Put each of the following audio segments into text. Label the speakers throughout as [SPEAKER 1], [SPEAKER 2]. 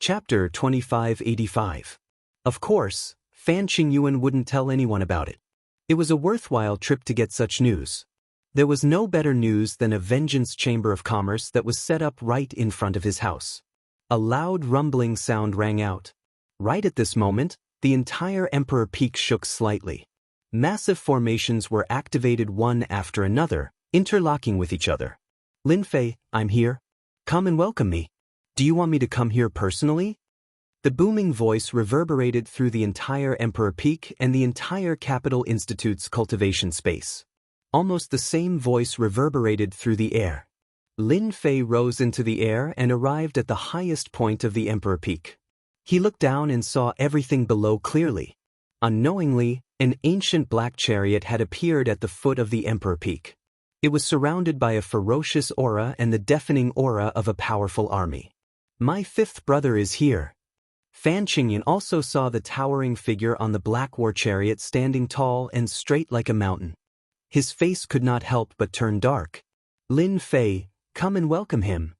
[SPEAKER 1] Chapter 2585. Of course, Fan Qingyuan wouldn't tell anyone about it. It was a worthwhile trip to get such news. There was no better news than a vengeance chamber of commerce that was set up right in front of his house. A loud rumbling sound rang out. Right at this moment, the entire Emperor Peak shook slightly. Massive formations were activated one after another, interlocking with each other. "Lin Fei, I'm here. Come and welcome me. Do you want me to come here personally?" The booming voice reverberated through the entire Emperor Peak and the entire Capital Institute's cultivation space. Almost the same voice reverberated through the air. Lin Fei rose into the air and arrived at the highest point of the Emperor Peak. He looked down and saw everything below clearly. Unknowingly, an ancient black chariot had appeared at the foot of the Emperor Peak. It was surrounded by a ferocious aura and the deafening aura of a powerful army. "My fifth brother is here." Fan Qingyuan also saw the towering figure on the black war chariot standing tall and straight like a mountain. His face could not help but turn dark. "Lin Fei, come and welcome him."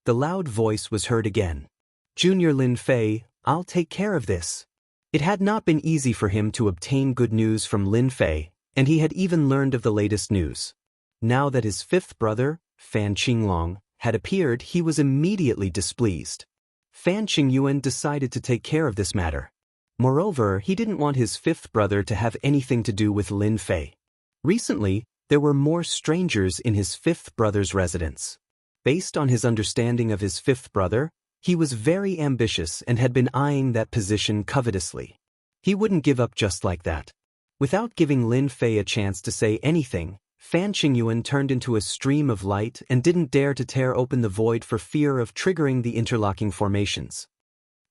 [SPEAKER 1] The loud voice was heard again. "Junior Lin Fei, I'll take care of this." It had not been easy for him to obtain good news from Lin Fei, and he had even learned of the latest news. Now that his fifth brother, Fan Qinglong, had appeared, he was immediately displeased. Fan Qingyuan decided to take care of this matter. Moreover, he didn't want his fifth brother to have anything to do with Lin Fei. Recently, there were more strangers in his fifth brother's residence. Based on his understanding of his fifth brother, he was very ambitious and had been eyeing that position covetously. He wouldn't give up just like that. Without giving Lin Fei a chance to say anything, Fan Qingyuan turned into a stream of light and didn't dare to tear open the void for fear of triggering the interlocking formations.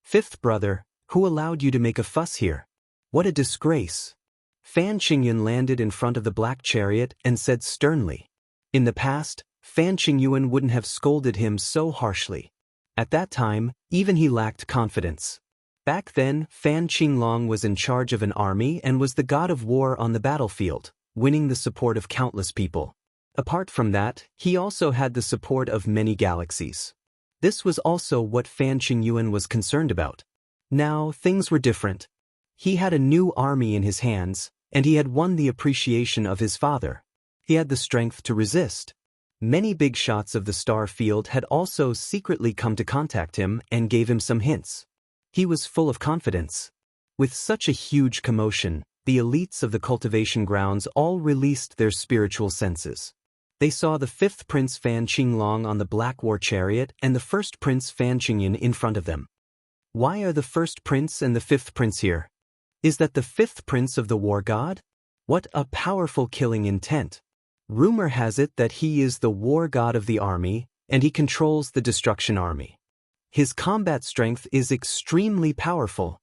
[SPEAKER 1] "Fifth brother, who allowed you to make a fuss here? What a disgrace." Fan Qingyuan landed in front of the black chariot and said sternly. In the past, Fan Qingyuan wouldn't have scolded him so harshly. At that time, even he lacked confidence. Back then, Fan Qinglong was in charge of an army and was the god of war on the battlefield, winning the support of countless people. Apart from that, he also had the support of many galaxies. This was also what Fan Qingyuan was concerned about. Now, things were different. He had a new army in his hands, and he had won the appreciation of his father. He had the strength to resist. Many big shots of the star field had also secretly come to contact him and gave him some hints. He was full of confidence. With such a huge commotion, the elites of the cultivation grounds all released their spiritual senses. They saw the fifth Prince Fan Qinglong on the black war chariot and the first Prince Fan Qingyuan in front of them. Why are the first prince and the fifth prince here? Is that the fifth prince of the war god? What a powerful killing intent. Rumor has it that he is the war god of the army, and he controls the destruction army. His combat strength is extremely powerful.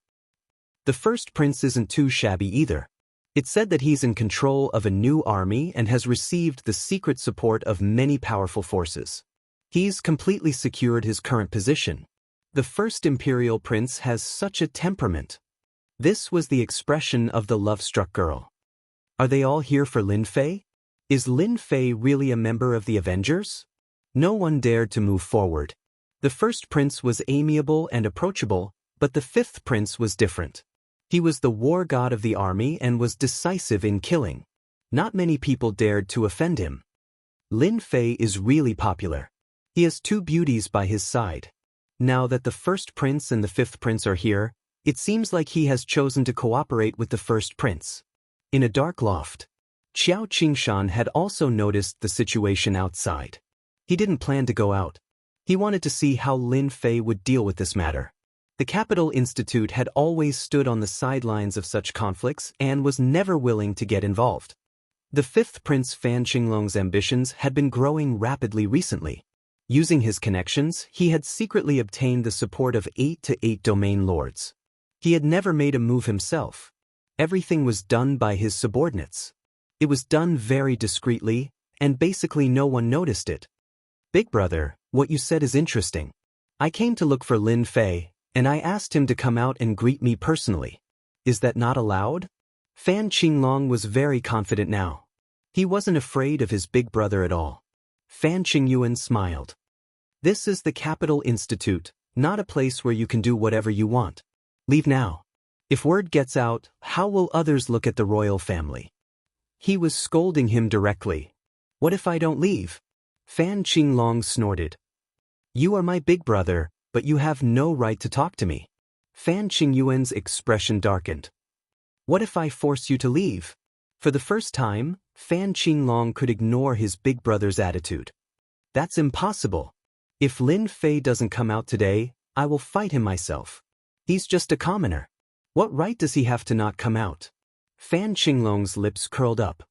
[SPEAKER 1] The first prince isn't too shabby either. It's said that he's in control of a new army and has received the secret support of many powerful forces. He's completely secured his current position. The first imperial prince has such a temperament. This was the expression of the love-struck girl. Are they all here for Lin Fei? Is Lin Fei really a member of the Avengers? No one dared to move forward. The first prince was amiable and approachable, but the fifth prince was different. He was the war god of the army and was decisive in killing. Not many people dared to offend him. Lin Fei is really popular. He has two beauties by his side. Now that the first prince and the fifth prince are here, it seems like he has chosen to cooperate with the first prince. In a dark loft, Qiao Qingshan had also noticed the situation outside. He didn't plan to go out. He wanted to see how Lin Fei would deal with this matter. The Capital Institute had always stood on the sidelines of such conflicts and was never willing to get involved. The fifth Prince Fan Qinglong's ambitions had been growing rapidly recently. Using his connections, he had secretly obtained the support of 8 to 8 domain lords. He had never made a move himself. Everything was done by his subordinates. It was done very discreetly, and basically no one noticed it. "Big brother, what you said is interesting. I came to look for Lin Fei, and I asked him to come out and greet me personally. Is that not allowed?" Fan Qinglong was very confident now. He wasn't afraid of his big brother at all. Fan Qingyuan smiled. "This is the Capital Institute, not a place where you can do whatever you want. Leave now. If word gets out, how will others look at the royal family? He was scolding him directly. What if I don't leave? Fan Qinglong snorted. You are my big brother, but you have no right to talk to me. Fan Qingyuan's expression darkened. What if I force you to leave? For the first time, Fan Qinglong could ignore his big brother's attitude. That's impossible. If Lin Fei doesn't come out today, I will fight him myself. He's just a commoner. What right does he have to not come out? Fan Qinglong's lips curled up.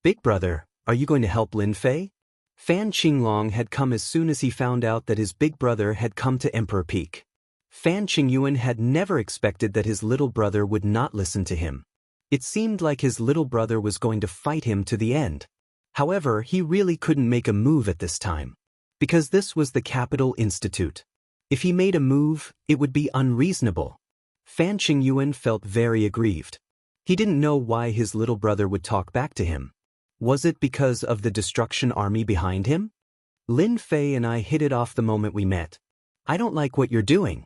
[SPEAKER 1] Big brother, are you going to help Lin Fei? Fan Qinglong had come as soon as he found out that his big brother had come to Emperor Peak. Fan Qingyuan had never expected that his little brother would not listen to him. It seemed like his little brother was going to fight him to the end. However, he really couldn't make a move at this time. Because this was the Capital Institute. If he made a move, it would be unreasonable. Fan Qingyuan felt very aggrieved. He didn't know why his little brother would talk back to him. Was it because of the destruction army behind him? Lin Fei and I hit it off the moment we met. I don't like what you're doing.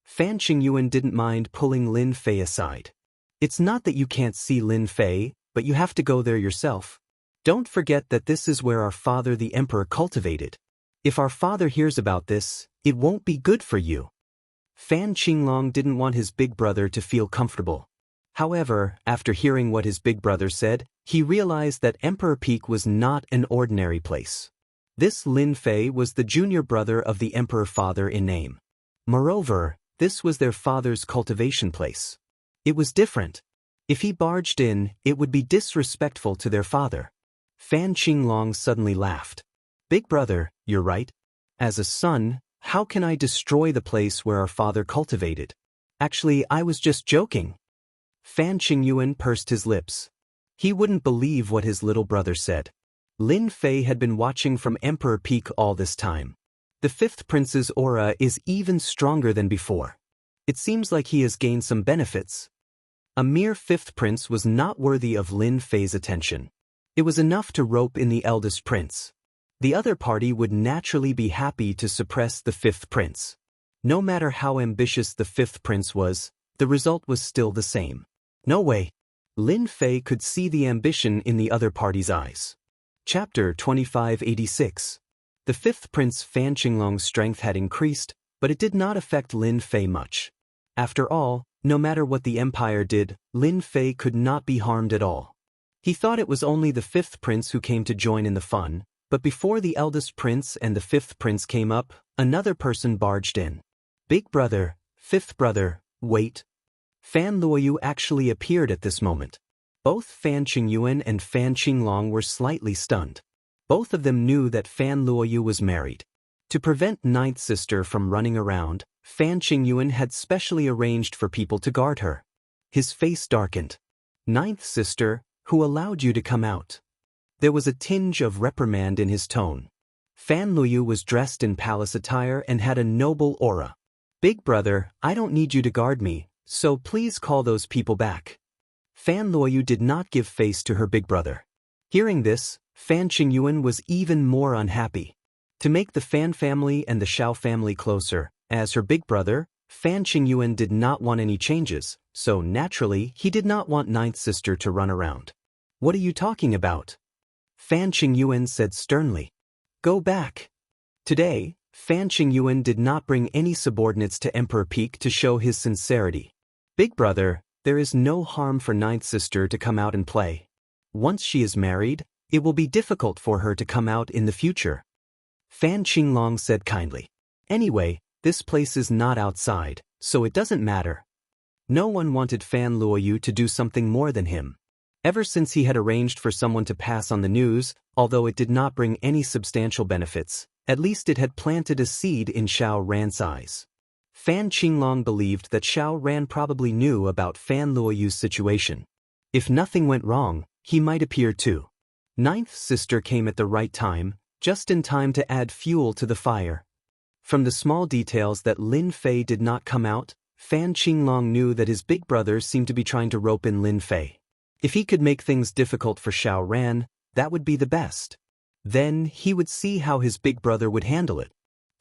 [SPEAKER 1] Fan Qingyuan didn't mind pulling Lin Fei aside. It's not that you can't see Lin Fei, but you have to go there yourself. Don't forget that this is where our father the emperor cultivated. If our father hears about this, it won't be good for you. Fan Qinglong didn't want his big brother to feel comfortable. However, after hearing what his big brother said, he realized that Emperor Peak was not an ordinary place. This Lin Fei was the junior brother of the emperor father in name. Moreover, this was their father's cultivation place. It was different. If he barged in, it would be disrespectful to their father. Fan Qinglong suddenly laughed. Big brother, you're right. As a son, how can I destroy the place where our father cultivated? Actually, I was just joking. Fan Qingyuan pursed his lips. He wouldn't believe what his little brother said. Lin Fei had been watching from Emperor Peak all this time. The fifth prince's aura is even stronger than before. It seems like he has gained some benefits. A mere fifth prince was not worthy of Lin Fei's attention. It was enough to rope in the eldest prince. The other party would naturally be happy to suppress the fifth prince. No matter how ambitious the fifth prince was, the result was still the same. No way. Lin Fei could see the ambition in the other party's eyes. Chapter 2586. The fifth prince Fan Qinglong's strength had increased, but it did not affect Lin Fei much. After all, no matter what the empire did, Lin Fei could not be harmed at all. He thought it was only the fifth prince who came to join in the fun, but before the eldest prince and the fifth prince came up, another person barged in. Big brother, fifth brother, wait. Fan Luoyu actually appeared at this moment. Both Fan Qingyuan and Fan Qinglong were slightly stunned. Both of them knew that Fan Luoyu was married. To prevent ninth sister from running around, Fan Qingyuan had specially arranged for people to guard her. His face darkened. Ninth sister, who allowed you to come out? There was a tinge of reprimand in his tone. Fan Luoyu was dressed in palace attire and had a noble aura. Big brother, I don't need you to guard me, so please call those people back. Fan Luoyu did not give face to her big brother. Hearing this, Fan Qingyuan was even more unhappy. To make the Fan family and the Xiao family closer, as her big brother, Fan Qingyuan did not want any changes, so naturally he did not want ninth sister to run around. What are you talking about? Fan Qingyuan said sternly. Go back. Today, Fan Qingyuan did not bring any subordinates to Emperor Peak to show his sincerity. Big brother, there is no harm for ninth sister to come out and play. Once she is married, it will be difficult for her to come out in the future. Fan Qinglong said kindly. Anyway, this place is not outside, so it doesn't matter. No one wanted Fan Luoyu to do something more than him. Ever since he had arranged for someone to pass on the news, although it did not bring any substantial benefits, at least it had planted a seed in Xiao Ran's eyes. Fan Qinglong believed that Xiao Ran probably knew about Fan Luoyu's situation. If nothing went wrong, he might appear too. Ninth sister came at the right time, just in time to add fuel to the fire. From the small details that Lin Fei did not come out, Fan Qinglong knew that his big brother seemed to be trying to rope in Lin Fei. If he could make things difficult for Xiao Ran, that would be the best. Then he would see how his big brother would handle it.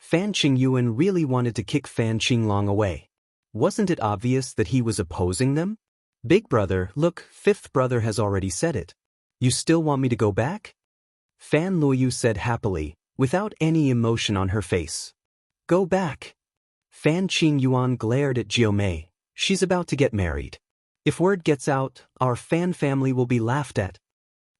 [SPEAKER 1] Fan Qingyuan really wanted to kick Fan Qinglong away. Wasn't it obvious that he was opposing them? Big brother, look, fifth brother has already said it. You still want me to go back? Fan Luoyu said happily, without any emotion on her face. Go back. Fan Qingyuan glared at Jiumei. She's about to get married. If word gets out, our Fan family will be laughed at.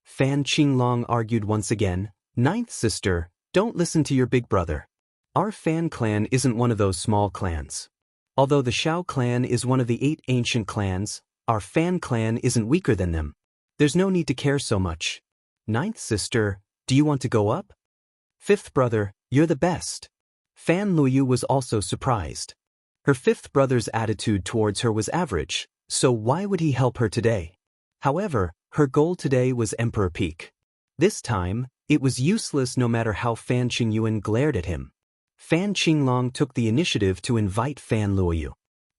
[SPEAKER 1] Fan Qinglong argued once again, ninth sister, don't listen to your big brother. Our Fan clan isn't one of those small clans. Although the Xiao clan is one of the 8 ancient clans, our Fan clan isn't weaker than them. There's no need to care so much. Ninth sister, do you want to go up? Fifth brother, you're the best. Fan Luoyu was also surprised. Her fifth brother's attitude towards her was average, so why would he help her today? However, her goal today was Emperor Peak. This time, it was useless no matter how Fan Qingyuan glared at him. Fan Qinglong took the initiative to invite Fan Luoyu.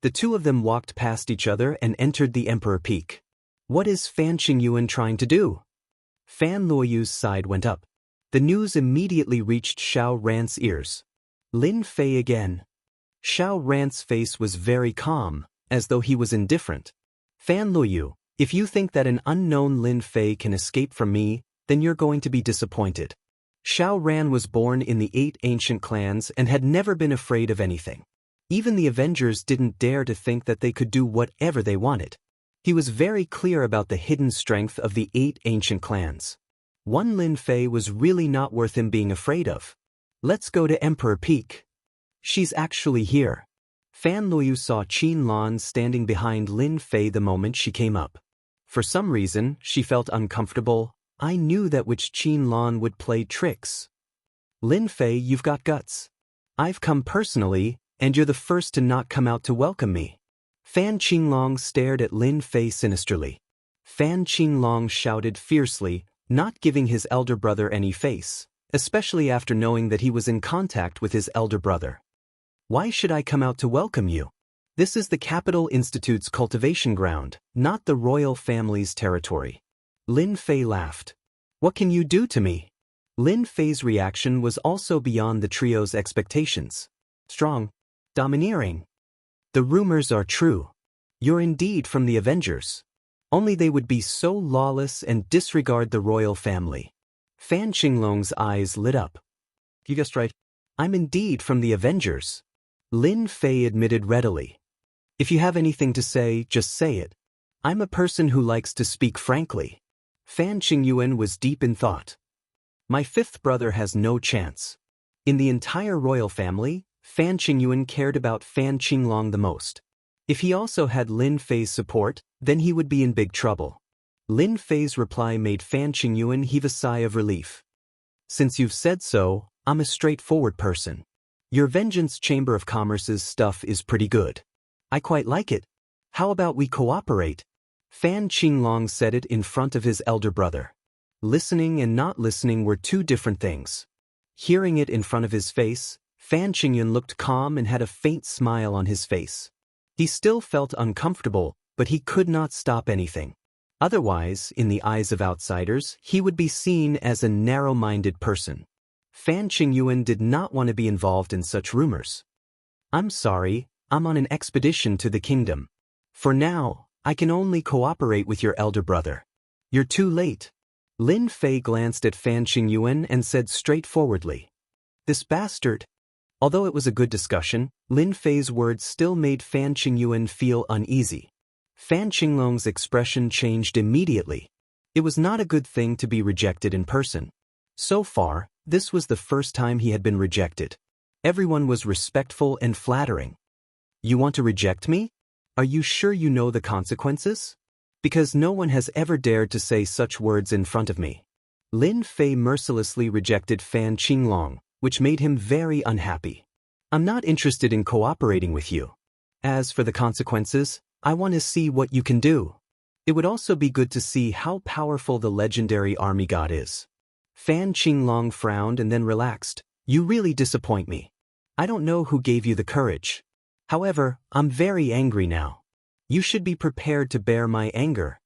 [SPEAKER 1] The two of them walked past each other and entered the Emperor Peak. What is Fan Qingyuan trying to do? Fan Luoyu's side went up. The news immediately reached Xiao Ran's ears. Lin Fei again. Xiao Ran's face was very calm, as though he was indifferent. Fan Luoyu, if you think that an unknown Lin Fei can escape from me, then you're going to be disappointed. Xiao Ran was born in the 8 ancient clans and had never been afraid of anything. Even the Avengers didn't dare to think that they could do whatever they wanted. He was very clear about the hidden strength of the 8 ancient clans. One Lin Fei was really not worth him being afraid of. Let's go to Emperor Peak. She's actually here. Fan Luoyu saw Qin Lan standing behind Lin Fei the moment she came up. For some reason, she felt uncomfortable. I knew that which Qin Lan would play tricks. Lin Fei, you've got guts. I've come personally, and you're the first to not come out to welcome me. Fan Qinglong stared at Lin Fei sinisterly. Fan Qinglong shouted fiercely, not giving his elder brother any face, especially after knowing that he was in contact with his elder brother. Why should I come out to welcome you? This is the Capital Institute's cultivation ground, not the royal family's territory. Lin Fei laughed. What can you do to me? Lin Fei's reaction was also beyond the trio's expectations. Strong. Domineering. The rumors are true. You're indeed from the Avengers. Only they would be so lawless and disregard the royal family. Fan Qinglong's eyes lit up. You guessed right. I'm indeed from the Avengers. Lin Fei admitted readily. If you have anything to say, just say it. I'm a person who likes to speak frankly. Fan Qingyuan was deep in thought. My fifth brother has no chance. In the entire royal family, Fan Qingyuan cared about Fan Qinglong the most. If he also had Lin Fei's support, then he would be in big trouble. Lin Fei's reply made Fan Qingyuan heave a sigh of relief. Since you've said so, I'm a straightforward person. Your Vengeance Chamber of Commerce's stuff is pretty good. I quite like it. How about we cooperate? Fan Qinglong said it in front of his elder brother. Listening and not listening were two different things. Hearing it in front of his face, Fan Qingyuan looked calm and had a faint smile on his face. He still felt uncomfortable, but he could not stop anything. Otherwise, in the eyes of outsiders, he would be seen as a narrow-minded person. Fan Qingyuan did not want to be involved in such rumors. I'm sorry, I'm on an expedition to the kingdom. For now, I can only cooperate with your elder brother. You're too late. Lin Fei glanced at Fan Qingyuan and said straightforwardly. This bastard. Although it was a good discussion, Lin Fei's words still made Fan Qingyuan feel uneasy. Fan Qinglong's expression changed immediately. It was not a good thing to be rejected in person. So far, this was the first time he had been rejected. Everyone was respectful and flattering. You want to reject me? Are you sure you know the consequences? Because no one has ever dared to say such words in front of me. Lin Fei mercilessly rejected Fan Qinglong, which made him very unhappy. I'm not interested in cooperating with you. As for the consequences, I want to see what you can do. It would also be good to see how powerful the legendary army god is. Fan Qinglong frowned and then relaxed. You really disappoint me. I don't know who gave you the courage. However, I'm very angry now. You should be prepared to bear my anger.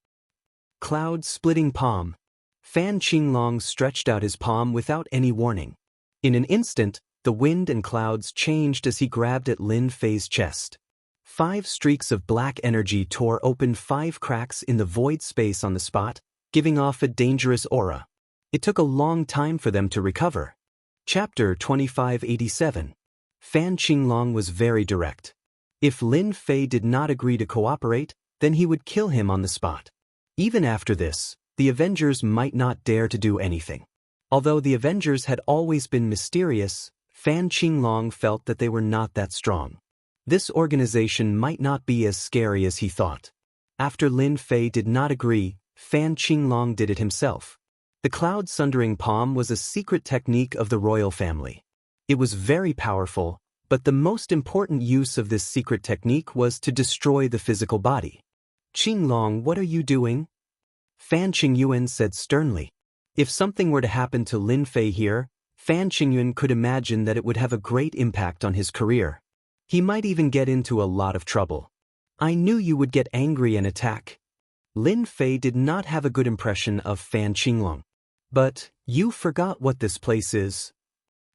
[SPEAKER 1] Cloud-splitting palm. Fan Qinglong stretched out his palm without any warning. In an instant, the wind and clouds changed as he grabbed at Lin Fei's chest. 5 streaks of black energy tore open 5 cracks in the void space on the spot, giving off a dangerous aura. It took a long time for them to recover. Chapter 2587. Fan Qinglong was very direct. If Lin Fei did not agree to cooperate, then he would kill him on the spot. Even after this, the Avengers might not dare to do anything. Although the Avengers had always been mysterious, Fan Qinglong felt that they were not that strong. This organization might not be as scary as he thought. After Lin Fei did not agree, Fan Qinglong did it himself. The cloud-sundering palm was a secret technique of the royal family. It was very powerful, but the most important use of this secret technique was to destroy the physical body. "Qinglong, what are you doing?" Fan Qingyuan said sternly. If something were to happen to Lin Fei here, Fan Qingyuan could imagine that it would have a great impact on his career. He might even get into a lot of trouble. "I knew you would get angry and attack." Lin Fei did not have a good impression of Fan Qinglong. "But, you forgot what this place is."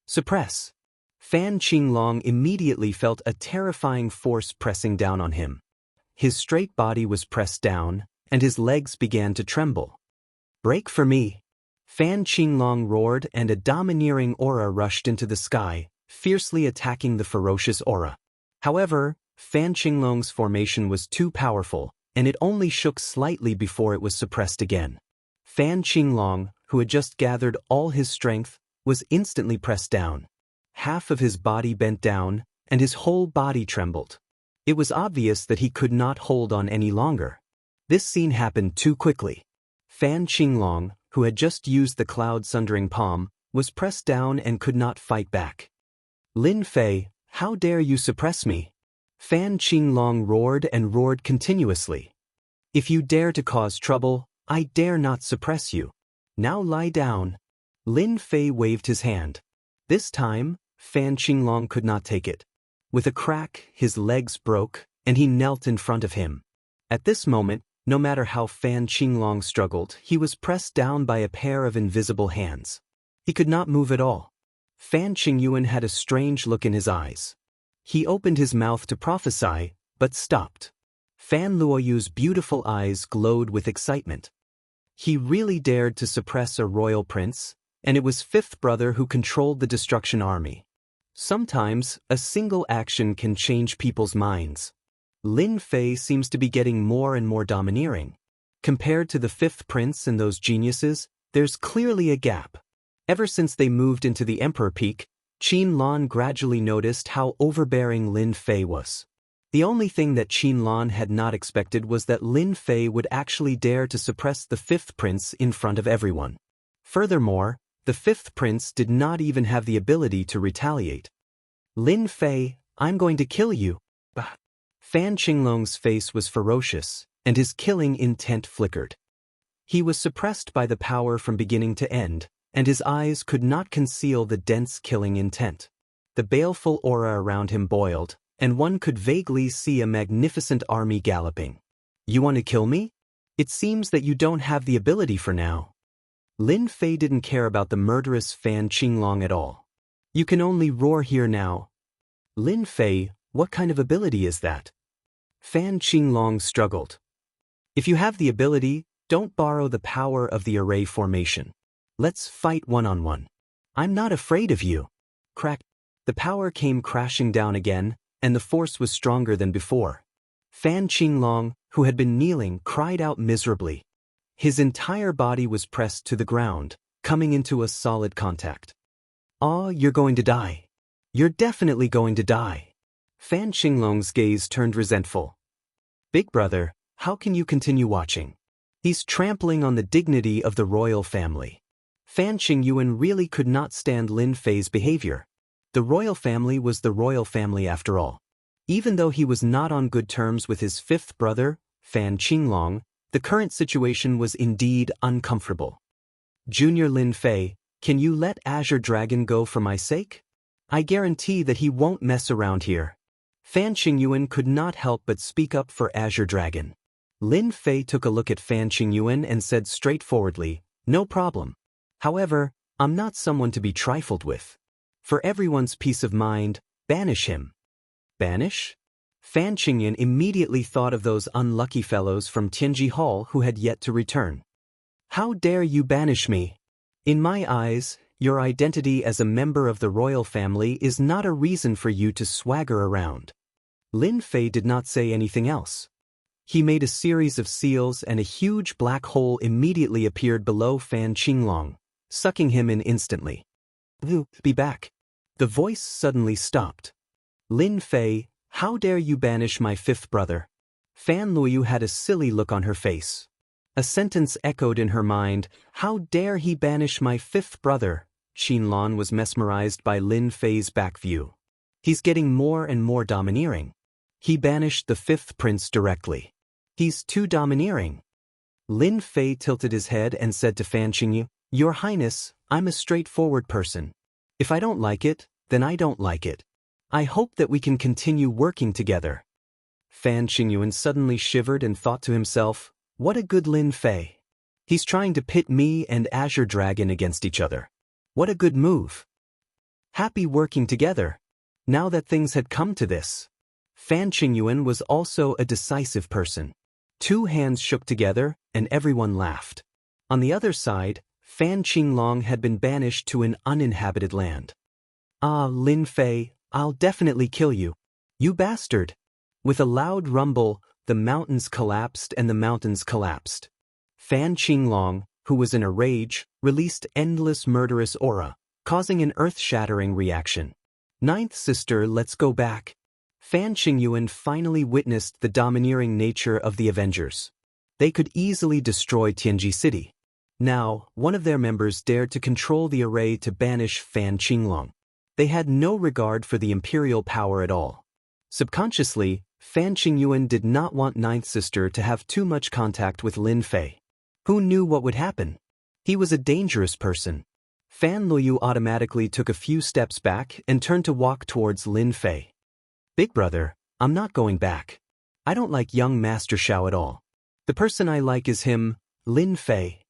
[SPEAKER 1] "Suppress." Fan Qinglong immediately felt a terrifying force pressing down on him. His straight body was pressed down, and his legs began to tremble. "Break for me." Fan Qinglong roared, and a domineering aura rushed into the sky, fiercely attacking the ferocious aura. However, Fan Qinglong's formation was too powerful, and it only shook slightly before it was suppressed again. Fan Qinglong, who had just gathered all his strength, was instantly pressed down. Half of his body bent down, and his whole body trembled. It was obvious that he could not hold on any longer. This scene happened too quickly. Fan Qinglong, who had just used the cloud-sundering palm, was pressed down and could not fight back. "Lin Fei, how dare you suppress me?" Fan Qinglong roared and roared continuously. "If you dare to cause trouble, I dare not suppress you. Now lie down." Lin Fei waved his hand. This time, Fan Qinglong could not take it. With a crack, his legs broke, and he knelt in front of him. At this moment, no matter how Fan Qinglong struggled, he was pressed down by a pair of invisible hands. He could not move at all. Fan Qingyuan had a strange look in his eyes. He opened his mouth to prophesy, but stopped. Fan Luoyu's beautiful eyes glowed with excitement. He really dared to suppress a royal prince, and it was Fifth Brother who controlled the Destruction Army. Sometimes, a single action can change people's minds. Lin Fei seems to be getting more and more domineering. Compared to the Fifth Prince and those geniuses, there's clearly a gap. Ever since they moved into the Emperor Peak, Qin Lan gradually noticed how overbearing Lin Fei was. The only thing that Qin Lan had not expected was that Lin Fei would actually dare to suppress the Fifth Prince in front of everyone. Furthermore, the Fifth Prince did not even have the ability to retaliate. "Lin Fei, I'm going to kill you." Fan Qinglong's face was ferocious, and his killing intent flickered. He was suppressed by the power from beginning to end, and his eyes could not conceal the dense killing intent. The baleful aura around him boiled, and one could vaguely see a magnificent army galloping. "You want to kill me? It seems that you don't have the ability for now." Lin Fei didn't care about the murderous Fan Qinglong at all. "You can only roar here now." "Lin Fei, what kind of ability is that?" Fan Qinglong struggled. "If you have the ability, don't borrow the power of the array formation. Let's fight one-on-one. I'm not afraid of you." Crack. The power came crashing down again, and the force was stronger than before. Fan Qinglong, who had been kneeling, cried out miserably. His entire body was pressed to the ground, coming into a solid contact. "Ah, you're going to die. You're definitely going to die." Fan Qinglong's gaze turned resentful. "Big brother, how can you continue watching? He's trampling on the dignity of the royal family." Fan Qingyuan really could not stand Lin Fei's behavior. The royal family was the royal family after all. Even though he was not on good terms with his fifth brother, Fan Qinglong, the current situation was indeed uncomfortable. "Junior Lin Fei, can you let Azure Dragon go for my sake? I guarantee that he won't mess around here." Fan Qingyuan could not help but speak up for Azure Dragon. Lin Fei took a look at Fan Qingyuan and said straightforwardly, "No problem. However, I'm not someone to be trifled with." For everyone's peace of mind, banish him. Banish? Fan Qingyan immediately thought of those unlucky fellows from Tianji Hall who had yet to return. How dare you banish me? In my eyes, your identity as a member of the royal family is not a reason for you to swagger around. Lin Fei did not say anything else. He made a series of seals and a huge black hole immediately appeared below Fan Qinglong, sucking him in instantly. Be back. The voice suddenly stopped. Lin Fei, how dare you banish my fifth brother? Fan Luoyu had a silly look on her face. A sentence echoed in her mind, how dare he banish my fifth brother? Qinlan was mesmerized by Lin Fei's back view. He's getting more and more domineering. He banished the fifth prince directly. He's too domineering. Lin Fei tilted his head and said to Fan Qingyu, Your Highness, I'm a straightforward person. If I don't like it, then I don't like it. I hope that we can continue working together. Fan Qingyuan suddenly shivered and thought to himself, what a good Lin Fei. He's trying to pit me and Azure Dragon against each other. What a good move. Happy working together. Now that things had come to this. Fan Qingyuan was also a decisive person. Two hands shook together, and everyone laughed. On the other side, Fan Qinglong had been banished to an uninhabited land. Ah, Lin Fei, I'll definitely kill you. You bastard. With a loud rumble, the mountains collapsed and the mountains collapsed. Fan Qinglong, who was in a rage, released endless murderous aura, causing an earth-shattering reaction. Ninth sister, let's go back. Fan Qingyuan finally witnessed the domineering nature of the Avengers. They could easily destroy Tianji City. Now, one of their members dared to control the array to banish Fan Qinglong. They had no regard for the imperial power at all. Subconsciously, Fan Qingyuan did not want Ninth Sister to have too much contact with Lin Fei. Who knew what would happen? He was a dangerous person. Fan Luoyu automatically took a few steps back and turned to walk towards Lin Fei. Big brother, I'm not going back. I don't like young Master Xiao at all. The person I like is him, Lin Fei.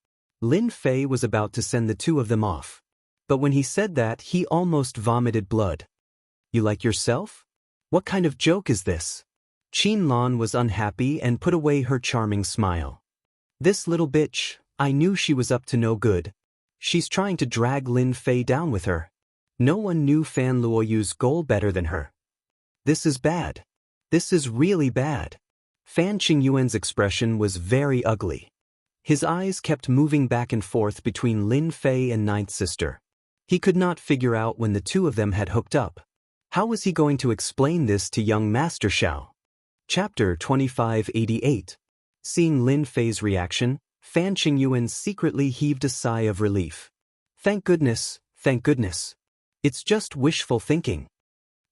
[SPEAKER 1] Lin Fei was about to send the two of them off. But when he said that, he almost vomited blood. You like yourself? What kind of joke is this? Qinlan was unhappy and put away her charming smile. This little bitch, I knew she was up to no good. She's trying to drag Lin Fei down with her. No one knew Fan Luoyu's goal better than her. This is bad. This is really bad. Fan Qingyuan's expression was very ugly. His eyes kept moving back and forth between Lin Fei and Ninth Sister. He could not figure out when the two of them had hooked up. How was he going to explain this to young Master Xiao? Chapter 2588. Seeing Lin Fei's reaction, Fan Qingyuan secretly heaved a sigh of relief. Thank goodness, thank goodness. It's just wishful thinking.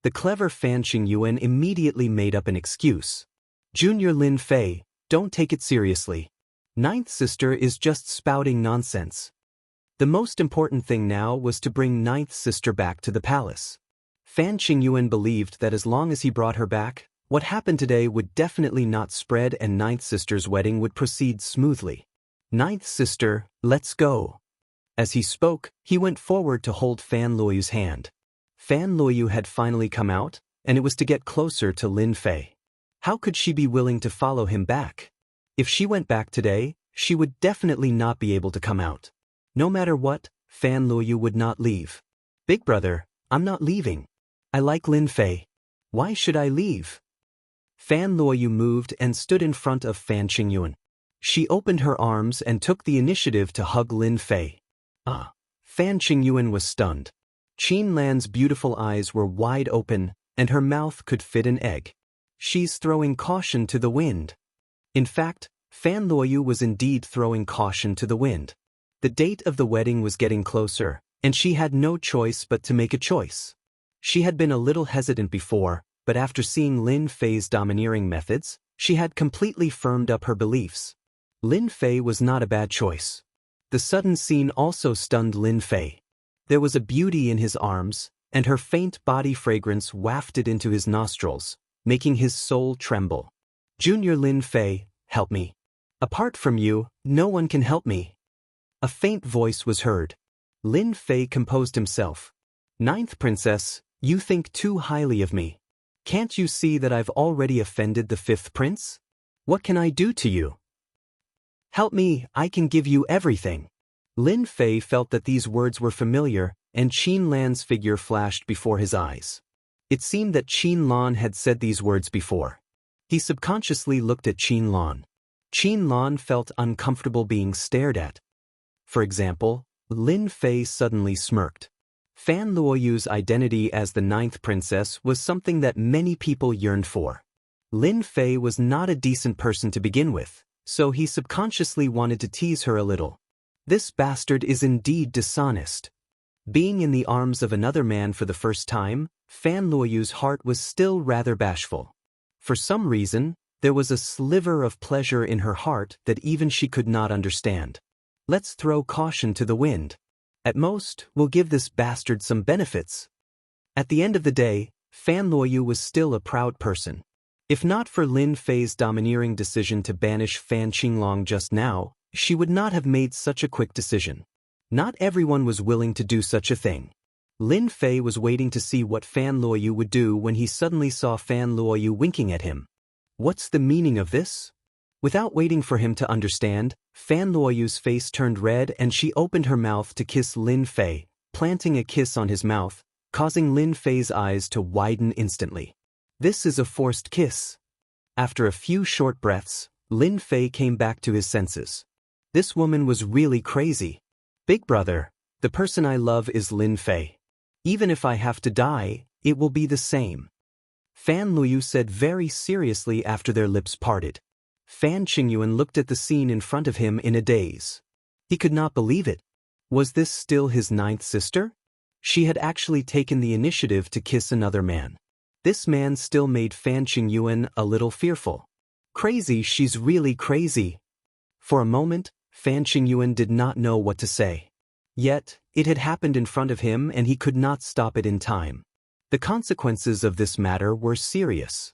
[SPEAKER 1] The clever Fan Qingyuan immediately made up an excuse. Junior Lin Fei, don't take it seriously. Ninth Sister is just spouting nonsense. The most important thing now was to bring Ninth Sister back to the palace. Fan Qingyuan believed that as long as he brought her back, what happened today would definitely not spread and Ninth Sister's wedding would proceed smoothly. Ninth Sister, let's go. As he spoke, he went forward to hold Fan Luoyu's hand. Fan Luoyu had finally come out, and it was to get closer to Lin Fei. How could she be willing to follow him back? If she went back today, she would definitely not be able to come out. No matter what, Fan Luoyu would not leave. Big brother, I'm not leaving. I like Lin Fei. Why should I leave? Fan Luoyu moved and stood in front of Fan Qingyuan. She opened her arms and took the initiative to hug Lin Fei. Fan Qingyuan was stunned. Qinlan's beautiful eyes were wide open, and her mouth could fit an egg. She's throwing caution to the wind. In fact, Fan Luoyu was indeed throwing caution to the wind. The date of the wedding was getting closer, and she had no choice but to make a choice. She had been a little hesitant before, but after seeing Lin Fei's domineering methods, she had completely firmed up her beliefs. Lin Fei was not a bad choice. The sudden scene also stunned Lin Fei. There was a beauty in his arms, and her faint body fragrance wafted into his nostrils, making his soul tremble. Junior Lin Fei, help me. Apart from you, no one can help me. A faint voice was heard. Lin Fei composed himself. Ninth princess, you think too highly of me. Can't you see that I've already offended the fifth prince? What can I do to you? Help me, I can give you everything. Lin Fei felt that these words were familiar, and Qin Lan's figure flashed before his eyes. It seemed that Qin Lan had said these words before. He subconsciously looked at Qin Lan. Qin Lan felt uncomfortable being stared at. For example, Lin Fei suddenly smirked. Fan Luoyu's identity as the ninth princess was something that many people yearned for. Lin Fei was not a decent person to begin with, so he subconsciously wanted to tease her a little. This bastard is indeed dishonest. Being in the arms of another man for the first time, Fan Luoyu's heart was still rather bashful. For some reason, there was a sliver of pleasure in her heart that even she could not understand. Let's throw caution to the wind. At most, we'll give this bastard some benefits. At the end of the day, Fan Luoyu was still a proud person. If not for Lin Fei's domineering decision to banish Fan Qinglong just now, she would not have made such a quick decision. Not everyone was willing to do such a thing. Lin Fei was waiting to see what Fan Luoyu would do when he suddenly saw Fan Luoyu winking at him. What's the meaning of this? Without waiting for him to understand, Fan Luoyu's face turned red and she opened her mouth to kiss Lin Fei, planting a kiss on his mouth, causing Lin Fei's eyes to widen instantly. This is a forced kiss. After a few short breaths, Lin Fei came back to his senses. This woman was really crazy. Big brother, the person I love is Lin Fei. Even if I have to die, it will be the same. Fan Luoyu said very seriously after their lips parted. Fan Qingyuan looked at the scene in front of him in a daze. He could not believe it. Was this still his ninth sister? She had actually taken the initiative to kiss another man. This man still made Fan Qingyuan a little fearful. Crazy, she's really crazy. For a moment, Fan Qingyuan did not know what to say. Yet, it had happened in front of him and he could not stop it in time. The consequences of this matter were serious.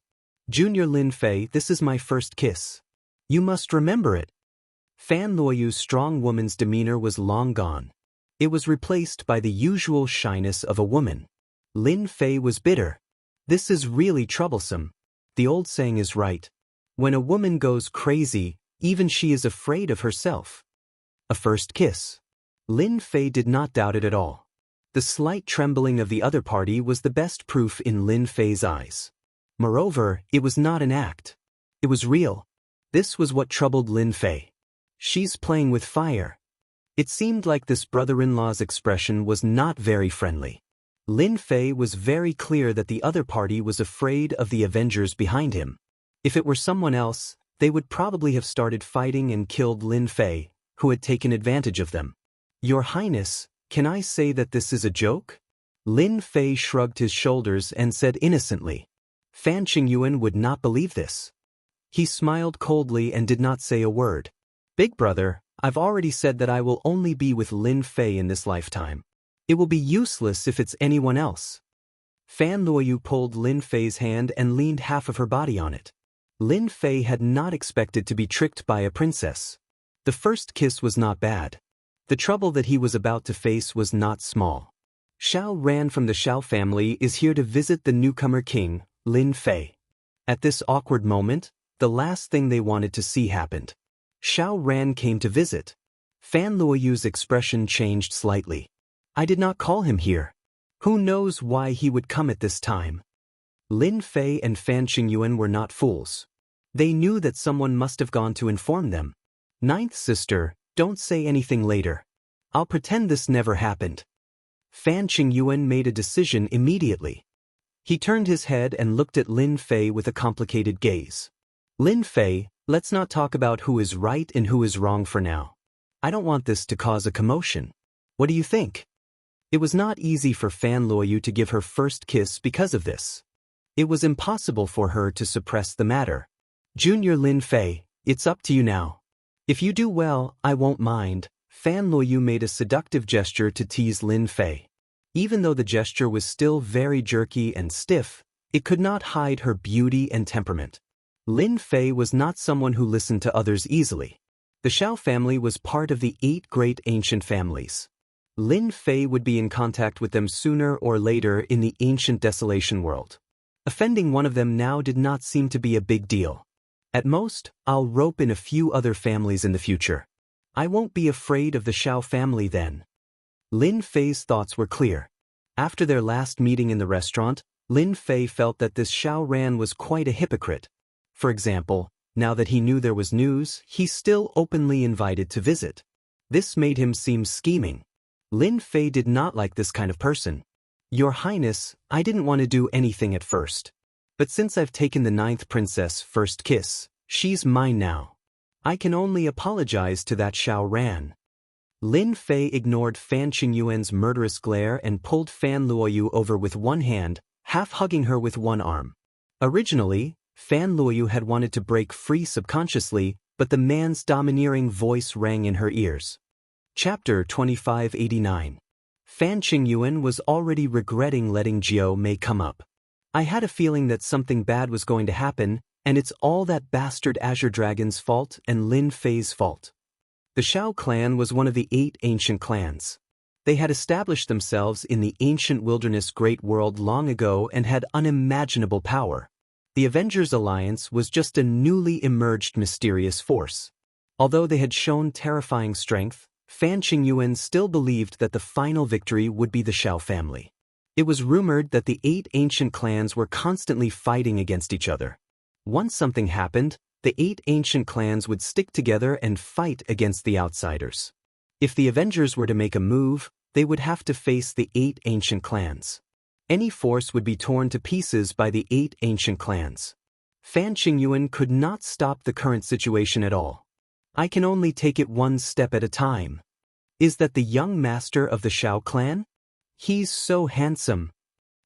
[SPEAKER 1] Junior Lin Fei, this is my first kiss. You must remember it. Fan Luoyu's strong woman's demeanor was long gone. It was replaced by the usual shyness of a woman. Lin Fei was bitter. This is really troublesome. The old saying is right. When a woman goes crazy, even she is afraid of herself. A first kiss. Lin Fei did not doubt it at all. The slight trembling of the other party was the best proof in Lin Fei's eyes. Moreover, it was not an act. It was real. This was what troubled Lin Fei. She's playing with fire. It seemed like this brother-in-law's expression was not very friendly. Lin Fei was very clear that the other party was afraid of the Avengers behind him. If it were someone else, they would probably have started fighting and killed Lin Fei, who had taken advantage of them. Your Highness, can I say that this is a joke? Lin Fei shrugged his shoulders and said innocently. Fan Qingyuan would not believe this. He smiled coldly and did not say a word. Big brother, I've already said that I will only be with Lin Fei in this lifetime. It will be useless if it's anyone else. Fan Luoyu pulled Lin Fei's hand and leaned half of her body on it. Lin Fei had not expected to be tricked by a princess. The first kiss was not bad. The trouble that he was about to face was not small. Xiao Ran from the Xiao family is here to visit the newcomer king, Lin Fei. At this awkward moment, the last thing they wanted to see happened. Xiao Ran came to visit. Fan Luoyu's expression changed slightly. I did not call him here. Who knows why he would come at this time? Lin Fei and Fan Qingyuan were not fools. They knew that someone must have gone to inform them. Ninth sister, don't say anything later. I'll pretend this never happened. Fan Qingyuan made a decision immediately. He turned his head and looked at Lin Fei with a complicated gaze. Lin Fei, let's not talk about who is right and who is wrong for now. I don't want this to cause a commotion. What do you think? It was not easy for Fan Luoyu to give her first kiss because of this. It was impossible for her to suppress the matter. Junior Lin Fei, it's up to you now. If you do well, I won't mind. Fan Luoyu made a seductive gesture to tease Lin Fei. Even though the gesture was still very jerky and stiff, it could not hide her beauty and temperament. Lin Fei was not someone who listened to others easily. The Xiao family was part of the 8 great ancient families. Lin Fei would be in contact with them sooner or later in the ancient desolation world. Offending one of them now did not seem to be a big deal. At most, I'll rope in a few other families in the future. I won't be afraid of the Xiao family then. Lin Fei's thoughts were clear. After their last meeting in the restaurant, Lin Fei felt that this Xiao Ran was quite a hypocrite. For example, now that he knew there was news, he still openly invited to visit. This made him seem scheming. Lin Fei did not like this kind of person. Your Highness, I didn't want to do anything at first. But since I've taken the 9th princess first kiss, she's mine now. I can only apologize to that Xiao Ran. Lin Fei ignored Fan Qingyuan's murderous glare and pulled Fan Luoyu over with one hand, half hugging her with one arm. Originally, Fan Luoyu had wanted to break free subconsciously, but the man's domineering voice rang in her ears. Chapter 2589. Fan Qingyuan was already regretting letting Jiao Mei come up. I had a feeling that something bad was going to happen, and it's all that bastard Azure Dragon's fault and Lin Fei's fault. The Xiao clan was one of the 8 ancient clans. They had established themselves in the ancient wilderness great world long ago and had unimaginable power. The Avengers Alliance was just a newly emerged mysterious force. Although they had shown terrifying strength, Fan Qingyuan still believed that the final victory would be the Xiao family. It was rumored that the 8 ancient clans were constantly fighting against each other. Once something happened, the 8 ancient clans would stick together and fight against the outsiders. If the Avengers were to make a move, they would have to face the 8 ancient clans. Any force would be torn to pieces by the 8 ancient clans. Fan Qingyuan could not stop the current situation at all. I can only take it one step at a time. Is that the young master of the Xiao clan? He's so handsome.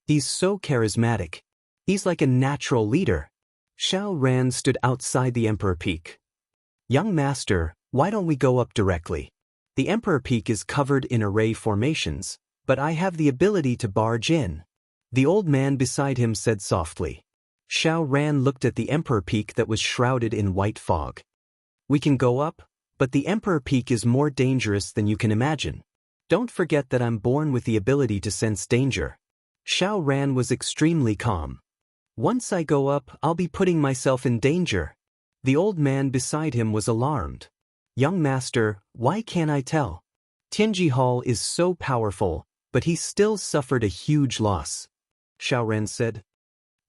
[SPEAKER 1] He's so charismatic. He's like a natural leader. Xiao Ran stood outside the Emperor Peak. Young master, why don't we go up directly? The Emperor Peak is covered in array formations, but I have the ability to barge in. The old man beside him said softly. Xiao Ran looked at the Emperor Peak that was shrouded in white fog. We can go up, but the Emperor Peak is more dangerous than you can imagine. Don't forget that I'm born with the ability to sense danger. Xiao Ran was extremely calm. Once I go up, I'll be putting myself in danger. The old man beside him was alarmed. Young master, why can't I tell? Tianji Hall is so powerful, but he still suffered a huge loss. Xiao Ran said.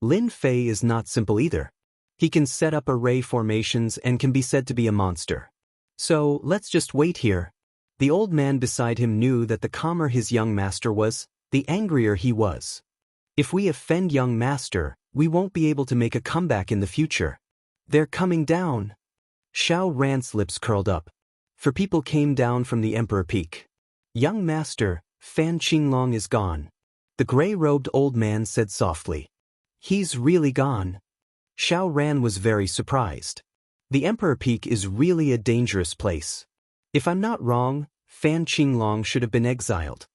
[SPEAKER 1] Lin Fei is not simple either. He can set up array formations and can be said to be a monster. So, let's just wait here. The old man beside him knew that the calmer his young master was, the angrier he was. If we offend young master, we won't be able to make a comeback in the future. They're coming down. Xiao Ran's lips curled up. For people came down from the Emperor Peak. Young master, Fan Qinglong is gone. The gray-robed old man said softly. He's really gone. Xiao Ran was very surprised. The Emperor Peak is really a dangerous place. If I'm not wrong, Fan Qinglong should have been exiled.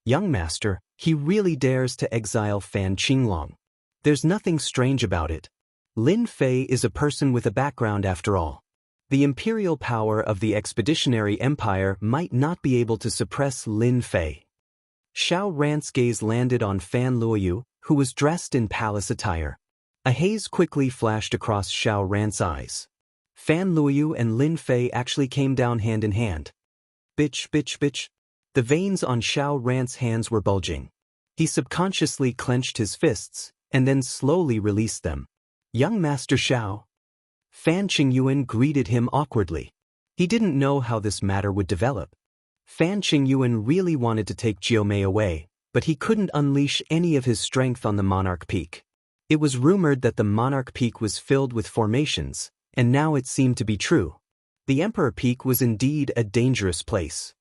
[SPEAKER 1] Young master, he really dares to exile Fan Qinglong. There's nothing strange about it. Lin Fei is a person with a background after all. The imperial power of the expeditionary empire might not be able to suppress Lin Fei. Xiao Ran's gaze landed on Fan Luoyu, who was dressed in palace attire. A haze quickly flashed across Xiao Ran's eyes. Fan Luoyu and Lin Fei actually came down hand in hand. Bitch, bitch, bitch. The veins on Xiao Ran's hands were bulging. He subconsciously clenched his fists, and then slowly released them. Young Master Xiao. Fan Qingyuan greeted him awkwardly. He didn't know how this matter would develop. Fan Qingyuan really wanted to take Jiao Mei away, but he couldn't unleash any of his strength on the Monarch Peak. It was rumored that the Monarch Peak was filled with formations, and now it seemed to be true. The Emperor Peak was indeed a dangerous place.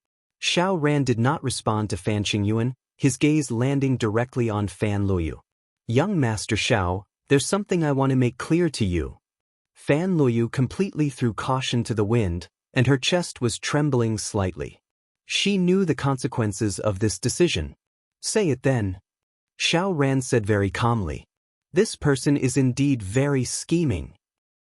[SPEAKER 1] Xiao Ran did not respond to Fan Qingyuan, his gaze landing directly on Fan Luoyu. Young Master Xiao, there's something I want to make clear to you. Fan Luoyu completely threw caution to the wind, and her chest was trembling slightly. She knew the consequences of this decision. Say it then. Xiao Ran said very calmly. This person is indeed very scheming.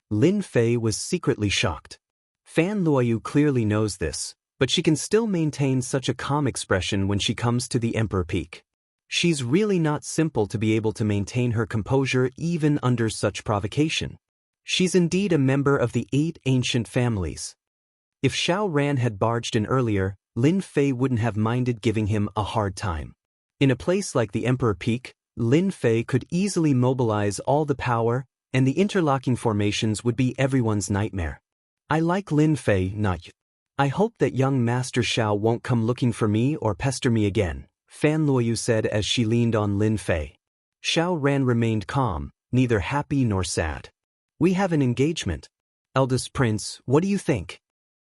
[SPEAKER 1] Lin Fei was secretly shocked. Fan Luoyu clearly knows this, but she can still maintain such a calm expression when she comes to the Emperor Peak. She's really not simple to be able to maintain her composure even under such provocation. She's indeed a member of the 8 ancient families. If Xiao Ran had barged in earlier, Lin Fei wouldn't have minded giving him a hard time. In a place like the Emperor Peak, Lin Fei could easily mobilize all the power, and the interlocking formations would be everyone's nightmare. I like Lin Fei, not you. I hope that young Master Xiao won't come looking for me or pester me again, Fan Luoyu said as she leaned on Lin Fei. Xiao Ran remained calm, neither happy nor sad. We have an engagement. Eldest Prince, what do you think?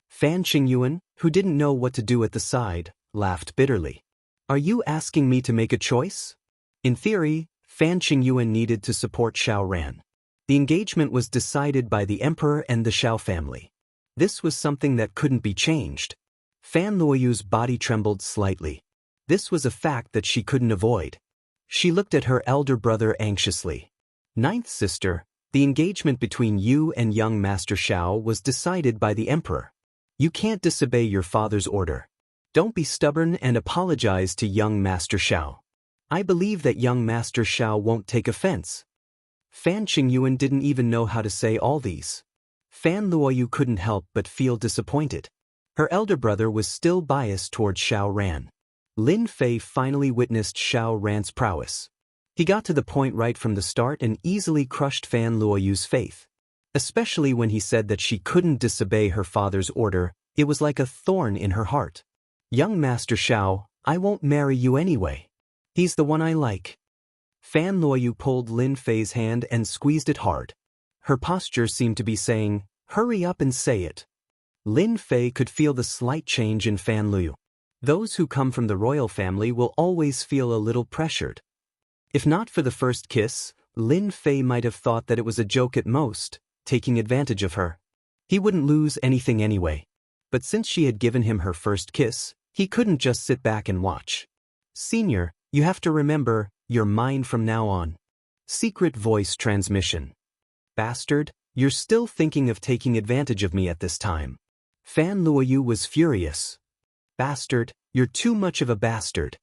[SPEAKER 1] Fan Qingyuan, who didn't know what to do at the side, laughed bitterly. Are you asking me to make a choice? In theory, Fan Qingyuan needed to support Xiao Ran. The engagement was decided by the Emperor and the Xiao family. This was something that couldn't be changed. Fan Luoyu's body trembled slightly. This was a fact that she couldn't avoid. She looked at her elder brother anxiously. Ninth sister, the engagement between you and young Master Xiao was decided by the Emperor. You can't disobey your father's order. Don't be stubborn and apologize to young Master Xiao. I believe that young Master Xiao won't take offense. Fan Qingyuan didn't even know how to say all these. Fan Luoyu couldn't help but feel disappointed. Her elder brother was still biased towards Xiao Ran. Lin Fei finally witnessed Xiao Ran's prowess. He got to the point right from the start and easily crushed Fan Luoyu's faith. Especially when he said that she couldn't disobey her father's order, it was like a thorn in her heart. Young Master Xiao, I won't marry you anyway. He's the one I like. Fan Luoyu pulled Lin Fei's hand and squeezed it hard. Her posture seemed to be saying, hurry up and say it. Lin Fei could feel the slight change in Fan Luoyu. Those who come from the royal family will always feel a little pressured. If not for the first kiss, Lin Fei might have thought that it was a joke at most, taking advantage of her. He wouldn't lose anything anyway. But since she had given him her first kiss, he couldn't just sit back and watch. Senior, you have to remember, you're mine from now on. Secret voice transmission. Bastard, you're still thinking of taking advantage of me at this time. Fan Luoyu was furious. Bastard, you're too much of a bastard.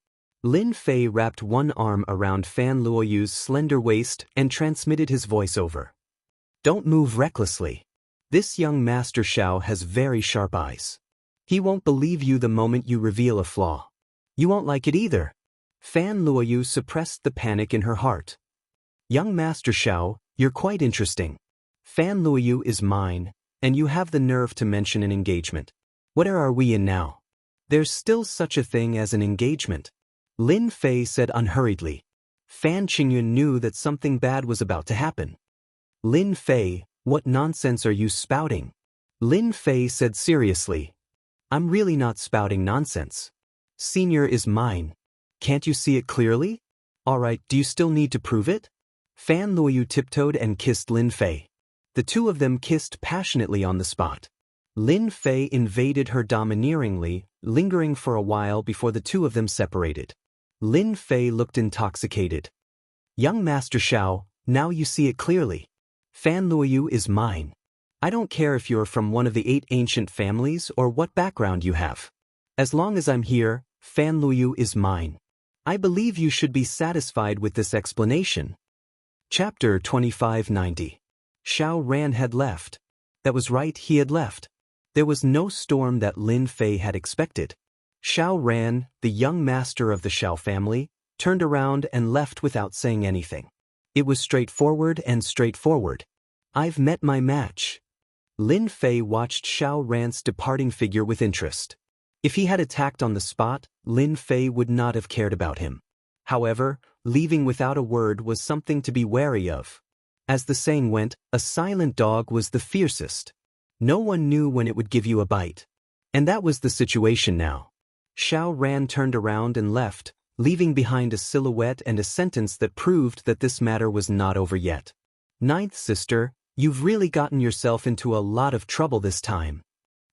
[SPEAKER 1] Lin Fei wrapped one arm around Fan Luoyu's slender waist and transmitted his voice over. Don't move recklessly. This young Master Xiao has very sharp eyes. He won't believe you the moment you reveal a flaw. You won't like it either. Fan Luoyu suppressed the panic in her heart. Young Master Xiao, you're quite interesting. Fan Luoyu is mine, and you have the nerve to mention an engagement. What era are we in now? There's still such a thing as an engagement. Lin Fei said unhurriedly. Fan Qingyun knew that something bad was about to happen. Lin Fei, what nonsense are you spouting? Lin Fei said seriously. I'm really not spouting nonsense. Senior is mine. Can't you see it clearly? Alright, do you still need to prove it? Fan Luoyu tiptoed and kissed Lin Fei. The two of them kissed passionately on the spot. Lin Fei invaded her domineeringly, lingering for a while before the two of them separated. Lin Fei looked intoxicated. Young Master Xiao, now you see it clearly. Fan Luoyu is mine. I don't care if you're from one of the 8 ancient families or what background you have. As long as I'm here, Fan Luoyu is mine. I believe you should be satisfied with this explanation. Chapter 2590. Xiao Ran had left. That was right, he had left. There was no storm that Lin Fei had expected. Xiao Ran, the young master of the Xiao family, turned around and left without saying anything. It was straightforward and straightforward. I've met my match. Lin Fei watched Xiao Ran's departing figure with interest. If he had attacked on the spot, Lin Fei would not have cared about him. However, leaving without a word was something to be wary of. As the saying went, a silent dog was the fiercest. No one knew when it would give you a bite. And that was the situation now. Xiao Ran turned around and left, leaving behind a silhouette and a sentence that proved that this matter was not over yet. Ninth sister, you've really gotten yourself into a lot of trouble this time.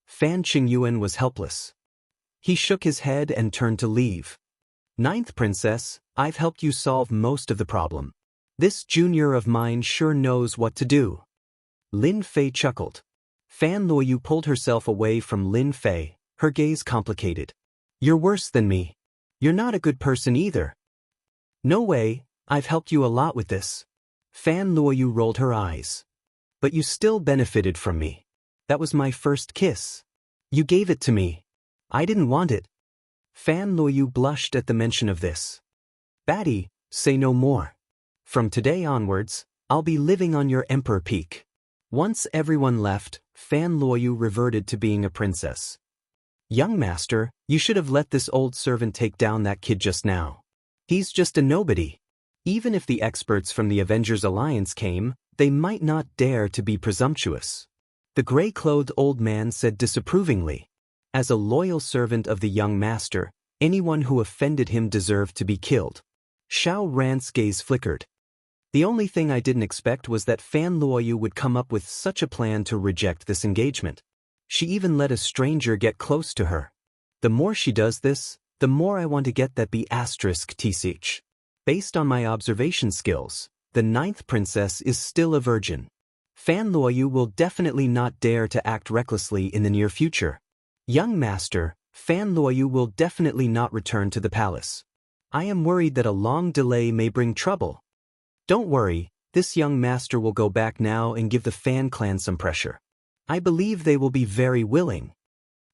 [SPEAKER 1] Fan Qingyuan was helpless. He shook his head and turned to leave. Ninth princess, I've helped you solve most of the problem. This junior of mine sure knows what to do. Lin Fei chuckled. Fan Luoyu pulled herself away from Lin Fei, her gaze complicated. You're worse than me. You're not a good person either. No way, I've helped you a lot with this. Fan Luoyu rolled her eyes. But you still benefited from me. That was my first kiss. You gave it to me. I didn't want it. Fan Luoyu blushed at the mention of this. Batty, say no more. From today onwards, I'll be living on your emperor peak. Once everyone left, Fan Luoyu reverted to being a princess. Young master, you should have let this old servant take down that kid just now. He's just a nobody. Even if the experts from the Avengers Alliance came, they might not dare to be presumptuous. The gray-clothed old man said disapprovingly. As a loyal servant of the young master, anyone who offended him deserved to be killed. Xiao Ran's gaze flickered. The only thing I didn't expect was that Fan Luoyu would come up with such a plan to reject this engagement. She even let a stranger get close to her. The more she does this, the more I want to get that B***TCH. Based on my observation skills, the 9th princess is still a virgin. Fan Luoyu will definitely not dare to act recklessly in the near future. Young master, Fan Luoyu will definitely not return to the palace. I am worried that a long delay may bring trouble. Don't worry, this young master will go back now and give the Fan clan some pressure. I believe they will be very willing.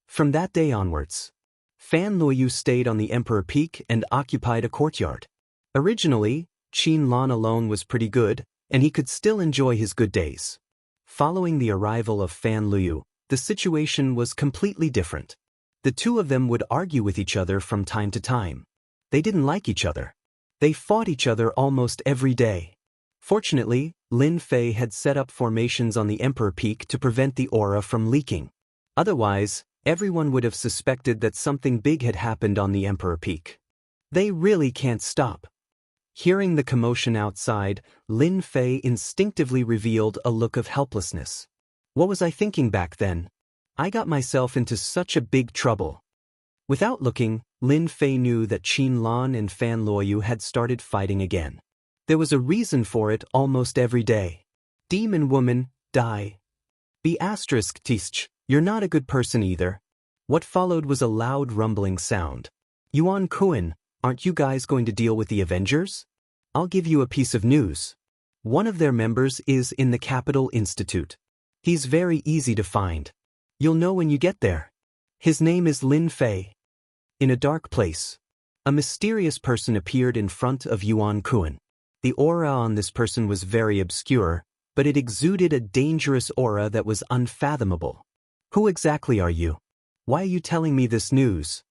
[SPEAKER 1] From that day onwards, Fan Luoyu stayed on the Emperor Peak and occupied a courtyard. Originally, Qin Lan alone was pretty good, and he could still enjoy his good days. Following the arrival of Fan Luoyu, the situation was completely different. The two of them would argue with each other from time to time. They didn't like each other. They fought each other almost every day. Fortunately, Lin Fei had set up formations on the Emperor Peak to prevent the aura from leaking. Otherwise, everyone would have suspected that something big had happened on the Emperor Peak. They really can't stop. Hearing the commotion outside, Lin Fei instinctively revealed a look of helplessness. What was I thinking back then? I got myself into such a big trouble. Without looking, Lin Fei knew that Qin Lan and Fan Luoyu had started fighting again. There was a reason for it almost every day. Demon woman, die. B***TCH, you're not a good person either. What followed was a loud rumbling sound. Yuan Kuan, aren't you guys going to deal with the Avengers? I'll give you a piece of news. One of their members is in the Capital Institute. He's very easy to find. You'll know when you get there. His name is Lin Fei. In a dark place, a mysterious person appeared in front of Yuan Kuan. The aura on this person was very obscure, but it exuded a dangerous aura that was unfathomable. Who exactly are you? Why are you telling me this news?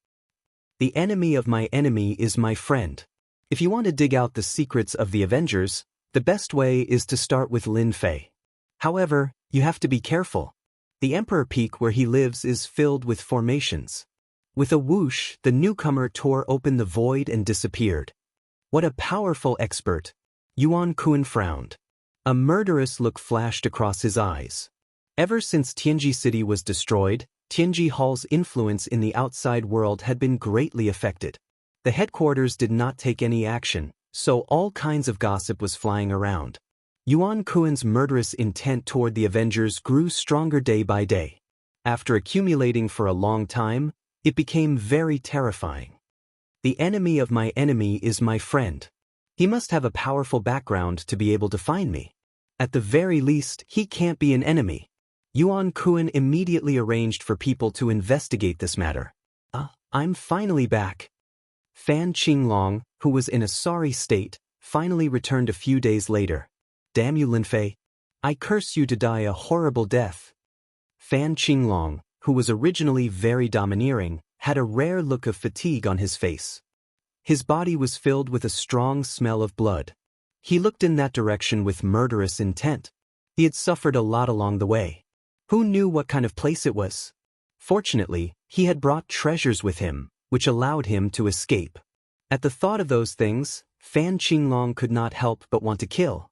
[SPEAKER 1] The enemy of my enemy is my friend. If you want to dig out the secrets of the Avengers, the best way is to start with Lin Fei. However, you have to be careful. The Emperor Peak where he lives is filled with formations. With a whoosh, the newcomer tore open the void and disappeared. What a powerful expert! Yuan Kuan frowned. A murderous look flashed across his eyes. Ever since Tianji City was destroyed, Tianji Hall's influence in the outside world had been greatly affected. The headquarters did not take any action, so all kinds of gossip was flying around. Yuan Kuan's murderous intent toward the Avengers grew stronger day by day. After accumulating for a long time, it became very terrifying. The enemy of my enemy is my friend. He must have a powerful background to be able to find me. At the very least, he can't be an enemy. Yuan Kuan immediately arranged for people to investigate this matter. I'm finally back. Fan Qinglong, who was in a sorry state, finally returned a few days later. Damn you, Lin Fei. I curse you to die a horrible death. Fan Qinglong, who was originally very domineering, had a rare look of fatigue on his face. His body was filled with a strong smell of blood. He looked in that direction with murderous intent. He had suffered a lot along the way. Who knew what kind of place it was? Fortunately, he had brought treasures with him, which allowed him to escape. At the thought of those things, Fan Qinglong could not help but want to kill.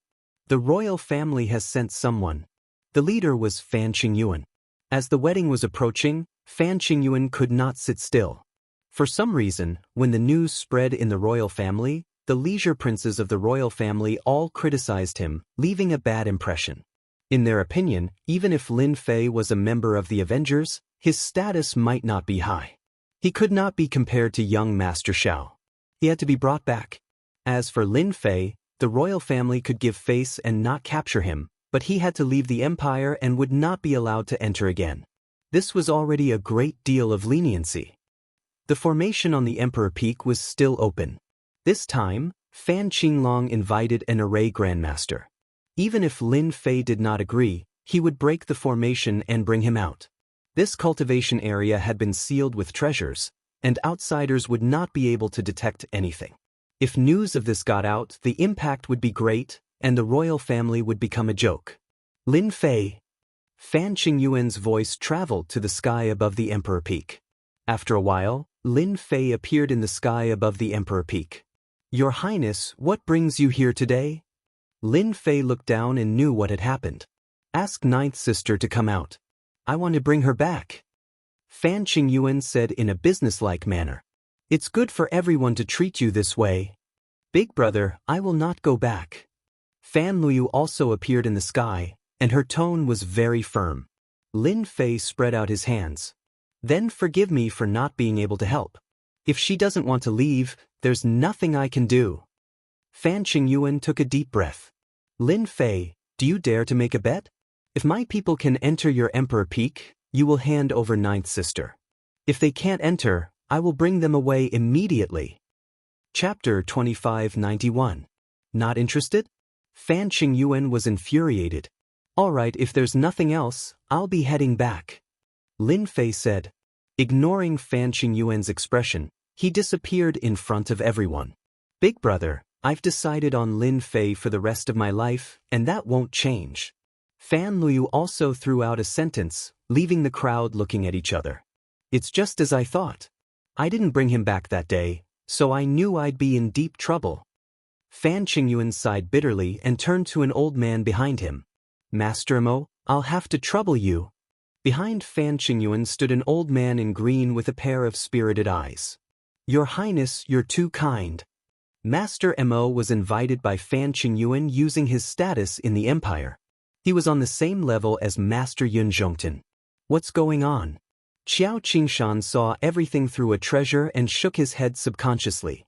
[SPEAKER 1] The royal family has sent someone. The leader was Fan Qingyuan. As the wedding was approaching, Fan Qingyuan could not sit still. For some reason, when the news spread in the royal family, the leisure princes of the royal family all criticized him, leaving a bad impression. In their opinion, even if Lin Fei was a member of the Avengers, His status might not be high. He could not be compared to young Master Xiao. He had to be brought back. As for Lin Fei, the royal family could give face and not capture him, but he had to leave the empire and would not be allowed to enter again. This was already a great deal of leniency. The formation on the Emperor Peak was still open. This time, Fan Qinglong invited an array grandmaster. Even if Lin Fei did not agree, he would break the formation and bring him out. This cultivation area had been sealed with treasures, and outsiders would not be able to detect anything. If news of this got out, the impact would be great, and the royal family would become a joke. Lin Fei. Fan Qingyuan's voice traveled to the sky above the Emperor Peak. After a while, Lin Fei appeared in the sky above the Emperor Peak. Your Highness, what brings you here today? Lin Fei looked down and knew what had happened. Ask Ninth Sister to come out. I want to bring her back. Fan Qingyuan said in a businesslike manner. It's good for everyone to treat you this way. Big brother, I will not go back. Fan Luyu also appeared in the sky, and her tone was very firm. Lin Fei spread out his hands. Then forgive me for not being able to help. If she doesn't want to leave, there's nothing I can do. Fan Qingyuan took a deep breath. Lin Fei, do you dare to make a bet? If my people can enter your Emperor Peak, you will hand over Ninth Sister. If they can't enter, I will bring them away immediately. Chapter 2591. Not interested? Fan Qingyuan was infuriated. All right, if there's nothing else, I'll be heading back. Lin Fei said. Ignoring Fan Qingyuan's expression, he disappeared in front of everyone. Big brother, I've decided on Lin Fei for the rest of my life, and that won't change. Fan Luyu also threw out a sentence, leaving the crowd looking at each other. It's just as I thought. I didn't bring him back that day, so I knew I'd be in deep trouble. Fan Qingyuan sighed bitterly and turned to an old man behind him. Master Mo, I'll have to trouble you. Behind Fan Qingyuan stood an old man in green with a pair of spirited eyes. Your Highness, you're too kind. Master Mo was invited by Fan Qingyuan using his status in the empire. He was on the same level as Master Yun Zhongtan. What's going on? Qiao Qingshan saw everything through a treasure and shook his head subconsciously.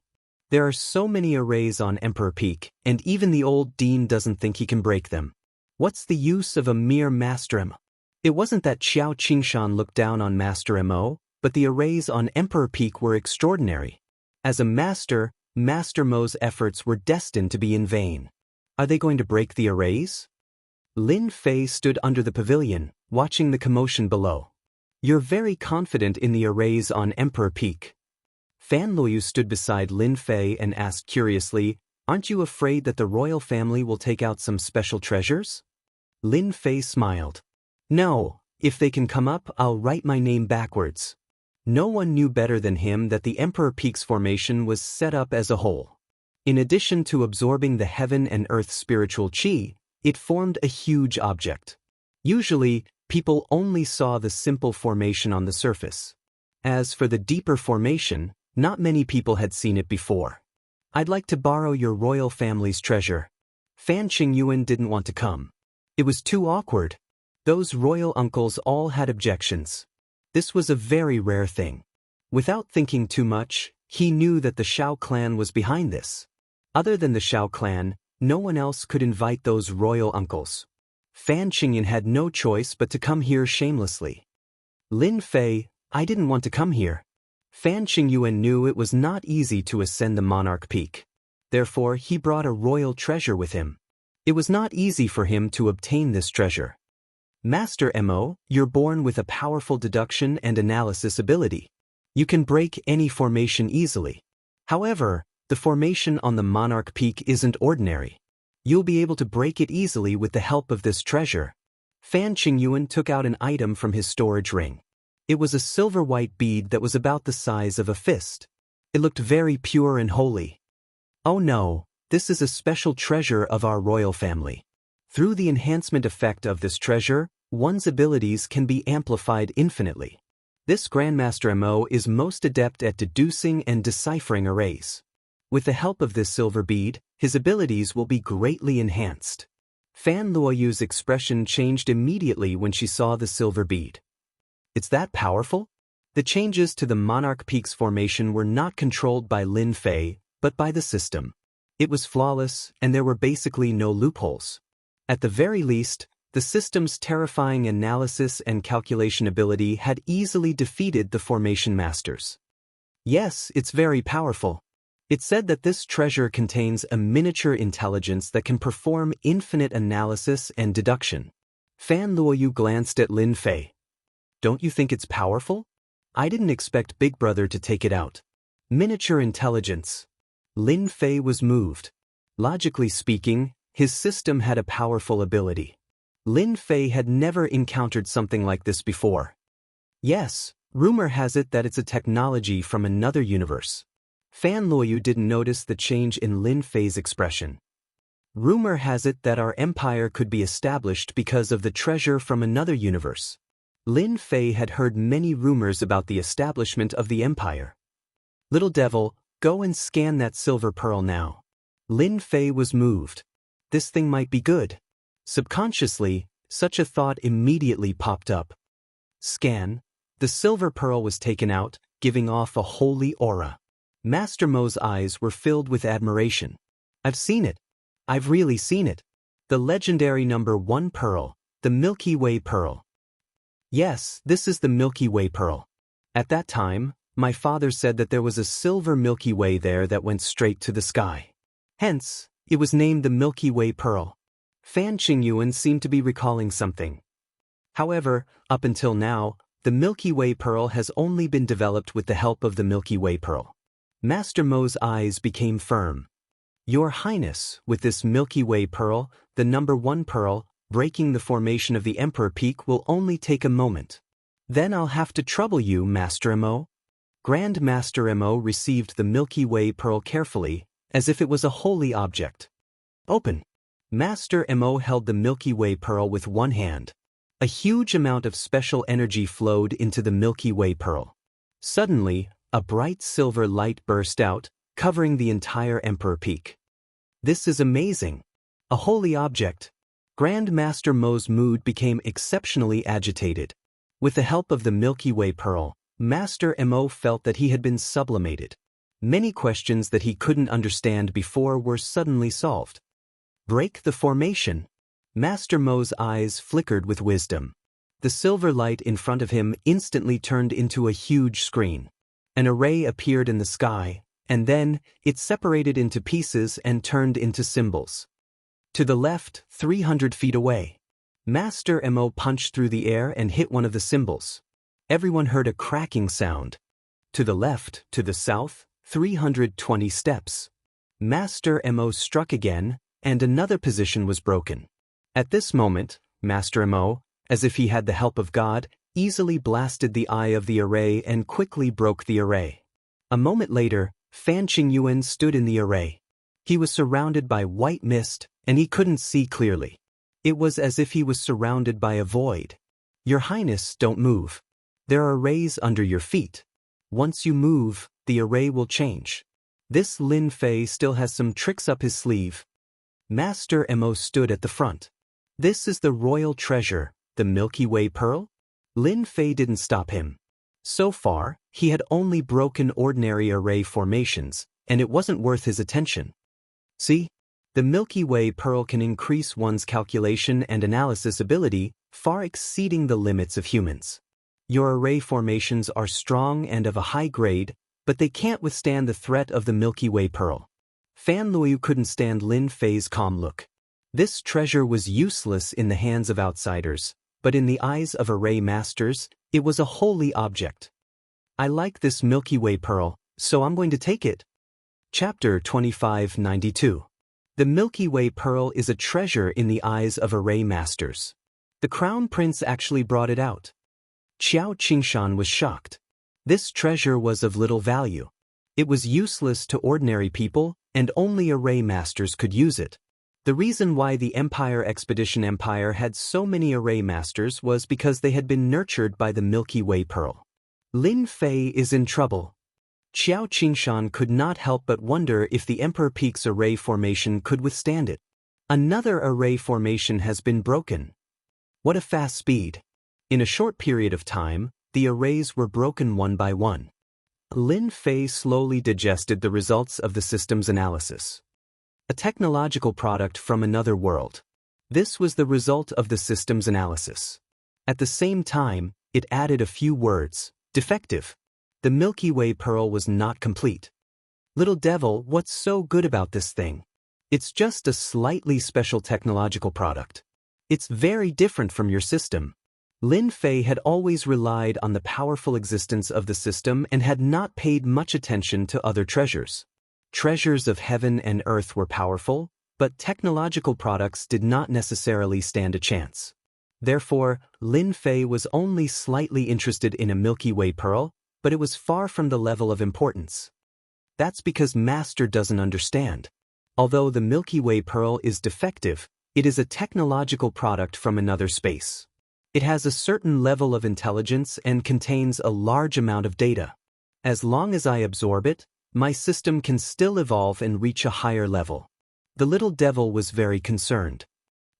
[SPEAKER 1] There are so many arrays on Emperor Peak, and even the old dean doesn't think he can break them. What's the use of a mere Master Mo? It wasn't that Qiao Qingshan looked down on Master Mo, but the arrays on Emperor Peak were extraordinary. As a master, Master Mo's efforts were destined to be in vain. Are they going to break the arrays? Lin Fei stood under the pavilion, watching the commotion below. You're very confident in the arrays on Emperor Peak. Fan Luyu stood beside Lin Fei and asked curiously, aren't you afraid that the royal family will take out some special treasures? Lin Fei smiled. No, if they can come up, I'll write my name backwards. No one knew better than him that the Emperor Peak's formation was set up as a whole. In addition to absorbing the heaven and earth spiritual qi, it formed a huge object. Usually, people only saw the simple formation on the surface. As for the deeper formation, not many people had seen it before. I'd like to borrow your royal family's treasure. Fan Qingyuan didn't want to come. It was too awkward. Those royal uncles all had objections. This was a very rare thing. Without thinking too much, he knew that the Xiao clan was behind this. Other than the Xiao clan, no one else could invite those royal uncles. Fan Qingyuan had no choice but to come here shamelessly. Lin Fei, I didn't want to come here. Fan Qingyuan knew it was not easy to ascend the monarch peak. Therefore, he brought a royal treasure with him. It was not easy for him to obtain this treasure. Master Mo, you're born with a powerful deduction and analysis ability. You can break any formation easily. However, the formation on the monarch peak isn't ordinary. You'll be able to break it easily with the help of this treasure. Fan Qingyuan took out an item from his storage ring. It was a silver-white bead that was about the size of a fist. It looked very pure and holy. Oh no, this is a special treasure of our royal family. Through the enhancement effect of this treasure, one's abilities can be amplified infinitely. This Grandmaster Mo is most adept at deducing and deciphering arrays. With the help of this silver bead, his abilities will be greatly enhanced. Fan Luoyu's expression changed immediately when she saw the silver bead. It's that powerful? The changes to the Monarch Peaks formation were not controlled by Lin Fei, but by the system. It was flawless, and there were basically no loopholes. At the very least, the system's terrifying analysis and calculation ability had easily defeated the formation masters. Yes, it's very powerful. It said that this treasure contains a miniature intelligence that can perform infinite analysis and deduction. Fan Luoyu glanced at Lin Fei. Don't you think it's powerful? I didn't expect Big Brother to take it out. Miniature intelligence. Lin Fei was moved. Logically speaking, his system had a powerful ability. Lin Fei had never encountered something like this before. Yes, rumor has it that it's a technology from another universe. Fan Luoyu didn't notice the change in Lin Fei's expression. Rumor has it that our empire could be established because of the treasure from another universe. Lin Fei had heard many rumors about the establishment of the empire. Little devil, go and scan that silver pearl now. Lin Fei was moved. This thing might be good. Subconsciously, such a thought immediately popped up. Scan. The silver pearl was taken out, giving off a holy aura. Master Mo's eyes were filled with admiration. I've seen it. I've really seen it. The legendary #1 pearl, the Milky Way pearl. Yes, this is the Milky Way pearl. At that time, my father said that there was a silver Milky Way there that went straight to the sky. Hence, it was named the Milky Way pearl. Fan Qingyuan seemed to be recalling something. However, up until now, the Milky Way pearl has only been developed with the help of the Milky Way pearl. Master Mo's eyes became firm. Your Highness, with this Milky Way pearl, the #1 pearl, breaking the formation of the Emperor Peak will only take a moment. Then I'll have to trouble you, Master Mo. Grand Master Mo received the Milky Way pearl carefully, as if it was a holy object. Open. Master Mo held the Milky Way pearl with one hand. A huge amount of special energy flowed into the Milky Way pearl. Suddenly, a bright silver light burst out, covering the entire Emperor Peak. This is amazing. A holy object. Grand Master Mo's mood became exceptionally agitated. With the help of the Milky Way pearl, Master Mo felt that he had been sublimated. Many questions that he couldn't understand before were suddenly solved. Break the formation. Master Mo's eyes flickered with wisdom. The silver light in front of him instantly turned into a huge screen. An array appeared in the sky, and then it separated into pieces and turned into symbols. To the left, 300 feet away. Master Mo punched through the air and hit one of the symbols. Everyone heard a cracking sound. To the left, to the south, 320 steps. Master Mo struck again, and another position was broken. At this moment, Master Mo, as if he had the help of God, easily blasted the eye of the array and quickly broke the array. A moment later, Fan Qingyuan stood in the array. He was surrounded by white mist, and he couldn't see clearly. It was as if he was surrounded by a void. Your Highness, don't move. There are rays under your feet. Once you move, the array will change. This Lin Fei still has some tricks up his sleeve. Master Mo stood at the front. This is the royal treasure, the Milky Way pearl? Lin Fei didn't stop him. So far, he had only broken ordinary array formations, and it wasn't worth his attention. See? The Milky Way pearl can increase one's calculation and analysis ability, far exceeding the limits of humans. Your array formations are strong and of a high grade, but they can't withstand the threat of the Milky Way pearl. Fan Luoyu couldn't stand Lin Fei's calm look. This treasure was useless in the hands of outsiders, but in the eyes of array masters, it was a holy object. I like this Milky Way pearl, so I'm going to take it. Chapter 2592. The Milky Way pearl is a treasure in the eyes of array masters. The Crown Prince actually brought it out. Qiao Qingshan was shocked. This treasure was of little value. It was useless to ordinary people, and only array masters could use it. The reason why the Empire Expedition Empire had so many array masters was because they had been nurtured by the Milky Way pearl. Lin Fei is in trouble. Qiao Qingshan could not help but wonder if the Emperor Peak's array formation could withstand it. Another array formation has been broken. What a fast speed. In a short period of time, the arrays were broken one by one. Lin Fei slowly digested the results of the system's analysis. A technological product from another world. This was the result of the system's analysis. At the same time, it added a few words: defective. The Milky Way pearl was not complete. Little devil, what's so good about this thing? It's just a slightly special technological product. It's very different from your system. Lin Fei had always relied on the powerful existence of the system and had not paid much attention to other treasures. Treasures of heaven and earth were powerful, but technological products did not necessarily stand a chance. Therefore, Lin Fei was only slightly interested in a Milky Way pearl, but it was far from the level of importance. That's because Master doesn't understand. Although the Milky Way pearl is defective, it is a technological product from another space. It has a certain level of intelligence and contains a large amount of data. As long as I absorb it, my system can still evolve and reach a higher level. The little devil was very concerned.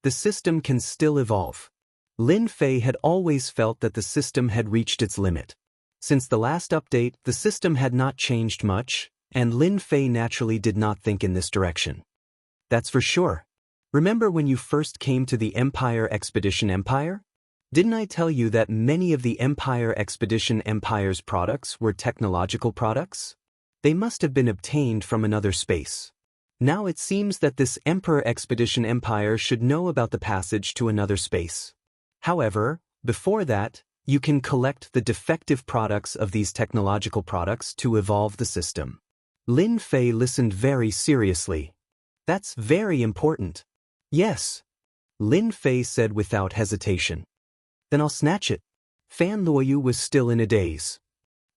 [SPEAKER 1] The system can still evolve. Lin Fei had always felt that the system had reached its limit. Since the last update, the system had not changed much, and Lin Fei naturally did not think in this direction. That's for sure. Remember when you first came to the Empire Expedition Empire? Didn't I tell you that many of the Empire Expedition Empire's products were technological products? They must have been obtained from another space. Now it seems that this Emperor Expedition Empire should know about the passage to another space. However, before that, you can collect the defective products of these technological products to evolve the system. Lin Fei listened very seriously. That's very important. Yes, Lin Fei said without hesitation. Then I'll snatch it. Fan Luoyu was still in a daze.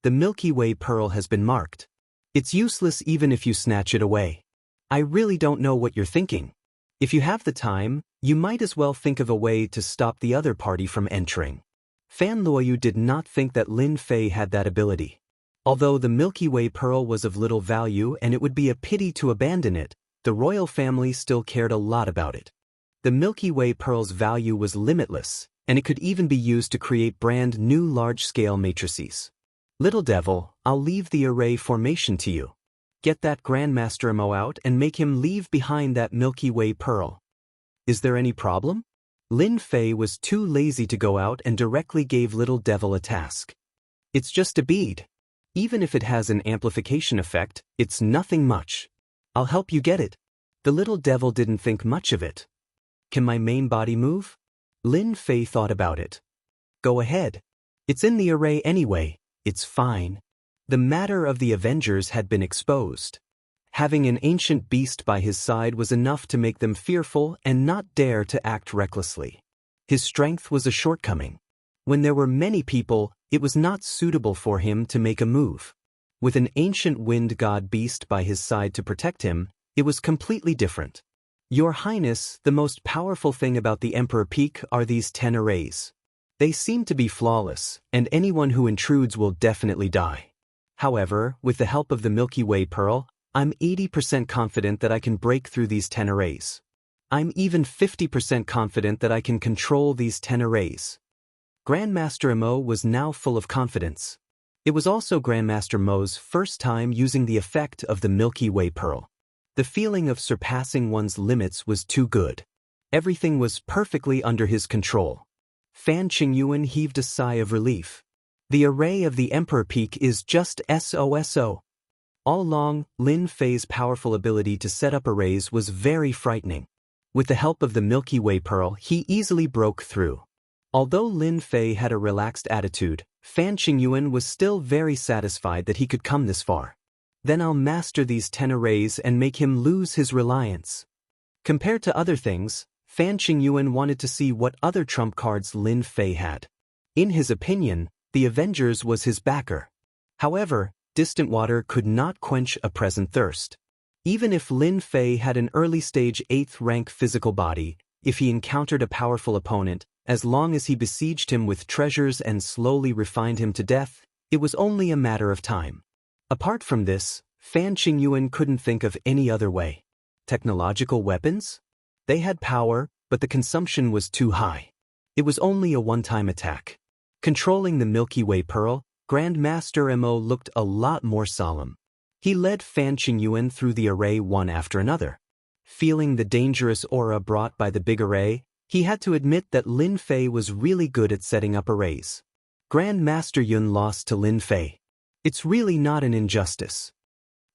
[SPEAKER 1] The Milky Way pearl has been marked. It's useless even if you snatch it away. I really don't know what you're thinking. If you have the time, you might as well think of a way to stop the other party from entering. Fan Luoyu did not think that Lin Fei had that ability. Although the Milky Way pearl was of little value and it would be a pity to abandon it, the royal family still cared a lot about it. The Milky Way pearl's value was limitless, and it could even be used to create brand new large-scale matrices. Little devil, I'll leave the array formation to you. Get that Grandmaster Mo out and make him leave behind that Milky Way pearl. Is there any problem? Lin Fei was too lazy to go out and directly gave Little Devil a task. It's just a bead. Even if it has an amplification effect, it's nothing much. I'll help you get it. The Little Devil didn't think much of it. Can my main body move? Lin Fei thought about it. Go ahead. It's in the array anyway, it's fine. The matter of the Avengers had been exposed. Having an ancient beast by his side was enough to make them fearful and not dare to act recklessly. His strength was a shortcoming. When there were many people, it was not suitable for him to make a move. With an ancient wind god beast by his side to protect him, it was completely different. Your Highness, the most powerful thing about the Emperor Peak are these 10 arrays. They seem to be flawless, and anyone who intrudes will definitely die. However, with the help of the Milky Way pearl, I'm 80% confident that I can break through these 10 arrays. I'm even 50% confident that I can control these 10 arrays. Grandmaster Mo was now full of confidence. It was also Grandmaster Mo's first time using the effect of the Milky Way pearl. The feeling of surpassing one's limits was too good. Everything was perfectly under his control. Fan Qingyuan heaved a sigh of relief. The array of the Emperor Peak is just SOSO. All along, Lin Fei's powerful ability to set up arrays was very frightening. With the help of the Milky Way pearl, he easily broke through. Although Lin Fei had a relaxed attitude, Fan Qingyuan was still very satisfied that he could come this far. Then I'll master these 10 arrays and make him lose his reliance. Compared to other things, Fan Qingyuan wanted to see what other trump cards Lin Fei had. In his opinion, the Avengers was his backer. However, distant water could not quench a present thirst. Even if Lin Fei had an early-stage 8th rank physical body, if he encountered a powerful opponent, as long as he besieged him with treasures and slowly refined him to death, it was only a matter of time. Apart from this, Fan Qingyuan couldn't think of any other way. Technological weapons? They had power, but the consumption was too high. It was only a one-time attack. Controlling the Milky Way pearl, Grandmaster Mo looked a lot more solemn. He led Fan Qingyuan through the array one after another. Feeling the dangerous aura brought by the big array, he had to admit that Lin Fei was really good at setting up arrays. Grandmaster Yun lost to Lin Fei. It's really not an injustice.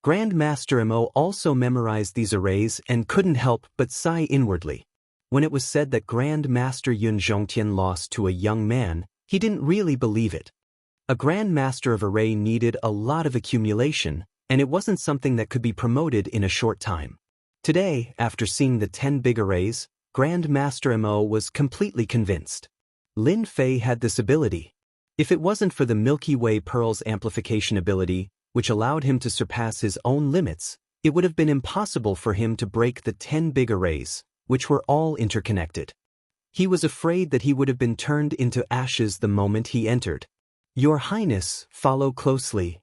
[SPEAKER 1] Grandmaster Mo also memorized these arrays and couldn't help but sigh inwardly. When it was said that Grandmaster Yun Zhongtian lost to a young man, he didn't really believe it. A Grandmaster of array needed a lot of accumulation, and it wasn't something that could be promoted in a short time. Today, after seeing the 10 big arrays, Grandmaster Mo was completely convinced. Lin Fei had this ability. If it wasn't for the Milky Way Pearl's amplification ability, which allowed him to surpass his own limits, it would have been impossible for him to break the 10 big arrays, which were all interconnected. He was afraid that he would have been turned into ashes the moment he entered. Your Highness, follow closely.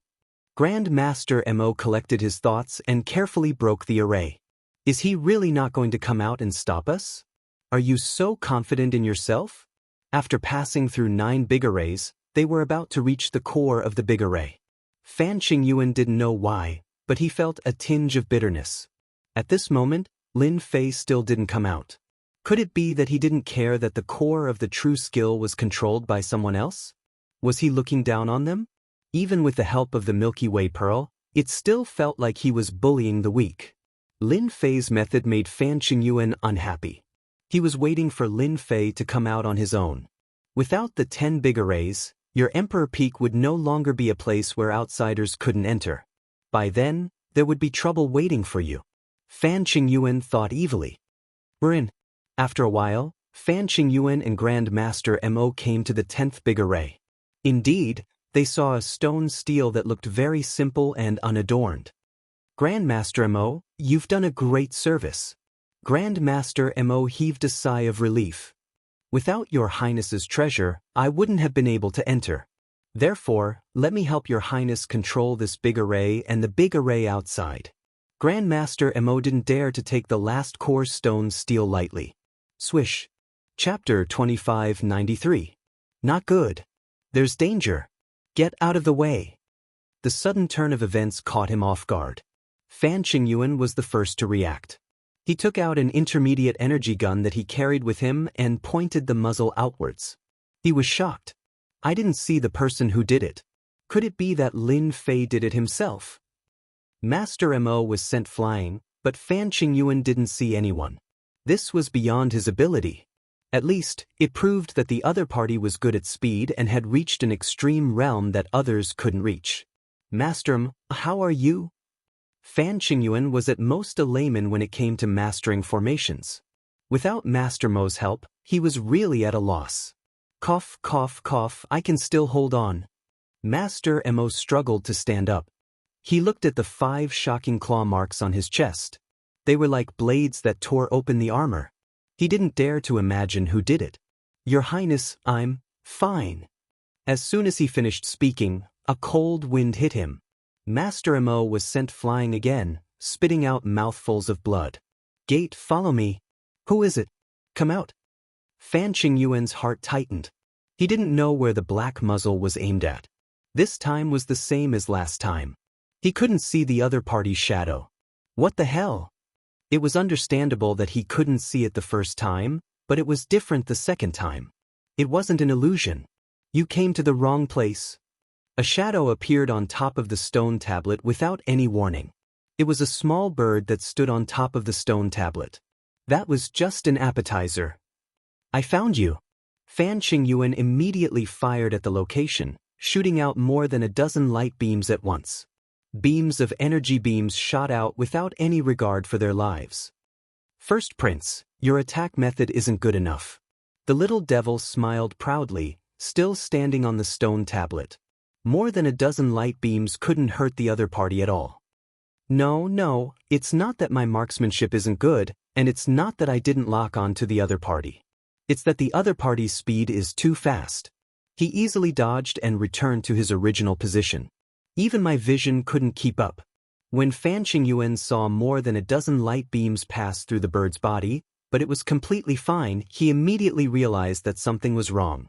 [SPEAKER 1] Grandmaster Mo collected his thoughts and carefully broke the array. Is he really not going to come out and stop us? Are you so confident in yourself? After passing through 9 big arrays, they were about to reach the core of the big array. Fan Qingyuan didn't know why, but he felt a tinge of bitterness. At this moment, Lin Fei still didn't come out. Could it be that he didn't care that the core of the true skill was controlled by someone else? Was he looking down on them? Even with the help of the Milky Way Pearl, it still felt like he was bullying the weak. Lin Fei's method made Fan Qingyuan unhappy. He was waiting for Lin Fei to come out on his own. Without the 10 big arrays, your Emperor Peak would no longer be a place where outsiders couldn't enter. By then, there would be trouble waiting for you. Fan Qingyuan thought evilly. We're in. After a while, Fan Qingyuan and Grandmaster Mo came to the 10th big array. Indeed, they saw a stone stele that looked very simple and unadorned. Grandmaster Mo, you've done a great service. Grandmaster Mo heaved a sigh of relief. Without your Highness's treasure, I wouldn't have been able to enter. Therefore, let me help your Highness control this big array and the big array outside. Grandmaster Mo didn't dare to take the last core stone stele lightly. Swish. Chapter 2593. Not good. There's danger. Get out of the way. The sudden turn of events caught him off guard. Fan Qingyuan was the first to react. He took out an intermediate energy gun that he carried with him and pointed the muzzle outwards. He was shocked. I didn't see the person who did it. Could it be that Lin Fei did it himself? Master Mo was sent flying, but Fan Qingyuan didn't see anyone. This was beyond his ability. At least, it proved that the other party was good at speed and had reached an extreme realm that others couldn't reach. Master M, how are you? Fan Qingyuan was at most a layman when it came to mastering formations. Without Master Mo's help, he was really at a loss. Cough, cough, cough, I can still hold on. Master Mo struggled to stand up. He looked at the 5 shocking claw marks on his chest. They were like blades that tore open the armor. He didn't dare to imagine who did it. Your Highness, I'm fine. As soon as he finished speaking, a cold wind hit him. Master Mo was sent flying again, spitting out mouthfuls of blood. Gate, follow me. Who is it? Come out. Fan Qingyuan's heart tightened. He didn't know where the black muzzle was aimed at. This time was the same as last time. He couldn't see the other party's shadow. What the hell? It was understandable that he couldn't see it the first time, but it was different the second time. It wasn't an illusion. You came to the wrong place. A shadow appeared on top of the stone tablet without any warning. It was a small bird that stood on top of the stone tablet. That was just an appetizer. I found you. Fan Qingyuan immediately fired at the location, shooting out more than a dozen light beams at once. Beams of energy beams shot out without any regard for their lives. First Prince, your attack method isn't good enough. The little devil smiled proudly, still standing on the stone tablet. More than a dozen light beams couldn't hurt the other party at all. No, it's not that my marksmanship isn't good, and it's not that I didn't lock on to the other party. It's that the other party's speed is too fast. He easily dodged and returned to his original position. Even my vision couldn't keep up. When Fan Qingyuan saw more than a dozen light beams pass through the bird's body, but it was completely fine, he immediately realized that something was wrong.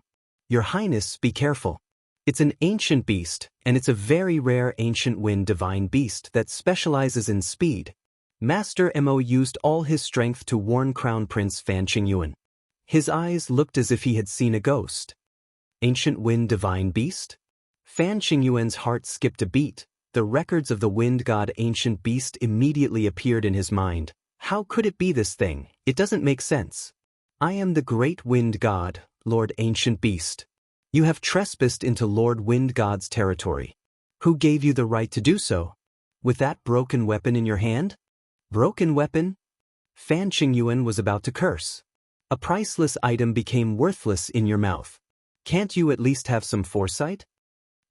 [SPEAKER 1] Your Highness, be careful. It's an ancient beast, and it's a very rare ancient wind divine beast that specializes in speed. Master Mo used all his strength to warn Crown Prince Fan Qingyuan. His eyes looked as if he had seen a ghost. Ancient wind divine beast? Fan Qingyuan's heart skipped a beat. The records of the wind god ancient beast immediately appeared in his mind. How could it be this thing? It doesn't make sense. I am the great wind god, Lord Ancient Beast. You have trespassed into Lord Wind God's territory. Who gave you the right to do so? With that broken weapon in your hand? Broken weapon? Fan Qingyuan was about to curse. A priceless item became worthless in your mouth. Can't you at least have some foresight?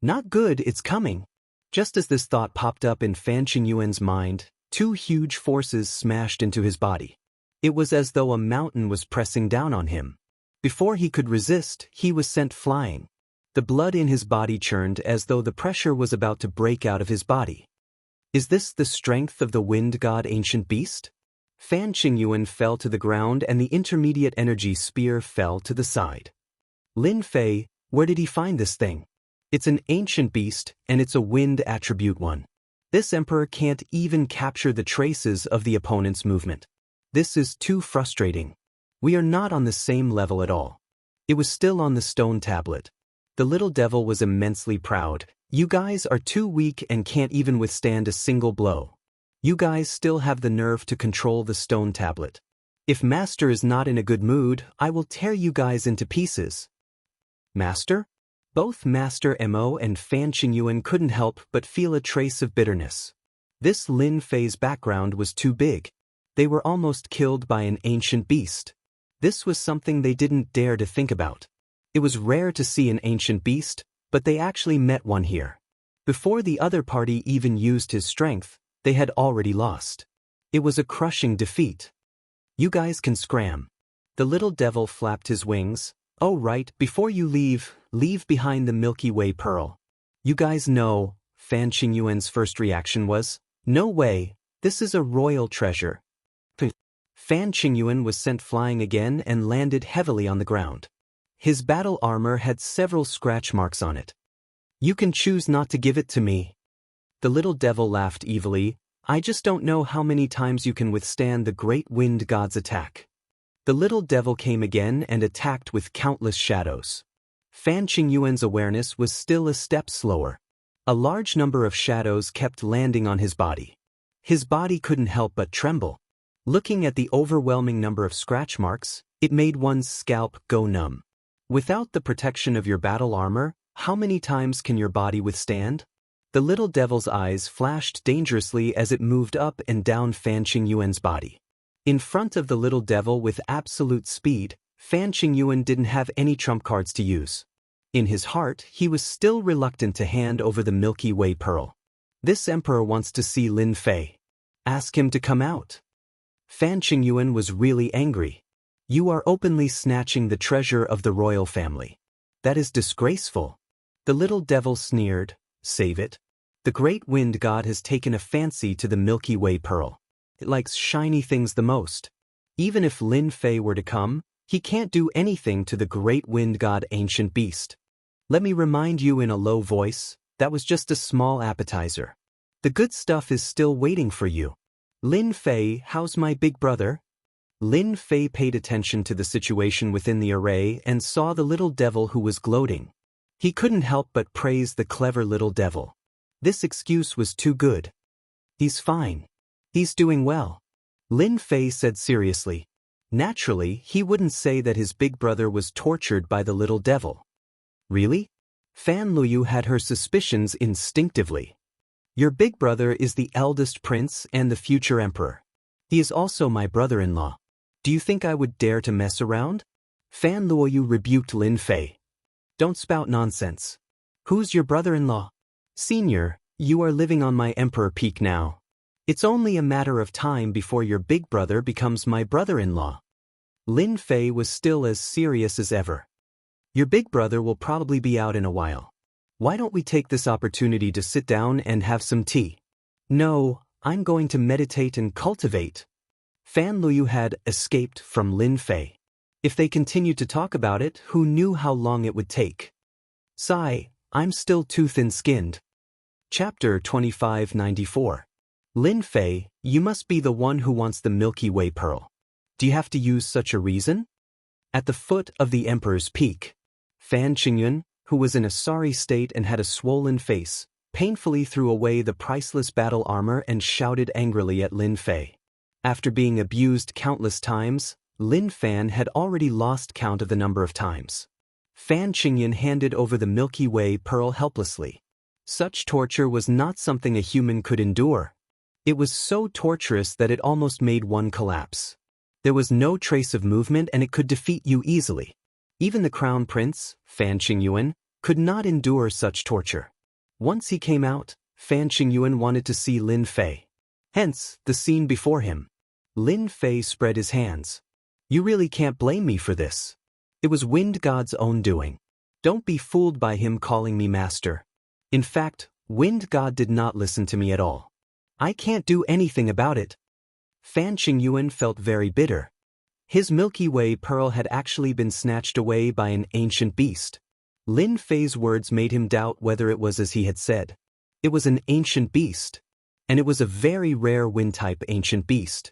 [SPEAKER 1] Not good, it's coming. Just as this thought popped up in Fan Qingyuan's mind, two huge forces smashed into his body. It was as though a mountain was pressing down on him. Before he could resist, he was sent flying. The blood in his body churned as though the pressure was about to break out of his body. Is this the strength of the wind god ancient beast? Fan Qingyuan fell to the ground and the intermediate energy spear fell to the side. Lin Fei, where did he find this thing? It's an ancient beast, and it's a wind attribute one. This emperor can't even capture the traces of the opponent's movement. This is too frustrating. We are not on the same level at all. It was still on the stone tablet. The little devil was immensely proud. You guys are too weak and can't even withstand a single blow. You guys still have the nerve to control the stone tablet. If Master is not in a good mood, I will tear you guys into pieces. Master? Both Master Mo and Fan Qingyuan couldn't help but feel a trace of bitterness. This Lin Fei's background was too big. They were almost killed by an ancient beast. This was something they didn't dare to think about. It was rare to see an ancient beast, but they actually met one here. Before the other party even used his strength, they had already lost. It was a crushing defeat. You guys can scram. The little devil flapped his wings. Oh right, before you leave behind the Milky Way pearl. You guys know, Fan Qingyuan's first reaction was, no way, this is a royal treasure. Fan Qingyuan was sent flying again and landed heavily on the ground. His battle armor had several scratch marks on it. You can choose not to give it to me. The little devil laughed evilly. I just don't know how many times you can withstand the great wind god's attack. The little devil came again and attacked with countless shadows. Fan Qingyuan's awareness was still a step slower. A large number of shadows kept landing on his body. His body couldn't help but tremble. Looking at the overwhelming number of scratch marks, it made one's scalp go numb. Without the protection of your battle armor, how many times can your body withstand? The little devil's eyes flashed dangerously as it moved up and down Fan Qingyuan's body. In front of the little devil with absolute speed, Fan Qingyuan didn't have any trump cards to use. In his heart, he was still reluctant to hand over the Milky Way pearl. This emperor wants to see Lin Fei. Ask him to come out. Fan Qingyuan was really angry. You are openly snatching the treasure of the royal family. That is disgraceful. The little devil sneered. Save it. The great wind god has taken a fancy to the Milky Way pearl. It likes shiny things the most. Even if Lin Fei were to come, he can't do anything to the great wind god ancient beast. Let me remind you in a low voice, that was just a small appetizer. The good stuff is still waiting for you. Lin Fei, how's my big brother? Lin Fei paid attention to the situation within the array and saw the little devil who was gloating. He couldn't help but praise the clever little devil. This excuse was too good. He's fine. He's doing well. Lin Fei said seriously. Naturally, he wouldn't say that his big brother was tortured by the little devil. Really? Fan Luyu had her suspicions instinctively. Your big brother is the eldest prince and the future emperor. He is also my brother-in-law. Do you think I would dare to mess around? Fan Luoyu rebuked Lin Fei. Don't spout nonsense. Who's your brother-in-law? Senior, you are living on my emperor peak now. It's only a matter of time before your big brother becomes my brother-in-law. Lin Fei was still as serious as ever. Your big brother will probably be out in a while. Why don't we take this opportunity to sit down and have some tea? No, I'm going to meditate and cultivate. Fan Luyu had escaped from Lin Fei. If they continued to talk about it, who knew how long it would take? Sigh, I'm still too thin-skinned. Chapter 2594. Lin Fei, you must be the one who wants the Milky Way pearl. Do you have to use such a reason? At the foot of the Emperor's Peak, Fan Qingyun, who was in a sorry state and had a swollen face, painfully threw away the priceless battle armor and shouted angrily at Lin Fei. After being abused countless times, Lin Fan had already lost count of the number of times. Fan Qingyun handed over the Milky Way pearl helplessly. Such torture was not something a human could endure. It was so torturous that it almost made one collapse. There was no trace of movement and it could defeat you easily. Even the crown prince, Fan Qingyun, could not endure such torture. Once he came out, Fan Qingyun wanted to see Lin Fei. Hence, the scene before him. Lin Fei spread his hands. You really can't blame me for this. It was Wind God's own doing. Don't be fooled by him calling me master. In fact, Wind God did not listen to me at all. I can't do anything about it. Fan Qingyun felt very bitter. His Milky Way pearl had actually been snatched away by an ancient beast. Lin Fei's words made him doubt whether it was as he had said. It was an ancient beast. And it was a very rare wind-type ancient beast.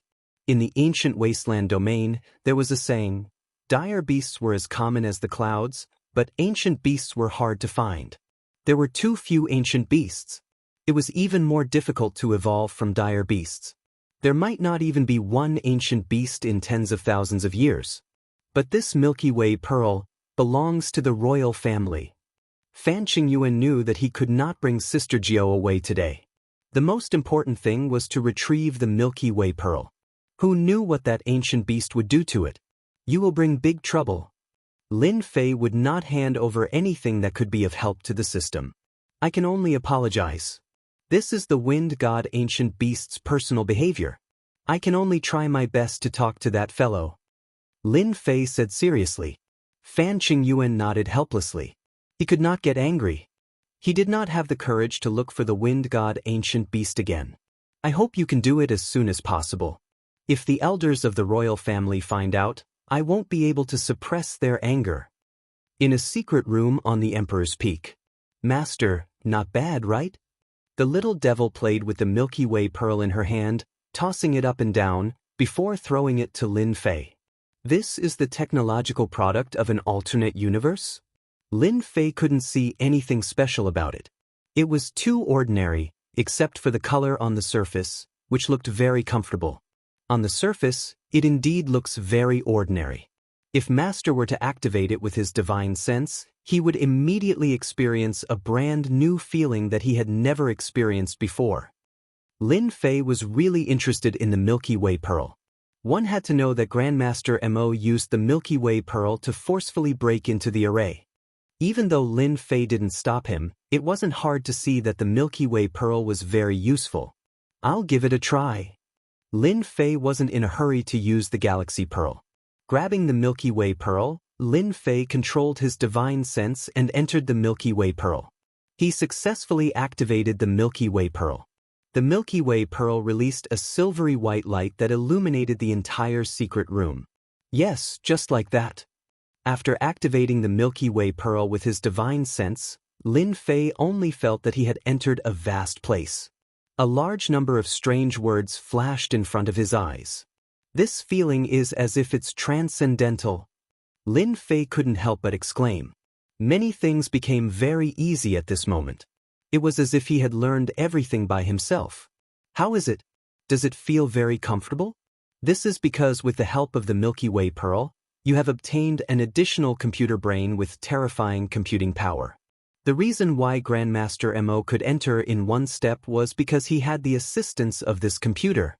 [SPEAKER 1] In the ancient wasteland domain, there was a saying, dire beasts were as common as the clouds, but ancient beasts were hard to find. There were too few ancient beasts. It was even more difficult to evolve from dire beasts. There might not even be one ancient beast in tens of thousands of years. But this Milky Way pearl belongs to the royal family. Fan Qingyun knew that he could not bring Sister Jiao away today. The most important thing was to retrieve the Milky Way pearl. Who knew what that ancient beast would do to it? You will bring big trouble. Lin Fei would not hand over anything that could be of help to the system. I can only apologize. This is the Wind God ancient beast's personal behavior. I can only try my best to talk to that fellow. Lin Fei said seriously. Fan Qingyun nodded helplessly. He could not get angry. He did not have the courage to look for the Wind God ancient beast again. I hope you can do it as soon as possible. If the elders of the royal family find out, I won't be able to suppress their anger. In a secret room on the Emperor's Peak. Master, not bad, right? The little devil played with the Milky Way pearl in her hand, tossing it up and down, before throwing it to Lin Fei. This is the technological product of an alternate universe? Lin Fei couldn't see anything special about it. It was too ordinary, except for the color on the surface, which looked very comfortable. On the surface, it indeed looks very ordinary. If Master were to activate it with his divine sense, he would immediately experience a brand new feeling that he had never experienced before. Lin Fei was really interested in the Milky Way pearl. One had to know that Grandmaster Mo used the Milky Way pearl to forcefully break into the array. Even though Lin Fei didn't stop him, it wasn't hard to see that the Milky Way pearl was very useful. I'll give it a try. Lin Fei wasn't in a hurry to use the Galaxy Pearl. Grabbing the Milky Way pearl, Lin Fei controlled his divine sense and entered the Milky Way pearl. He successfully activated the Milky Way pearl. The Milky Way pearl released a silvery white light that illuminated the entire secret room. Yes, just like that. After activating the Milky Way pearl with his divine sense, Lin Fei only felt that he had entered a vast place. A large number of strange words flashed in front of his eyes. This feeling is as if it's transcendental. Lin Fei couldn't help but exclaim. Many things became very easy at this moment. It was as if he had learned everything by himself. How is it? Does it feel very comfortable? This is because with the help of the Milky Way pearl, you have obtained an additional computer brain with terrifying computing power. The reason why Grandmaster Mo could enter in one step was because he had the assistance of this computer.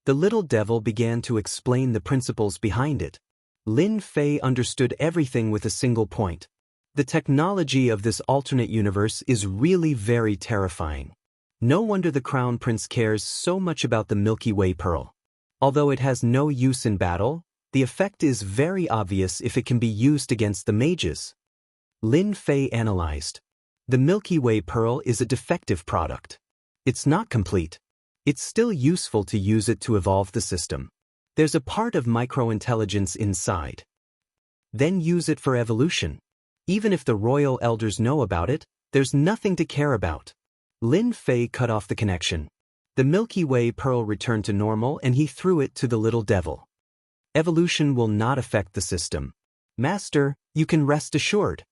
[SPEAKER 1] The little devil began to explain the principles behind it. Lin Fei understood everything with a single point. The technology of this alternate universe is really very terrifying. No wonder the Crown Prince cares so much about the Milky Way pearl. Although it has no use in battle, the effect is very obvious if it can be used against the mages. Lin Fei analyzed. The Milky Way pearl is a defective product. It's not complete. It's still useful to use it to evolve the system. There's a part of microintelligence inside. Then use it for evolution. Even if the royal elders know about it, there's nothing to care about. Lin Fei cut off the connection. The Milky Way pearl returned to normal and he threw it to the little devil. Evolution will not affect the system. Master, you can rest assured.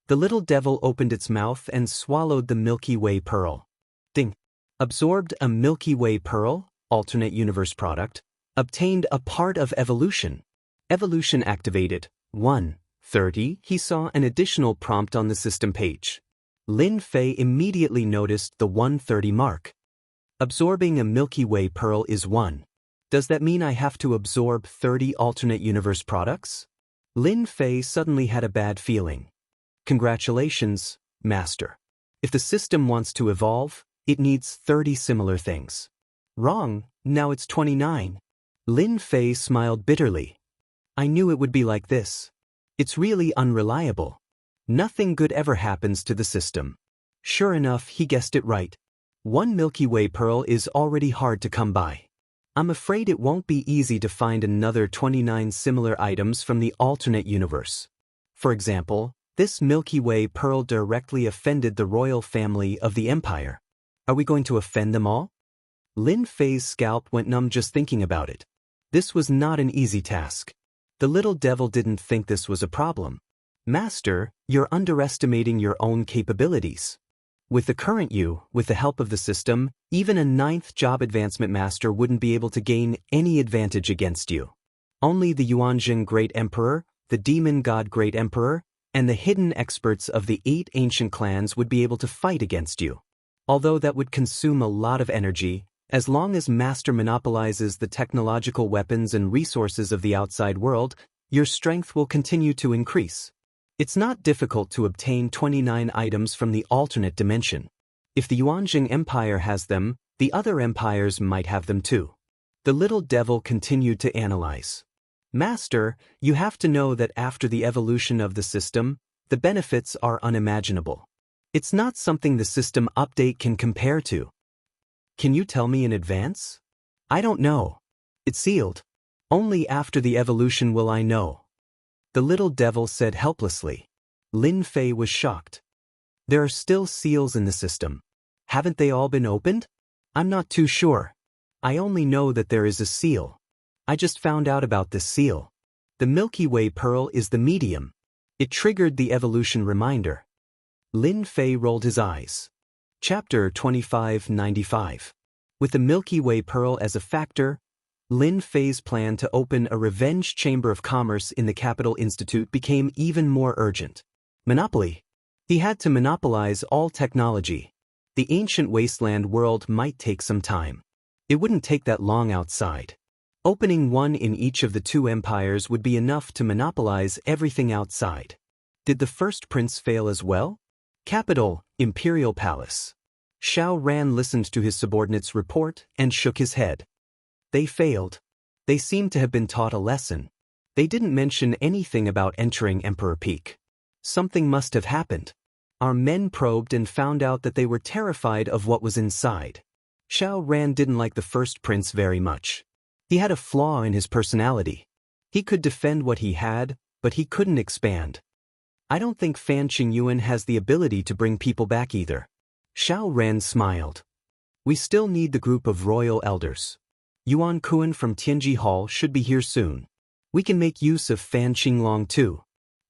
[SPEAKER 1] The little devil opened its mouth and swallowed the Milky Way pearl. Ding. Absorbed a Milky Way pearl, alternate universe product, obtained a part of evolution. Evolution activated. 1:30. He saw an additional prompt on the system page. Lin Fei immediately noticed the 1:30 mark. Absorbing a Milky Way pearl is 1. Does that mean I have to absorb 30 alternate universe products? Lin Fei suddenly had a bad feeling. Congratulations, Master. If the system wants to evolve, it needs 30 similar things. Wrong, now it's 29. Lin Fei smiled bitterly. I knew it would be like this. It's really unreliable. Nothing good ever happens to the system. Sure enough, he guessed it right. One Milky Way pearl is already hard to come by. I'm afraid it won't be easy to find another 29 similar items from the alternate universe. For example, this Milky Way pearl directly offended the royal family of the empire. Are we going to offend them all? Lin Fei's scalp went numb just thinking about it. This was not an easy task. The little devil didn't think this was a problem. Master, you're underestimating your own capabilities. With the current you, with the help of the system, even a 9th job advancement master wouldn't be able to gain any advantage against you. Only the Yuanjing Great Emperor, the Demon God Great Emperor, and the hidden experts of the 8 ancient clans would be able to fight against you. Although that would consume a lot of energy, as long as Master monopolizes the technological weapons and resources of the outside world, your strength will continue to increase. It's not difficult to obtain 29 items from the alternate dimension. If the Yuanjing Empire has them, the other empires might have them too. The little devil continued to analyze. Master, you have to know that after the evolution of the system, the benefits are unimaginable. It's not something the system update can compare to. Can you tell me in advance? I don't know. It's sealed. Only after the evolution will I know. The little devil said helplessly. Lin Fei was shocked. There are still seals in the system. Haven't they all been opened? I'm not too sure. I only know that there is a seal. I just found out about this seal. The Milky Way pearl is the medium. It triggered the evolution reminder. Lin Fei rolled his eyes. Chapter 2595. With the Milky Way pearl as a factor, Lin Fei's plan to open a revenge chamber of commerce in the Capital Institute became even more urgent. Monopoly. He had to monopolize all technology. The ancient wasteland world might take some time. It wouldn't take that long outside. Opening one in each of the 2 empires would be enough to monopolize everything outside. Did the first prince fail as well? Capital, Imperial Palace. Xiao Ran listened to his subordinate's report and shook his head. They failed. They seemed to have been taught a lesson. They didn't mention anything about entering Emperor Peak. Something must have happened. Our men probed and found out that they were terrified of what was inside. Xiao Ran didn't like the first prince very much. He had a flaw in his personality. He could defend what he had, but he couldn't expand. I don't think Fan Qingyuan has the ability to bring people back either. Xiao Ran smiled. We still need the group of royal elders. Yuan Kuan from Tianji Hall should be here soon. We can make use of Fan Qinglong too.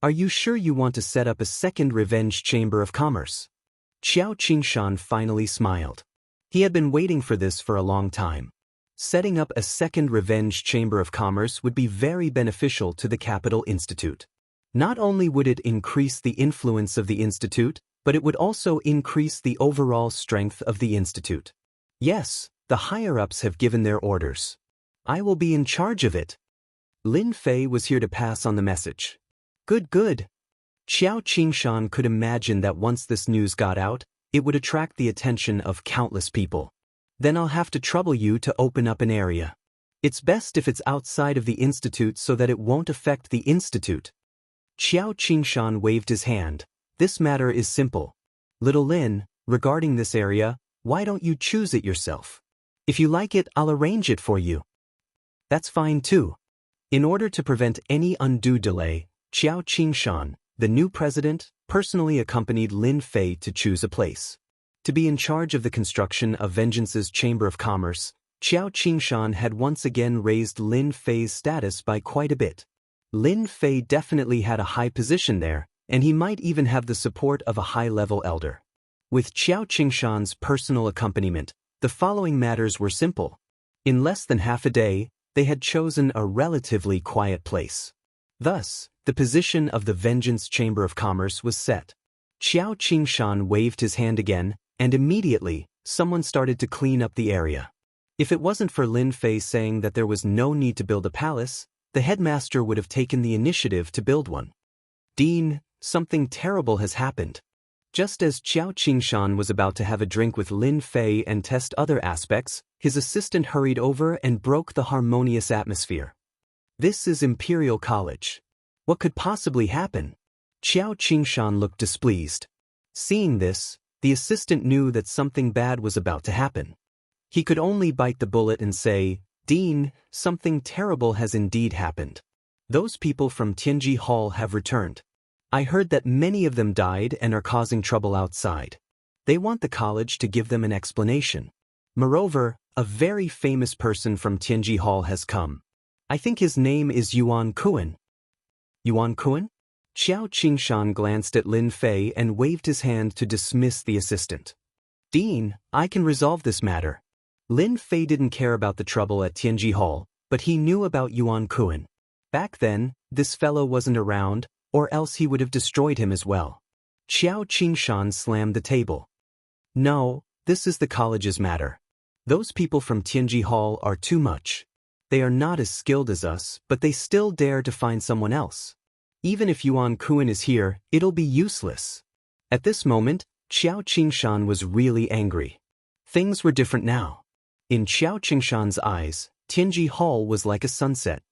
[SPEAKER 1] Are you sure you want to set up a second revenge chamber of commerce? Qiao Qingshan finally smiled. He had been waiting for this for a long time. Setting up a second revenge chamber of commerce would be very beneficial to the Capital Institute. Not only would it increase the influence of the institute, but it would also increase the overall strength of the institute. Yes, the higher-ups have given their orders. I will be in charge of it. Lin Fei was here to pass on the message. Good, good. Qiao Qingshan could imagine that once this news got out, it would attract the attention of countless people. Then I'll have to trouble you to open up an area. It's best if it's outside of the institute so that it won't affect the institute. Qiao Qingshan waved his hand. This matter is simple. Little Lin, regarding this area, why don't you choose it yourself? If you like it, I'll arrange it for you. That's fine too. In order to prevent any undue delay, Xiao Qingshan, the new president, personally accompanied Lin Fei to choose a place. To be in charge of the construction of Vengeance's Chamber of Commerce, Xiao Qingshan had once again raised Lin Fei's status by quite a bit. Lin Fei definitely had a high position there, and he might even have the support of a high-level elder. With Xiao Qingshan's personal accompaniment, the following matters were simple. In less than half a day, they had chosen a relatively quiet place. Thus, the position of the Vengeance Chamber of Commerce was set. Xiao Qingshan waved his hand again, and immediately, someone started to clean up the area. If it wasn't for Lin Fei saying that there was no need to build a palace, the headmaster would have taken the initiative to build one. Dean, something terrible has happened. Just as Xiao Qingshan was about to have a drink with Lin Fei and test other aspects, his assistant hurried over and broke the harmonious atmosphere. This is Imperial College. What could possibly happen? Xiao Qingshan looked displeased. Seeing this, the assistant knew that something bad was about to happen. He could only bite the bullet and say, "Dean, something terrible has indeed happened. Those people from Tianji Hall have returned. I heard that many of them died and are causing trouble outside. They want the college to give them an explanation. Moreover, a very famous person from Tianji Hall has come. I think his name is Yuan Kuan." Yuan Kuan? Xiao Qingshan glanced at Lin Fei and waved his hand to dismiss the assistant. "Dean, I can resolve this matter." Lin Fei didn't care about the trouble at Tianji Hall, but he knew about Yuan Kuan. Back then, this fellow wasn't around, or else he would have destroyed him as well. Xiao Qingshan slammed the table. "No, this is the college's matter. Those people from Tianji Hall are too much. They are not as skilled as us, but they still dare to find someone else. Even if Yuan Kuan is here, it'll be useless." At this moment, Xiao Qingshan was really angry. Things were different now. In Xiao Qingshan's eyes, Tianji Hall was like a sunset.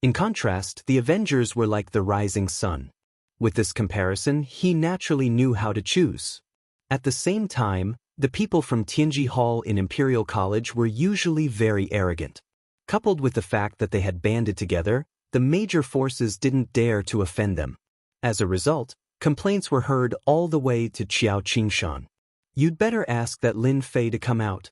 [SPEAKER 1] In contrast, the Avengers were like the rising sun. With this comparison, he naturally knew how to choose. At the same time, the people from Tianji Hall in Imperial College were usually very arrogant. Coupled with the fact that they had banded together, the major forces didn't dare to offend them. As a result, complaints were heard all the way to Xiao Qingshan. "You'd better ask that Lin Fei to come out."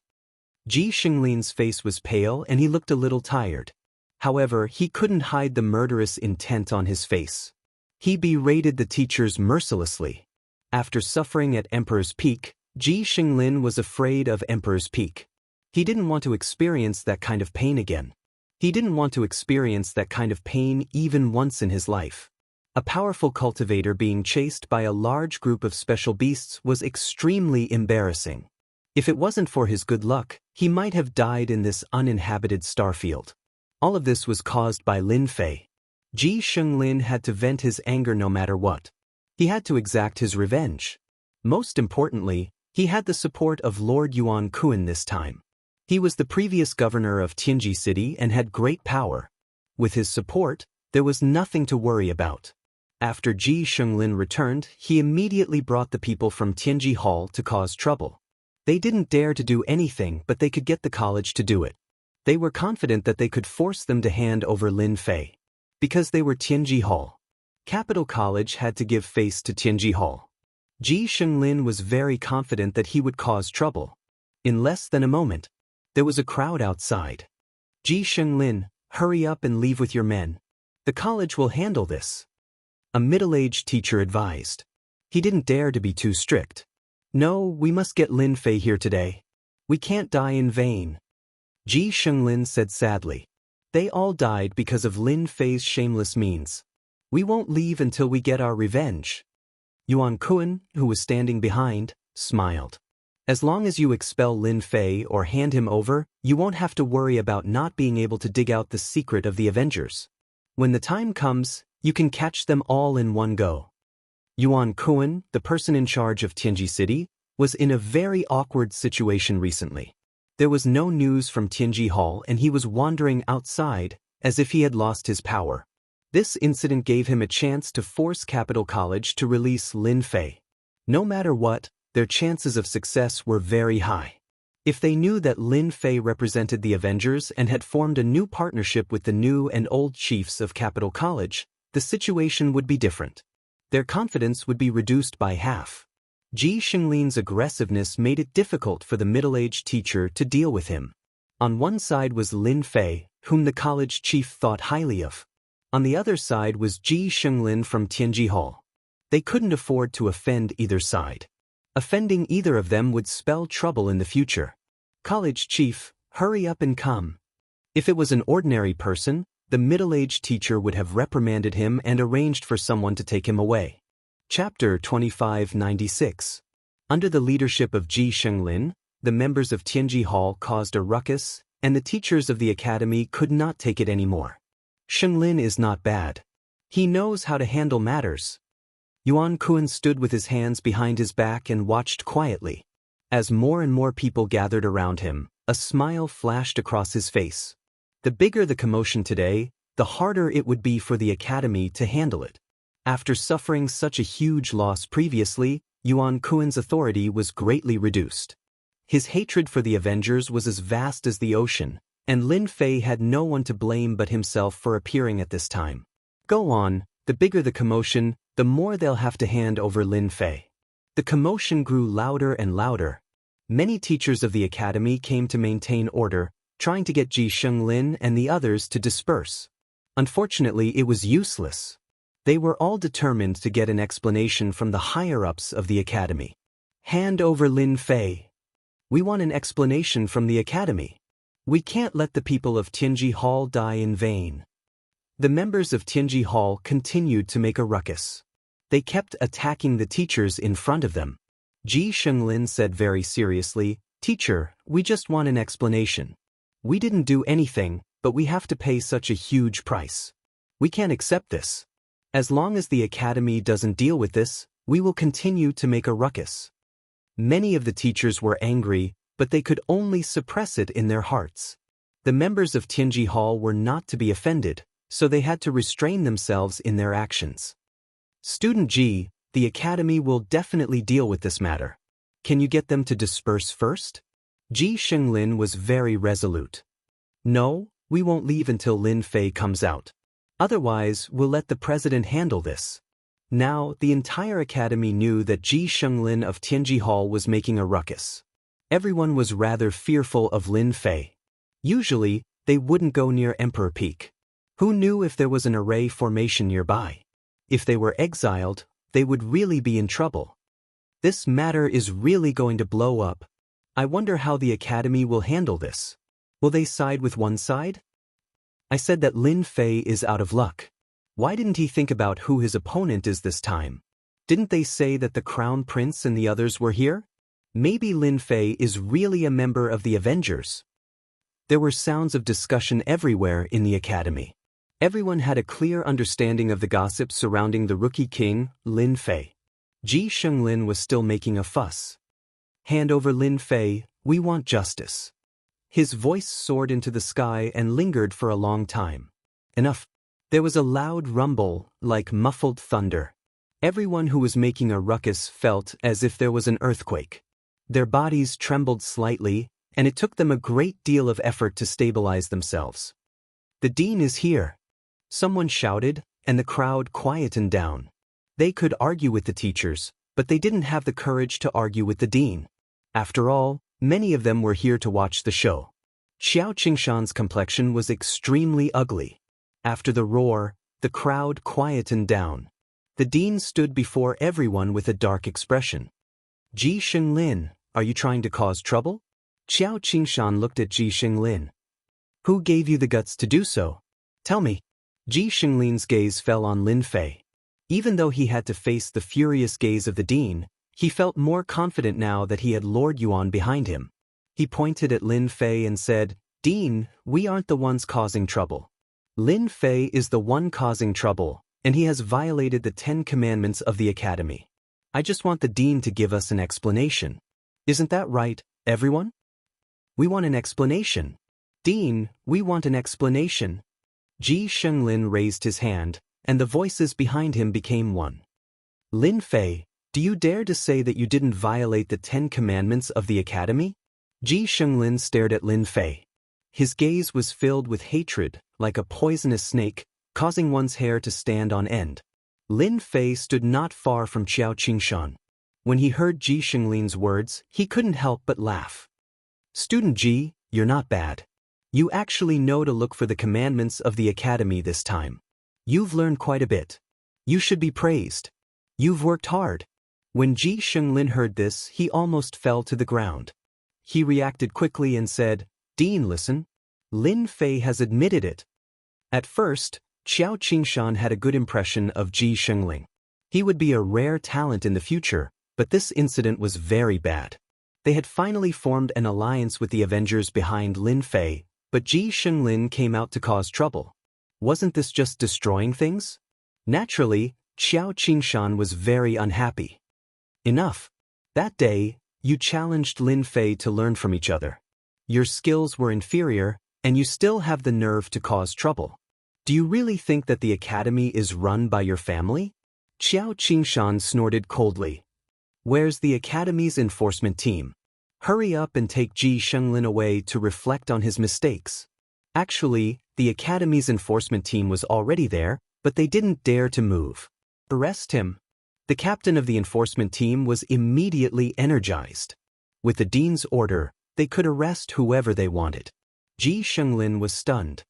[SPEAKER 1] Ji Xinglin's face was pale and he looked a little tired. However, he couldn't hide the murderous intent on his face. He berated the teachers mercilessly. After suffering at Emperor's Peak, Ji Xinglin was afraid of Emperor's Peak. He didn't want to experience that kind of pain again. He didn't want to experience that kind of pain even once in his life. A powerful cultivator being chased by a large group of special beasts was extremely embarrassing. If it wasn't for his good luck, he might have died in this uninhabited starfield. All of this was caused by Lin Fei. Ji Xinglin had to vent his anger no matter what. He had to exact his revenge. Most importantly, he had the support of Lord Yuan Kuan this time. He was the previous governor of Tianji City and had great power. With his support, there was nothing to worry about. After Ji Xinglin returned, he immediately brought the people from Tianji Hall to cause trouble. They didn't dare to do anything, but they could get the college to do it. They were confident that they could force them to hand over Lin Fei. Because they were Tianji Hall. Capital College had to give face to Tianji Hall. Ji Xinglin was very confident that he would cause trouble. In less than a moment, there was a crowd outside. "Ji Xinglin, hurry up and leave with your men. The college will handle this," a middle-aged teacher advised. He didn't dare to be too strict. "No, we must get Lin Fei here today. We can't die in vain," Ji Xinglin said sadly. "They all died because of Lin Fei's shameless means. We won't leave until we get our revenge." Yuan Kuan, who was standing behind, smiled. "As long as you expel Lin Fei or hand him over, you won't have to worry about not being able to dig out the secret of the Avengers. When the time comes, you can catch them all in one go." Yuan Kuan, the person in charge of Tianji City, was in a very awkward situation recently. There was no news from Tianji Hall and he was wandering outside, as if he had lost his power. This incident gave him a chance to force Capital College to release Lin Fei. No matter what, their chances of success were very high. If they knew that Lin Fei represented the Avengers and had formed a new partnership with the new and old chiefs of Capital College, the situation would be different. Their confidence would be reduced by half. Ji Xinglin's aggressiveness made it difficult for the middle-aged teacher to deal with him. On one side was Lin Fei, whom the college chief thought highly of. On the other side was Ji Xinglin from Tianji Hall. They couldn't afford to offend either side. Offending either of them would spell trouble in the future. College chief, hurry up and come. If it was an ordinary person, the middle-aged teacher would have reprimanded him and arranged for someone to take him away. Chapter 2596. Under the leadership of Ji Xinglin, the members of Tianji Hall caused a ruckus, and the teachers of the academy could not take it anymore. Xinglin is not bad. He knows how to handle matters. Yuan Kun stood with his hands behind his back and watched quietly. As more and more people gathered around him, a smile flashed across his face. The bigger the commotion today, the harder it would be for the academy to handle it. After suffering such a huge loss previously, Yuan Kun's authority was greatly reduced. His hatred for the Avengers was as vast as the ocean, and Lin Fei had no one to blame but himself for appearing at this time. Go on, the bigger the commotion, the more they'll have to hand over Lin Fei. The commotion grew louder and louder. Many teachers of the academy came to maintain order, trying to get Ji Xinglin and the others to disperse. Unfortunately, it was useless. They were all determined to get an explanation from the higher-ups of the academy. Hand over Lin Fei. We want an explanation from the academy. We can't let the people of Tianji Hall die in vain. The members of Tianji Hall continued to make a ruckus. They kept attacking the teachers in front of them. Ji Xinglin said very seriously, "Teacher, we just want an explanation. We didn't do anything, but we have to pay such a huge price. We can't accept this. As long as the academy doesn't deal with this, we will continue to make a ruckus." Many of the teachers were angry, but they could only suppress it in their hearts. The members of Tianji Hall were not to be offended, so they had to restrain themselves in their actions. "Student Ji, the academy will definitely deal with this matter. Can you get them to disperse first?" Ji Xinglin was very resolute. "No, we won't leave until Lin Fei comes out. Otherwise, we'll let the president handle this." Now, the entire academy knew that Ji Xinglin of Tianji Hall was making a ruckus. Everyone was rather fearful of Lin Fei. Usually, they wouldn't go near Emperor Peak. Who knew if there was an array formation nearby? If they were exiled, they would really be in trouble. This matter is really going to blow up. I wonder how the academy will handle this. Will they side with one side? I said that Lin Fei is out of luck. Why didn't he think about who his opponent is this time? Didn't they say that the Crown Prince and the others were here? Maybe Lin Fei is really a member of the Avengers. There were sounds of discussion everywhere in the academy. Everyone had a clear understanding of the gossip surrounding the rookie king, Lin Fei. Ji Xinglin was still making a fuss. "Hand over Lin Fei, we want justice." His voice soared into the sky and lingered for a long time. Enough. There was a loud rumble, like muffled thunder. Everyone who was making a ruckus felt as if there was an earthquake. Their bodies trembled slightly, and it took them a great deal of effort to stabilize themselves. "The dean is here," someone shouted, and the crowd quietened down. They could argue with the teachers, but they didn't have the courage to argue with the dean. After all, many of them were here to watch the show. Xiao Qingshan's complexion was extremely ugly. After the roar, the crowd quietened down. The dean stood before everyone with a dark expression. "Ji Xinglin, are you trying to cause trouble?" Xiao Qingshan looked at Ji Xinglin. "Who gave you the guts to do so? Tell me." Ji Xinglin's gaze fell on Lin Fei. Even though he had to face the furious gaze of the dean, he felt more confident now that he had Lord Yuan behind him. He pointed at Lin Fei and said, "Dean, we aren't the ones causing trouble. Lin Fei is the one causing trouble, and he has violated the 10 Commandments of the Academy. I just want the dean to give us an explanation. Isn't that right, everyone? We want an explanation. Dean, we want an explanation." Ji Xinglin raised his hand, and the voices behind him became one. "Lin Fei, do you dare to say that you didn't violate the 10 Commandments of the Academy?" Ji Xinglin stared at Lin Fei. His gaze was filled with hatred, like a poisonous snake, causing one's hair to stand on end. Lin Fei stood not far from Xiao Qingshan. When he heard Ji Xinglin's words, he couldn't help but laugh. Student Ji, you're not bad. You actually know to look for the commandments of the academy this time. You've learned quite a bit. You should be praised. You've worked hard. When Ji Xinglin heard this, he almost fell to the ground. He reacted quickly and said, Dean, listen. Lin Fei has admitted it. At first, Xiao Qingshan had a good impression of Ji Xingling. He would be a rare talent in the future, but this incident was very bad. They had finally formed an alliance with the Avengers behind Lin Fei, but Ji Xinglin came out to cause trouble. Wasn't this just destroying things? Naturally, Xiao Qingshan was very unhappy. Enough. That day, you challenged Lin Fei to learn from each other. Your skills were inferior, and you still have the nerve to cause trouble. Do you really think that the academy is run by your family? Xiao Qingshan snorted coldly. Where's the academy's enforcement team? Hurry up and take Ji Xinglin away to reflect on his mistakes. Actually, the academy's enforcement team was already there, but they didn't dare to move. Arrest him. The captain of the enforcement team was immediately energized. With the dean's order, they could arrest whoever they wanted. Ji Xinglin was stunned.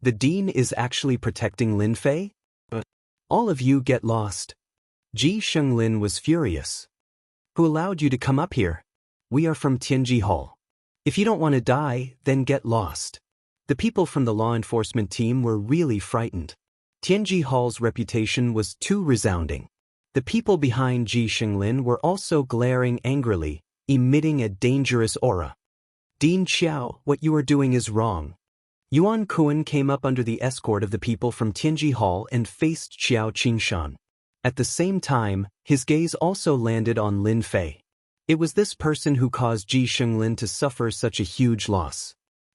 [SPEAKER 1] The dean is actually protecting Lin Fei? All of you get lost. Ji Xinglin was furious. Who allowed you to come up here? We are from Tianji Hall. If you don't want to die, then get lost. The people from the law enforcement team were really frightened. Tianji Hall's reputation was too resounding. The people behind Ji Xinglin were also glaring angrily, emitting a dangerous aura. Dean Xiao, what you are doing is wrong. Yuan Kuan came up under the escort of the people from Tianji Hall and faced Xiao Qingshan. At the same time, his gaze also landed on Lin Fei. It was this person who caused Ji Xinglin to suffer such a huge loss.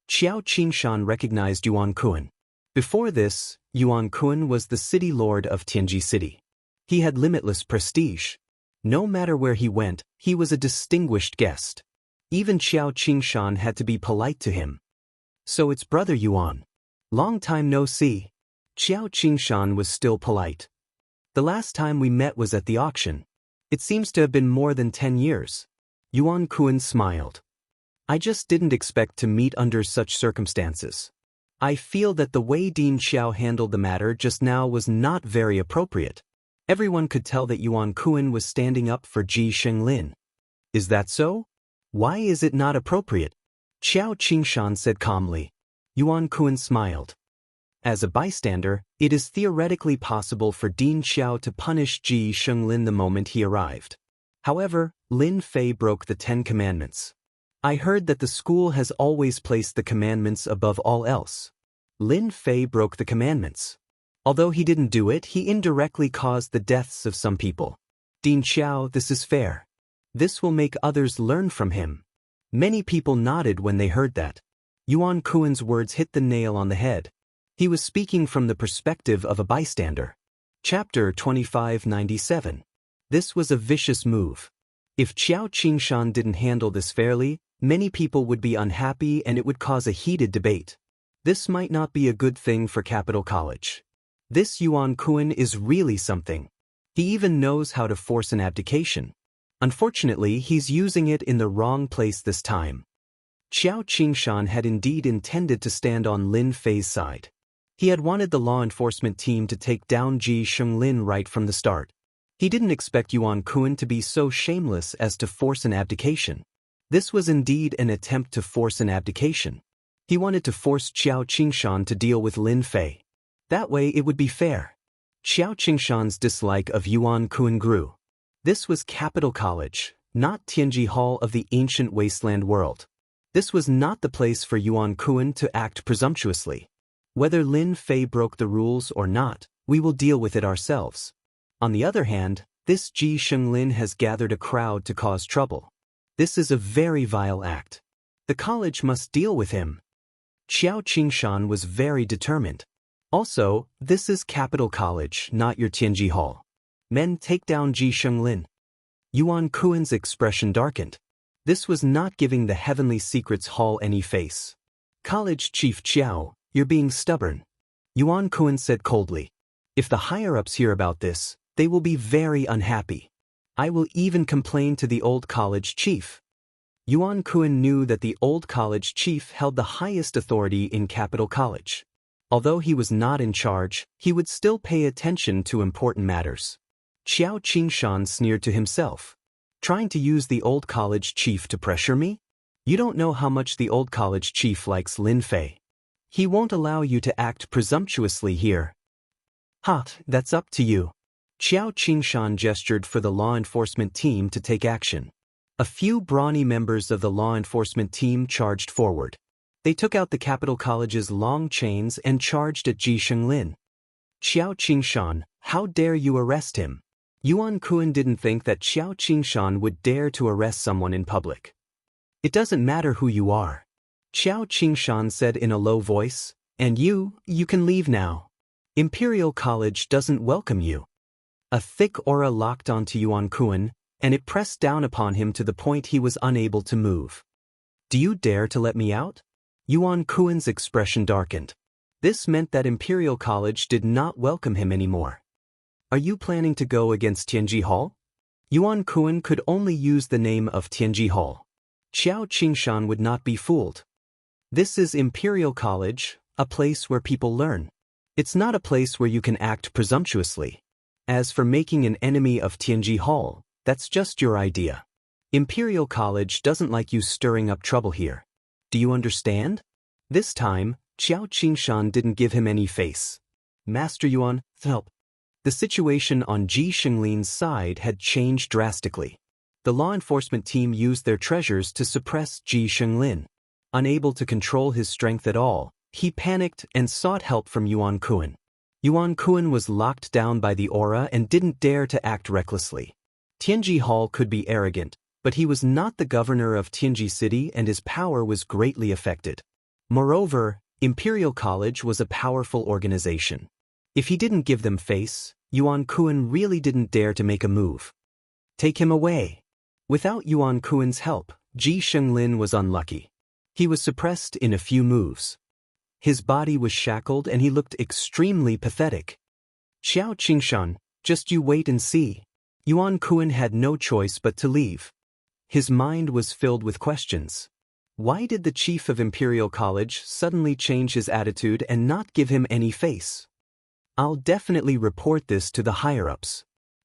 [SPEAKER 1] Xiao Qingshan recognized Yuan Kuan. Before this, Yuan Kuan was the city lord of Tianji City. He had limitless prestige. No matter where he went, he was a distinguished guest. Even Xiao Qingshan had to be polite to him. So it's Brother Yuan. Long time no see. Xiao Qingshan was still polite. The last time we met was at the auction. It seems to have been more than 10 years. Yuan Kuan smiled. I just didn't expect to meet under such circumstances. I feel that the way Dean Xiao handled the matter just now was not very appropriate. Everyone could tell that Yuan Kuan was standing up for Ji Xinglin. Is that so? Why is it not appropriate? Xiao Qingshan said calmly. Yuan Kuan smiled. As a bystander, it is theoretically possible for Dean Xiao to punish Ji Xinglin the moment he arrived. However, Lin Fei broke the 10 commandments. I heard that the school has always placed the commandments above all else. Lin Fei broke the commandments. Although he didn't do it, he indirectly caused the deaths of some people. Dean Xiao, this is fair. This will make others learn from him. Many people nodded when they heard that. Yuan Kuan's words hit the nail on the head. He was speaking from the perspective of a bystander. Chapter 2597. This was a vicious move. If Xiao Qingshan didn't handle this fairly, many people would be unhappy and it would cause a heated debate. This might not be a good thing for Capital College. This Yuan Kuan is really something. He even knows how to force an abdication. Unfortunately, he's using it in the wrong place this time. Xiao Qingshan had indeed intended to stand on Lin Fei's side. He had wanted the law enforcement team to take down Ji Xinglin right from the start. He didn't expect Yuan Kuan to be so shameless as to force an abdication. This was indeed an attempt to force an abdication. He wanted to force Xiao Qingshan to deal with Lin Fei. That way it would be fair. Xiao Qingshan's dislike of Yuan Kuan grew. This was Capital College, not Tianji Hall of the ancient wasteland world. This was not the place for Yuan Kuan to act presumptuously. Whether Lin Fei broke the rules or not, we will deal with it ourselves. On the other hand, this Ji Xinglin has gathered a crowd to cause trouble. This is a very vile act. The college must deal with him. Xiao Qingshan was very determined. Also, this is Capital College, not your Tianji Hall. Men, take down Ji Xinglin. Yuan Kuan's expression darkened. This was not giving the Heavenly Secrets Hall any face. College Chief Xiao, you're being stubborn. Yuan Kun said coldly. If the higher-ups hear about this, they will be very unhappy. I will even complain to the old college chief. Yuan Kun knew that the old college chief held the highest authority in Capital College. Although he was not in charge, he would still pay attention to important matters. Xiao Qingshan sneered to himself. Trying to use the old college chief to pressure me? You don't know how much the old college chief likes Lin Fei. He won't allow you to act presumptuously here. Ha, that's up to you. Xiao Qingshan gestured for the law enforcement team to take action. A few brawny members of the law enforcement team charged forward. They took out the Capital College's long chains and charged at Ji Shenglin. Xiao Qingshan, how dare you arrest him? Yuan Kun didn't think that Xiao Qingshan would dare to arrest someone in public. It doesn't matter who you are. Xiao Qingshan said in a low voice, and you can leave now. Imperial College doesn't welcome you. A thick aura locked onto Yuan Kun, and it pressed down upon him to the point he was unable to move. Do you dare to let me out? Yuan Kun's expression darkened. This meant that Imperial College did not welcome him anymore. Are you planning to go against Tianji Hall? Yuan Kun could only use the name of Tianji Hall. Xiao Qingshan would not be fooled. This is Imperial College, a place where people learn. It's not a place where you can act presumptuously. As for making an enemy of Tianji Hall, that's just your idea. Imperial College doesn't like you stirring up trouble here. Do you understand? This time, Xiao Qingshan didn't give him any face. Master Yuan, help. The situation on Ji Shenglin's side had changed drastically. The law enforcement team used their treasures to suppress Ji Shenglin. Unable to control his strength at all, he panicked and sought help from Yuan Kun. Yuan Kun was locked down by the aura and didn't dare to act recklessly. Tianji Hall could be arrogant, but he was not the governor of Tianji City and his power was greatly affected. Moreover, Imperial College was a powerful organization. If he didn't give them face, Yuan Kun really didn't dare to make a move. Take him away. Without Yuan Kun's help, Ji Shenglin was unlucky. He was suppressed in a few moves. His body was shackled and he looked extremely pathetic. Xiao Qingshan, just you wait and see. Yuan Kun had no choice but to leave. His mind was filled with questions. Why did the chief of Imperial College suddenly change his attitude and not give him any face? I'll definitely report this to the higher-ups.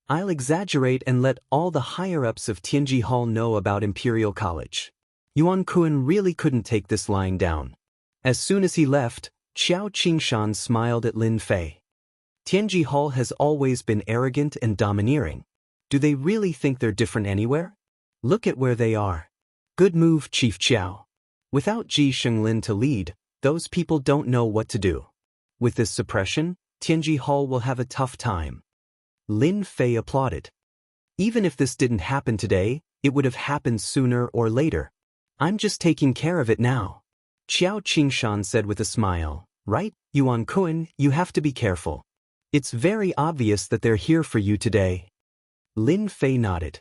[SPEAKER 1] I'll exaggerate and let all the higher-ups of Tianji Hall know about Imperial College. Yuan Kun really couldn't take this lying down. As soon as he left, Xiao Qingshan smiled at Lin Fei. Tianji Hall has always been arrogant and domineering. Do they really think they're different anywhere? Look at where they are. Good move, Chief Xiao. Without Ji Shenglin to lead, those people don't know what to do. With this suppression, Tianji Hall will have a tough time. Lin Fei applauded. Even if this didn't happen today, it would have happened sooner or later. I'm just taking care of it now. Xiao Qingshan said with a smile. Right, Yuan Kun, you have to be careful. It's very obvious that they're here for you today. Lin Fei nodded.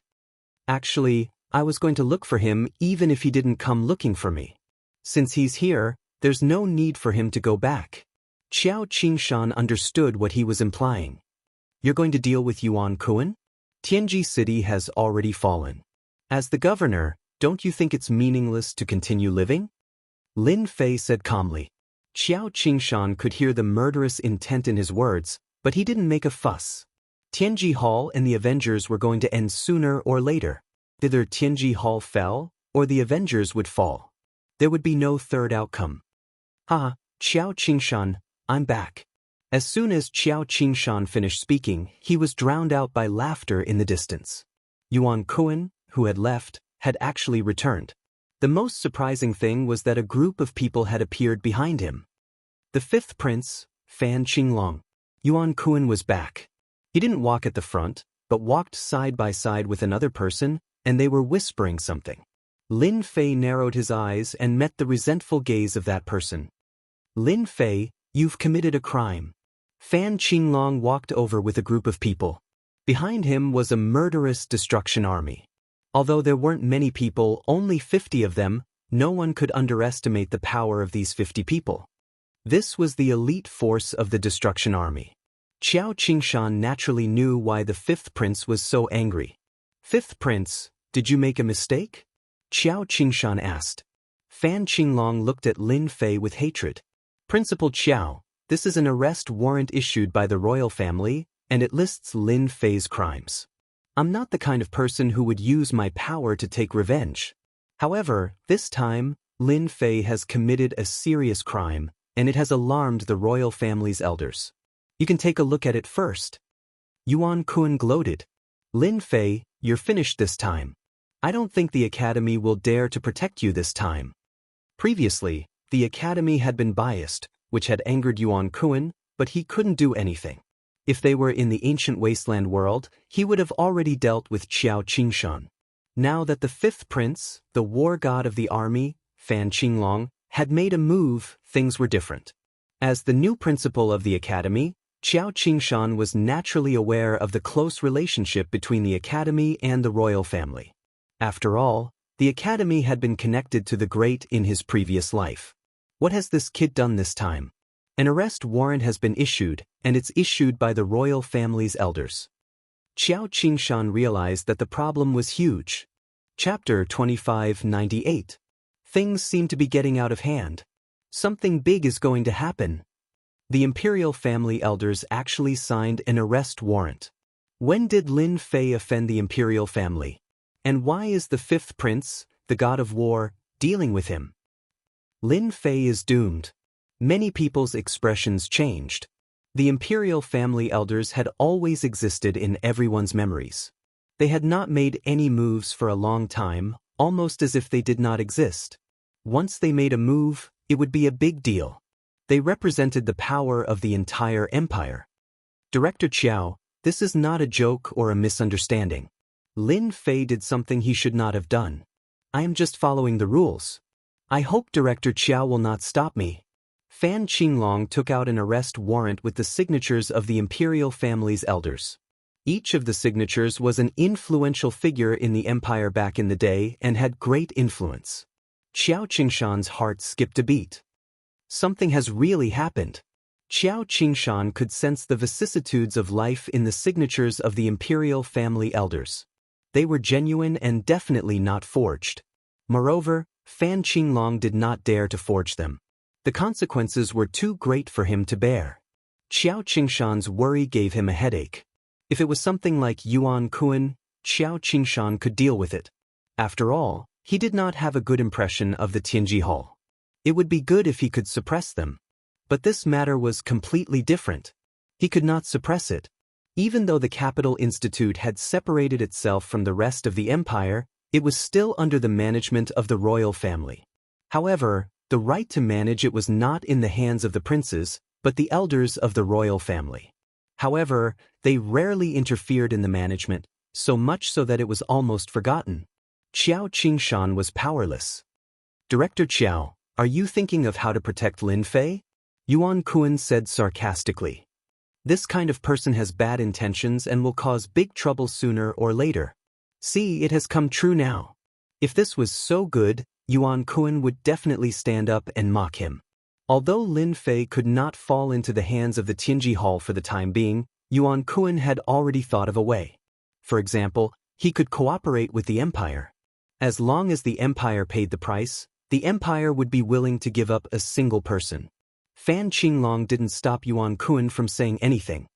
[SPEAKER 1] Actually, I was going to look for him even if he didn't come looking for me. Since he's here, there's no need for him to go back. Xiao Qingshan understood what he was implying. You're going to deal with Yuan Kun? Tianji City has already fallen. As the governor, don't you think it's meaningless to continue living? Lin Fei said calmly. Xiao Qingshan could hear the murderous intent in his words, but he didn't make a fuss. Tianji Hall and the Avengers were going to end sooner or later. Either Tianji Hall fell, or the Avengers would fall. There would be no third outcome. Ah, Xiao Qingshan, I'm back. As soon as Xiao Qingshan finished speaking, he was drowned out by laughter in the distance. Yuan Kun, who had left, had actually returned. The most surprising thing was that a group of people had appeared behind him. The fifth prince, Fan Qinglong. Yuan Kun was back. He didn't walk at the front, but walked side by side with another person, and they were whispering something. Lin Fei narrowed his eyes and met the resentful gaze of that person. Lin Fei, you've committed a crime. Fan Qinglong walked over with a group of people. Behind him was a murderous destruction army. Although there weren't many people, only 50 of them, no one could underestimate the power of these 50 people. This was the elite force of the Destruction Army. Qiao Qingshan naturally knew why the fifth prince was so angry. Fifth prince, did you make a mistake? Qiao Qingshan asked. Fan Qinglong looked at Lin Fei with hatred. Principal Qiao, this is an arrest warrant issued by the royal family, and it lists Lin Fei's crimes. I'm not the kind of person who would use my power to take revenge. However, this time, Lin Fei has committed a serious crime, and it has alarmed the royal family's elders. You can take a look at it first. Yuan Kun gloated. Lin Fei, you're finished this time. I don't think the academy will dare to protect you this time. Previously, the academy had been biased, which had angered Yuan Kun, but he couldn't do anything. If they were in the ancient wasteland world, he would have already dealt with Qiao Qingshan. Now that the fifth prince, the war god of the army, Fan Qinglong, had made a move, things were different. As the new principal of the academy, Qiao Qingshan was naturally aware of the close relationship between the academy and the royal family. After all, the academy had been connected to the great in his previous life. What has this kid done this time? An arrest warrant has been issued, and it's issued by the royal family's elders. Qiao Qingshan realized that the problem was huge. Chapter 2598. Things seem to be getting out of hand. Something big is going to happen. The imperial family elders actually signed an arrest warrant. When did Lin Fei offend the imperial family? And why is the fifth prince, the god of war, dealing with him? Lin Fei is doomed. Many people's expressions changed. The imperial family elders had always existed in everyone's memories. They had not made any moves for a long time, almost as if they did not exist. Once they made a move, it would be a big deal. They represented the power of the entire empire. Director Qiao, this is not a joke or a misunderstanding. Lin Fei did something he should not have done. I am just following the rules. I hope Director Qiao will not stop me. Fan Qinglong took out an arrest warrant with the signatures of the imperial family's elders. Each of the signatures was an influential figure in the empire back in the day and had great influence. Qiao Qingshan's heart skipped a beat. Something has really happened. Qiao Qingshan could sense the vicissitudes of life in the signatures of the imperial family elders. They were genuine and definitely not forged. Moreover, Fan Qinglong did not dare to forge them. The consequences were too great for him to bear. Qiao Qingshan's worry gave him a headache. If it was something like Yuan Kun, Qiao Qingshan could deal with it. After all, he did not have a good impression of the Tianji Hall. It would be good if he could suppress them. But this matter was completely different. He could not suppress it. Even though the Capital Institute had separated itself from the rest of the empire, it was still under the management of the royal family. However, the right to manage it was not in the hands of the princes, but the elders of the royal family. However, they rarely interfered in the management, so much so that it was almost forgotten. Qiao Qingshan was powerless. Director Qiao, are you thinking of how to protect Lin Fei? Yuan Kun said sarcastically. This kind of person has bad intentions and will cause big trouble sooner or later. See, it has come true now. If this was so good, Yuan Kun would definitely stand up and mock him. Although Lin Fei could not fall into the hands of the Tianji Hall for the time being, Yuan Kun had already thought of a way. For example, he could cooperate with the empire. As long as the empire paid the price, the empire would be willing to give up a single person. Fan Qinglong didn't stop Yuan Kun from saying anything.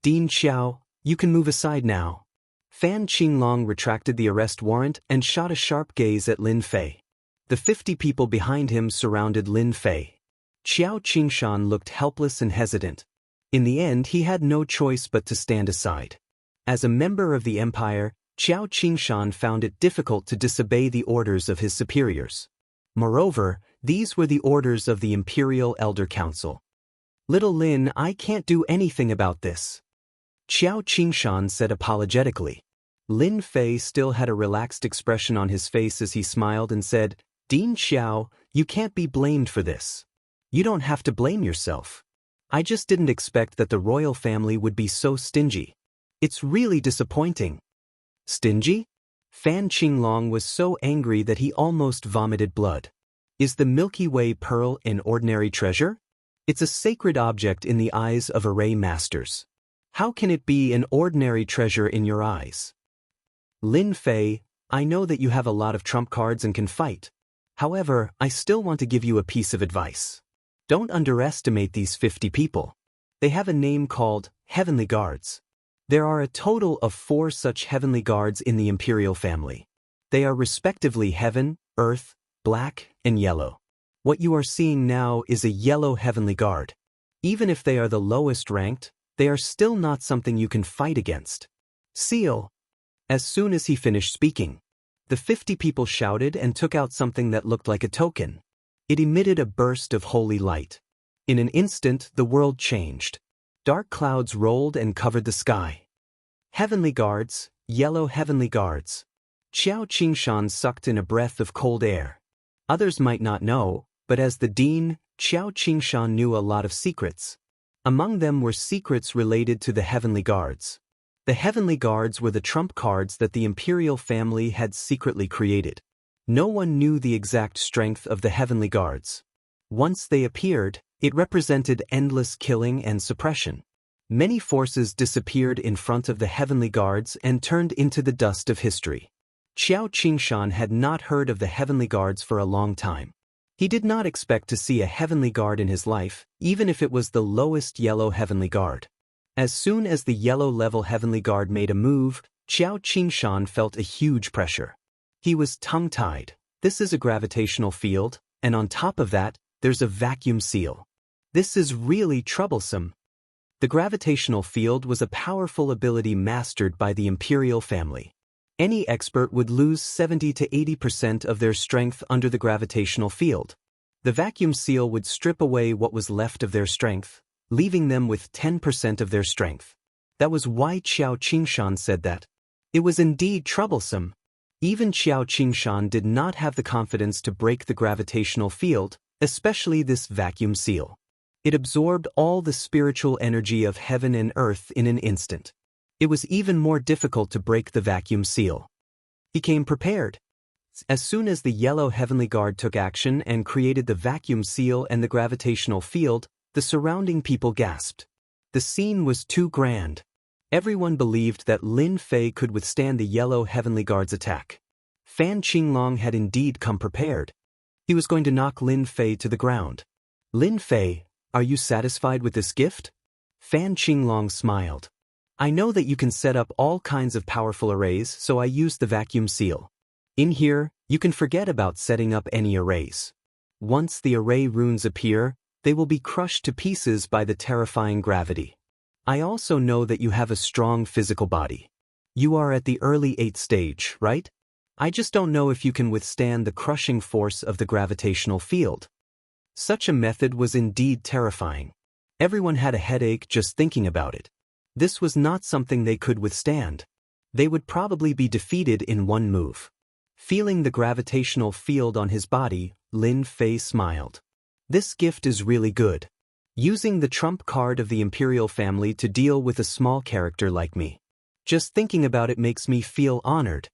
[SPEAKER 1] Dean Xiao, you can move aside now. Fan Qinglong retracted the arrest warrant and shot a sharp gaze at Lin Fei. The 50 people behind him surrounded Lin Fei. Qiao Qingshan looked helpless and hesitant. In the end, he had no choice but to stand aside. As a member of the empire, Qiao Qingshan found it difficult to disobey the orders of his superiors. Moreover, these were the orders of the Imperial Elder Council. Little Lin, I can't do anything about this. Qiao Qingshan said apologetically. Lin Fei still had a relaxed expression on his face as he smiled and said, Dean Xiao, you can't be blamed for this. You don't have to blame yourself. I just didn't expect that the royal family would be so stingy. It's really disappointing. Stingy? Fan Qinglong was so angry that he almost vomited blood. Is the Milky Way pearl an ordinary treasure? It's a sacred object in the eyes of array masters. How can it be an ordinary treasure in your eyes? Lin Fei, I know that you have a lot of trump cards and can fight. However, I still want to give you a piece of advice. Don't underestimate these 50 people. They have a name called Heavenly Guards. There are a total of 4 such Heavenly Guards in the Imperial family. They are respectively Heaven, Earth, Black, and Yellow. What you are seeing now is a Yellow Heavenly Guard. Even if they are the lowest ranked, they are still not something you can fight against. Seal. As soon as he finished speaking, the 50 people shouted and took out something that looked like a token. It emitted a burst of holy light. In an instant, the world changed. Dark clouds rolled and covered the sky. Heavenly Guards, Yellow Heavenly Guards. Xiao Qingshan sucked in a breath of cold air. Others might not know, but as the dean, Xiao Qingshan knew a lot of secrets. Among them were secrets related to the Heavenly Guards. The Heavenly Guards were the trump cards that the Imperial family had secretly created. No one knew the exact strength of the Heavenly Guards. Once they appeared, it represented endless killing and suppression. Many forces disappeared in front of the Heavenly Guards and turned into the dust of history. Xiao Qingshan had not heard of the Heavenly Guards for a long time. He did not expect to see a Heavenly Guard in his life, even if it was the lowest Yellow Heavenly Guard. As soon as the Yellow-level Heavenly Guard made a move, Xiao Qingshan felt a huge pressure. He was tongue-tied. This is a gravitational field, and on top of that, there's a vacuum seal. This is really troublesome. The gravitational field was a powerful ability mastered by the Imperial family. Any expert would lose 70 to 80% of their strength under the gravitational field. The vacuum seal would strip away what was left of their strength, leaving them with 10% of their strength. That was why Xiao Qingshan said that. It was indeed troublesome. Even Xiao Qingshan did not have the confidence to break the gravitational field, especially this vacuum seal. It absorbed all the spiritual energy of heaven and earth in an instant. It was even more difficult to break the vacuum seal. He came prepared. As soon as the Yellow Heavenly Guard took action and created the vacuum seal and the gravitational field, the surrounding people gasped. The scene was too grand. Everyone believed that Lin Fei could withstand the Yellow Heavenly Guard's attack. Fan Qinglong had indeed come prepared. He was going to knock Lin Fei to the ground. Lin Fei, are you satisfied with this gift? Fan Qinglong smiled. I know that you can set up all kinds of powerful arrays, so I used the vacuum seal. In here, you can forget about setting up any arrays. Once the array runes appear, they will be crushed to pieces by the terrifying gravity. I also know that you have a strong physical body. You are at the early 8th stage, right? I just don't know if you can withstand the crushing force of the gravitational field. Such a method was indeed terrifying. Everyone had a headache just thinking about it. This was not something they could withstand. They would probably be defeated in one move. Feeling the gravitational field on his body, Lin Fei smiled. This gift is really good. Using the trump card of the Imperial family to deal with a small character like me. Just thinking about it makes me feel honored.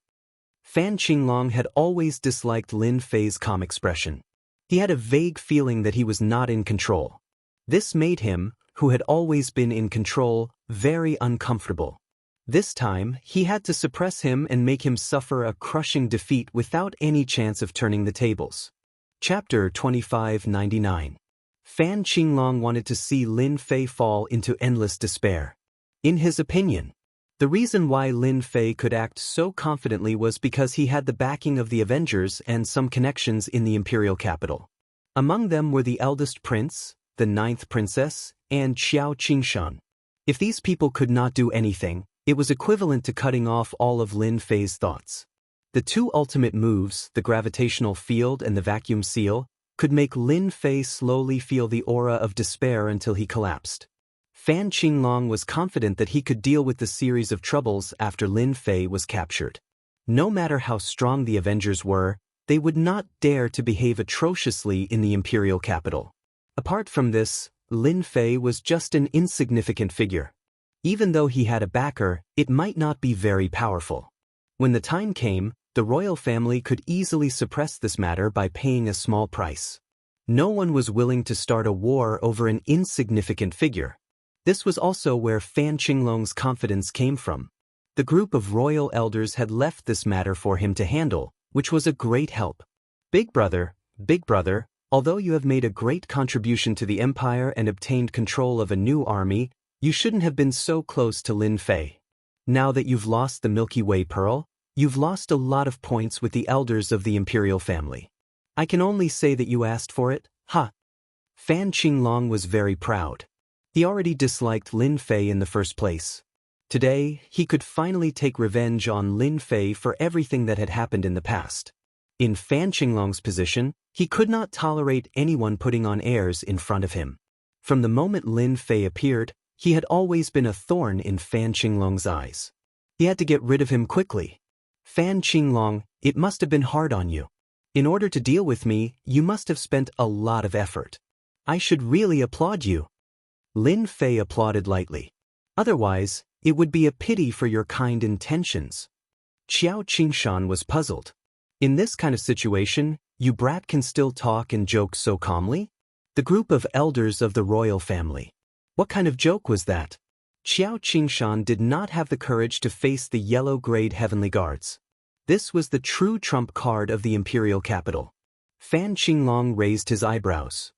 [SPEAKER 1] Fan Qinglong had always disliked Lin Fei's calm expression. He had a vague feeling that he was not in control. This made him, who had always been in control, very uncomfortable. This time, he had to suppress him and make him suffer a crushing defeat without any chance of turning the tables. Chapter 2599. Fan Qinglong wanted to see Lin Fei fall into endless despair. In his opinion, the reason why Lin Fei could act so confidently was because he had the backing of the Avengers and some connections in the Imperial capital. Among them were the eldest prince, the 9th princess, and Xiao Qingshan. If these people could not do anything, it was equivalent to cutting off all of Lin Fei's thoughts. The two ultimate moves, the gravitational field and the vacuum seal, could make Lin Fei slowly feel the aura of despair until he collapsed. Fan Qinglong was confident that he could deal with the series of troubles after Lin Fei was captured. No matter how strong the Avengers were, they would not dare to behave atrociously in the Imperial capital. Apart from this, Lin Fei was just an insignificant figure. Even though he had a backer, it might not be very powerful. When the time came, the royal family could easily suppress this matter by paying a small price. No one was willing to start a war over an insignificant figure. This was also where Fan Qinglong's confidence came from. The group of royal elders had left this matter for him to handle, which was a great help. Big brother, although you have made a great contribution to the empire and obtained control of a new army, you shouldn't have been so close to Lin Fei. Now that you've lost the Milky Way Pearl, you've lost a lot of points with the elders of the imperial family. I can only say that you asked for it, ha! Fan Qinglong was very proud. He already disliked Lin Fei in the first place. Today, he could finally take revenge on Lin Fei for everything that had happened in the past. In Fan Qinglong's position, he could not tolerate anyone putting on airs in front of him. From the moment Lin Fei appeared, he had always been a thorn in Fan Qinglong's eyes. He had to get rid of him quickly. Fan Qinglong, it must have been hard on you. In order to deal with me, you must have spent a lot of effort. I should really applaud you. Lin Fei applauded lightly. Otherwise, it would be a pity for your kind intentions. Xiao Qingshan was puzzled. In this kind of situation, you brat can still talk and joke so calmly? The group of elders of the royal family. What kind of joke was that? Xiao Qingshan did not have the courage to face the yellow-grade heavenly guards. This was the true trump card of the imperial capital. Fan Qinglong raised his eyebrows.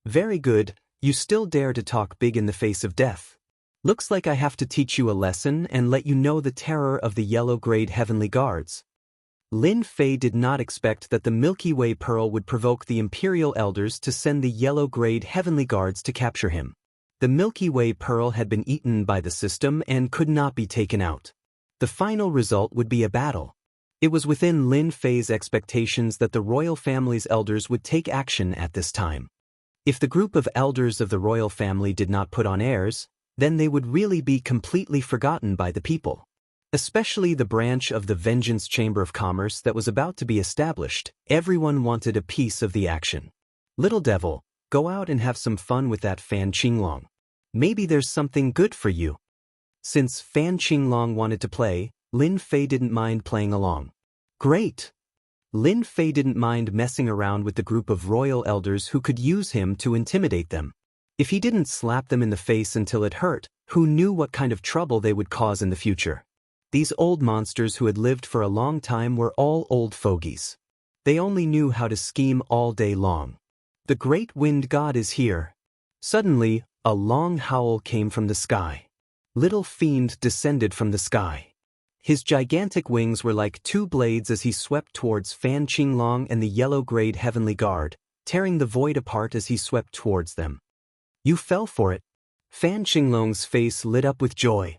[SPEAKER 1] Very good, you still dare to talk big in the face of death. Looks like I have to teach you a lesson and let you know the terror of the yellow-grade heavenly guards. Lin Fei did not expect that the Milky Way Pearl would provoke the imperial elders to send the yellow-grade heavenly guards to capture him. The Milky Way Pearl had been eaten by the system and could not be taken out. The final result would be a battle. It was within Lin Fei's expectations that the royal family's elders would take action at this time. If the group of elders of the royal family did not put on airs, then they would really be completely forgotten by the people. Especially the branch of the Vengeance Chamber of Commerce that was about to be established, everyone wanted a piece of the action. Little devil, go out and have some fun with that Fan Qinglong. Maybe there's something good for you. Since Fan Qinglong wanted to play, Lin Fei didn't mind playing along. Great! Lin Fei didn't mind messing around with the group of royal elders who could use him to intimidate them. If he didn't slap them in the face until it hurt, who knew what kind of trouble they would cause in the future? These old monsters who had lived for a long time were all old fogies. They only knew how to scheme all day long. The great wind god is here. Suddenly, a long howl came from the sky. Little Fiend descended from the sky. His gigantic wings were like two blades as he swept towards Fan Qinglong and the yellow-grade heavenly guard, tearing the void apart as he swept towards them. You fell for it. Fan Qinglong's face lit up with joy.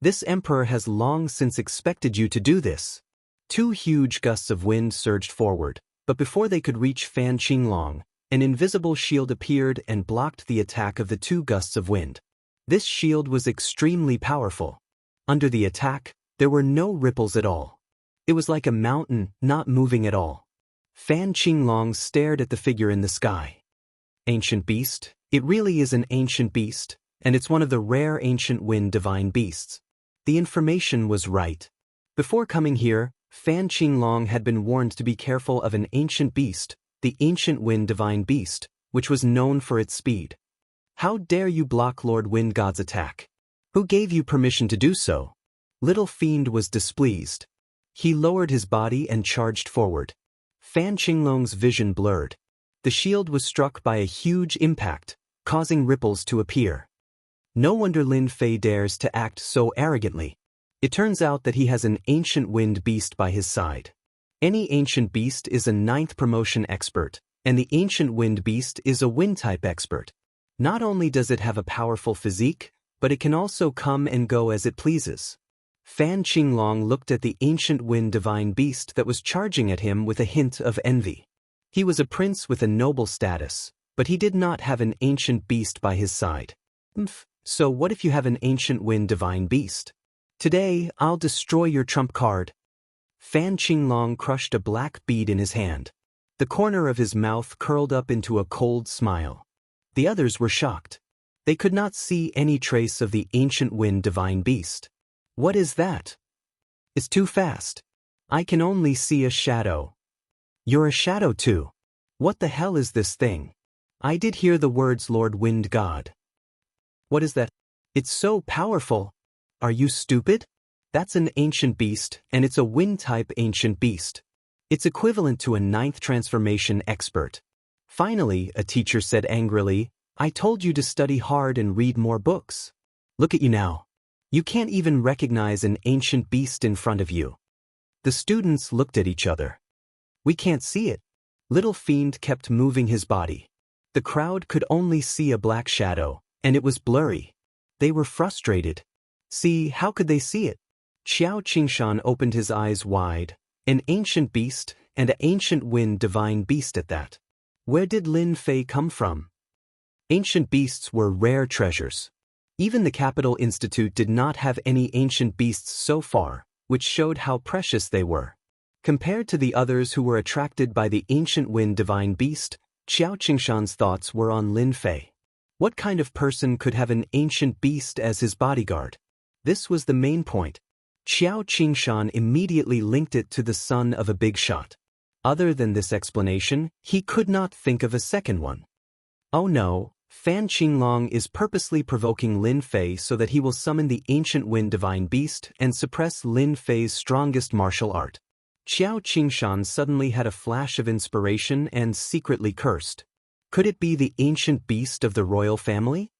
[SPEAKER 1] This emperor has long since expected you to do this. Two huge gusts of wind surged forward, but before they could reach Fan Qinglong, an invisible shield appeared and blocked the attack of the two gusts of wind. This shield was extremely powerful. Under the attack, there were no ripples at all. It was like a mountain, not moving at all. Fan Qinglong stared at the figure in the sky. Ancient beast? It really is an ancient beast, and it's one of the rare ancient wind divine beasts. The information was right. Before coming here, Fan Qinglong had been warned to be careful of an ancient beast, the ancient wind divine beast, which was known for its speed. How dare you block Lord Wind God's attack? Who gave you permission to do so? Little Fiend was displeased. He lowered his body and charged forward. Fan Qinglong's vision blurred. The shield was struck by a huge impact, causing ripples to appear. No wonder Lin Fei dares to act so arrogantly. It turns out that he has an ancient wind beast by his side. Any ancient beast is a 9th promotion expert, and the ancient wind beast is a wind-type expert. Not only does it have a powerful physique, but it can also come and go as it pleases. Fan Qinglong looked at the ancient wind divine beast that was charging at him with a hint of envy. He was a prince with a noble status, but he did not have an ancient beast by his side. So what if you have an ancient wind divine beast? Today, I'll destroy your trump card. Fan Qinglong crushed a black bead in his hand. The corner of his mouth curled up into a cold smile. The others were shocked. They could not see any trace of the ancient wind divine beast. What is that? It's too fast. I can only see a shadow. You're a shadow too. What the hell is this thing? I did hear the words Lord Wind God. What is that? It's so powerful. Are you stupid? That's an ancient beast, and it's a wind-type ancient beast. It's equivalent to a 9th transformation expert. Finally, a teacher said angrily, I told you to study hard and read more books. Look at you now. You can't even recognize an ancient beast in front of you. The students looked at each other. We can't see it. Little Fiend kept moving his body. The crowd could only see a black shadow, and it was blurry. They were frustrated. See, how could they see it? Xiao Qingshan opened his eyes wide. An ancient beast, and an ancient wind divine beast at that. Where did Lin Fei come from? Ancient beasts were rare treasures. Even the Capital Institute did not have any ancient beasts so far, which showed how precious they were. Compared to the others who were attracted by the ancient wind divine beast, Xiao Qingshan's thoughts were on Lin Fei. What kind of person could have an ancient beast as his bodyguard? This was the main point. Xiao Qingshan immediately linked it to the son of a big shot. Other than this explanation, he could not think of a second one. Oh no, Fan Qinglong is purposely provoking Lin Fei so that he will summon the ancient wind divine beast and suppress Lin Fei's strongest martial art. Xiao Qingshan suddenly had a flash of inspiration and secretly cursed. Could it be the ancient beast of the royal family?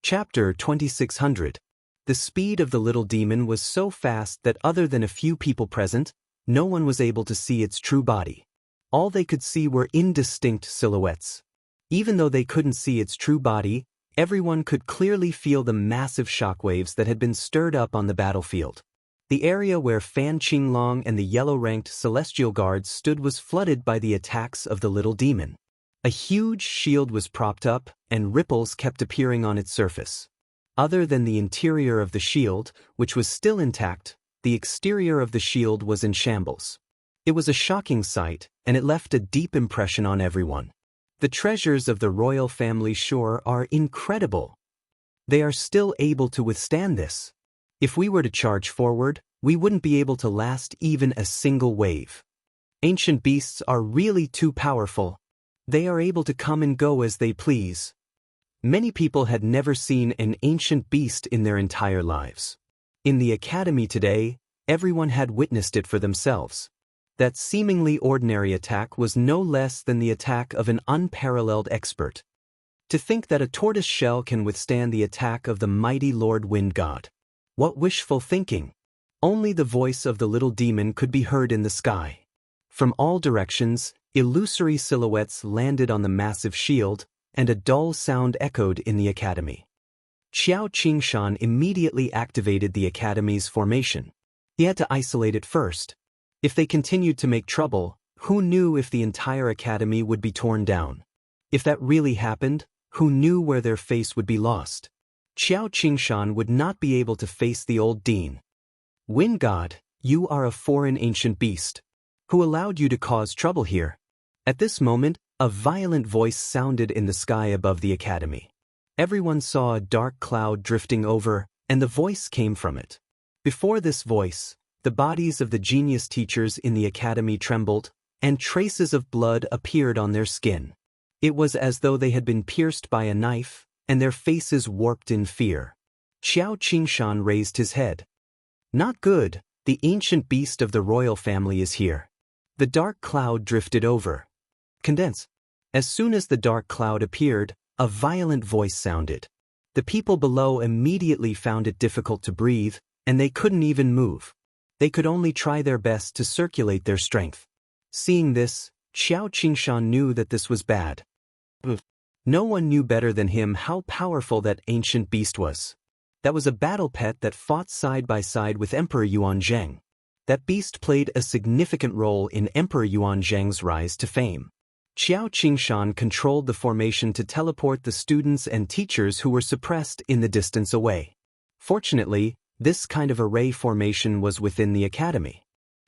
[SPEAKER 1] Chapter 2600. The speed of the little demon was so fast that other than a few people present, no one was able to see its true body. All they could see were indistinct silhouettes. Even though they couldn't see its true body, everyone could clearly feel the massive shockwaves that had been stirred up on the battlefield. The area where Fan Qinglong and the yellow-ranked celestial guards stood was flooded by the attacks of the little demon. A huge shield was propped up, and ripples kept appearing on its surface. Other than the interior of the shield, which was still intact, the exterior of the shield was in shambles. It was a shocking sight, and it left a deep impression on everyone. The treasures of the royal family sure are incredible. They are still able to withstand this. If we were to charge forward, we wouldn't be able to last even a single wave. Ancient beasts are really too powerful. They are able to come and go as they please. Many people had never seen an ancient beast in their entire lives. In the academy today, everyone had witnessed it for themselves. That seemingly ordinary attack was no less than the attack of an unparalleled expert. To think that a tortoise shell can withstand the attack of the mighty Lord Wind God. What wishful thinking! Only the voice of the little demon could be heard in the sky. From all directions, illusory silhouettes landed on the massive shield, and a dull sound echoed in the academy. Xiao Qingshan immediately activated the academy's formation. He had to isolate it first. If they continued to make trouble, who knew if the entire academy would be torn down? If that really happened, who knew where their face would be lost? Xiao Qingshan would not be able to face the old dean. Wind God, you are a foreign ancient beast. Who allowed you to cause trouble here? At this moment, a violent voice sounded in the sky above the academy. Everyone saw a dark cloud drifting over, and the voice came from it. Before this voice, the bodies of the genius teachers in the academy trembled, and traces of blood appeared on their skin. It was as though they had been pierced by a knife, and their faces warped in fear. Xiao Qingshan raised his head. Not good, the ancient beast of the royal family is here. The dark cloud drifted over. Condense. As soon as the dark cloud appeared, a violent voice sounded. The people below immediately found it difficult to breathe, and they couldn't even move. They could only try their best to circulate their strength. Seeing this, Xiao Qingshan knew that this was bad. No one knew better than him how powerful that ancient beast was. That was a battle pet that fought side by side with Emperor Yuanzhang. That beast played a significant role in Emperor Yuanzhang's rise to fame. Xiao Qingshan controlled the formation to teleport the students and teachers who were suppressed in the distance away. Fortunately, this kind of array formation was within the academy.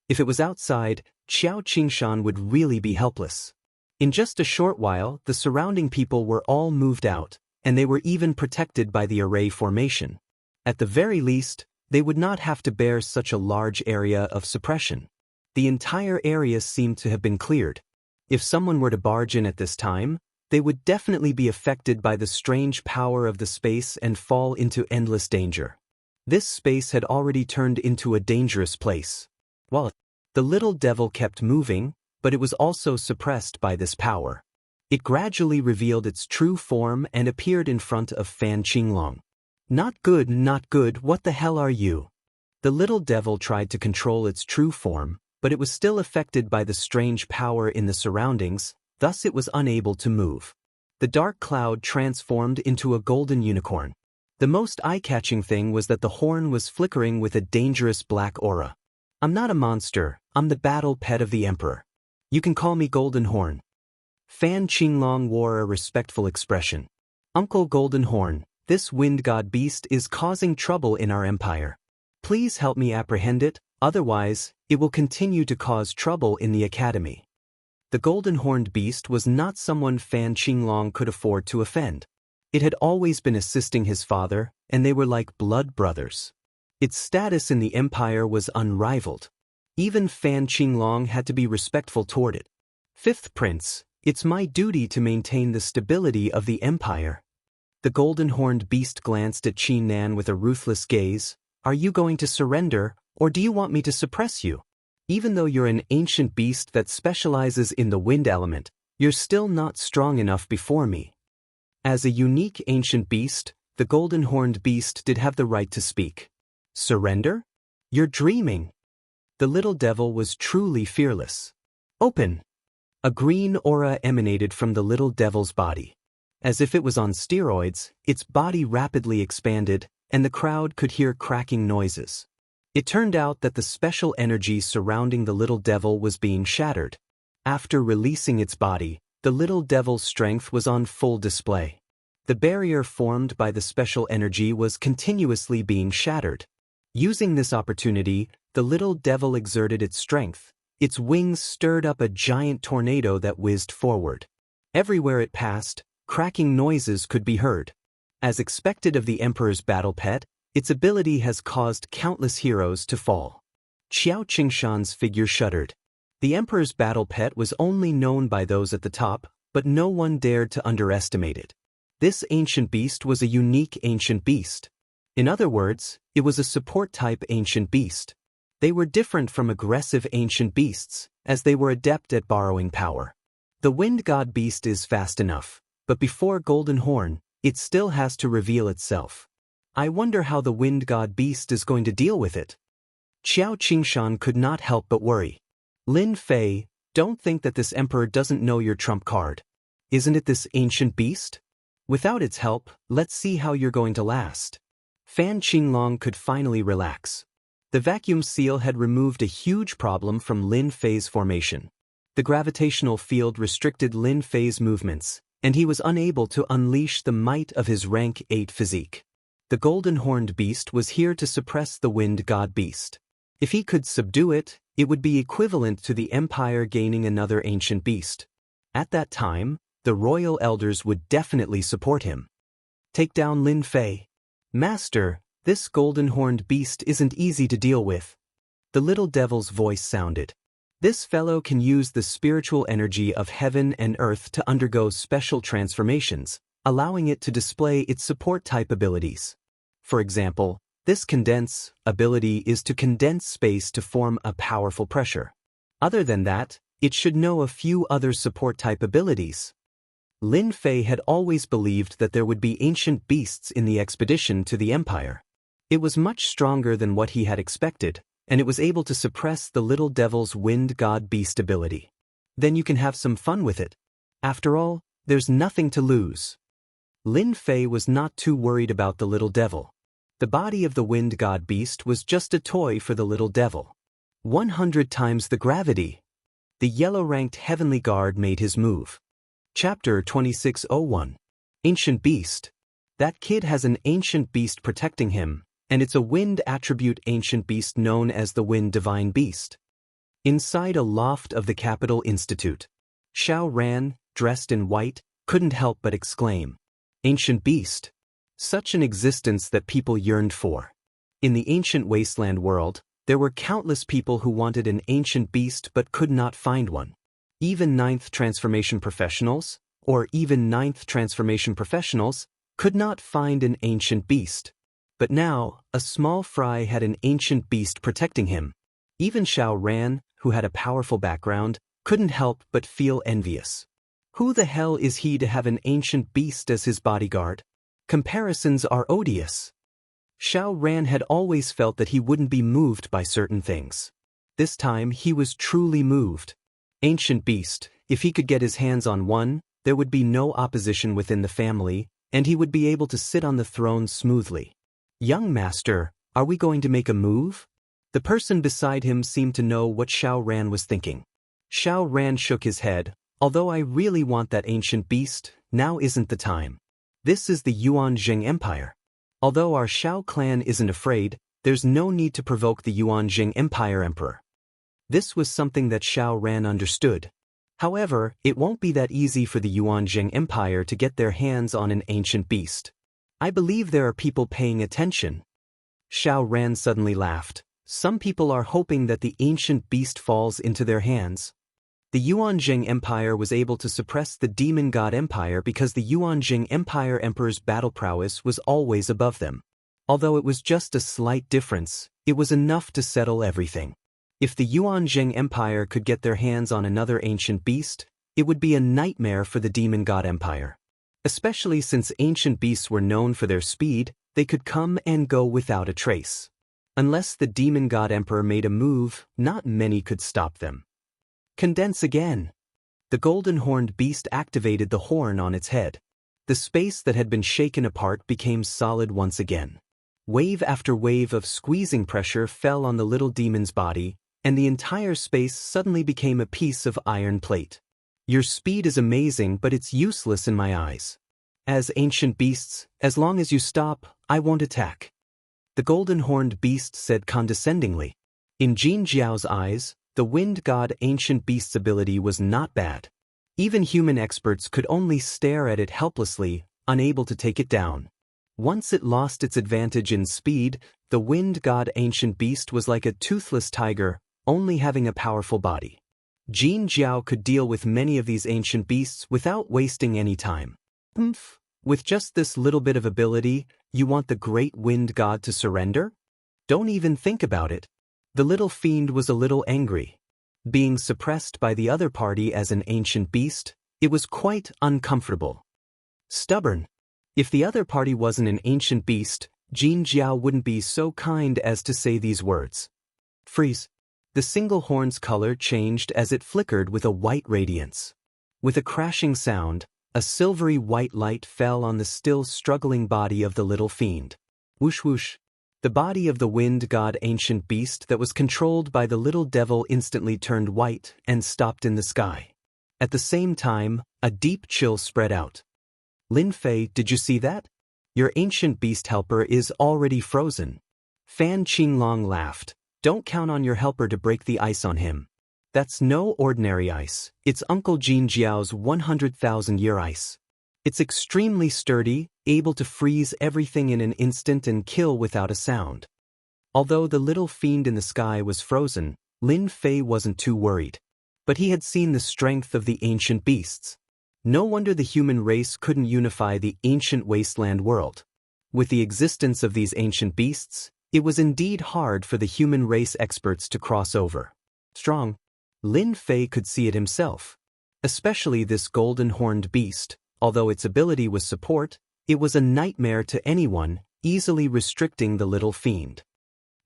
[SPEAKER 1] If it was outside, Xiao Qingshan would really be helpless. In just a short while, the surrounding people were all moved out, and they were even protected by the array formation. At the very least, they would not have to bear such a large area of suppression. The entire area seemed to have been cleared. If someone were to barge in at this time, they would definitely be affected by the strange power of the space and fall into endless danger. This space had already turned into a dangerous place. While the little devil kept moving, but it was also suppressed by this power. It gradually revealed its true form and appeared in front of Fan Qinglong. Not good, not good, what the hell are you? The little devil tried to control its true form, but it was still affected by the strange power in the surroundings, thus it was unable to move. The dark cloud transformed into a golden unicorn. The most eye-catching thing was that the horn was flickering with a dangerous black aura. I'm not a monster, I'm the battle pet of the emperor. You can call me Golden Horn. Fan Qinglong wore a respectful expression. Uncle Golden Horn, this wind god beast is causing trouble in our empire. Please help me apprehend it, otherwise, it will continue to cause trouble in the academy. The golden-horned beast was not someone Fan Qinglong could afford to offend. It had always been assisting his father, and they were like blood brothers. Its status in the empire was unrivaled. Even Fan Qinglong had to be respectful toward it. Fifth Prince, it's my duty to maintain the stability of the empire. The golden-horned beast glanced at Qin Nan with a ruthless gaze. Are you going to surrender, or do you want me to suppress you? Even though you're an ancient beast that specializes in the wind element, you're still not strong enough before me. As a unique ancient beast, the golden-horned beast did have the right to speak. Surrender? You're dreaming. The little devil was truly fearless. Open! A green aura emanated from the little devil's body. As if it was on steroids, its body rapidly expanded, and the crowd could hear cracking noises. It turned out that the special energy surrounding the little devil was being shattered. After releasing its body, the little devil's strength was on full display. The barrier formed by the special energy was continuously being shattered. Using this opportunity, the little devil exerted its strength. Its wings stirred up a giant tornado that whizzed forward. Everywhere it passed, cracking noises could be heard. As expected of the Emperor's battle pet, its ability has caused countless heroes to fall. Qiao Qingshan's figure shuddered. The Emperor's battle pet was only known by those at the top, but no one dared to underestimate it. This ancient beast was a unique ancient beast. In other words, it was a support-type ancient beast. They were different from aggressive ancient beasts, as they were adept at borrowing power. The wind god beast is fast enough, but before Golden Horn, it still has to reveal itself. I wonder how the wind god beast is going to deal with it. Qiao Qingshan could not help but worry. Lin Fei, don't think that this emperor doesn't know your trump card. Isn't it this ancient beast? Without its help, let's see how you're going to last. Fan Qinglong could finally relax. The vacuum seal had removed a huge problem from Lin Fei's formation. The gravitational field restricted Lin Fei's movements, and he was unable to unleash the might of his rank 8 physique. The golden-horned beast was here to suppress the wind god beast. If he could subdue it, it would be equivalent to the empire gaining another ancient beast. At that time, the royal elders would definitely support him. Take down Lin Fei. Master, this golden-horned beast isn't easy to deal with. The little devil's voice sounded. This fellow can use the spiritual energy of heaven and earth to undergo special transformations, allowing it to display its support-type abilities. For example, this condense ability is to condense space to form a powerful pressure. Other than that, it should know a few other support-type abilities. Lin Fei had always believed that there would be ancient beasts in the expedition to the empire. It was much stronger than what he had expected, and it was able to suppress the little devil's wind god beast ability. Then you can have some fun with it. After all, there's nothing to lose. Lin Fei was not too worried about the little devil. The body of the wind god beast was just a toy for the little devil. 100 times the gravity. The yellow-ranked heavenly guard made his move. Chapter 2601. Ancient Beast. That kid has an ancient beast protecting him, and it's a wind attribute ancient beast known as the Wind Divine Beast. Inside a loft of the Capital Institute, Xiao Ran, dressed in white, couldn't help but exclaim, "Ancient beast! Such an existence that people yearned for." In the ancient wasteland world, there were countless people who wanted an ancient beast but could not find one. Even ninth transformation professionals, or even 9th transformation professionals, could not find an ancient beast. But now, a small fry had an ancient beast protecting him. Even Xiao Ran, who had a powerful background, couldn't help but feel envious. Who the hell is he to have an ancient beast as his bodyguard? Comparisons are odious. Xiao Ran had always felt that he wouldn't be moved by certain things. This time he was truly moved. Ancient beast, if he could get his hands on one, there would be no opposition within the family, and he would be able to sit on the throne smoothly. Young master, are we going to make a move? The person beside him seemed to know what Xiao Ran was thinking. Xiao Ran shook his head. Although I really want that ancient beast, now isn't the time. This is the Yuanjing Empire. Although our Xiao clan isn't afraid, there's no need to provoke the Yuanjing Empire Emperor. This was something that Xiao Ran understood. However, it won't be that easy for the Yuanjing Empire to get their hands on an ancient beast. I believe there are people paying attention. Xiao Ran suddenly laughed. Some people are hoping that the ancient beast falls into their hands. The Yuanjing Empire was able to suppress the Demon God Empire because the Yuanjing Empire Emperor's battle prowess was always above them. Although it was just a slight difference, it was enough to settle everything. If the Yuanjing Empire could get their hands on another ancient beast, it would be a nightmare for the Demon God Empire. Especially since ancient beasts were known for their speed, they could come and go without a trace. Unless the Demon God Emperor made a move, not many could stop them. Condense again. The golden-horned beast activated the horn on its head. The space that had been shaken apart became solid once again. Wave after wave of squeezing pressure fell on the little demon's body, and the entire space suddenly became a piece of iron plate. Your speed is amazing, but it's useless in my eyes. As ancient beasts, as long as you stop, I won't attack. The golden-horned beast said condescendingly. In Jin Jiao's eyes, the wind god ancient beast's ability was not bad. Even human experts could only stare at it helplessly, unable to take it down. Once it lost its advantage in speed, the wind god ancient beast was like a toothless tiger, only having a powerful body. Jin Jiao could deal with many of these ancient beasts without wasting any time. With just this little bit of ability, you want the great wind god to surrender? Don't even think about it. The little fiend was a little angry. Being suppressed by the other party as an ancient beast, it was quite uncomfortable. Stubborn. If the other party wasn't an ancient beast, Jin Jiao wouldn't be so kind as to say these words. Freeze. The single horn's color changed as it flickered with a white radiance. With a crashing sound, a silvery white light fell on the still struggling body of the little fiend. Whoosh whoosh. The body of the wind god ancient beast that was controlled by the little devil instantly turned white and stopped in the sky. At the same time, a deep chill spread out. Lin Fei, did you see that? Your ancient beast helper is already frozen. Fan Qinglong laughed. Don't count on your helper to break the ice on him. That's no ordinary ice. It's Uncle Jin Jiao's 100,000-year ice. It's extremely sturdy, able to freeze everything in an instant and kill without a sound. Although the little fiend in the sky was frozen, Lin Fei wasn't too worried. But he had seen the strength of the ancient beasts. No wonder the human race couldn't unify the ancient wasteland world. With the existence of these ancient beasts, it was indeed hard for the human race experts to cross over. Strong. Lin Fei could see it himself. Especially this golden-horned beast, although its ability was support, it was a nightmare to anyone, easily restricting the little fiend.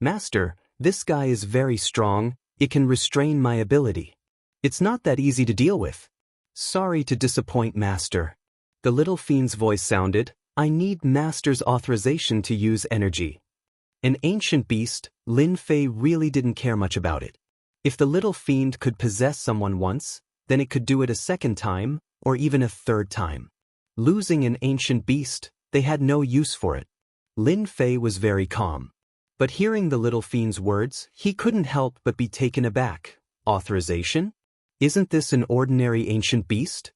[SPEAKER 1] Master, this guy is very strong, it can restrain my ability. It's not that easy to deal with. Sorry to disappoint, Master. The little fiend's voice sounded. I need Master's authorization to use energy. An ancient beast, Lin Fei really didn't care much about it. If the little fiend could possess someone once, then it could do it a second time, or even a third time. Losing an ancient beast, they had no use for it. Lin Fei was very calm. But hearing the little fiend's words, he couldn't help but be taken aback. Authorization? Isn't this an ordinary ancient beast?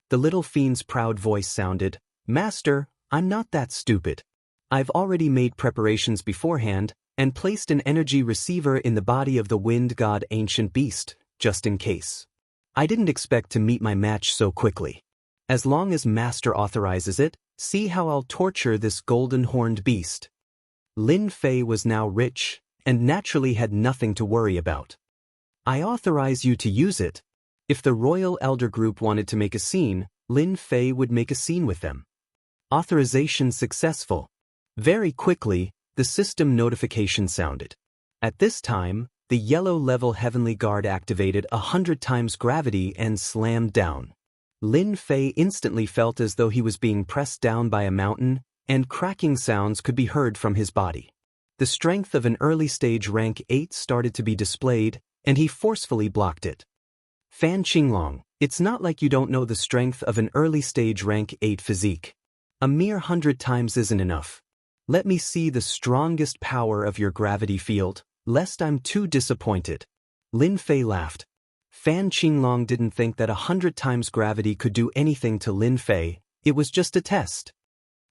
[SPEAKER 1] The little fiend's proud voice sounded. Master, I'm not that stupid. I've already made preparations beforehand, and placed an energy receiver in the body of the wind god ancient beast, just in case. I didn't expect to meet my match so quickly. As long as Master authorizes it, see how I'll torture this golden-horned beast. Lin Fei was now rich, and naturally had nothing to worry about. I authorize you to use it. If the royal elder group wanted to make a scene, Lin Fei would make a scene with them. Authorization successful. Very quickly, the system notification sounded. At this time, the yellow-level Heavenly Guard activated 100 times gravity and slammed down. Lin Fei instantly felt as though he was being pressed down by a mountain, and cracking sounds could be heard from his body. The strength of an early-stage rank 8 started to be displayed, and he forcefully blocked it. Fan Qinglong, it's not like you don't know the strength of an early-stage rank 8 physique. A mere 100 times isn't enough. Let me see the strongest power of your gravity field, lest I'm too disappointed. Lin Fei laughed. Fan Qinglong didn't think that 100 times gravity could do anything to Lin Fei, it was just a test.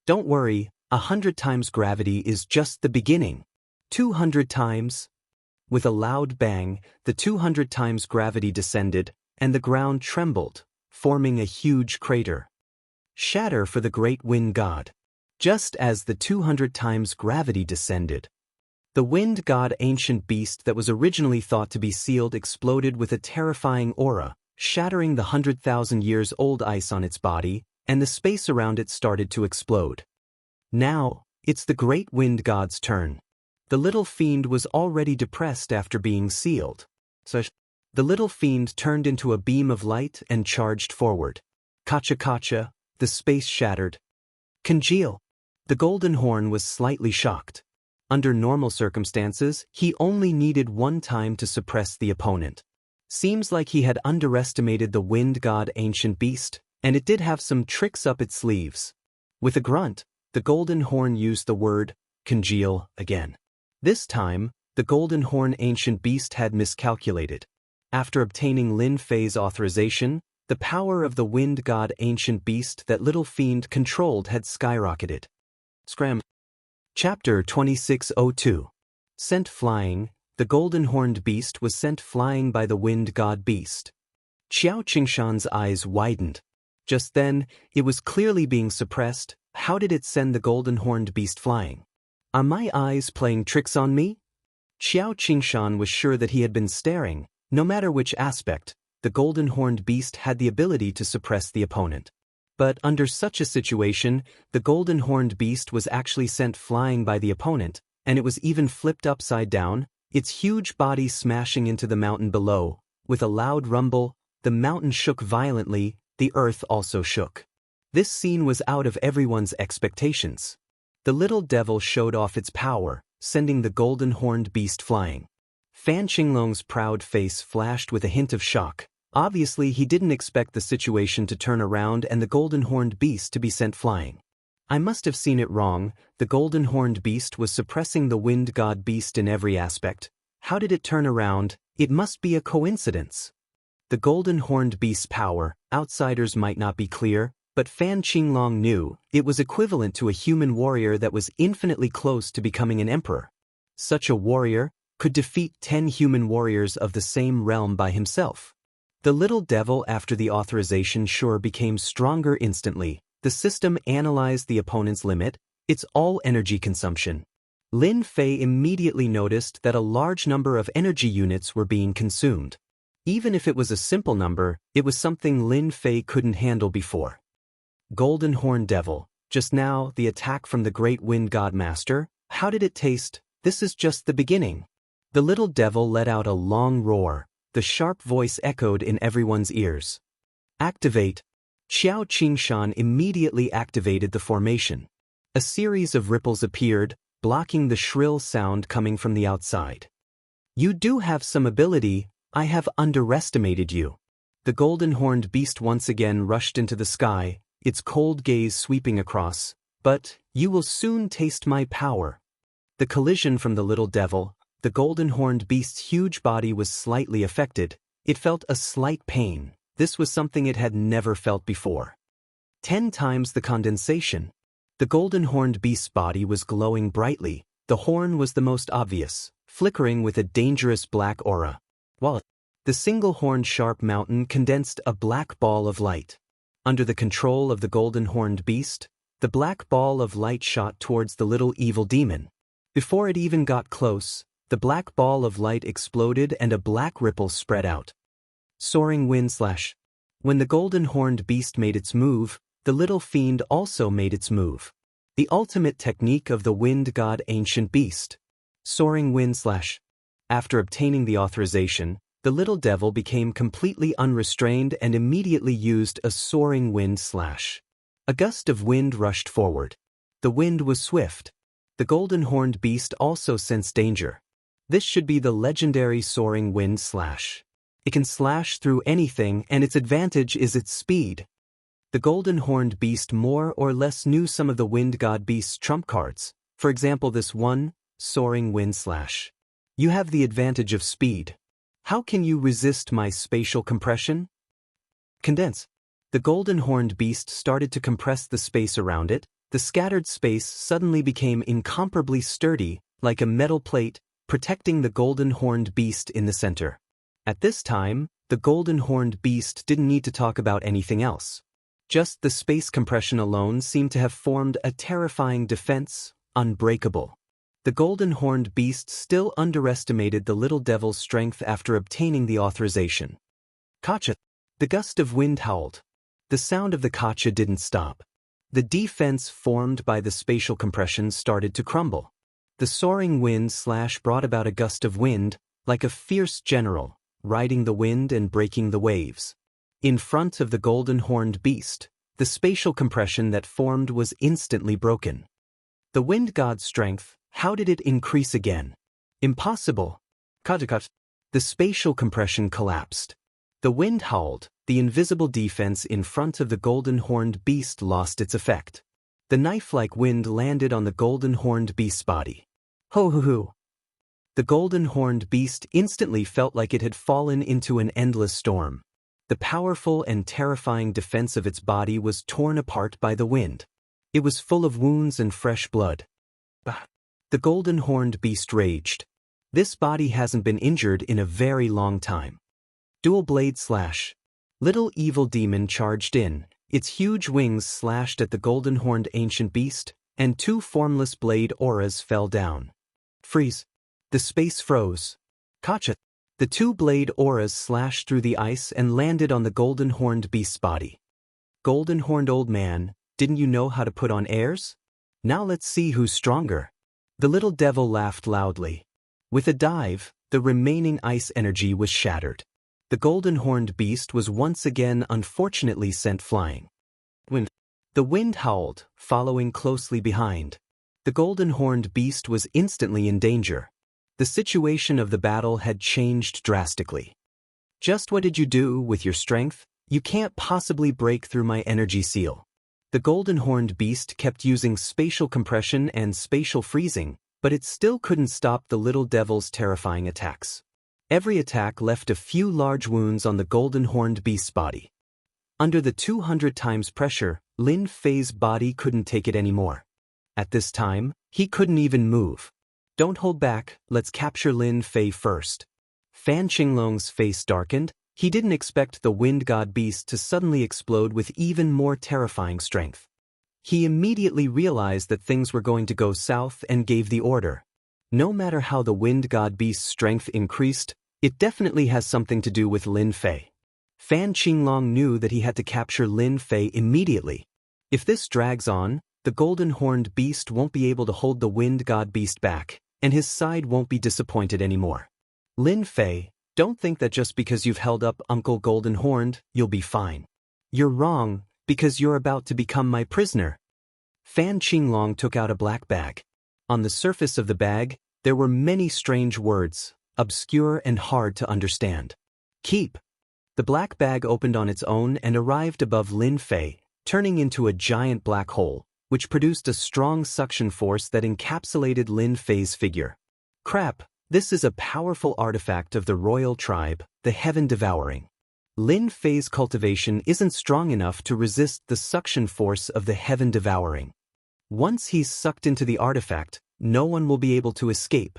[SPEAKER 1] Don't worry, 100 times gravity is just the beginning. 200 times. With a loud bang, the 200 times gravity descended, and the ground trembled, forming a huge crater. Shatter for the great wind god. Just as the 200 times gravity descended, the wind god ancient beast that was originally thought to be sealed exploded with a terrifying aura, shattering the 100,000 years old ice on its body, and the space around it started to explode. Now, it's the great wind god's turn. The little fiend was already depressed after being sealed. So, the little fiend turned into a beam of light and charged forward. Kacha, the space shattered. Congeal. The golden horn was slightly shocked. Under normal circumstances, he only needed one time to suppress the opponent. Seems like he had underestimated the wind god ancient beast, and it did have some tricks up its sleeves. With a grunt, the golden horn used the word, congeal, again. This time, the golden horn ancient beast had miscalculated. After obtaining Lin Fei's authorization, the power of the wind god ancient beast that little fiend controlled had skyrocketed. Scram. Chapter 2602. Sent flying, the golden-horned beast was sent flying by the wind god beast. Xiao Qingshan's eyes widened. Just then, it was clearly being suppressed. How did it send the golden-horned beast flying? Are my eyes playing tricks on me? Xiao Qingshan was sure that he had been staring. No matter which aspect, the golden-horned beast had the ability to suppress the opponent. But under such a situation, the golden-horned beast was actually sent flying by the opponent, and it was even flipped upside down, its huge body smashing into the mountain below. With a loud rumble, the mountain shook violently, the earth also shook. This scene was out of everyone's expectations. The little devil showed off its power, sending the golden-horned beast flying. Fan Qinglong's proud face flashed with a hint of shock. Obviously, he didn't expect the situation to turn around and the golden-horned beast to be sent flying. I must have seen it wrong. The golden-horned beast was suppressing the wind god beast in every aspect. How did it turn around? It must be a coincidence. The golden-horned beast's power, outsiders might not be clear, but Fan Qinglong knew it was equivalent to a human warrior that was infinitely close to becoming an emperor. Such a warrior could defeat 10 human warriors of the same realm by himself. The little devil, after the authorization, sure became stronger instantly. The system analyzed the opponent's limit, its all energy consumption. Lin Fei immediately noticed that a large number of energy units were being consumed. Even if it was a simple number, it was something Lin Fei couldn't handle before. Golden Horn Devil, just now, the attack from the Great Wind God Master, how did it taste? This is just the beginning. The little devil let out a long roar. The sharp voice echoed in everyone's ears. Activate. Xiao Qingshan immediately activated the formation. A series of ripples appeared, blocking the shrill sound coming from the outside. You do have some ability. I have underestimated you. The golden-horned beast once again rushed into the sky, its cold gaze sweeping across. But you will soon taste my power. The collision from the little devil. The golden-horned beast's huge body was slightly affected. It felt a slight pain. This was something it had never felt before. 10 times the condensation. The golden-horned beast's body was glowing brightly. The horn was the most obvious, flickering with a dangerous black aura. While the single-horned sharp mountain condensed a black ball of light. Under the control of the golden horned beast, the black ball of light shot towards the little evil demon. Before it even got close, the black ball of light exploded and a black ripple spread out. Soaring wind slash. When the golden horned beast made its move, the little fiend also made its move. The ultimate technique of the wind god ancient beast. Soaring wind slash. After obtaining the authorization, the little devil became completely unrestrained and immediately used a soaring wind slash. A gust of wind rushed forward. The wind was swift. The golden horned beast also sensed danger. This should be the legendary soaring wind slash. It can slash through anything, and its advantage is its speed. The golden horned beast more or less knew some of the wind god beast's trump cards. For example, this one, soaring wind slash. You have the advantage of speed. How can you resist my spatial compression? Condense. The golden horned beast started to compress the space around it. The scattered space suddenly became incomparably sturdy, like a metal plate, protecting the golden horned beast in the center. At this time, the golden horned beast didn't need to talk about anything else. Just the space compression alone seemed to have formed a terrifying defense, unbreakable. The golden horned beast still underestimated the little devil's strength after obtaining the authorization. Kacha. The gust of wind howled. The sound of the kacha didn't stop. The defense formed by the spatial compression started to crumble. The soaring wind slash brought about a gust of wind, like a fierce general, riding the wind and breaking the waves. In front of the golden horned beast, the spatial compression that formed was instantly broken. The wind god's strength, how did it increase again? Impossible. Kajakat. The spatial compression collapsed. The wind howled. The invisible defense in front of the golden horned beast lost its effect. The knife-like wind landed on the golden horned beast's body. Ho ho ho. The golden horned beast instantly felt like it had fallen into an endless storm. The powerful and terrifying defense of its body was torn apart by the wind. It was full of wounds and fresh blood. Bah! The golden horned beast raged. This body hasn't been injured in a very long time. Dual blade slash. Little evil demon charged in. Its huge wings slashed at the golden horned ancient beast, and two formless blade auras fell down. Freeze. The space froze. Kacha. The two blade auras slashed through the ice and landed on the golden horned beast's body. Golden horned old man, didn't you know how to put on airs? Now let's see who's stronger. The little devil laughed loudly. With a dive, the remaining ice energy was shattered. The golden horned beast was once again unfortunately sent flying. Wind. The wind howled, following closely behind. The golden horned beast was instantly in danger. The situation of the battle had changed drastically. Just what did you do with your strength? You can't possibly break through my energy seal. The golden horned beast kept using spatial compression and spatial freezing, but it still couldn't stop the little devil's terrifying attacks. Every attack left a few large wounds on the golden horned beast's body. Under the 200 times pressure, Lin Fei's body couldn't take it anymore. At this time, he couldn't even move. Don't hold back, let's capture Lin Fei first. Fan Qinglong's face darkened. He didn't expect the wind god beast to suddenly explode with even more terrifying strength. He immediately realized that things were going to go south and gave the order. No matter how the wind god beast's strength increased, it definitely has something to do with Lin Fei. Fan Qinglong knew that he had to capture Lin Fei immediately. If this drags on, the golden horned beast won't be able to hold the wind god beast back, and his side won't be disappointed anymore. Lin Fei, don't think that just because you've held up Uncle Golden Horned, you'll be fine. You're wrong, because you're about to become my prisoner. Fan Qinglong took out a black bag. On the surface of the bag, there were many strange words, obscure and hard to understand. Keep. The black bag opened on its own and arrived above Lin Fei, turning into a giant black hole, which produced a strong suction force that encapsulated Lin Fei's figure. Crap, this is a powerful artifact of the royal tribe, the Heaven Devouring. Lin Fei's cultivation isn't strong enough to resist the suction force of the Heaven Devouring. Once he's sucked into the artifact, no one will be able to escape.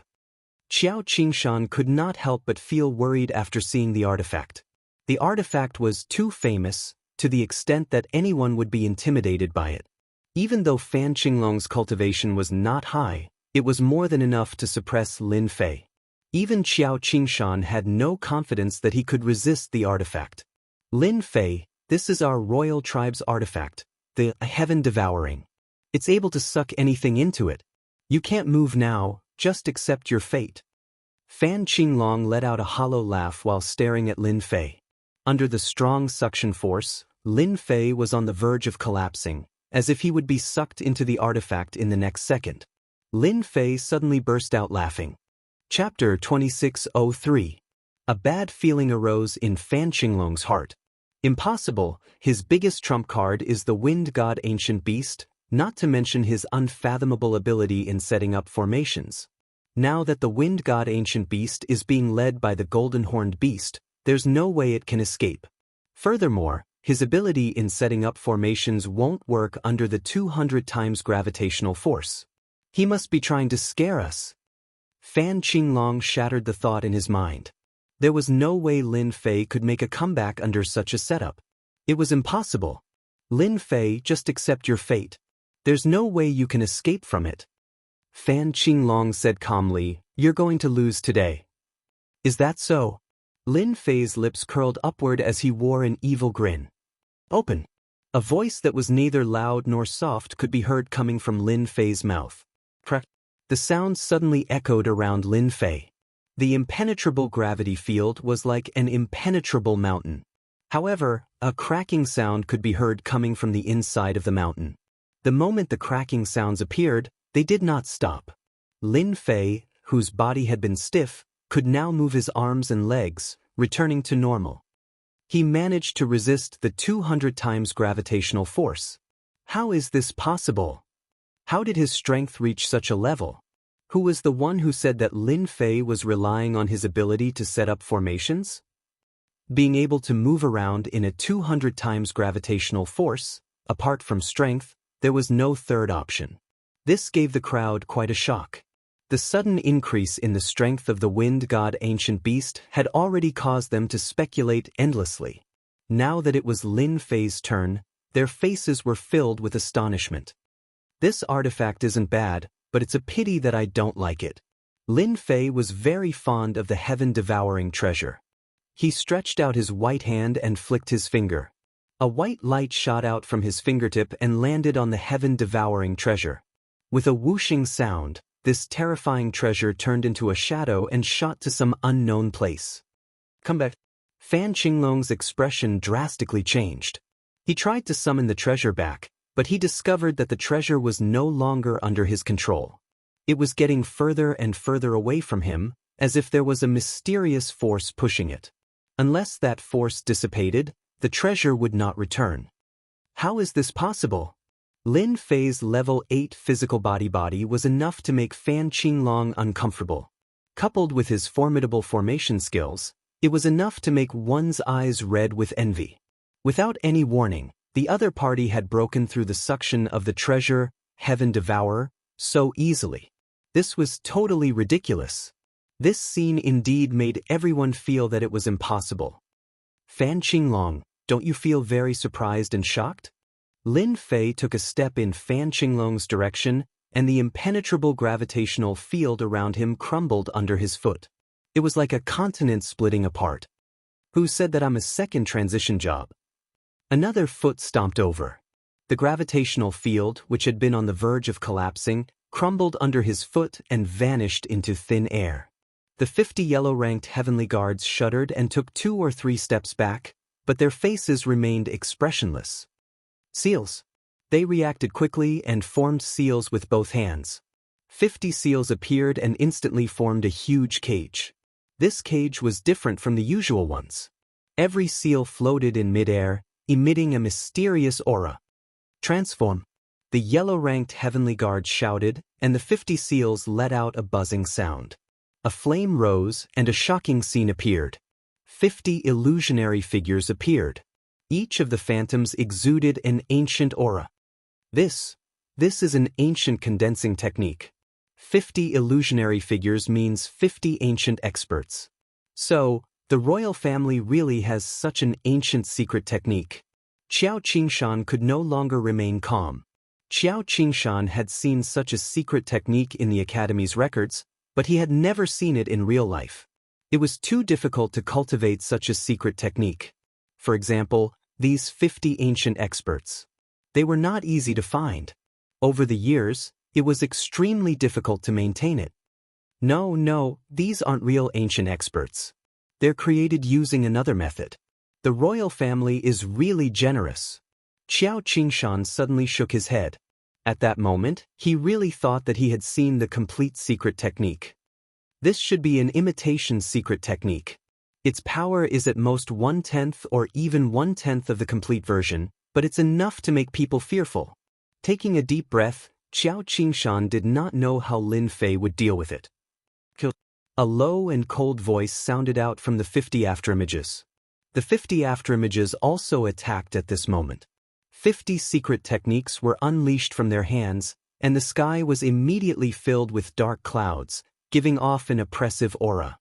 [SPEAKER 1] Qiao Qingshan could not help but feel worried after seeing the artifact. The artifact was too famous, to the extent that anyone would be intimidated by it. Even though Fan Qinglong's cultivation was not high, it was more than enough to suppress Lin Fei. Even Xiao Qingshan had no confidence that he could resist the artifact. Lin Fei, this is our royal tribe's artifact, the Heaven Devouring. It's able to suck anything into it. You can't move now, just accept your fate. Fan Qinglong let out a hollow laugh while staring at Lin Fei. Under the strong suction force, Lin Fei was on the verge of collapsing, as if he would be sucked into the artifact in the next second. Lin Fei suddenly burst out laughing. Chapter 2603. A bad feeling arose in Fan Qinglong's heart. Impossible, his biggest trump card is the Wind God Ancient Beast, not to mention his unfathomable ability in setting up formations. Now that the Wind God Ancient Beast is being led by the Golden Horned Beast, there's no way it can escape. Furthermore, his ability in setting up formations won't work under the 200 times gravitational force. He must be trying to scare us. Fan Qinglong shattered the thought in his mind. There was no way Lin Fei could make a comeback under such a setup. It was impossible. Lin Fei, just accept your fate. There's no way you can escape from it. Fan Qinglong said calmly, you're going to lose today. Is that so? Lin Fei's lips curled upward as he wore an evil grin. Open. A voice that was neither loud nor soft could be heard coming from Lin Fei's mouth. Crack. The sound suddenly echoed around Lin Fei. The impenetrable gravity field was like an impenetrable mountain. However, a cracking sound could be heard coming from the inside of the mountain. The moment the cracking sounds appeared, they did not stop. Lin Fei, whose body had been stiff, could now move his arms and legs, returning to normal. He managed to resist the 200 times gravitational force. How is this possible? How did his strength reach such a level? Who was the one who said that Lin Fei was relying on his ability to set up formations? Being able to move around in a 200 times gravitational force, apart from strength, there was no third option. This gave the crowd quite a shock. The sudden increase in the strength of the Wind God Ancient Beast had already caused them to speculate endlessly. Now that it was Lin Fei's turn, their faces were filled with astonishment. This artifact isn't bad, but it's a pity that I don't like it. Lin Fei was very fond of the heaven-devouring treasure. He stretched out his white hand and flicked his finger. A white light shot out from his fingertip and landed on the heaven-devouring treasure. With a whooshing sound, this terrifying treasure turned into a shadow and shot to some unknown place. Come back. Fan Qinglong's expression drastically changed. He tried to summon the treasure back, but he discovered that the treasure was no longer under his control. It was getting further and further away from him, as if there was a mysterious force pushing it. Unless that force dissipated, the treasure would not return. How is this possible? Lin Fei's level 8 physical body was enough to make Fan Qinglong uncomfortable. Coupled with his formidable formation skills, it was enough to make one's eyes red with envy. Without any warning, the other party had broken through the suction of the treasure, Heaven Devourer, so easily. This was totally ridiculous. This scene indeed made everyone feel that it was impossible. Fan Qinglong, don't you feel very surprised and shocked? Lin Fei took a step in Fan Qinglong's direction, and the impenetrable gravitational field around him crumbled under his foot. It was like a continent splitting apart. Who said that I'm a second transition job? Another foot stomped over. The gravitational field, which had been on the verge of collapsing, crumbled under his foot and vanished into thin air. The 50 yellow-ranked heavenly guards shuddered and took 2 or 3 steps back, but their faces remained expressionless. Seals. They reacted quickly and formed seals with both hands. 50 seals appeared and instantly formed a huge cage. This cage was different from the usual ones. Every seal floated in midair, emitting a mysterious aura. Transform. The yellow-ranked heavenly guards shouted, and the 50 seals let out a buzzing sound. A flame rose, and a shocking scene appeared. 50 illusionary figures appeared. Each of the phantoms exuded an ancient aura. This is an ancient condensing technique. 50 illusionary figures means 50 ancient experts. So, the royal family really has such an ancient secret technique. Qiao Qingshan could no longer remain calm. Qiao Qingshan had seen such a secret technique in the Academy's records, but he had never seen it in real life. It was too difficult to cultivate such a secret technique. For example, these 50 ancient experts. They were not easy to find. Over the years, it was extremely difficult to maintain it. No, these aren't real ancient experts. They're created using another method. The royal family is really generous. Qiao Qingshan suddenly shook his head. At that moment, he really thought that he had seen the complete secret technique. This should be an imitation secret technique. Its power is at most 1/10 or even 1/10 of the complete version, but it's enough to make people fearful. Taking a deep breath, Qiao Qingshan did not know how Lin Fei would deal with it. A low and cold voice sounded out from the 50 afterimages. The 50 afterimages also attacked at this moment. 50 secret techniques were unleashed from their hands, and the sky was immediately filled with dark clouds, giving off an oppressive aura.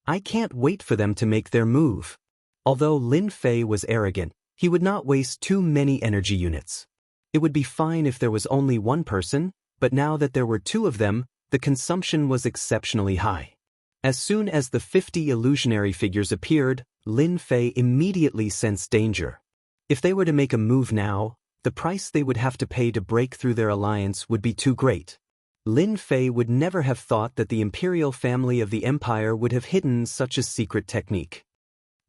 [SPEAKER 1] I can't wait for them to make their move. Although Lin Fei was arrogant, he would not waste too many energy units. It would be fine if there was only one person, but now that there were two of them, the consumption was exceptionally high. As soon as the 50 illusionary figures appeared, Lin Fei immediately sensed danger. If they were to make a move now, the price they would have to pay to break through their alliance would be too great. Lin Fei would never have thought that the imperial family of the empire would have hidden such a secret technique.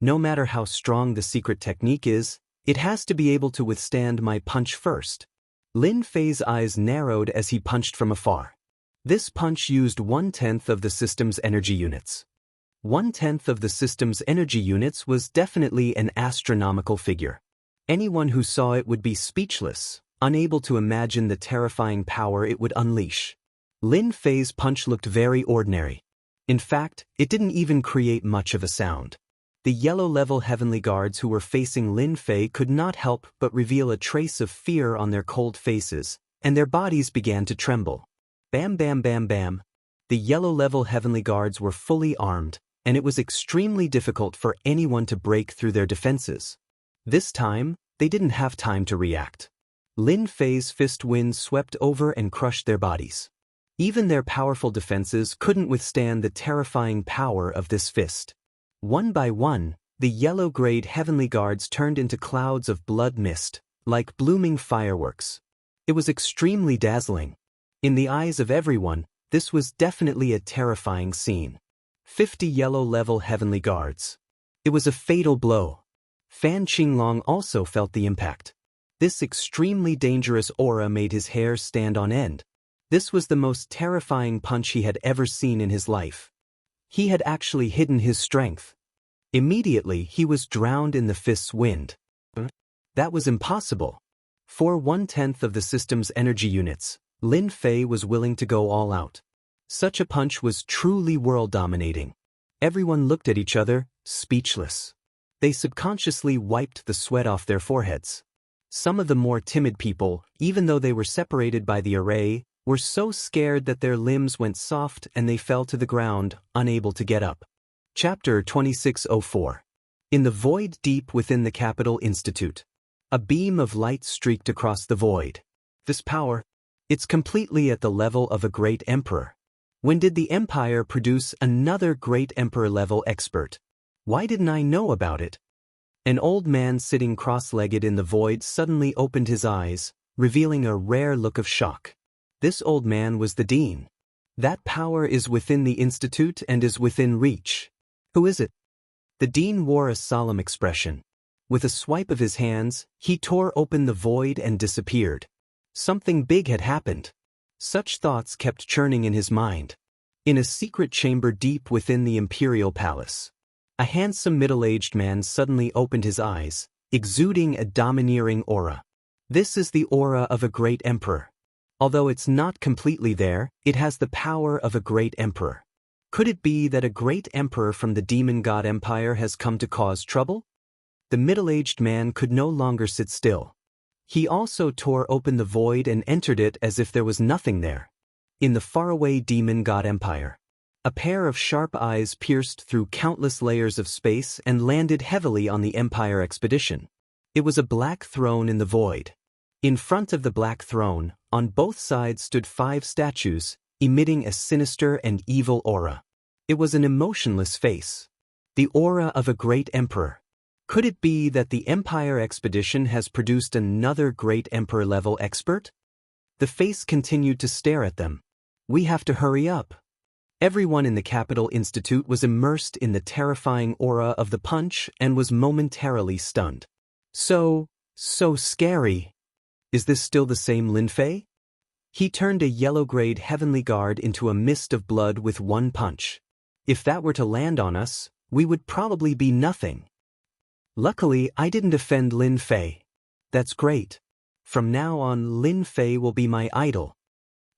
[SPEAKER 1] No matter how strong the secret technique is, it has to be able to withstand my punch first. Lin Fei's eyes narrowed as he punched from afar. This punch used 1/10 of the system's energy units. 1/10 of the system's energy units was definitely an astronomical figure. Anyone who saw it would be speechless, unable to imagine the terrifying power it would unleash. Lin Fei's punch looked very ordinary. In fact, it didn't even create much of a sound. The yellow-level heavenly guards who were facing Lin Fei could not help but reveal a trace of fear on their cold faces, and their bodies began to tremble. Bam bam bam bam. The yellow-level heavenly guards were fully armed, and it was extremely difficult for anyone to break through their defenses. This time, they didn't have time to react. Lin Fei's fist wind swept over and crushed their bodies. Even their powerful defenses couldn't withstand the terrifying power of this fist. One by one, the yellow-grayed heavenly guards turned into clouds of blood mist, like blooming fireworks. It was extremely dazzling. In the eyes of everyone, this was definitely a terrifying scene. 50 yellow-level heavenly guards. It was a fatal blow. Fan Qinglong also felt the impact. This extremely dangerous aura made his hair stand on end. This was the most terrifying punch he had ever seen in his life. He had actually hidden his strength. Immediately, he was drowned in the fist's wind. That was impossible. For 1/10 of the system's energy units, Lin Fei was willing to go all out. Such a punch was truly world-dominating. Everyone looked at each other, speechless. They subconsciously wiped the sweat off their foreheads. Some of the more timid people, even though they were separated by the array, were so scared that their limbs went soft and they fell to the ground, unable to get up. Chapter 2604. In the void deep within the Capital Institute. A beam of light streaked across the void. This power, it's completely at the level of a great emperor. When did the empire produce another great emperor-level expert? Why didn't I know about it? An old man sitting cross-legged in the void suddenly opened his eyes, revealing a rare look of shock. This old man was the dean. That power is within the institute and is within reach. Who is it? The dean wore a solemn expression. With a swipe of his hands, he tore open the void and disappeared. Something big had happened. Such thoughts kept churning in his mind. In a secret chamber deep within the imperial palace, a handsome middle-aged man suddenly opened his eyes, exuding a domineering aura. This is the aura of a great emperor. Although it's not completely there, it has the power of a great emperor. Could it be that a great emperor from the demon god empire has come to cause trouble? The middle-aged man could no longer sit still. He also tore open the void and entered it as if there was nothing there. In the faraway demon god empire, a pair of sharp eyes pierced through countless layers of space and landed heavily on the empire expedition. It was a black throne in the void. In front of the black throne, on both sides stood 5 statues, emitting a sinister and evil aura. It was an emotionless face. The aura of a great emperor. Could it be that the Empire expedition has produced another great emperor-level expert? The face continued to stare at them. We have to hurry up. Everyone in the Capital Institute was immersed in the terrifying aura of the punch and was momentarily stunned. So scary. Is this still the same Lin Fei? He turned a yellow-grade heavenly guard into a mist of blood with one punch. If that were to land on us, we would probably be nothing. Luckily, I didn't offend Lin Fei. That's great. From now on, Lin Fei will be my idol.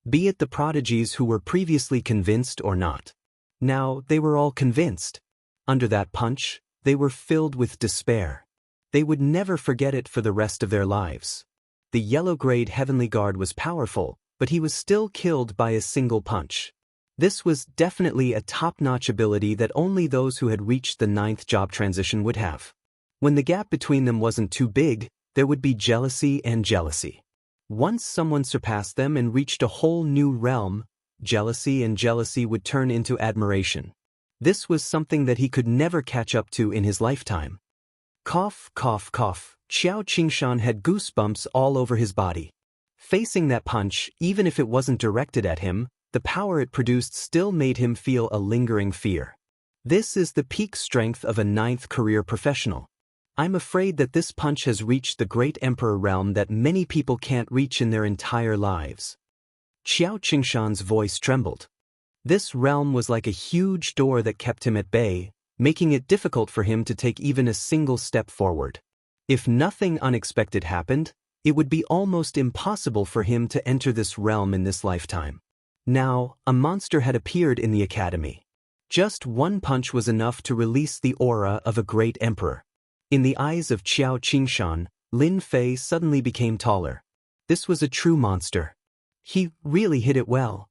[SPEAKER 1] Be it the prodigies who were previously convinced or not. Now, they were all convinced. Under that punch, they were filled with despair. They would never forget it for the rest of their lives. The yellow-grade heavenly guard was powerful, but he was still killed by a single punch. This was definitely a top-notch ability that only those who had reached the 9th job transition would have. When the gap between them wasn't too big, there would be jealousy and jealousy. Once someone surpassed them and reached a whole new realm, jealousy and jealousy would turn into admiration. This was something that he could never catch up to in his lifetime. Cough, cough, cough. Xiao Qingshan had goosebumps all over his body. Facing that punch, even if it wasn't directed at him, the power it produced still made him feel a lingering fear. This is the peak strength of a 9th career professional. I'm afraid that this punch has reached the great emperor realm that many people can't reach in their entire lives. Xiao Qingshan's voice trembled. This realm was like a huge door that kept him at bay, making it difficult for him to take even a single step forward. If nothing unexpected happened, it would be almost impossible for him to enter this realm in this lifetime. Now, a monster had appeared in the academy. Just one punch was enough to release the aura of a great emperor. In the eyes of Xiao Qingshan, Lin Fei suddenly became taller. This was a true monster. He really hit it well.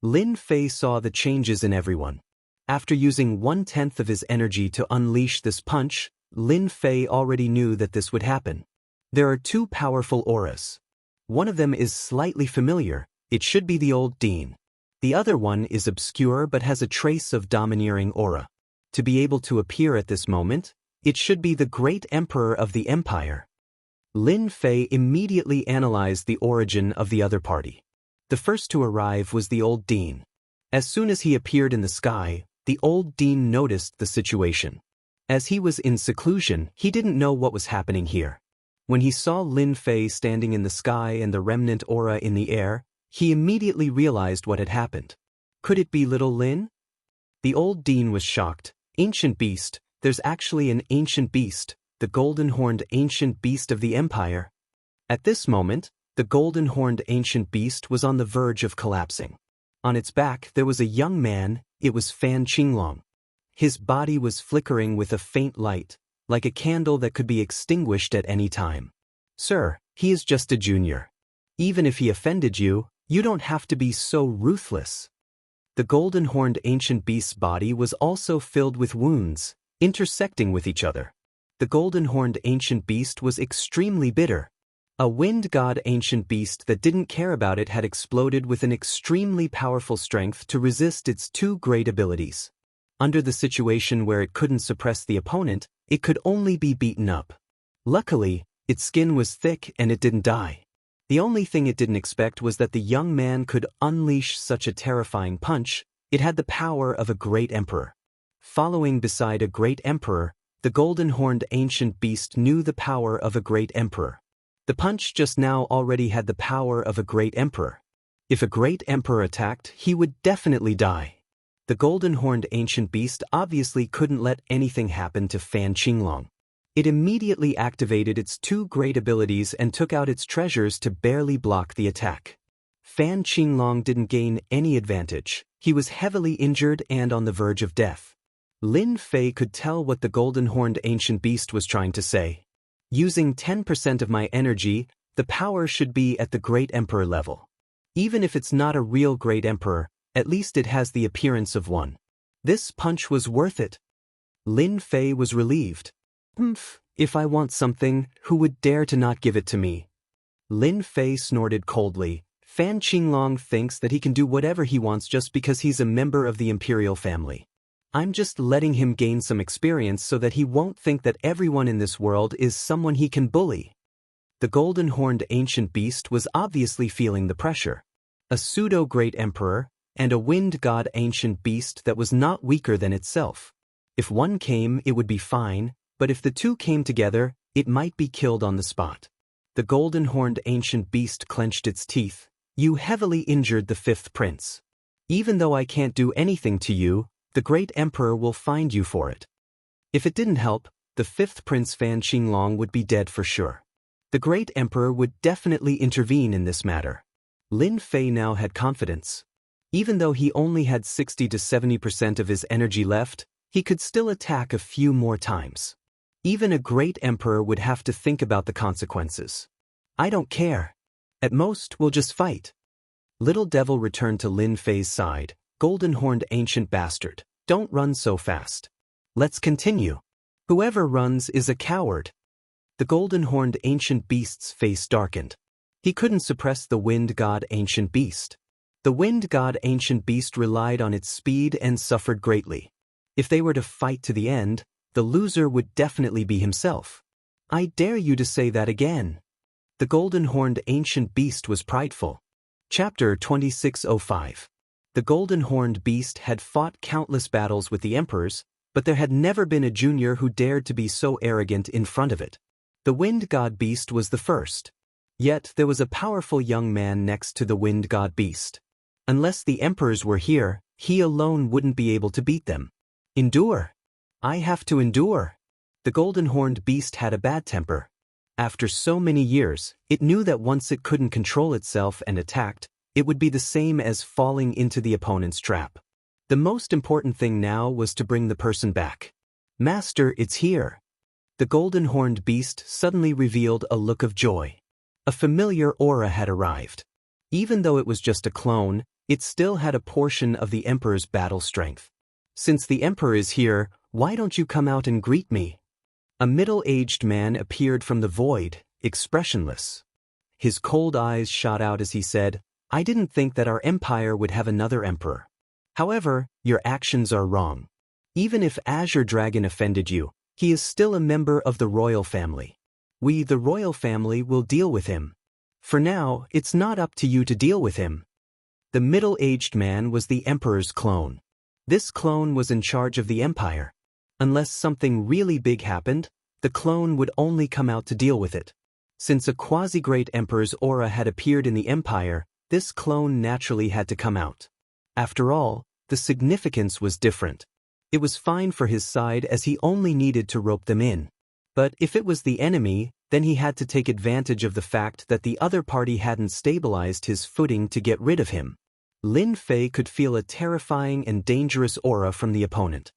[SPEAKER 1] Lin Fei saw the changes in everyone. After using 1/10 of his energy to unleash this punch, Lin Fei already knew that this would happen. There are 2 powerful auras. One of them is slightly familiar. It should be the old Dean. The other one is obscure but has a trace of domineering aura. To be able to appear at this moment, it should be the great emperor of the empire. Lin Fei immediately analyzed the origin of the other party. The first to arrive was the old Dean. As soon as he appeared in the sky, the old Dean noticed the situation. As he was in seclusion, he didn't know what was happening here. When he saw Lin Fei standing in the sky and the remnant aura in the air, he immediately realized what had happened. Could it be little Lin? The old Dean was shocked. Ancient beast, there's actually an ancient beast, the golden-horned ancient beast of the empire. At this moment, the golden-horned ancient beast was on the verge of collapsing. On its back there was a young man. It was Fan Qinglong. His body was flickering with a faint light, like a candle that could be extinguished at any time. Sir, he is just a junior. Even if he offended you, you don't have to be so ruthless. The golden-horned ancient beast's body was also filled with wounds, intersecting with each other. The golden-horned ancient beast was extremely bitter. A wind god ancient beast that didn't care about it had exploded with an extremely powerful strength to resist its 2 great abilities. Under the situation where it couldn't suppress the opponent, it could only be beaten up. Luckily, its skin was thick and it didn't die. The only thing it didn't expect was that the young man could unleash such a terrifying punch. It had the power of a great emperor. Following beside a great emperor, the golden-horned ancient beast knew the power of a great emperor. The punch just now already had the power of a great emperor. If a great emperor attacked, he would definitely die. The golden-horned ancient beast obviously couldn't let anything happen to Fan Qinglong. It immediately activated its 2 great abilities and took out its treasures to barely block the attack. Fan Qinglong didn't gain any advantage. He was heavily injured and on the verge of death. Lin Fei could tell what the golden-horned ancient beast was trying to say. Using 10% of my energy, the power should be at the great emperor level. Even if it's not a real great emperor, at least it has the appearance of one. This punch was worth it. Lin Fei was relieved. If I want something, who would dare to not give it to me? Lin Fei snorted coldly. Fan Qinglong thinks that he can do whatever he wants just because he's a member of the imperial family. I'm just letting him gain some experience so that he won't think that everyone in this world is someone he can bully. The golden-horned ancient beast was obviously feeling the pressure. A pseudo-great emperor, and a wind god ancient beast that was not weaker than itself. If one came, it would be fine, but if the two came together, it might be killed on the spot. The golden-horned ancient beast clenched its teeth. You heavily injured the fifth prince. Even though I can't do anything to you, the great emperor will find you for it. If it didn't help, the fifth prince Fan Qinglong would be dead for sure. The great emperor would definitely intervene in this matter. Lin Fei now had confidence. Even though he only had 60 to 70% of his energy left, he could still attack a few more times. Even a great emperor would have to think about the consequences. I don't care. At most, we'll just fight. Little Devil returned to Lin Fei's side. Golden-horned ancient bastard, don't run so fast. Let's continue. Whoever runs is a coward. The golden-horned ancient beast's face darkened. He couldn't suppress the wind god ancient beast. The wind god ancient beast relied on its speed and suffered greatly. If they were to fight to the end, the loser would definitely be himself. I dare you to say that again. The golden-horned ancient beast was prideful. Chapter 2605. The golden-horned beast had fought countless battles with the emperors, but there had never been a junior who dared to be so arrogant in front of it. The wind god beast was the first. Yet there was a powerful young man next to the wind god beast. Unless the emperors were here, he alone wouldn't be able to beat them. Endure. I have to endure. The golden-horned beast had a bad temper. After so many years, it knew that once it couldn't control itself and attacked, it would be the same as falling into the opponent's trap. The most important thing now was to bring the person back. Master, it's here. The golden-horned beast suddenly revealed a look of joy. A familiar aura had arrived. Even though it was just a clone, it still had a portion of the Emperor's battle strength. Since the Emperor is here, why don't you come out and greet me? A middle-aged man appeared from the void, expressionless. His cold eyes shot out as he said, I didn't think that our empire would have another emperor. However, your actions are wrong. Even if Azure Dragon offended you, he is still a member of the royal family. We, the royal family, will deal with him. For now, it's not up to you to deal with him. The middle-aged man was the emperor's clone. This clone was in charge of the empire. Unless something really big happened, the clone would only come out to deal with it. Since a quasi-great emperor's aura had appeared in the empire, this clone naturally had to come out. After all, the significance was different. It was fine for his side as he only needed to rope them in. But if it was the enemy, then he had to take advantage of the fact that the other party hadn't stabilized his footing to get rid of him. Lin Fei could feel a terrifying and dangerous aura from the opponent.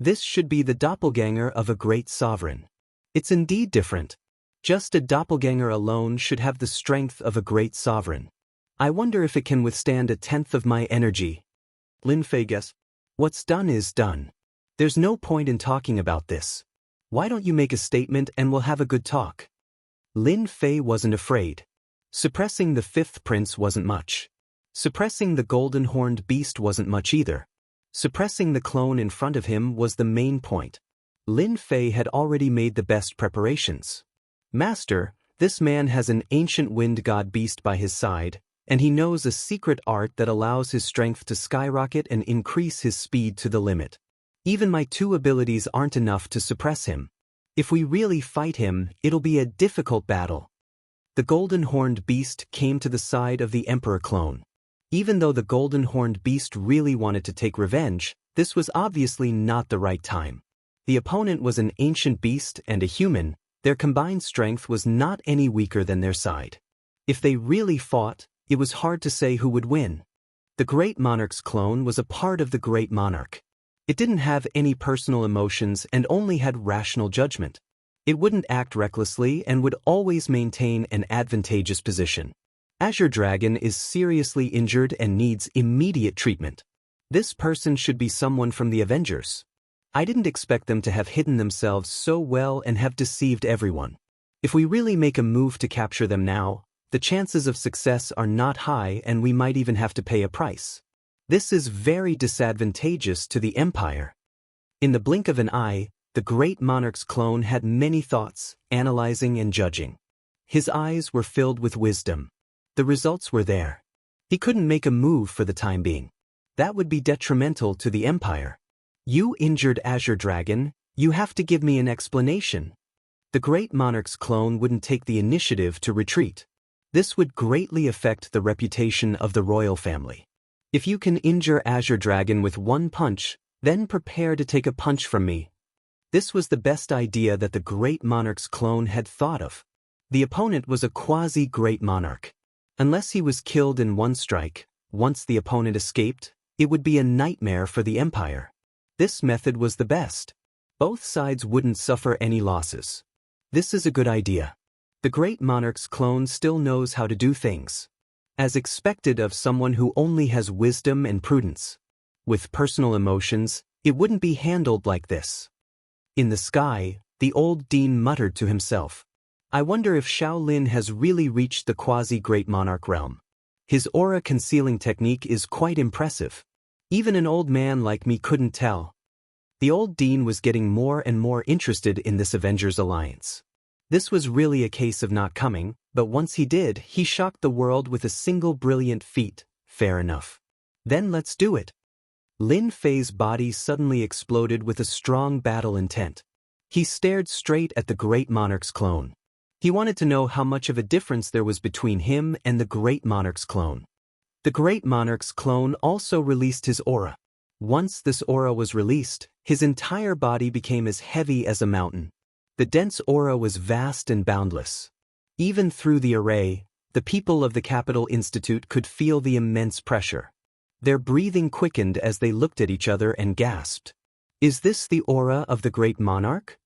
[SPEAKER 1] This should be the doppelganger of a great sovereign. It's indeed different. Just a doppelganger alone should have the strength of a great sovereign. I wonder if it can withstand 1/10 of my energy. Lin Fei guessed. What's done is done. There's no point in talking about this. Why don't you make a statement and we'll have a good talk? Lin Fei wasn't afraid. Suppressing the fifth prince wasn't much. Suppressing the golden-horned beast wasn't much either. Suppressing the clone in front of him was the main point. Lin Fei had already made the best preparations. Master, this man has an ancient wind god beast by his side, and he knows a secret art that allows his strength to skyrocket and increase his speed to the limit. Even my 2 abilities aren't enough to suppress him. If we really fight him, it'll be a difficult battle. The golden-horned beast came to the side of the emperor clone. Even though the golden-horned beast really wanted to take revenge, this was obviously not the right time. The opponent was an ancient beast and a human. Their combined strength was not any weaker than their side. If they really fought, it was hard to say who would win. The Great Monarch's clone was a part of the Great Monarch. It didn't have any personal emotions and only had rational judgment. It wouldn't act recklessly and would always maintain an advantageous position. Azure Dragon is seriously injured and needs immediate treatment. This person should be someone from the Avengers. I didn't expect them to have hidden themselves so well and have deceived everyone. If we really make a move to capture them now, the chances of success are not high and we might even have to pay a price. This is very disadvantageous to the empire. In the blink of an eye, the great monarch's clone had many thoughts, analyzing and judging. His eyes were filled with wisdom. The results were there. He couldn't make a move for the time being. That would be detrimental to the empire. You injured Azure Dragon, you have to give me an explanation. The great monarch's clone wouldn't take the initiative to retreat. This would greatly affect the reputation of the royal family. If you can injure Azure Dragon with one punch, then prepare to take a punch from me. This was the best idea that the great monarch's clone had thought of. The opponent was a quasi-great monarch. Unless he was killed in one strike, once the opponent escaped, it would be a nightmare for the empire. This method was the best. Both sides wouldn't suffer any losses. This is a good idea. The great monarch's clone still knows how to do things, as expected of someone who only has wisdom and prudence. With personal emotions, it wouldn't be handled like this. In the sky, the old dean muttered to himself, I wonder if Xiao Lin has really reached the quasi-great monarch realm. His aura concealing technique is quite impressive. Even an old man like me couldn't tell. The old dean was getting more and more interested in this Avengers alliance. This was really a case of not coming, but once he did, he shocked the world with a single brilliant feat. Fair enough. Then let's do it. Lin Fei's body suddenly exploded with a strong battle intent. He stared straight at the great monarch's clone. He wanted to know how much of a difference there was between him and the great monarch's clone. The great monarch's clone also released his aura. Once this aura was released, his entire body became as heavy as a mountain. The dense aura was vast and boundless. Even through the array, the people of the Capital Institute could feel the immense pressure. Their breathing quickened as they looked at each other and gasped. Is this the aura of the great monarch?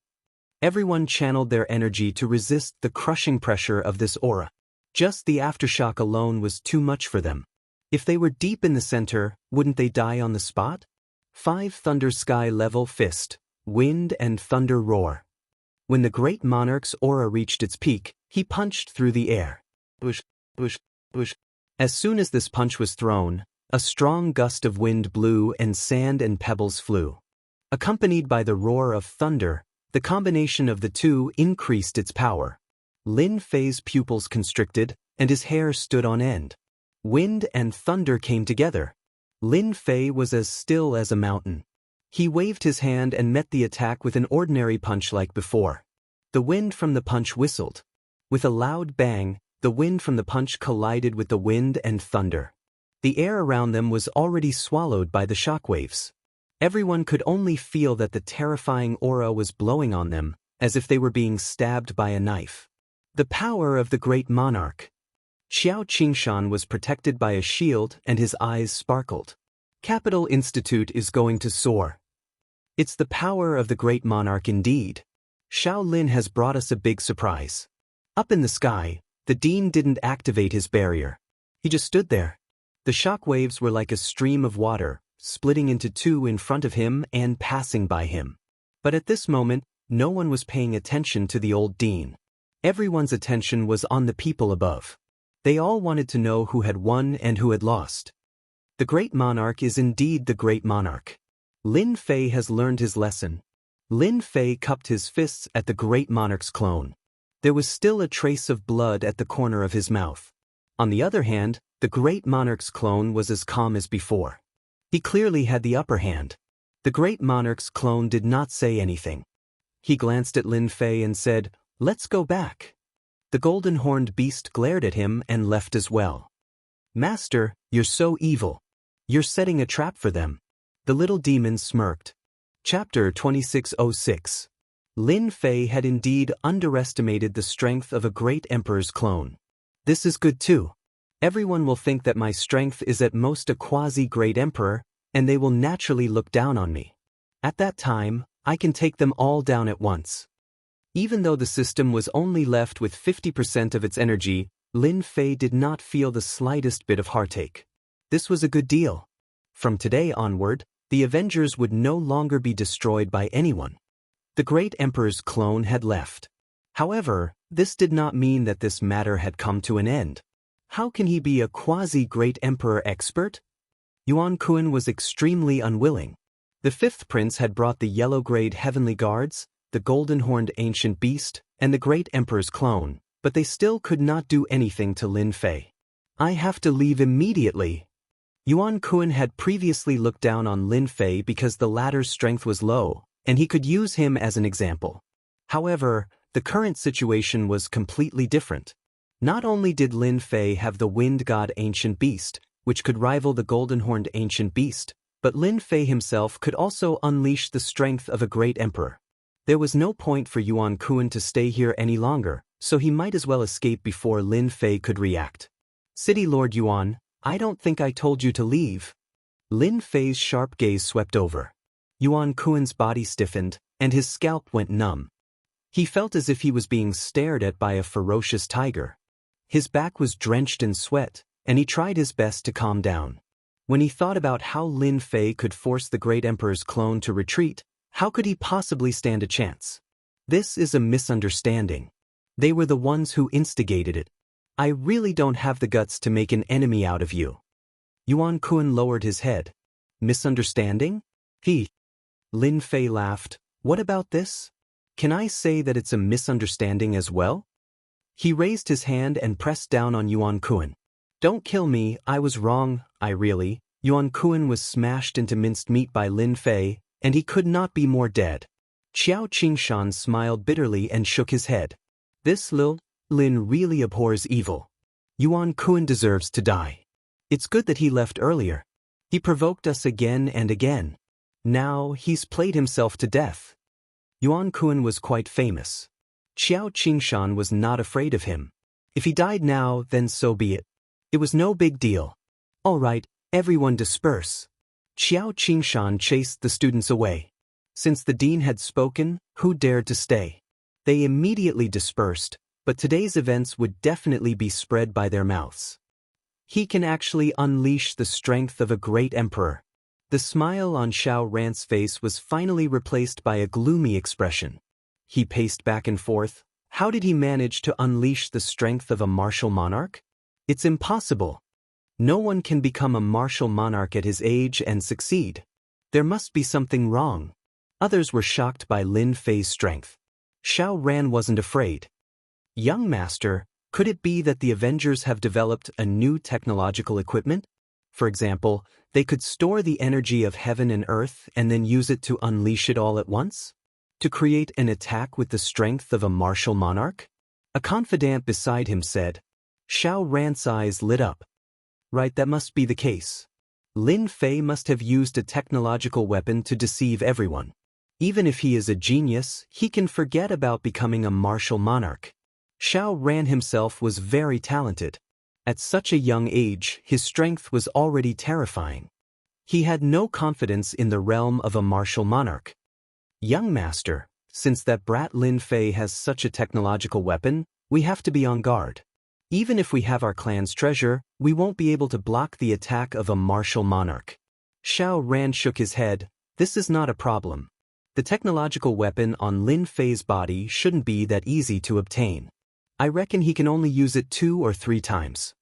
[SPEAKER 1] Everyone channeled their energy to resist the crushing pressure of this aura. Just the aftershock alone was too much for them. If they were deep in the center, wouldn't they die on the spot? 5 Thunder Sky Level Fist, Wind and Thunder Roar. When the great monarch's aura reached its peak, he punched through the air. Bush, bush, bush. As soon as this punch was thrown, a strong gust of wind blew and sand and pebbles flew. Accompanied by the roar of thunder, the combination of the two increased its power. Lin Fei's pupils constricted, and his hair stood on end. Wind and thunder came together. Lin Fei was as still as a mountain. He waved his hand and met the attack with an ordinary punch like before. The wind from the punch whistled. With a loud bang, the wind from the punch collided with the wind and thunder. The air around them was already swallowed by the shockwaves. Everyone could only feel that the terrifying aura was blowing on them, as if they were being stabbed by a knife. The power of the great monarch. Xiao Qingshan was protected by a shield and his eyes sparkled. Capital Institute is going to soar. It's the power of the great monarch indeed. Xiao Lin has brought us a big surprise. Up in the sky, the dean didn't activate his barrier. He just stood there. The shockwaves were like a stream of water, splitting into two in front of him and passing by him. But at this moment, no one was paying attention to the old dean. Everyone's attention was on the people above. They all wanted to know who had won and who had lost. The great monarch is indeed the great monarch. Lin Fei has learned his lesson. Lin Fei cupped his fists at the great monarch's clone. There was still a trace of blood at the corner of his mouth. On the other hand, the great monarch's clone was as calm as before. He clearly had the upper hand. The great monarch's clone did not say anything. He glanced at Lin Fei and said, "Let's go back." The golden-horned beast glared at him and left as well. "Master, you're so evil. You're setting a trap for them." The little demon smirked. Chapter 2606. Lin Fei had indeed underestimated the strength of a great emperor's clone. This is good too. Everyone will think that my strength is at most a quasi-great emperor, and they will naturally look down on me. At that time, I can take them all down at once. Even though the system was only left with 50% of its energy, Lin Fei did not feel the slightest bit of heartache. This was a good deal. From today onward, The Avengers would no longer be destroyed by anyone. The great emperor's clone had left. However, this did not mean that this matter had come to an end. How can he be a quasi-great emperor expert? Yuan Kun was extremely unwilling. The fifth prince had brought the yellow-grayed heavenly guards, the golden-horned ancient beast, and the great emperor's clone, but they still could not do anything to Lin Fei. I have to leave immediately. Yuan Kun had previously looked down on Lin Fei because the latter's strength was low, and he could use him as an example. However, the current situation was completely different. Not only did Lin Fei have the wind god ancient beast, which could rival the golden-horned ancient beast, but Lin Fei himself could also unleash the strength of a great emperor. There was no point for Yuan Kun to stay here any longer, so he might as well escape before Lin Fei could react. City Lord Yuan, I don't think I told you to leave. Lin Fei's sharp gaze swept over. Yuan Kun's body stiffened, and his scalp went numb. He felt as if he was being stared at by a ferocious tiger. His back was drenched in sweat, and he tried his best to calm down. When he thought about how Lin Fei could force the great emperor's clone to retreat, how could he possibly stand a chance? This is a misunderstanding. They were the ones who instigated it. I really don't have the guts to make an enemy out of you. Yuan Kun lowered his head. Misunderstanding? Lin Fei laughed. What about this? Can I say that it's a misunderstanding as well? He raised his hand and pressed down on Yuan Kun. Don't kill me, I was wrong, Yuan Kun was smashed into minced meat by Lin Fei, and he could not be more dead. Xiao Qingshan smiled bitterly and shook his head. This Lin really abhors evil. Yuan Kun deserves to die. It's good that he left earlier. He provoked us again and again. Now he's played himself to death. Yuan Kun was quite famous. Xiao Qingshan was not afraid of him. If he died now, then so be it. It was no big deal. All right, everyone disperse. Xiao Qingshan chased the students away. Since the dean had spoken, who dared to stay? They immediately dispersed, but today's events would definitely be spread by their mouths. He can actually unleash the strength of a great emperor. The smile on Xiao Ran's face was finally replaced by a gloomy expression. He paced back and forth. How did he manage to unleash the strength of a martial monarch? It's impossible. No one can become a martial monarch at his age and succeed. There must be something wrong. Others were shocked by Lin Fei's strength. Xiao Ran wasn't afraid. Young master, could it be that the Avengers have developed a new technological equipment? For example, they could store the energy of heaven and earth and then use it to unleash it all at once? To create an attack with the strength of a martial monarch? A confidant beside him said. Xiao Ran's eyes lit up. Right, that must be the case. Lin Fei must have used a technological weapon to deceive everyone. Even if he is a genius, he can forget about becoming a martial monarch. Xiao Ran himself was very talented. At such a young age, his strength was already terrifying. He had no confidence in the realm of a martial monarch. Young master, since that brat Lin Fei has such a technological weapon, we have to be on guard. Even if we have our clan's treasure, we won't be able to block the attack of a martial monarch. Xiao Ran shook his head. This is not a problem. The technological weapon on Lin Fei's body shouldn't be that easy to obtain. I reckon he can only use it 2 or 3 times.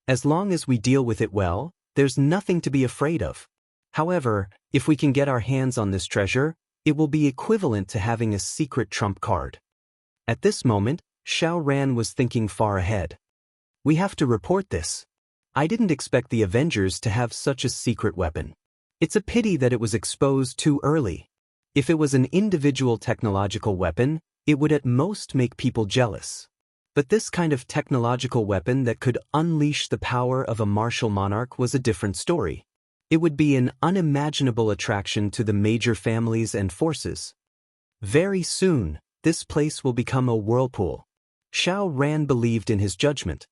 [SPEAKER 1] As long as we deal with it well, there's nothing to be afraid of. However, if we can get our hands on this treasure, it will be equivalent to having a secret trump card. At this moment, Xiao Ran was thinking far ahead. We have to report this. I didn't expect the Avengers to have such a secret weapon. It's a pity that it was exposed too early. If it was an individual technological weapon, it would at most make people jealous. But this kind of technological weapon that could unleash the power of a martial monarch was a different story. It would be an unimaginable attraction to the major families and forces. Very soon, this place will become a whirlpool. Xiao Ran believed in his judgment.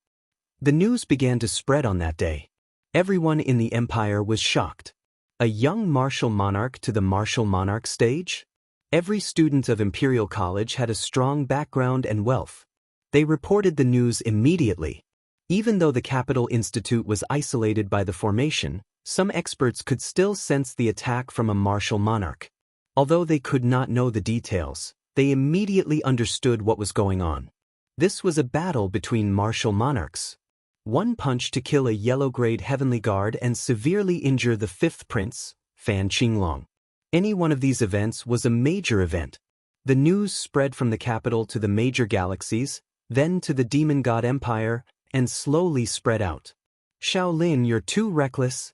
[SPEAKER 1] The news began to spread on that day. Everyone in the empire was shocked. A young martial monarch to the martial monarch stage? Every student of Imperial College had a strong background and wealth. They reported the news immediately. Even though the Capital Institute was isolated by the formation, Some experts could still sense the attack from a martial monarch. Although they could not know the details, they immediately understood what was going on. This was a battle between martial monarchs. One punch to kill a yellow-grade heavenly guard and severely injure the fifth prince, Fan Qinglong. Any one of these events was a major event. The news spread from the capital to the major galaxies, then to the demon god empire, and slowly spread out. Shaolin, you're too reckless.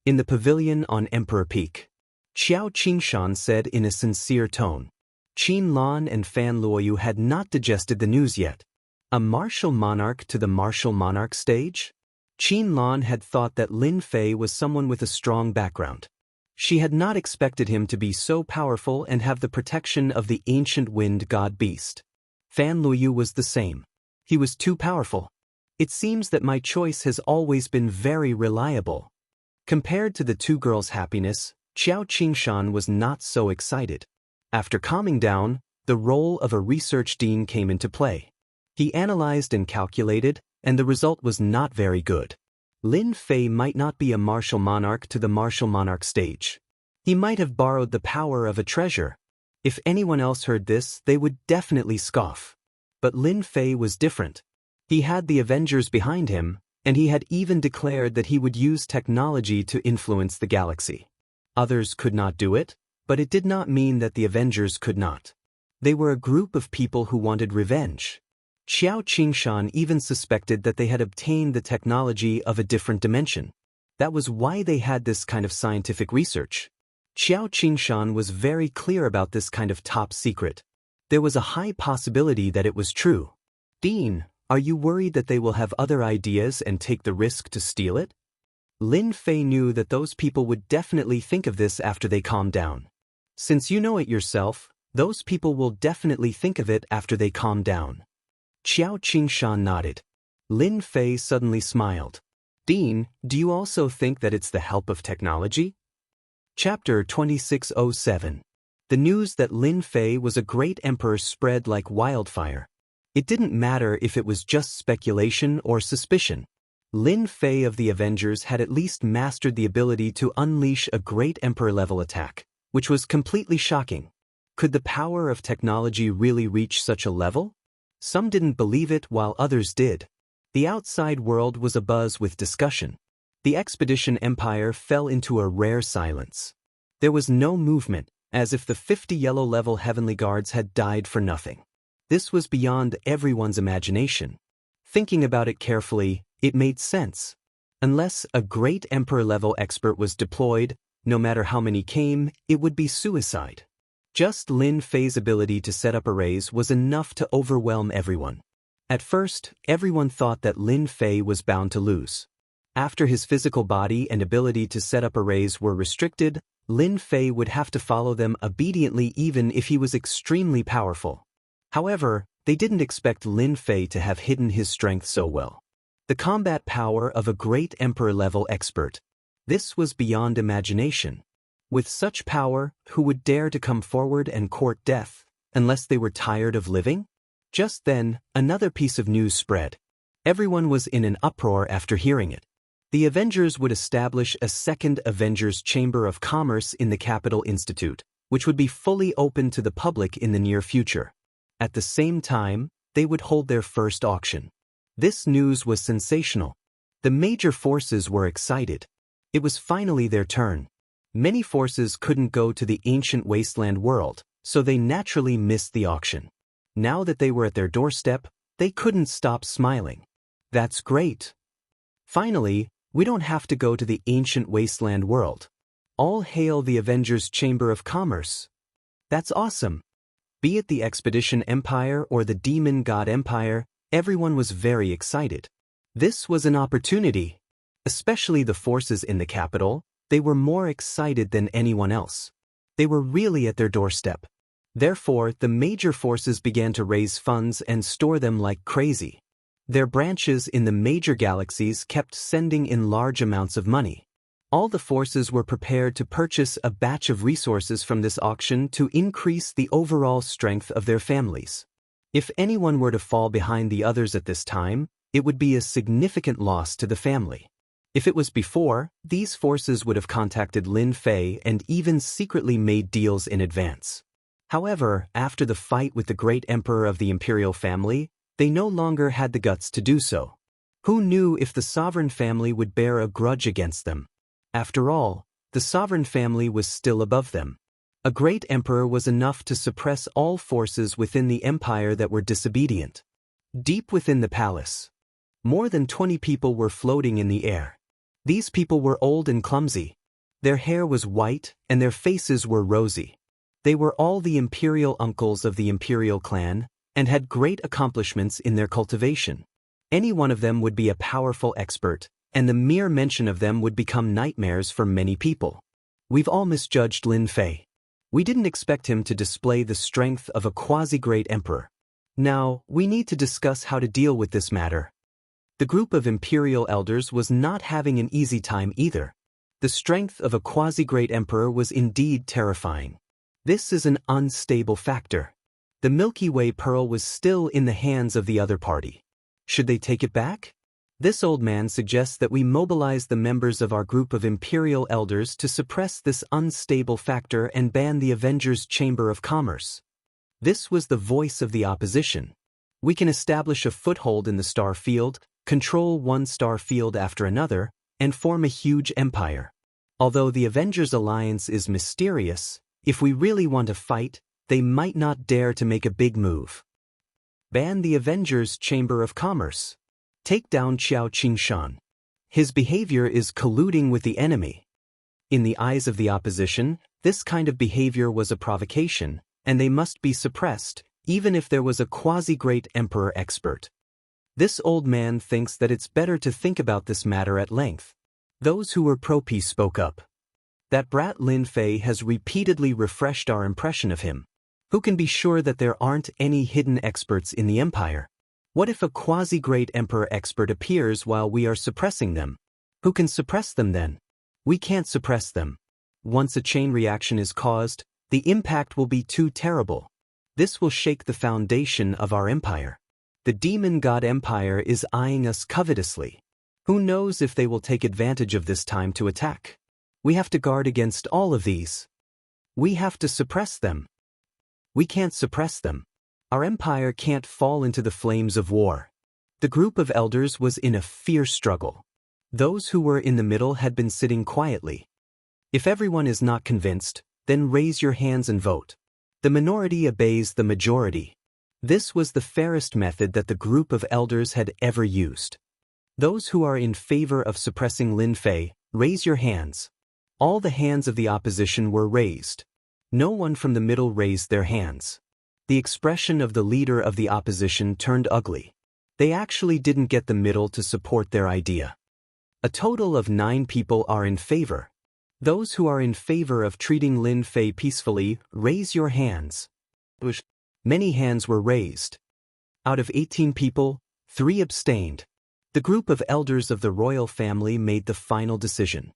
[SPEAKER 1] In the pavilion on Emperor Peak, Qiao Qingshan said in a sincere tone. Qin Lan and Fan Luoyu had not digested the news yet. A martial monarch to the martial monarch stage? Qin Lan had thought that Lin Fei was someone with a strong background. She had not expected him to be so powerful and have the protection of the ancient wind god beast. Fan Luoyu was the same. He was too powerful. It seems that my choice has always been very reliable. Compared to the two girls' happiness, Qiao Qingshan was not so excited. After calming down, the role of a research dean came into play. He analyzed and calculated, and the result was not very good. Lin Fei might not be a martial monarch to the martial monarch stage. He might have borrowed the power of a treasure. If anyone else heard this, they would definitely scoff. But Lin Fei was different. He had the Avengers behind him, and he had even declared that he would use technology to influence the galaxy. Others could not do it, but it did not mean that the Avengers could not. They were a group of people who wanted revenge. Qiao Qingshan even suspected that they had obtained the technology of a different dimension. That was why they had this kind of scientific research. Qiao Qingshan was very clear about this kind of top secret. There was a high possibility that it was true. Dean, are you worried that they will have other ideas and take the risk to steal it? Lin Fei knew that those people would definitely think of this after they calmed down. Since you know it yourself, those people will definitely think of it after they calm down. Qiao Qingshan nodded. Lin Fei suddenly smiled. Dean, do you also think that it's the help of technology? Chapter 2607. The news that Lin Fei was a great emperor spread like wildfire. It didn't matter if it was just speculation or suspicion. Lin Fei of the Avengers had at least mastered the ability to unleash a great emperor-level attack, which was completely shocking. Could the power of technology really reach such a level? Some didn't believe it while others did. The outside world was abuzz with discussion. The Expedition Empire fell into a rare silence. There was no movement, as if the 50 yellow-level heavenly guards had died for nothing. This was beyond everyone's imagination. Thinking about it carefully, it made sense. Unless a great emperor-level expert was deployed, no matter how many came, it would be suicide. Just Lin Fei's ability to set up arrays was enough to overwhelm everyone. At first, everyone thought that Lin Fei was bound to lose. After his physical body and ability to set up arrays were restricted, Lin Fei would have to follow them obediently even if he was extremely powerful. However, they didn't expect Lin Fei to have hidden his strength so well. The combat power of a great emperor-level expert. This was beyond imagination. With such power, who would dare to come forward and court death, unless they were tired of living? Just then, another piece of news spread. Everyone was in an uproar after hearing it. The Avengers would establish a second Avengers Chamber of Commerce in the Capital Institute, which would be fully open to the public in the near future. At the same time, they would hold their first auction. This news was sensational. The major forces were excited. It was finally their turn. Many forces couldn't go to the ancient wasteland world, so they naturally missed the auction. Now that they were at their doorstep, they couldn't stop smiling. That's great. Finally, we don't have to go to the ancient wasteland world. All hail the Avengers Chamber of Commerce. That's awesome. Be it the Expedition Empire or the Demon God Empire, everyone was very excited. This was an opportunity. Especially the forces in the capital, they were more excited than anyone else. They were really at their doorstep. Therefore, the major forces began to raise funds and store them like crazy. Their branches in the major galaxies kept sending in large amounts of money. All the forces were prepared to purchase a batch of resources from this auction to increase the overall strength of their families. If anyone were to fall behind the others at this time, it would be a significant loss to the family. If it was before, these forces would have contacted Lin Fei and even secretly made deals in advance. However, after the fight with the great emperor of the imperial family, they no longer had the guts to do so. Who knew if the sovereign family would bear a grudge against them? After all, the sovereign family was still above them. A great emperor was enough to suppress all forces within the empire that were disobedient. Deep within the palace, more than 20 people were floating in the air. These people were old and clumsy. Their hair was white, and their faces were rosy. They were all the imperial uncles of the imperial clan, and had great accomplishments in their cultivation. Any one of them would be a powerful expert, and the mere mention of them would become nightmares for many people. We've all misjudged Lin Fei. We didn't expect him to display the strength of a quasi-great emperor. Now, we need to discuss how to deal with this matter. The group of imperial elders was not having an easy time either. The strength of a quasi-great emperor was indeed terrifying. This is an unstable factor. The Milky Way pearl was still in the hands of the other party. Should they take it back? This old man suggests that we mobilize the members of our group of imperial elders to suppress this unstable factor and ban the Avengers' Chamber of Commerce. This was the voice of the opposition. We can establish a foothold in the star field, control one star field after another, and form a huge empire. Although the Avengers Alliance is mysterious, if we really want to fight, they might not dare to make a big move. Ban the Avengers' Chamber of Commerce. Take down Xiao Qingshan. His behavior is colluding with the enemy. In the eyes of the opposition, this kind of behavior was a provocation, and they must be suppressed, even if there was a quasi-great emperor expert. This old man thinks that it's better to think about this matter at length. Those who were pro-peace spoke up. That brat Lin Fei has repeatedly refreshed our impression of him. Who can be sure that there aren't any hidden experts in the empire? What if a quasi-great emperor expert appears while we are suppressing them? Who can suppress them then? We can't suppress them. Once a chain reaction is caused, the impact will be too terrible. This will shake the foundation of our empire. The demon god empire is eyeing us covetously. Who knows if they will take advantage of this time to attack? We have to guard against all of these. We have to suppress them. We can't suppress them. Our empire can't fall into the flames of war. The group of elders was in a fierce struggle. Those who were in the middle had been sitting quietly. If everyone is not convinced, then raise your hands and vote. The minority obeys the majority. This was the fairest method that the group of elders had ever used. Those who are in favor of suppressing Lin Fei, raise your hands. All the hands of the opposition were raised. No one from the middle raised their hands. The expression of the leader of the opposition turned ugly. They actually didn't get the middle to support their idea. A total of 9 people are in favor. Those who are in favor of treating Lin Fei peacefully, raise your hands. Many hands were raised. Out of 18 people, 3 abstained. The group of elders of the royal family made the final decision.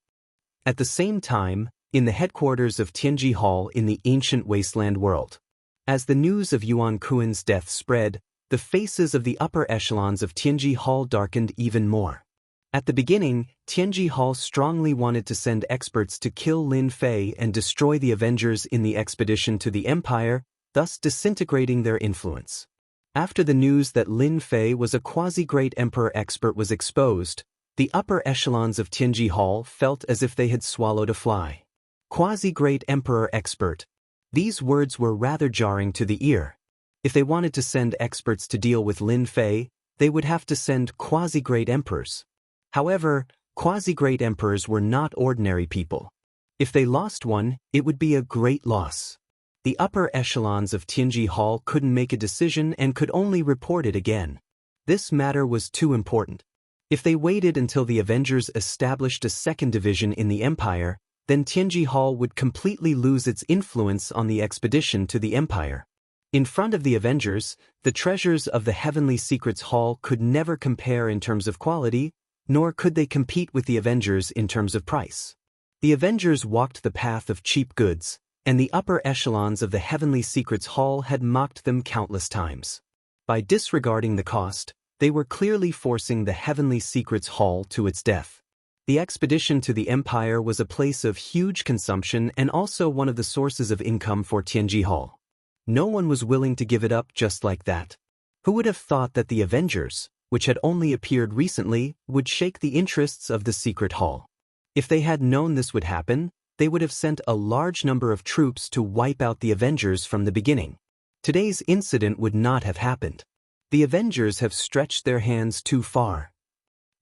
[SPEAKER 1] At the same time, in the headquarters of Tianji Hall in the ancient wasteland world, as the news of Yuan Kuan's death spread, the faces of the upper echelons of Tianji Hall darkened even more. At the beginning, Tianji Hall strongly wanted to send experts to kill Lin Fei and destroy the Avengers in the expedition to the Empire, thus disintegrating their influence. After the news that Lin Fei was a quasi-great emperor expert was exposed, the upper echelons of Tianji Hall felt as if they had swallowed a fly. Quasi-great emperor expert. These words were rather jarring to the ear. If they wanted to send experts to deal with Lin Fei, they would have to send quasi-great emperors. However, quasi-great emperors were not ordinary people. If they lost one, it would be a great loss. The upper echelons of Tianji Hall couldn't make a decision and could only report it again. This matter was too important. If they waited until the Avengers established a second division in the Empire, then Tianji Hall would completely lose its influence on the expedition to the Empire. In front of the Avengers, the treasures of the Heavenly Secrets Hall could never compare in terms of quality, nor could they compete with the Avengers in terms of price. The Avengers walked the path of cheap goods, and the upper echelons of the Heavenly Secrets Hall had mocked them countless times. By disregarding the cost, they were clearly forcing the Heavenly Secrets Hall to its death. The expedition to the empire was a place of huge consumption and also one of the sources of income for Tianji Hall. No one was willing to give it up just like that. Who would have thought that the Avengers, which had only appeared recently, would shake the interests of the secret hall? If they had known this would happen, they would have sent a large number of troops to wipe out the Avengers from the beginning. Today's incident would not have happened. The Avengers have stretched their hands too far.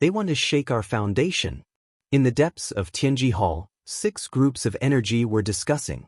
[SPEAKER 1] They want to shake our foundation. In the depths of Tianji Hall, 6 groups of energy were discussing.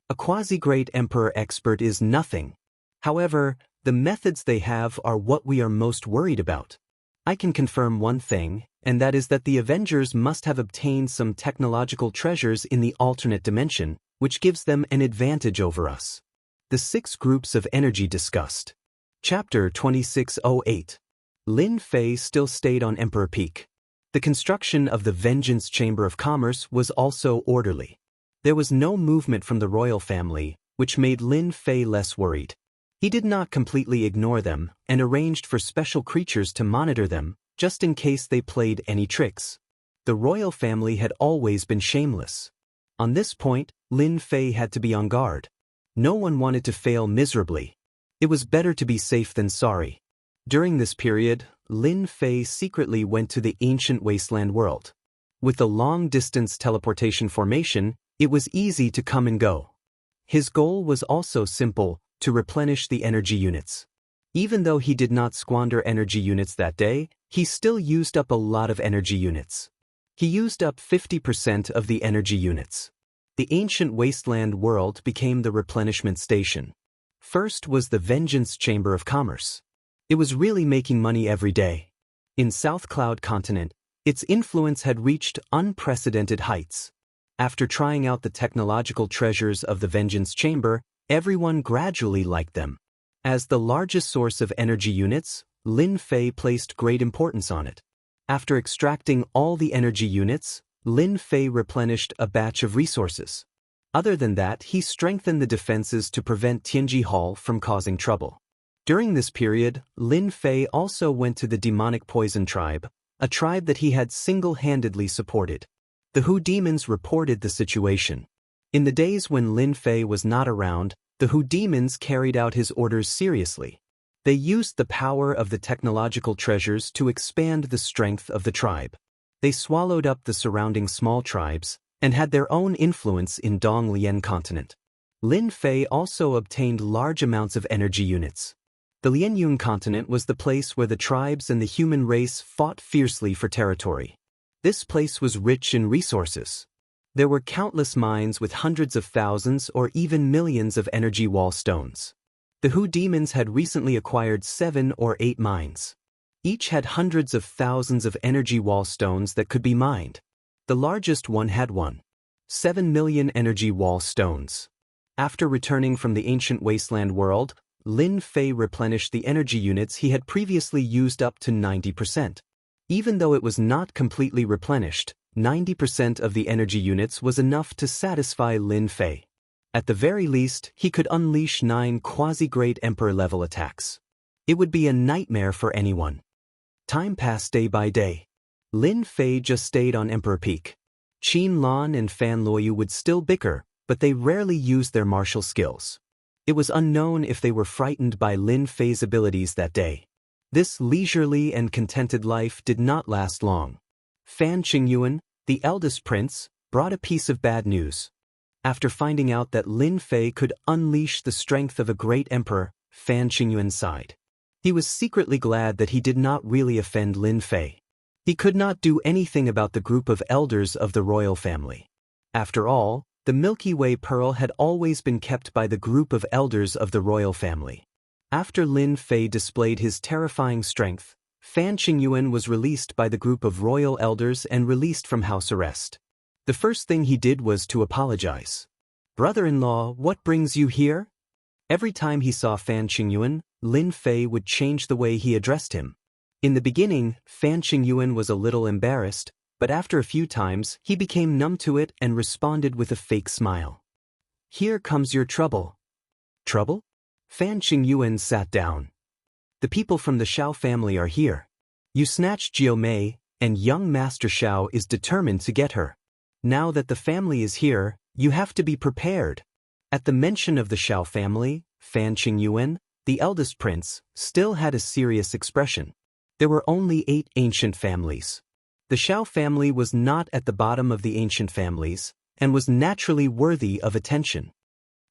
[SPEAKER 1] A quasi-great emperor expert is nothing. However, the methods they have are what we are most worried about. I can confirm one thing, and that is that the Avengers must have obtained some technological treasures in the alternate dimension, which gives them an advantage over us. The 6 groups of energy discussed. Chapter 2608. Lin Fei still stayed on Emperor Peak. The construction of the Vengeance Chamber of Commerce was also orderly. There was no movement from the royal family, which made Lin Fei less worried. He did not completely ignore them and arranged for special creatures to monitor them, just in case they played any tricks. The royal family had always been shameless. On this point, Lin Fei had to be on guard. No one wanted to fail miserably. It was better to be safe than sorry. During this period, Lin Fei secretly went to the ancient wasteland world. With the long-distance teleportation formation, it was easy to come and go. His goal was also simple, to replenish the energy units. Even though he did not squander energy units that day, he still used up a lot of energy units. He used up 50% of the energy units. The ancient wasteland world became the replenishment station. First was the Vengeance Chamber of Commerce. It was really making money every day. In South Cloud Continent, its influence had reached unprecedented heights. After trying out the technological treasures of the Vengeance Chamber, everyone gradually liked them. As the largest source of energy units, Lin Fei placed great importance on it. After extracting all the energy units, Lin Fei replenished a batch of resources. Other than that, he strengthened the defenses to prevent Tianji Hall from causing trouble. During this period, Lin Fei also went to the demonic poison tribe, a tribe that he had single-handedly supported. The Hu demons reported the situation. In the days when Lin Fei was not around, the Hu demons carried out his orders seriously. They used the power of the technological treasures to expand the strength of the tribe. They swallowed up the surrounding small tribes and had their own influence in Donglian continent. Lin Fei also obtained large amounts of energy units. The Lianyun continent was the place where the tribes and the human race fought fiercely for territory. This place was rich in resources. There were countless mines with hundreds of thousands or even millions of energy wall stones. The Hu demons had recently acquired 7 or 8 mines. Each had hundreds of thousands of energy wall stones that could be mined. The largest one had 7 million energy wall stones. After returning from the ancient wasteland world, Lin Fei replenished the energy units he had previously used up to 90%. Even though it was not completely replenished, 90% of the energy units was enough to satisfy Lin Fei. At the very least, he could unleash 9 quasi-great emperor-level attacks. It would be a nightmare for anyone. Time passed day by day. Lin Fei just stayed on Emperor Peak. Qin Lan and Fan Luoyu would still bicker, but they rarely used their martial skills. It was unknown if they were frightened by Lin Fei's abilities that day. This leisurely and contented life did not last long. Fan Qingyuan, the eldest prince, brought a piece of bad news. After finding out that Lin Fei could unleash the strength of a great emperor, Fan Qingyuan sighed. He was secretly glad that he did not really offend Lin Fei. He could not do anything about the group of elders of the royal family. After all, the Milky Way pearl had always been kept by the group of elders of the royal family. After Lin Fei displayed his terrifying strength, Fan Qingyuan was released by the group of royal elders and released from house arrest. The first thing he did was to apologize. "Brother-in-law, what brings you here?" Every time he saw Fan Qingyuan, Lin Fei would change the way he addressed him. In the beginning, Fan Qingyuan was a little embarrassed, but after a few times, he became numb to it and responded with a fake smile. "Here comes your trouble." "Trouble?" Fan Qingyuan sat down. "The people from the Shao family are here. You snatched Jiu Mei, and young Master Xiao is determined to get her. Now that the family is here, you have to be prepared. At the mention of the Xiao family, Fan Qingyuan, the eldest prince, still had a serious expression. There were only 8 ancient families. The Xiao family was not at the bottom of the ancient families, and was naturally worthy of attention.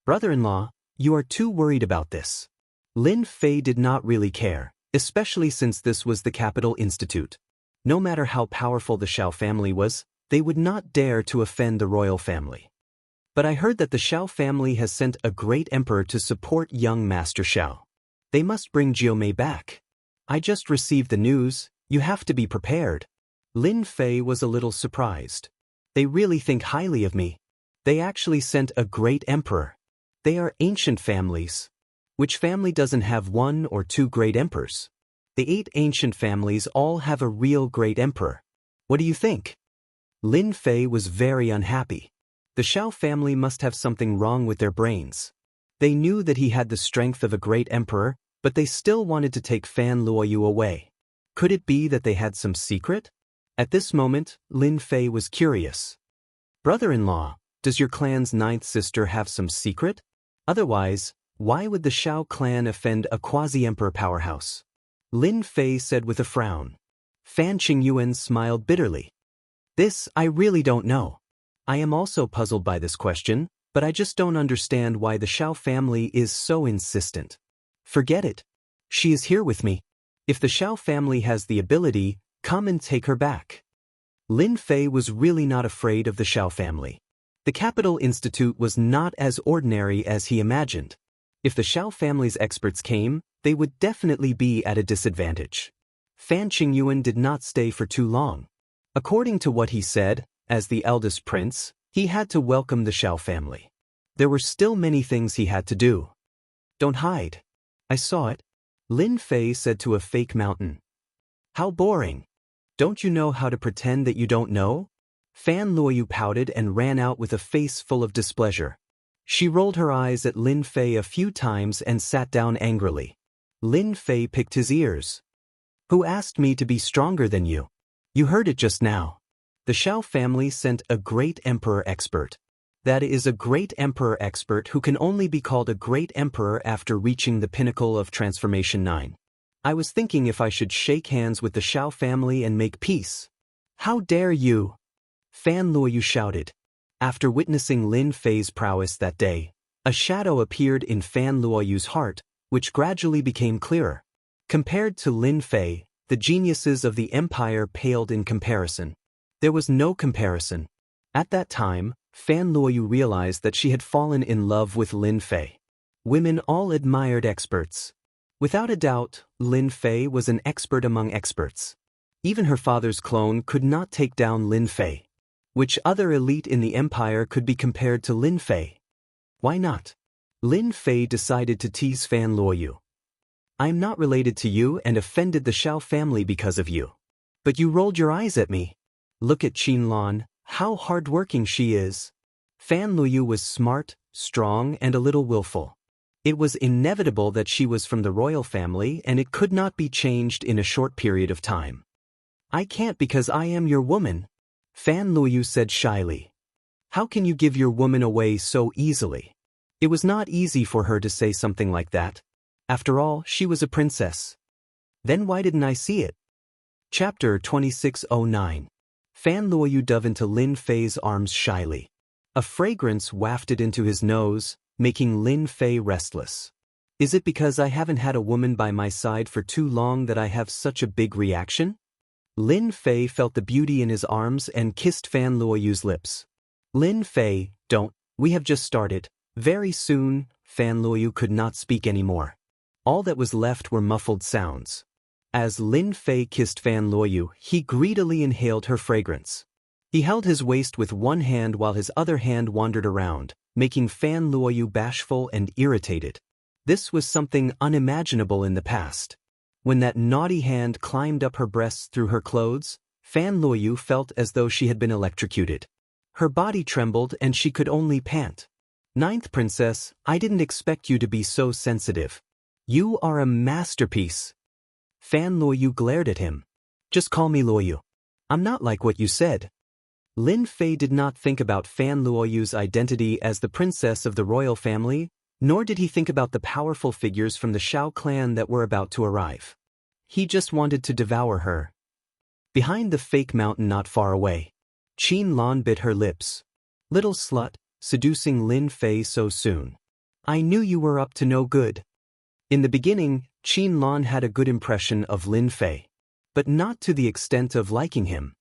[SPEAKER 1] Brother-in-law, you are too worried about this. Lin Fei did not really care, especially since this was the capital institute. No matter how powerful the Xiao family was, they would not dare to offend the royal family. But I heard that the Xiao family has sent a great emperor to support young Master Xiao. They must bring Jiumei back. I just received the news, you have to be prepared. Lin Fei was a little surprised. They really think highly of me. They actually sent a great emperor. They are ancient families. Which family doesn't have 1 or 2 great emperors? The 8 ancient families all have a real great emperor. What do you think? Lin Fei was very unhappy. The Xiao family must have something wrong with their brains. They knew that he had the strength of a great emperor, but they still wanted to take Fan Luoyu away. Could it be that they had some secret? At this moment, Lin Fei was curious. Brother-in-law, does your clan's 9th sister have some secret? Otherwise, why would the Xiao clan offend a quasi-emperor powerhouse? Lin Fei said with a frown. Fan Qingyuan smiled bitterly. This I really don't know. I am also puzzled by this question, but I just don't understand why the Xiao family is so insistent. Forget it. She is here with me. If the Xiao family has the ability, come and take her back. Lin Fei was really not afraid of the Xiao family. The Capital Institute was not as ordinary as he imagined. If the Xiao family's experts came, they would definitely be at a disadvantage. Fan Qingyuan did not stay for too long. According to what he said, as the eldest prince, he had to welcome the Xiao family. There were still many things he had to do. Don't hide. I saw it. Lin Fei said to a fake mountain. How boring. Don't you know how to pretend that you don't know? Fan Luoyu pouted and ran out with a face full of displeasure. She rolled her eyes at Lin Fei a few times and sat down angrily. Lin Fei picked his ears. Who asked me to be stronger than you? You heard it just now. The Xiao family sent a great emperor expert. That is a great emperor expert who can only be called a great emperor after reaching the pinnacle of Transformation 9. I was thinking if I should shake hands with the Xiao family and make peace. How dare you? Fan Luoyu shouted. After witnessing Lin Fei's prowess that day, a shadow appeared in Fan Luoyu's heart, which gradually became clearer. Compared to Lin Fei, the geniuses of the empire paled in comparison. There was no comparison. At that time, Fan Luoyu realized that she had fallen in love with Lin Fei. Women all admired experts. Without a doubt, Lin Fei was an expert among experts. Even her father's clone could not take down Lin Fei. Which other elite in the empire could be compared to Lin Fei? Why not? Lin Fei decided to tease Fan Luoyu. I am not related to you and offended the Xiao family because of you. But you rolled your eyes at me. Look at Qinlan, how hardworking she is. Fan Luoyu was smart, strong, and a little willful. It was inevitable that she was from the royal family and it could not be changed in a short period of time. I can't because I am your woman, Fan Luoyu said shyly. How can you give your woman away so easily? It was not easy for her to say something like that. After all, she was a princess. Then why didn't I see it? Chapter 2609. Fan Luoyu dove into Lin Fei's arms shyly. A fragrance wafted into his nose, making Lin Fei restless. Is it because I haven't had a woman by my side for too long that I have such a big reaction? Lin Fei felt the beauty in his arms and kissed Fan Luoyu's lips. Lin Fei, don't, we have just started. Very soon, Fan Luoyu could not speak anymore. All that was left were muffled sounds. As Lin Fei kissed Fan Luoyu, he greedily inhaled her fragrance. He held his waist with one hand while his other hand wandered around, making Fan Luoyu bashful and irritated. This was something unimaginable in the past. When that naughty hand climbed up her breasts through her clothes, Fan Luoyu felt as though she had been electrocuted. Her body trembled and she could only pant. Ninth Princess, I didn't expect you to be so sensitive. You are a masterpiece. Fan Luoyu glared at him. Just call me Luoyu. I'm not like what you said. Lin Fei did not think about Fan Luoyu's identity as the princess of the royal family, nor did he think about the powerful figures from the Shao clan that were about to arrive. He just wanted to devour her. Behind the fake mountain not far away, Qin Lan bit her lips. Little slut, seducing Lin Fei so soon. I knew you were up to no good. In the beginning, Qin Lan had a good impression of Lin Fei, but not to the extent of liking him.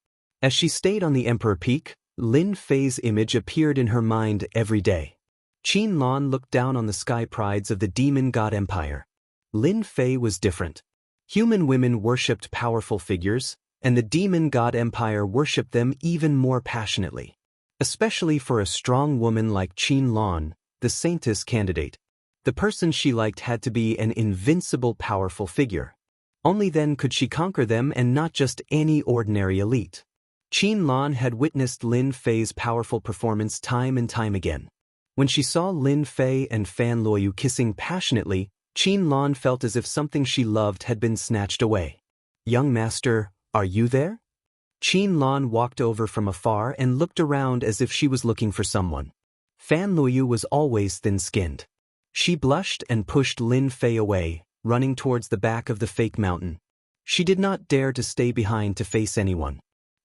[SPEAKER 1] As she stayed on the Emperor Peak, Lin Fei's image appeared in her mind every day. Qin Lan looked down on the sky prides of the demon god empire. Lin Fei was different. Human women worshipped powerful figures, and the demon god empire worshipped them even more passionately. Especially for a strong woman like Qin Lan, the saintess candidate. The person she liked had to be an invincible powerful figure. Only then could she conquer them and not just any ordinary elite. Qin Lan had witnessed Lin Fei's powerful performance time and time again. When she saw Lin Fei and Fan Luoyu kissing passionately, Qin Lan felt as if something she loved had been snatched away. Young master, are you there? Qin Lan walked over from afar and looked around as if she was looking for someone. Fan Luoyu was always thin-skinned. She blushed and pushed Lin Fei away, running towards the back of the fake mountain. She did not dare to stay behind to face anyone.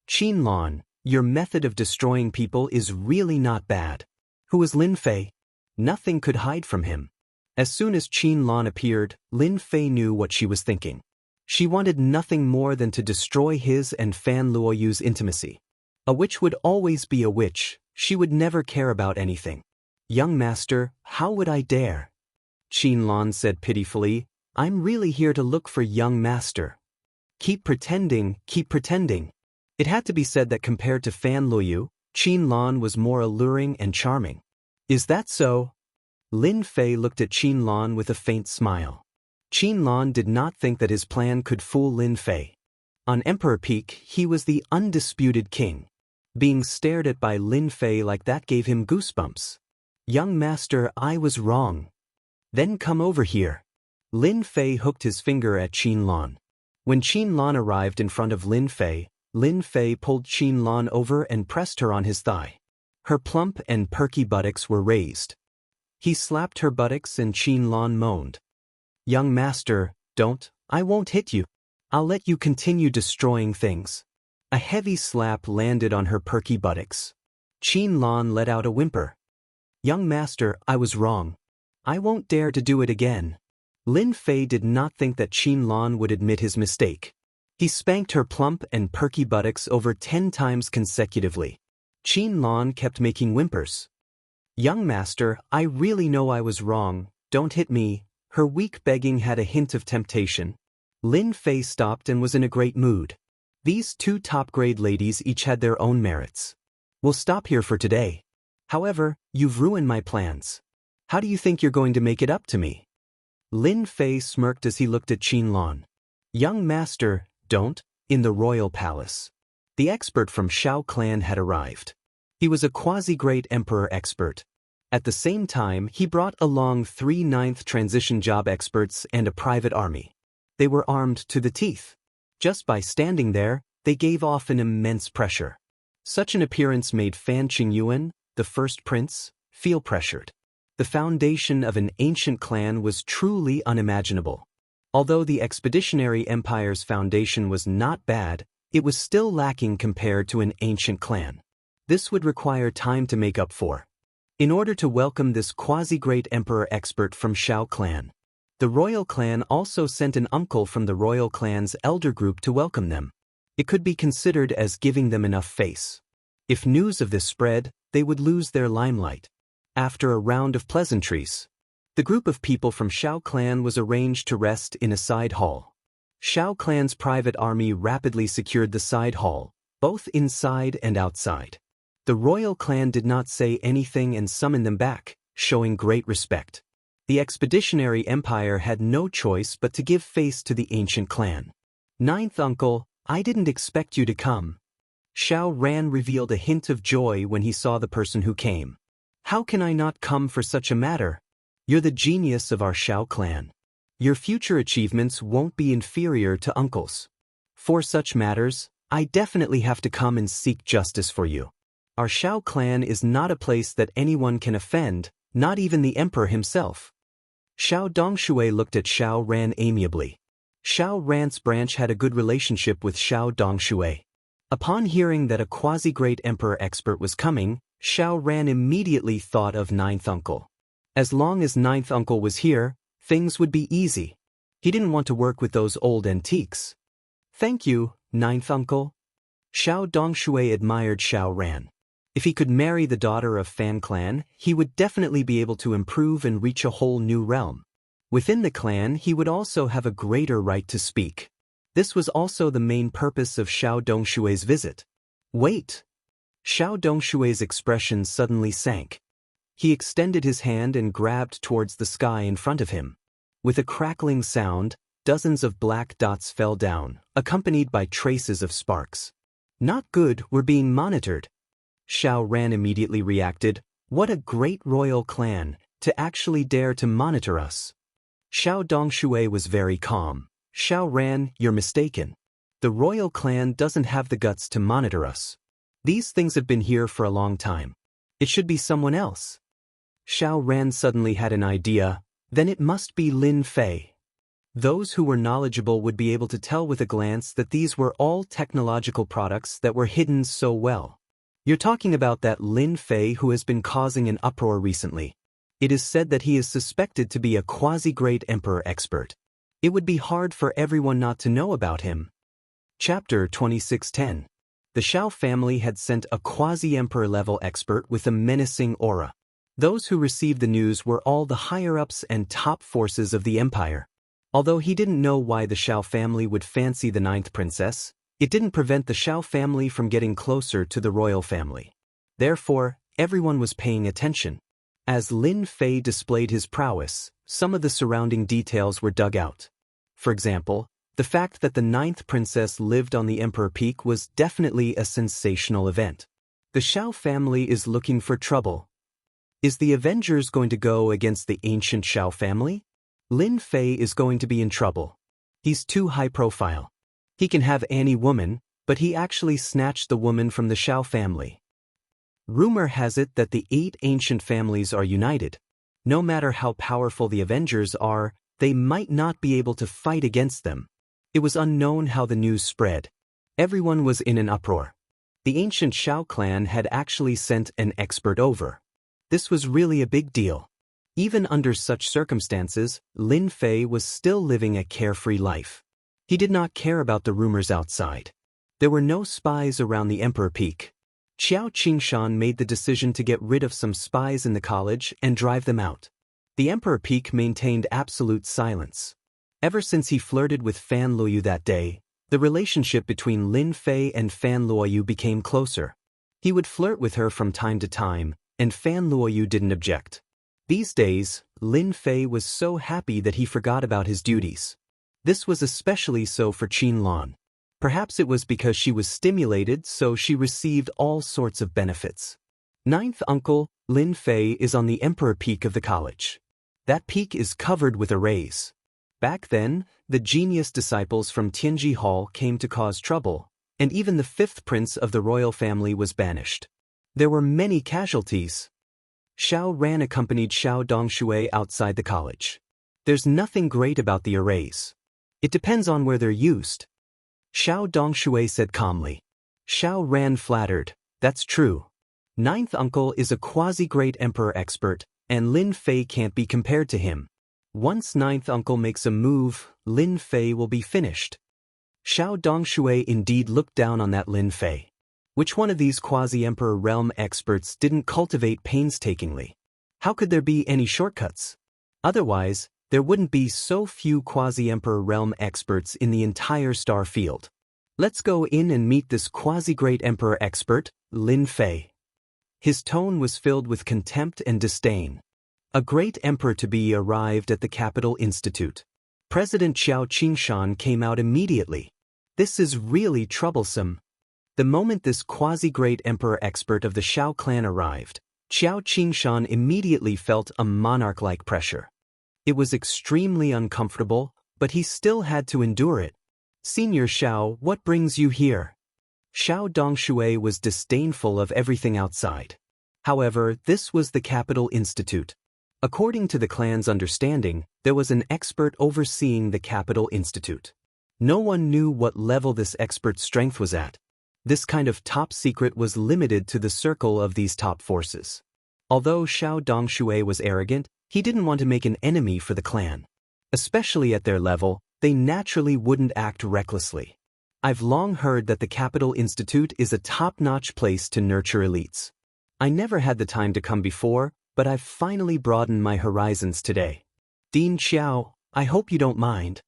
[SPEAKER 1] Qin Lan, your method of destroying people is really not bad. Who is Lin Fei? Nothing could hide from him. As soon as Qin Lan appeared, Lin Fei knew what she was thinking. She wanted nothing more than to destroy his and Fan Luoyu's intimacy. A witch would always be a witch, she would never care about anything. Young master, how would I dare? Qin Lan said pitifully, I'm really here to look for young master. Keep pretending, keep pretending. It had to be said that compared to Fan Luoyu, Qin Lan was more alluring and charming. Is that so? Lin Fei looked at Qin Lan with a faint smile. Qin Lan did not think that his plan could fool Lin Fei. On Emperor Peak, he was the undisputed king. Being stared at by Lin Fei like that gave him goosebumps. Young master, I was wrong. Then come over here. Lin Fei hooked his finger at Qin Lan. When Qin Lan arrived in front of Lin Fei pulled Qin Lan over and pressed her on his thigh. Her plump and perky buttocks were raised. He slapped her buttocks and Qin Lan moaned. Young master, don't, I won't hit you. I'll let you continue destroying things. A heavy slap landed on her perky buttocks. Qin Lan let out a whimper. Young master, I was wrong. I won't dare to do it again. Lin Fei did not think that Qin Lan would admit his mistake. He spanked her plump and perky buttocks over 10 times consecutively. Qin Lan kept making whimpers. Young master, I really know I was wrong, don't hit me. Her weak begging had a hint of temptation. Lin Fei stopped and was in a great mood. These two top-grade ladies each had their own merits. We'll stop here for today. However, you've ruined my plans. How do you think you're going to make it up to me? Lin Fei smirked as he looked at Qin Lan. Young master, don't, in the royal palace. The expert from Shao clan had arrived. He was a quasi-great emperor expert. At the same time, he brought along 3 9th transition job experts and a private army. They were armed to the teeth. Just by standing there, they gave off an immense pressure. Such an appearance made Fan Qingyuan, the first prince, feel pressured. The foundation of an ancient clan was truly unimaginable. Although the Expeditionary Empire's foundation was not bad, it was still lacking compared to an ancient clan. This would require time to make up for. In order to welcome this quasi-great emperor expert from Shao clan, the royal clan also sent an uncle from the royal clan's elder group to welcome them. It could be considered as giving them enough face. If news of this spread, they would lose their limelight. After a round of pleasantries, the group of people from Shao clan was arranged to rest in a side hall. Shao clan's private army rapidly secured the side hall, both inside and outside. The royal clan did not say anything and summoned them back, showing great respect. The Expeditionary Empire had no choice but to give face to the ancient clan. Ninth uncle, I didn't expect you to come. Shao Ran revealed a hint of joy when he saw the person who came. How can I not come for such a matter? You're the genius of our Shao clan. Your future achievements won't be inferior to uncle's. For such matters, I definitely have to come and seek justice for you. Our Xiao clan is not a place that anyone can offend, not even the emperor himself. Xiao Dongshui looked at Xiao Ran amiably. Xiao Ran's branch had a good relationship with Xiao Dongshui. Upon hearing that a quasi-great emperor expert was coming, Xiao Ran immediately thought of Ninth Uncle. As long as Ninth Uncle was here, things would be easy. He didn't want to work with those old antiques. Thank you, Ninth Uncle. Xiao Dongshui admired Xiao Ran. If he could marry the daughter of Fan clan, he would definitely be able to improve and reach a whole new realm. Within the clan, he would also have a greater right to speak. This was also the main purpose of Xiao Dongshui's visit. Wait! Xiao Dongshui's expression suddenly sank. He extended his hand and grabbed towards the sky in front of him. With a crackling sound, dozens of black dots fell down, accompanied by traces of sparks. Not good, we're being monitored. Xiao Ran immediately reacted, what a great royal clan, to actually dare to monitor us. Xiao Dongshui was very calm. Xiao Ran, you're mistaken. The royal clan doesn't have the guts to monitor us. These things have been here for a long time. It should be someone else. Xiao Ran suddenly had an idea, then it must be Lin Fei. Those who were knowledgeable would be able to tell with a glance that these were all technological products that were hidden so well. You're talking about that Lin Fei who has been causing an uproar recently. It is said that he is suspected to be a quasi-great emperor expert. It would be hard for everyone not to know about him. Chapter 2610. The Xiao family had sent a quasi-emperor level expert with a menacing aura. Those who received the news were all the higher-ups and top forces of the empire. Although he didn't know why the Xiao family would fancy the ninth princess, it didn't prevent the Xiao family from getting closer to the royal family. Therefore, everyone was paying attention. As Lin Fei displayed his prowess, some of the surrounding details were dug out. For example, the fact that the ninth princess lived on the Emperor Peak was definitely a sensational event. The Xiao family is looking for trouble. Is the Avengers going to go against the ancient Xiao family? Lin Fei is going to be in trouble. He's too high profile. He can have any woman, but he actually snatched the woman from the Xiao family. Rumor has it that the 8 ancient families are united. No matter how powerful the Avengers are, they might not be able to fight against them. It was unknown how the news spread. Everyone was in an uproar. The ancient Xiao clan had actually sent an expert over. This was really a big deal. Even under such circumstances, Lin Fei was still living a carefree life. He did not care about the rumors outside. There were no spies around the Emperor Peak. Qiao Qingshan made the decision to get rid of some spies in the college and drive them out. The Emperor Peak maintained absolute silence. Ever since he flirted with Fan Luoyu that day, the relationship between Lin Fei and Fan Luoyu became closer. He would flirt with her from time to time, and Fan Luoyu didn't object. These days, Lin Fei was so happy that he forgot about his duties. This was especially so for Qin Lan. Perhaps it was because she was stimulated, so she received all sorts of benefits. Ninth uncle, Lin Fei, is on the Emperor Peak of the college. That peak is covered with arrays. Back then, the genius disciples from Tianji Hall came to cause trouble, and even the 5th prince of the royal family was banished. There were many casualties. Xiao Ran accompanied Xiao Dongshui outside the college. There's nothing great about the arrays. It depends on where they're used. Xiao Dongshui said calmly. Xiao Ran flattered, that's true. Ninth uncle is a quasi-great emperor expert, and Lin Fei can't be compared to him. Once ninth uncle makes a move, Lin Fei will be finished. Xiao Dongshui indeed looked down on that Lin Fei. Which one of these quasi-emperor realm experts didn't cultivate painstakingly? How could there be any shortcuts? Otherwise, there wouldn't be so few quasi-emperor realm experts in the entire star field. Let's go in and meet this quasi-great emperor expert, Lin Fei. His tone was filled with contempt and disdain. A great emperor-to-be arrived at the Capital Institute. President Qiao Qingshan came out immediately. This is really troublesome. The moment this quasi-great emperor expert of the Xiao clan arrived, Qiao Qingshan immediately felt a monarch-like pressure. It was extremely uncomfortable, but he still had to endure it. Senior Xiao, what brings you here? Xiao Dongshui was disdainful of everything outside. However, this was the capital institute. According to the clan's understanding, there was an expert overseeing the capital institute. No one knew what level this expert's strength was at. This kind of top secret was limited to the circle of these top forces. Although Xiao Dongshui was arrogant, he didn't want to make an enemy for the clan. Especially at their level, they naturally wouldn't act recklessly. I've long heard that the Capital Institute is a top-notch place to nurture elites. I never had the time to come before, but I've finally broadened my horizons today. Dean Xiao, I hope you don't mind.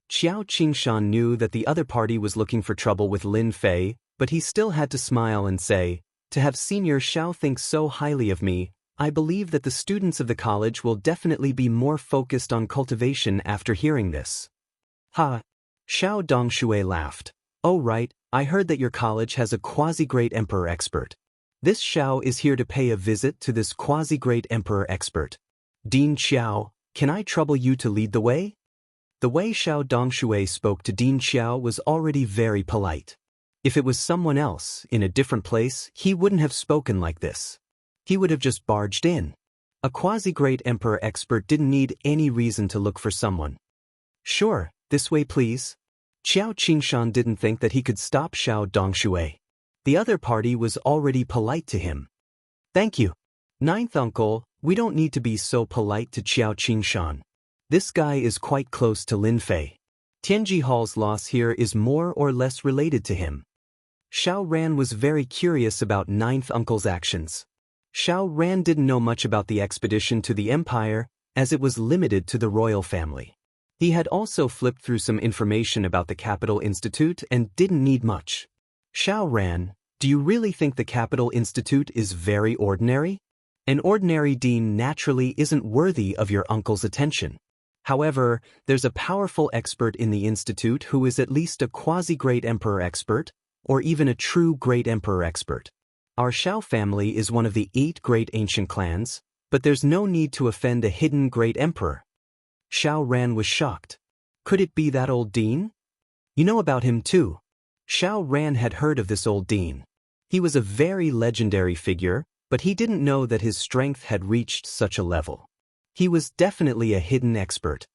[SPEAKER 1] Xiao Qingshan knew that the other party was looking for trouble with Lin Fei, but he still had to smile and say, "To have Senior Xiao think so highly of me, I believe that the students of the college will definitely be more focused on cultivation after hearing this." Ha! Xiao Dongshui laughed. "Oh right, I heard that your college has a quasi-great emperor expert. This Xiao is here to pay a visit to this quasi-great emperor expert. Dean Xiao, can I trouble you to lead the way?" The way Xiao Dongshui spoke to Dean Xiao was already very polite. If it was someone else, in a different place, he wouldn't have spoken like this. He would have just barged in. A quasi-great emperor expert didn't need any reason to look for someone. "Sure, this way please." Xiao Qingshan didn't think that he could stop Xiao Dongshui. The other party was already polite to him. "Thank you. Ninth uncle, we don't need to be so polite to Xiao Qingshan. This guy is quite close to Lin Fei. Tianji Hall's loss here is more or less related to him." Xiao Ran was very curious about Ninth uncle's actions. Xiao Ran didn't know much about the expedition to the Empire, as it was limited to the royal family. He had also flipped through some information about the Capital Institute and didn't need much. "Xiao Ran, do you really think the Capital Institute is very ordinary? An ordinary dean naturally isn't worthy of your uncle's attention. However, there's a powerful expert in the institute who is at least a quasi-great emperor expert, or even a true great emperor expert. Our Xiao family is one of the 8 great ancient clans, but there's no need to offend a hidden great emperor." Xiao Ran was shocked. Could it be that old dean? You know about him too. Xiao Ran had heard of this old dean. He was a very legendary figure, but he didn't know that his strength had reached such a level. He was definitely a hidden expert.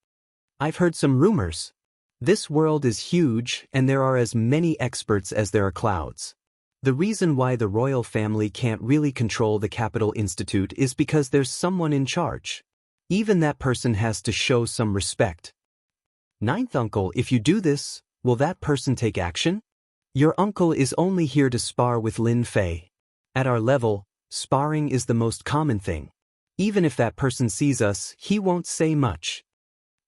[SPEAKER 1] "I've heard some rumors. This world is huge and there are as many experts as there are clouds. The reason why the royal family can't really control the Capital Institute is because there's someone in charge. Even that person has to show some respect. Ninth uncle, if you do this, will that person take action? Your uncle is only here to spar with Lin Fei. At our level, sparring is the most common thing. Even if that person sees us, he won't say much."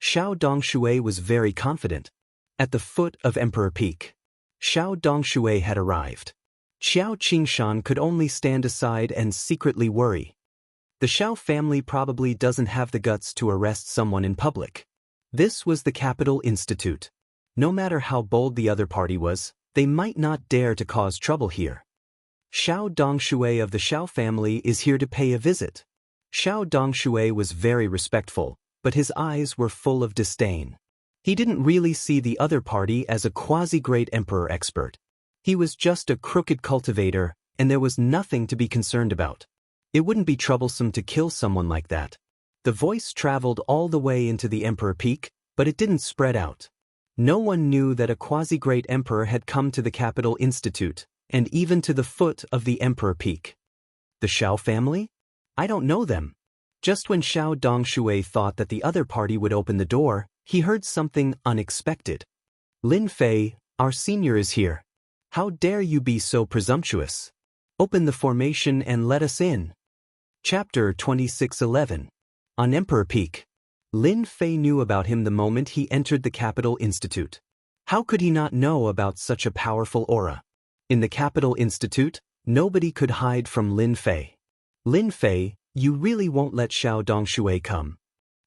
[SPEAKER 1] Xiao Dongshui was very confident. At the foot of Emperor Peak, Xiao Dongshui had arrived. Xiao Qingshan could only stand aside and secretly worry. The Xiao family probably doesn't have the guts to arrest someone in public. This was the Capital Institute. No matter how bold the other party was, they might not dare to cause trouble here. Xiao Dongshui of the Xiao family is here to pay a visit. Xiao Dongshui was very respectful, but his eyes were full of disdain. He didn't really see the other party as a quasi-great emperor expert. He was just a crooked cultivator, and there was nothing to be concerned about. It wouldn't be troublesome to kill someone like that. The voice traveled all the way into the Emperor Peak, but it didn't spread out. No one knew that a quasi-great emperor had come to the Capital Institute, and even to the foot of the Emperor Peak. The Xiao family? I don't know them. Just when Xiao Dongshui thought that the other party would open the door, he heard something unexpected. "Lin Fei, our senior is here. How dare you be so presumptuous? Open the formation and let us in." Chapter 26:11. On Emperor Peak. Lin Fei knew about him the moment he entered the Capital Institute. How could he not know about such a powerful aura? In the Capital Institute, nobody could hide from Lin Fei. "Lin Fei, you really won't let Xiao Dongshui come?"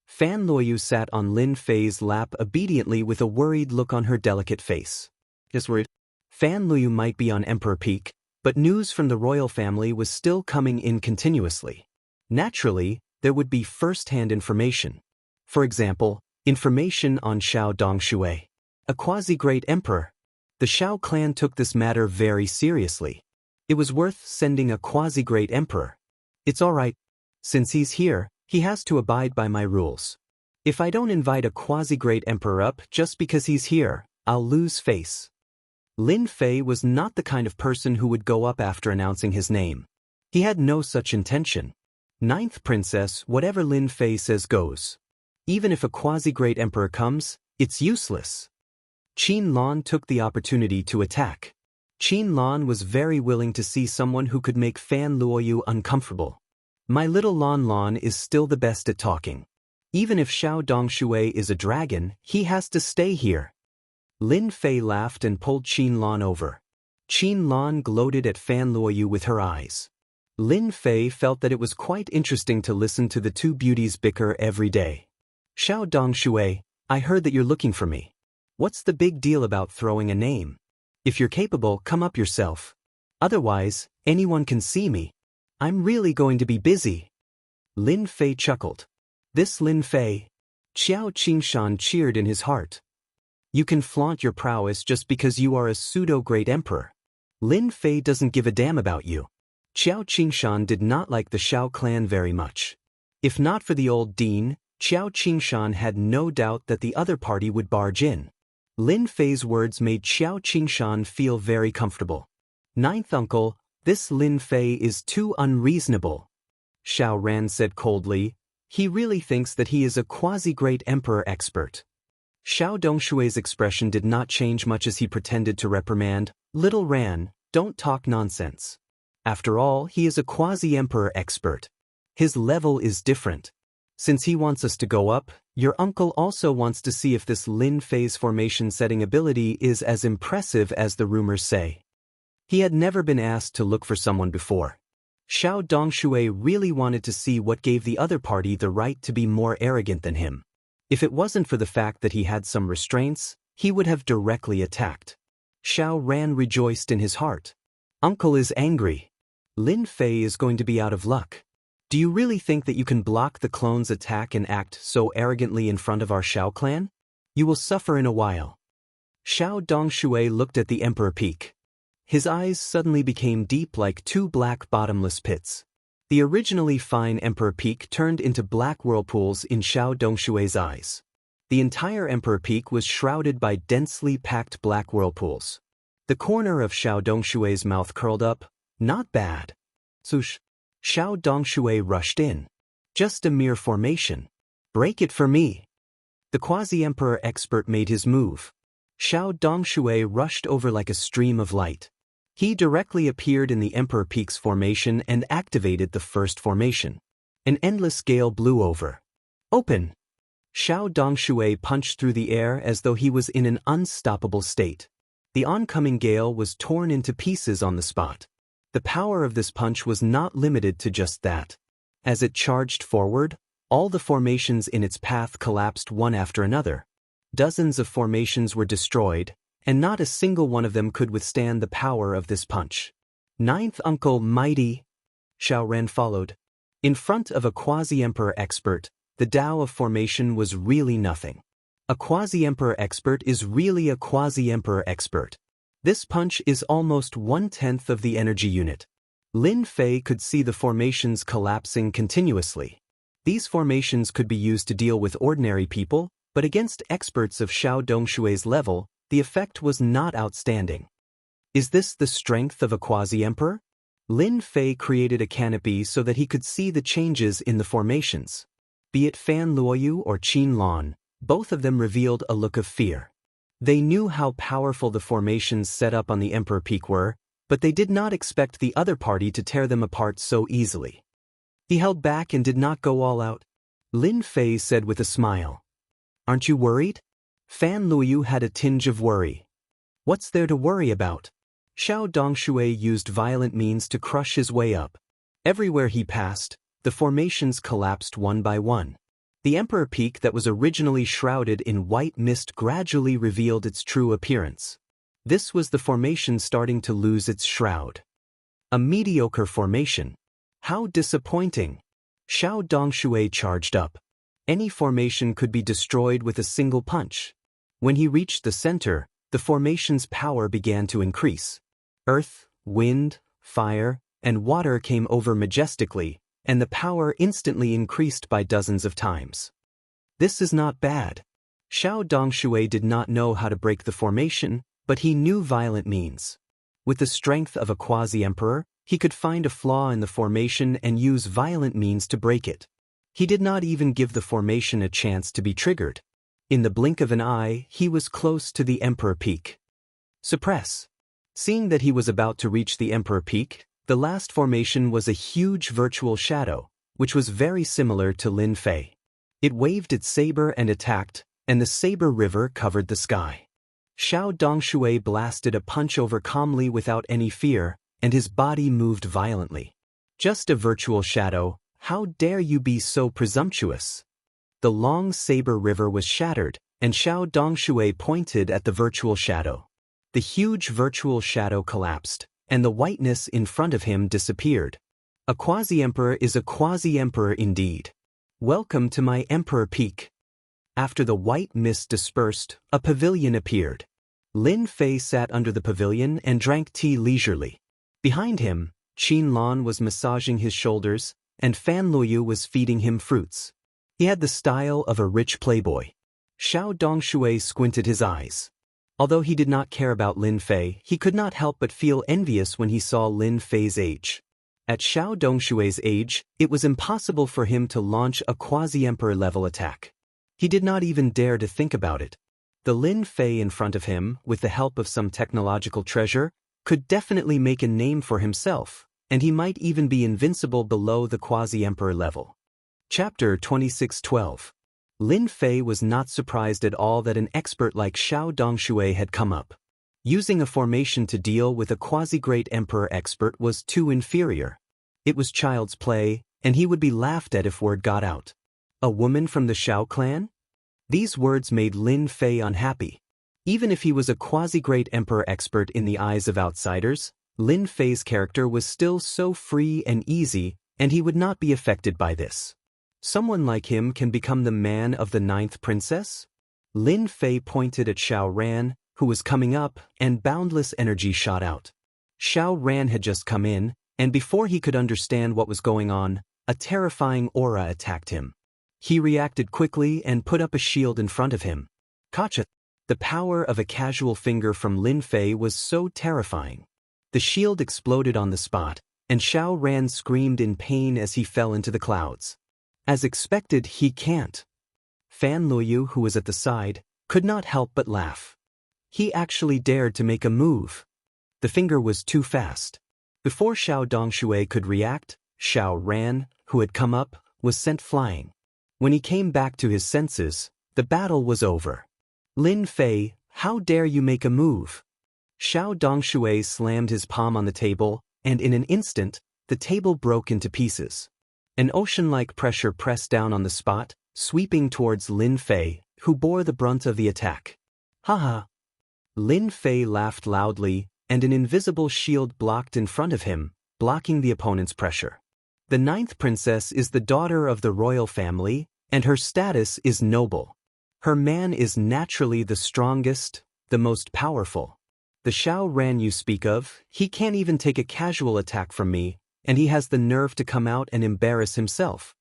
[SPEAKER 1] Fan Luoyu sat on Lin Fei's lap obediently with a worried look on her delicate face. Just worried. Fan Luoyu might be on Emperor Peak, but news from the royal family was still coming in continuously. Naturally, there would be first-hand information. For example, information on Xiao Dongshui, a quasi-great emperor. The Shao clan took this matter very seriously. It was worth sending a quasi-great emperor. It's all right. Since he's here, he has to abide by my rules. If I don't invite a quasi-great emperor up just because he's here, I'll lose face. Lin Fei was not the kind of person who would go up after announcing his name. He had no such intention. Ninth princess, whatever Lin Fei says goes. Even if a quasi-great emperor comes, it's useless. Qin Lan took the opportunity to attack. Qin Lan was very willing to see someone who could make Fan Luoyu uncomfortable. My little Lan Lan is still the best at talking. Even if Xiao Dongshui is a dragon, he has to stay here. Lin Fei laughed and pulled Qin Lan over. Qin Lan gloated at Fan Luoyu with her eyes. Lin Fei felt that it was quite interesting to listen to the two beauties bicker every day. Xiao Dongshui, I heard that you're looking for me. What's the big deal about throwing a name? If you're capable, come up yourself. Otherwise, anyone can see me. I'm really going to be busy. Lin Fei chuckled. This Lin Fei. Xiao Qingshan cheered in his heart. You can flaunt your prowess just because you are a pseudo-great emperor. Lin Fei doesn't give a damn about you. Xiao Qingshan did not like the Shao clan very much. If not for the old dean, Xiao Qingshan had no doubt that the other party would barge in. Lin Fei's words made Xiao Qingshan feel very comfortable. Ninth uncle, this Lin Fei is too unreasonable. Xiao Ran said coldly. He really thinks that he is a quasi-great emperor expert. Xiao Dongshui's expression did not change much as he pretended to reprimand, Little Ran, don't talk nonsense. After all, he is a quasi-emperor expert. His level is different. Since he wants us to go up, your uncle also wants to see if this Lin Fei's formation setting ability is as impressive as the rumors say. He had never been asked to look for someone before. Xiao Dongshui really wanted to see what gave the other party the right to be more arrogant than him. If it wasn't for the fact that he had some restraints, he would have directly attacked. Xiao Ran rejoiced in his heart. Uncle is angry. Lin Fei is going to be out of luck. Do you really think that you can block the clone's attack and act so arrogantly in front of our Shao clan? You will suffer in a while. Xiao Dongshui looked at the Emperor Peak. His eyes suddenly became deep like two black bottomless pits. The originally fine Emperor Peak turned into black whirlpools in Xiao Dongshui's eyes. The entire Emperor Peak was shrouded by densely packed black whirlpools. The corner of Xiao Dongshui's mouth curled up. Not bad. Sush. Xiao Dongshui rushed in. Just a mere formation. Break it for me. The quasi-emperor expert made his move. Xiao Dongshui rushed over like a stream of light. He directly appeared in the Emperor Peak's formation and activated the first formation. An endless gale blew over. Open! Xiao Dongshui punched through the air as though he was in an unstoppable state. The oncoming gale was torn into pieces on the spot. The power of this punch was not limited to just that. As it charged forward, all the formations in its path collapsed one after another. Dozens of formations were destroyed, and not a single one of them could withstand the power of this punch. Ninth uncle mighty. Xiao Ren followed. In front of a quasi-emperor expert, the Tao of formation was really nothing. A quasi-emperor expert is really a quasi-emperor expert. This punch is almost 1/10 of the energy unit. Lin Fei could see the formations collapsing continuously. These formations could be used to deal with ordinary people, but against experts of Xiao Dongshui's level, the effect was not outstanding. Is this the strength of a quasi-emperor? Lin Fei created a canopy so that he could see the changes in the formations. Be it Fan Luoyu or Qin Lan, both of them revealed a look of fear. They knew how powerful the formations set up on the Emperor Peak were, but they did not expect the other party to tear them apart so easily. He held back and did not go all out. Lin Fei said with a smile. Aren't you worried? Fan Luoyu had a tinge of worry. What's there to worry about? Xiao Dongshui used violent means to crush his way up. Everywhere he passed, the formations collapsed one by one. The Emperor Peak that was originally shrouded in white mist gradually revealed its true appearance. This was the formation starting to lose its shroud. A mediocre formation. How disappointing. Xiao Dongshui charged up. Any formation could be destroyed with a single punch. When he reached the center, the formation's power began to increase. Earth, wind, fire, and water came over majestically, and the power instantly increased by dozens of times. This is not bad. Xiao Dongshui did not know how to break the formation, but he knew violent means. With the strength of a quasi-emperor, he could find a flaw in the formation and use violent means to break it. He did not even give the formation a chance to be triggered. In the blink of an eye, he was close to the Emperor Peak. Suppress. Seeing that he was about to reach the Emperor Peak, the last formation was a huge virtual shadow, which was very similar to Lin Fei. It waved its saber and attacked, and the saber river covered the sky. Xiao Dongshui blasted a punch over calmly without any fear, and his body moved violently. Just a virtual shadow, how dare you be so presumptuous? The long saber river was shattered, and Xiao Dongshui pointed at the virtual shadow. The huge virtual shadow collapsed, and the whiteness in front of him disappeared. A quasi-emperor is a quasi-emperor indeed. Welcome to my Emperor Peak. After the white mist dispersed, a pavilion appeared. Lin Fei sat under the pavilion and drank tea leisurely. Behind him, Qin Lan was massaging his shoulders, and Fan Luoyu was feeding him fruits. He had the style of a rich playboy. Xiao Dongshui squinted his eyes. Although he did not care about Lin Fei, he could not help but feel envious when he saw Lin Fei's age. At Xiao Dongshui's age, it was impossible for him to launch a quasi-emperor level attack. He did not even dare to think about it. The Lin Fei in front of him, with the help of some technological treasure, could definitely make a name for himself, and he might even be invincible below the quasi-emperor level. Chapter 26:12. Lin Fei was not surprised at all that an expert like Xiao Dongshui had come up. Using a formation to deal with a quasi-great emperor expert was too inferior. It was child's play, and he would be laughed at if word got out. A woman from the Xiao clan? These words made Lin Fei unhappy. Even if he was a quasi-great emperor expert in the eyes of outsiders, Lin Fei's character was still so free and easy, and he would not be affected by this. Someone like him can become the man of the 9th princess? Lin Fei pointed at Xiao Ran, who was coming up, and boundless energy shot out. Xiao Ran had just come in, and before he could understand what was going on, a terrifying aura attacked him. He reacted quickly and put up a shield in front of him. Gotcha! The power of a casual finger from Lin Fei was so terrifying. The shield exploded on the spot, and Xiao Ran screamed in pain as he fell into the clouds. As expected, he can't. Fan Luoyu, who was at the side, could not help but laugh. He actually dared to make a move. The finger was too fast. Before Xiao Dongshui could react, Xiao Ran, who had come up, was sent flying. When he came back to his senses, the battle was over. Lin Fei, how dare you make a move? Xiao Dongshui slammed his palm on the table, and in an instant, the table broke into pieces. An ocean-like pressure pressed down on the spot, sweeping towards Lin Fei, who bore the brunt of the attack. Haha! Lin Fei laughed loudly, and an invisible shield blocked in front of him, blocking the opponent's pressure. The 9th princess is the daughter of the royal family, and her status is noble. Her man is naturally the strongest, the most powerful. The Xiao Ran you speak of, he can't even take a casual attack from me, and he has the nerve to come out and embarrass himself.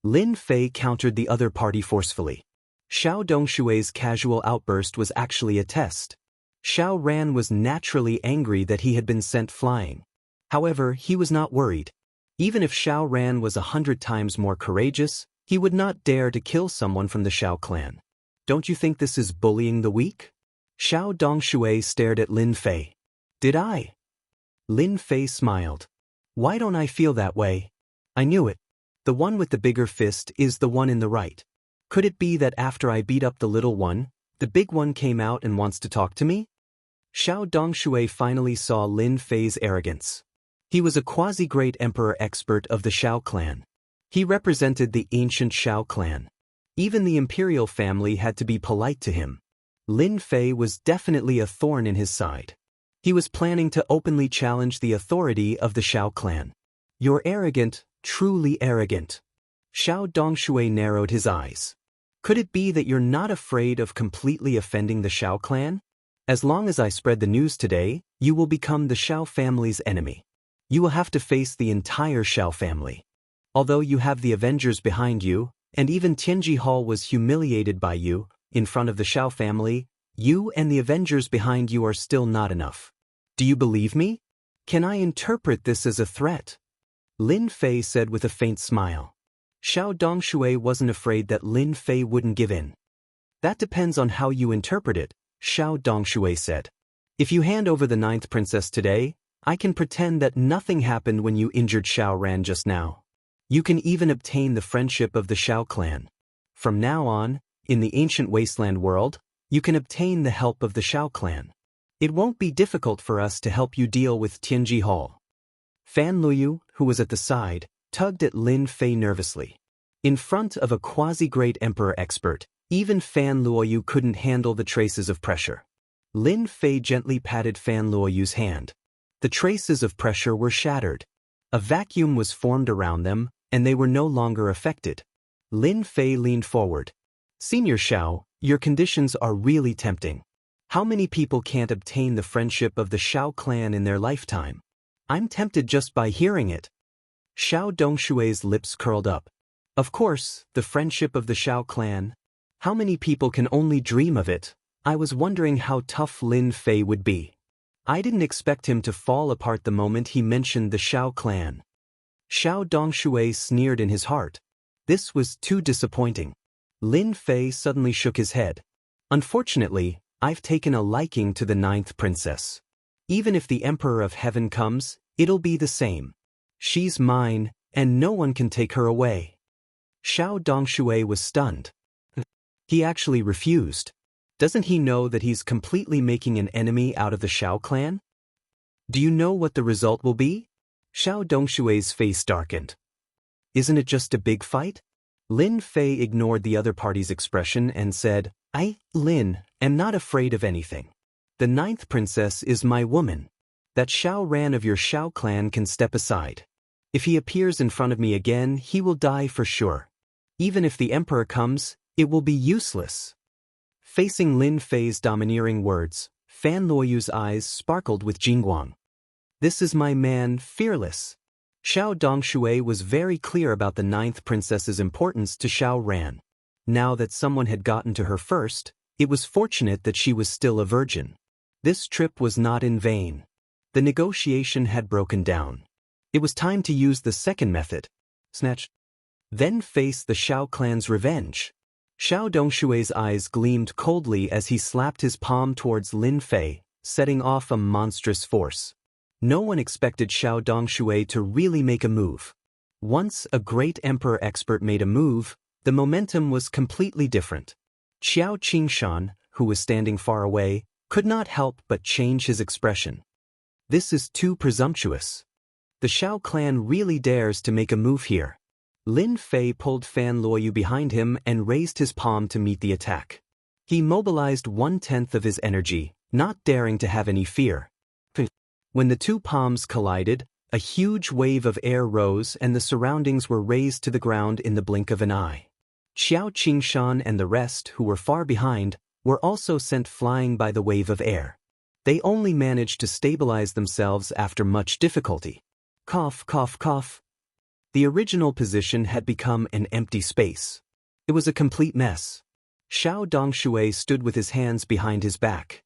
[SPEAKER 1] Lin Fei countered the other party forcefully. Xiao Dongshui's casual outburst was actually a test. Xiao Ran was naturally angry that he had been sent flying. However, he was not worried. Even if Xiao Ran was 100 times more courageous, he would not dare to kill someone from the Xiao clan. Don't you think this is bullying the weak? Xiao Dongshui stared at Lin Fei. Did I? Lin Fei smiled. Why don't I feel that way? I knew it. The one with the bigger fist is the one in the right. Could it be that after I beat up the little one, the big one came out and wants to talk to me? Xiao Dongshui finally saw Lin Fei's arrogance. He was a quasi-great emperor expert of the Xiao clan. He represented the ancient Xiao clan. Even the imperial family had to be polite to him. Lin Fei was definitely a thorn in his side. He was planning to openly challenge the authority of the Xiao clan. You're arrogant, truly arrogant. Xiao Dongshui narrowed his eyes. Could it be that you're not afraid of completely offending the Xiao clan? As long as I spread the news today, you will become the Xiao family's enemy. You will have to face the entire Xiao family. Although you have the Avengers behind you, and even Tianji Hall was humiliated by you, in front of the Xiao family, you and the Avengers behind you are still not enough. Do you believe me? Can I interpret this as a threat? Lin Fei said with a faint smile. Xiao Dongshui wasn't afraid that Lin Fei wouldn't give in. That depends on how you interpret it, Xiao Dongshui said. If you hand over the 9th princess today, I can pretend that nothing happened when you injured Xiao Ran just now. You can even obtain the friendship of the Xiao clan. From now on, in the ancient wasteland world, you can obtain the help of the Xiao clan. It won't be difficult for us to help you deal with Tianji Hall. Fan Luoyu, who was at the side, tugged at Lin Fei nervously. In front of a quasi-great emperor expert, even Fan Luoyu couldn't handle the traces of pressure. Lin Fei gently patted Fan Luoyu's hand. The traces of pressure were shattered. A vacuum was formed around them, and they were no longer affected. Lin Fei leaned forward. Senior Xiao, your conditions are really tempting. How many people can't obtain the friendship of the Xiao clan in their lifetime? I'm tempted just by hearing it. Xiao Dongshui's lips curled up. Of course, the friendship of the Xiao clan. How many people can only dream of it? I was wondering how tough Lin Fei would be. I didn't expect him to fall apart the moment he mentioned the Xiao clan. Xiao Dongshui sneered in his heart. This was too disappointing. Lin Fei suddenly shook his head. Unfortunately, I've taken a liking to the 9th princess. Even if the Emperor of Heaven comes, it'll be the same. She's mine, and no one can take her away. Xiao Dongshui was stunned. He actually refused. Doesn't he know that he's completely making an enemy out of the Xiao clan? Do you know what the result will be? Xiao Dongshui's face darkened. Isn't it just a big fight? Lin Fei ignored the other party's expression and said, Lin, am not afraid of anything. The 9th princess is my woman. That Xiao Ran of your Xiao clan can step aside. If he appears in front of me again, he will die for sure. Even if the emperor comes, it will be useless. Facing Lin Fei's domineering words, Fan Luoyu's eyes sparkled with Jingguang. This is my man, fearless. Xiao Dongshui was very clear about the 9th princess's importance to Xiao Ran. Now that someone had gotten to her first, it was fortunate that she was still a virgin. This trip was not in vain. The negotiation had broken down. It was time to use the second method. Snatch. Then face the Xiao clan's revenge. Xiao Dongshui's eyes gleamed coldly as he slapped his palm towards Lin Fei, setting off a monstrous force. No one expected Xiao Dongshui to really make a move. Once a great emperor expert made a move, the momentum was completely different. Qiao Qingshan, who was standing far away, could not help but change his expression. This is too presumptuous. The Xiao clan really dares to make a move here. Lin Fei pulled Fan Luoyu behind him and raised his palm to meet the attack. He mobilized 1/10 of his energy, not daring to have any fear. When the two palms collided, a huge wave of air rose and the surroundings were razed to the ground in the blink of an eye. Qiao Qingshan and the rest, who were far behind, were also sent flying by the wave of air. They only managed to stabilize themselves after much difficulty. Cough, cough, cough. The original position had become an empty space. It was a complete mess. Xiao Dongshui stood with his hands behind his back.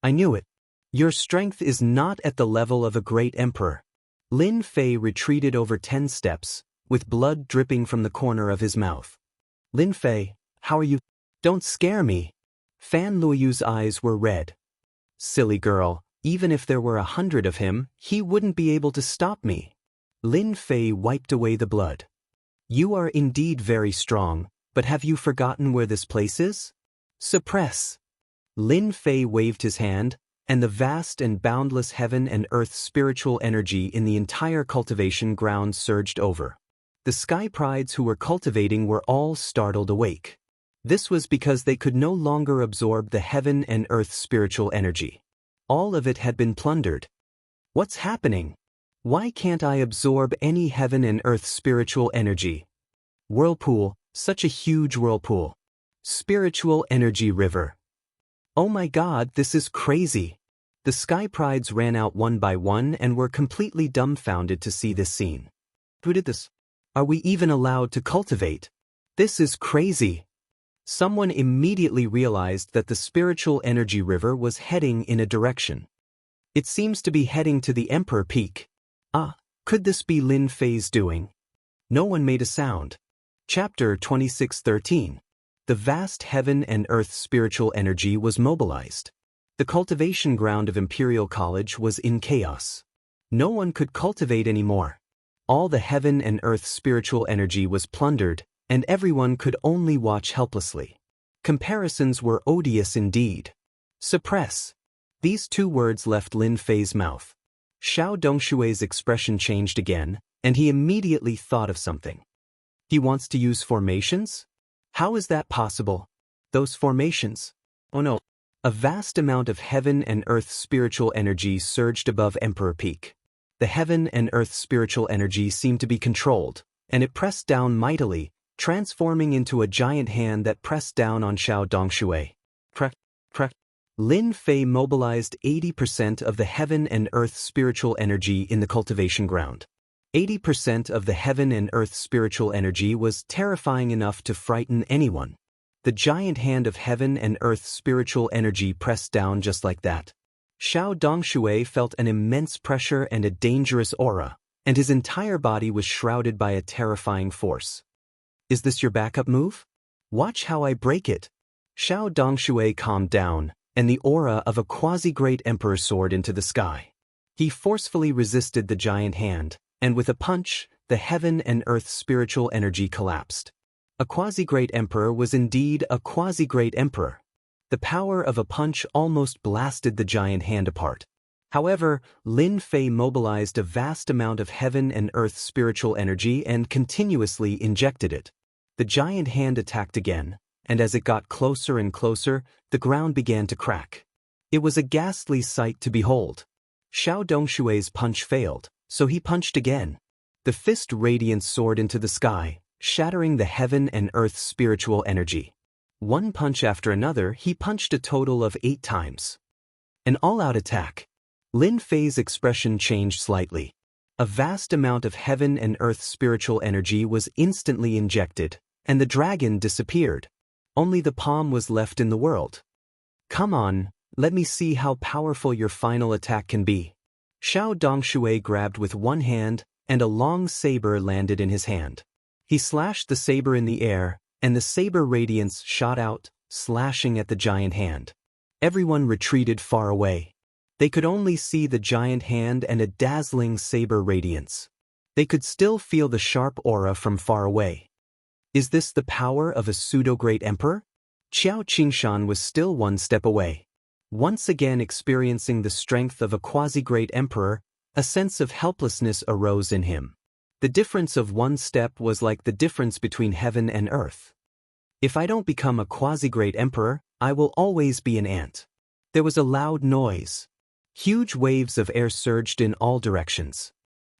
[SPEAKER 1] I knew it. Your strength is not at the level of a great emperor. Lin Fei retreated over 10 steps, with blood dripping from the corner of his mouth. Lin Fei, how are you? Don't scare me. Fan Luoyu's eyes were red. Silly girl, even if there were 100 of him, he wouldn't be able to stop me. Lin Fei wiped away the blood. You are indeed very strong, but have you forgotten where this place is? Suppress. Lin Fei waved his hand, and the vast and boundless heaven and earth spiritual energy in the entire cultivation ground surged over. The sky prides who were cultivating were all startled awake. This was because they could no longer absorb the heaven and earth spiritual energy. All of it had been plundered. What's happening? Why can't I absorb any heaven and earth spiritual energy? Whirlpool, such a huge whirlpool. Spiritual energy river. Oh my god, this is crazy. The Sky Prides ran out one by one and were completely dumbfounded to see this scene. Who did this? Are we even allowed to cultivate? This is crazy. Someone immediately realized that the spiritual energy river was heading in a direction. It seems to be heading to the Emperor Peak. Could this be Lin Fei's doing? No one made a sound. Chapter 26:13. The vast heaven and earth spiritual energy was mobilized. The cultivation ground of Imperial College was in chaos. No one could cultivate anymore. All the heaven and earth spiritual energy was plundered, and everyone could only watch helplessly. Comparisons were odious indeed. Suppress. These two words left Lin Fei's mouth. Xiao Dongshui's expression changed again, and he immediately thought of something. He wants to use formations? How is that possible? Those formations? Oh no. A vast amount of heaven and earth spiritual energy surged above Emperor Peak. The heaven and earth spiritual energy seemed to be controlled, and it pressed down mightily, transforming into a giant hand that pressed down on Xiao Dongshui. Crack, crack. Lin Fei mobilized 80% of the heaven and earth spiritual energy in the cultivation ground. 80% of the heaven and earth spiritual energy was terrifying enough to frighten anyone. The giant hand of heaven and earth spiritual energy pressed down just like that. Xiao Dongshui felt an immense pressure and a dangerous aura, and his entire body was shrouded by a terrifying force. Is this your backup move? Watch how I break it. Xiao Dongshui calmed down, and the aura of a quasi-great emperor soared into the sky. He forcefully resisted the giant hand, and with a punch, the heaven and earth spiritual energy collapsed. A quasi-great emperor was indeed a quasi-great emperor. The power of a punch almost blasted the giant hand apart. However, Lin Fei mobilized a vast amount of heaven and earth spiritual energy and continuously injected it. The giant hand attacked again, and as it got closer and closer, the ground began to crack. It was a ghastly sight to behold. Xiao Dongshui's punch failed, so he punched again. The fist radiance soared into the sky, shattering the heaven and earth spiritual energy. One punch after another, he punched a total of 8 times. An all-out attack. Lin Fei's expression changed slightly. A vast amount of heaven and earth spiritual energy was instantly injected, and the dragon disappeared. Only the palm was left in the world. Come on, let me see how powerful your final attack can be. Xiao Dongshui grabbed with one hand, and a long saber landed in his hand. He slashed the saber in the air, and the saber radiance shot out, slashing at the giant hand. Everyone retreated far away. They could only see the giant hand and a dazzling saber radiance. They could still feel the sharp aura from far away. Is this the power of a pseudo-great emperor? Qiao Qingshan was still one step away. Once again experiencing the strength of a quasi-great emperor, a sense of helplessness arose in him. The difference of one step was like the difference between heaven and earth. If I don't become a quasi-great emperor, I will always be an ant. There was a loud noise. Huge waves of air surged in all directions.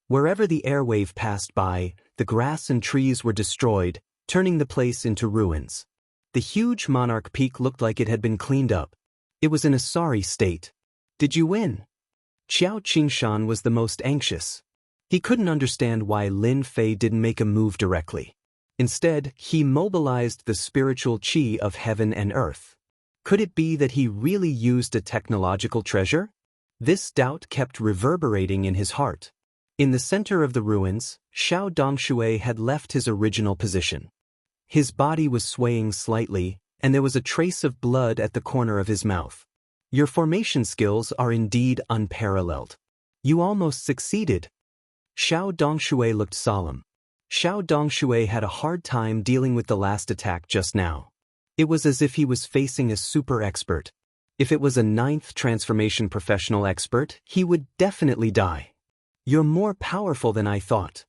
[SPEAKER 1] Wherever the air wave passed by, the grass and trees were destroyed, turning the place into ruins. The huge monarch peak looked like it had been cleaned up. It was in a sorry state. Did you win? Qiao Qingshan was the most anxious. He couldn't understand why Lin Fei didn't make a move directly. Instead, he mobilized the spiritual qi of heaven and earth. Could it be that he really used a technological treasure? This doubt kept reverberating in his heart. In the center of the ruins, Xiao Dongshui had left his original position. His body was swaying slightly, and there was a trace of blood at the corner of his mouth. Your formation skills are indeed unparalleled. You almost succeeded. Xiao Dongshui looked solemn. Xiao Dongshui had a hard time dealing with the last attack just now. It was as if he was facing a super expert. If it was a 9th transformation professional expert, he would definitely die. You're more powerful than I thought.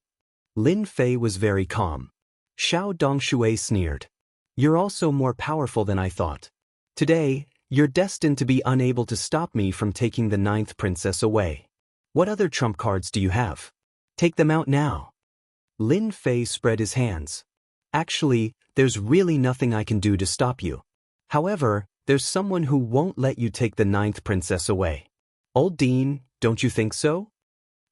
[SPEAKER 1] Lin Fei was very calm. Xiao Dongshui sneered. You're also more powerful than I thought. Today, you're destined to be unable to stop me from taking the 9th princess away. What other trump cards do you have? Take them out now. Lin Fei spread his hands. Actually, there's really nothing I can do to stop you. However, There's someone who won't let you take the 9th princess away. Old Dean, don't you think so?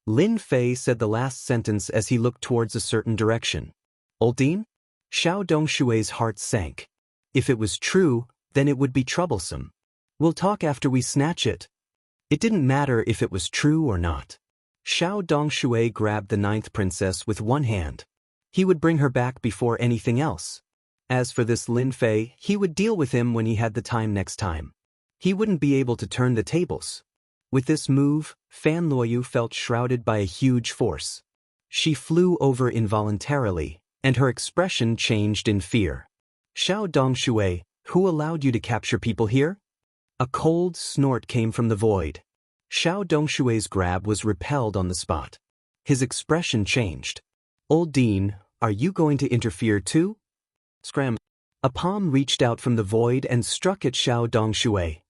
[SPEAKER 1] Lin Fei said the last sentence as he looked towards a certain direction. Old Dean? Xiao Dongshui's heart sank. If it was true, then it would be troublesome. We'll talk after we snatch it. It didn't matter if it was true or not. Xiao Dongshui grabbed the 9th princess with one hand. He would bring her back before anything else. As for this Lin Fei, he would deal with him when he had the time next time. He wouldn't be able to turn the tables. With this move, Fan Luoyu felt shrouded by a huge force. She flew over involuntarily, and her expression changed in fear. Xiao Dongshui, who allowed you to capture people here? A cold snort came from the void. Xiao Dongshui's grab was repelled on the spot. His expression changed. Old Dean, are you going to interfere too? Scram. A palm reached out from the void and struck at Xiao Dongshui.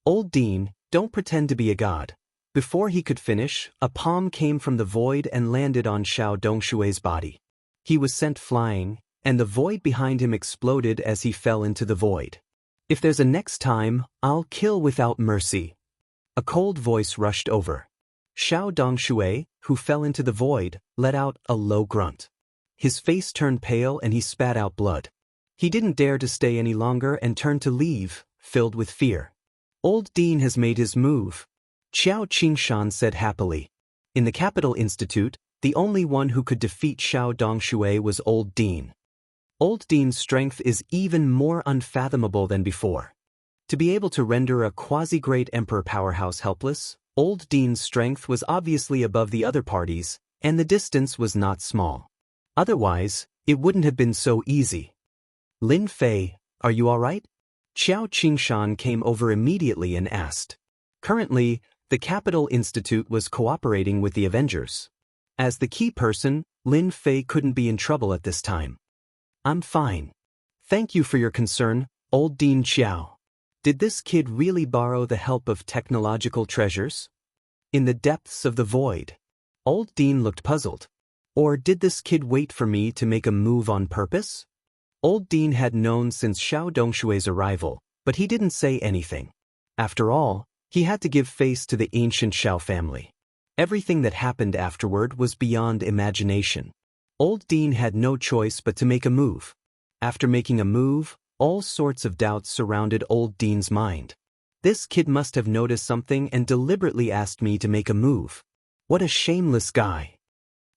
[SPEAKER 1] Old Dean, don't pretend to be a god. Before he could finish, a palm came from the void and landed on Xiao Dongshui's body. He was sent flying, and the void behind him exploded as he fell into the void. If there's a next time, I'll kill without mercy. A cold voice rushed over. Xiao Dongshui, who fell into the void, let out a low grunt. His face turned pale and he spat out blood. He didn't dare to stay any longer and turned to leave, filled with fear. Old Dean has made his move. Qiao Qingshan said happily. In the Capital Institute, the only one who could defeat Xiao Dongshui was Old Dean. Old Dean's strength is even more unfathomable than before. To be able to render a quasi-great emperor powerhouse helpless, Old Dean's strength was obviously above the other parties, and the distance was not small. Otherwise, it wouldn't have been so easy. Lin Fei, are you all right? Qiao Qingshan came over immediately and asked. Currently, the Capital Institute was cooperating with the Avengers. As the key person, Lin Fei couldn't be in trouble at this time. I'm fine. Thank you for your concern, Old Dean Qiao. Did this kid really borrow the help of technological treasures? In the depths of the void. Old Dean looked puzzled. Or did this kid wait for me to make a move on purpose? Old Dean had known since Xiao Dongshui's arrival, but he didn't say anything. After all, he had to give face to the ancient Xiao family. Everything that happened afterward was beyond imagination. Old Dean had no choice but to make a move. After making a move, all sorts of doubts surrounded Old Dean's mind. This kid must have noticed something and deliberately asked me to make a move. What a shameless guy.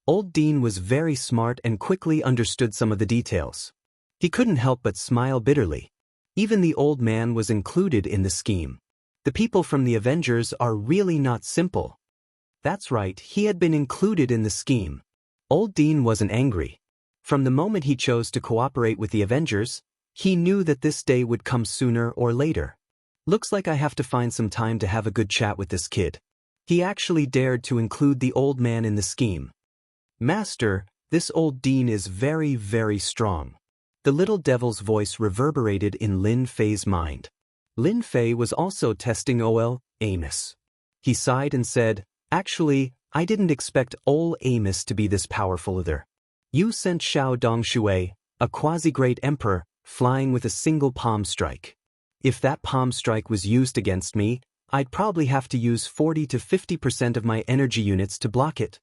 [SPEAKER 1] Old Dean was very smart and quickly understood some of the details. He couldn't help but smile bitterly. Even the old man was included in the scheme. The people from the Avengers are really not simple. That's right, he had been included in the scheme. Old Dean wasn't angry. From the moment he chose to cooperate with the Avengers, he knew that this day would come sooner or later. Looks like I have to find some time to have a good chat with this kid. He actually dared to include the old man in the scheme. Master, this Old Dean is very, very strong. The little devil's voice reverberated in Lin Fei's mind. Lin Fei was also testing Ol Amos. He sighed and said, Actually, I didn't expect Ol Amos to be this powerful either. You sent Xiao Dongshui, a quasi-great emperor, flying with a single palm strike. If that palm strike was used against me, I'd probably have to use 40 to 50% of my energy units to block it.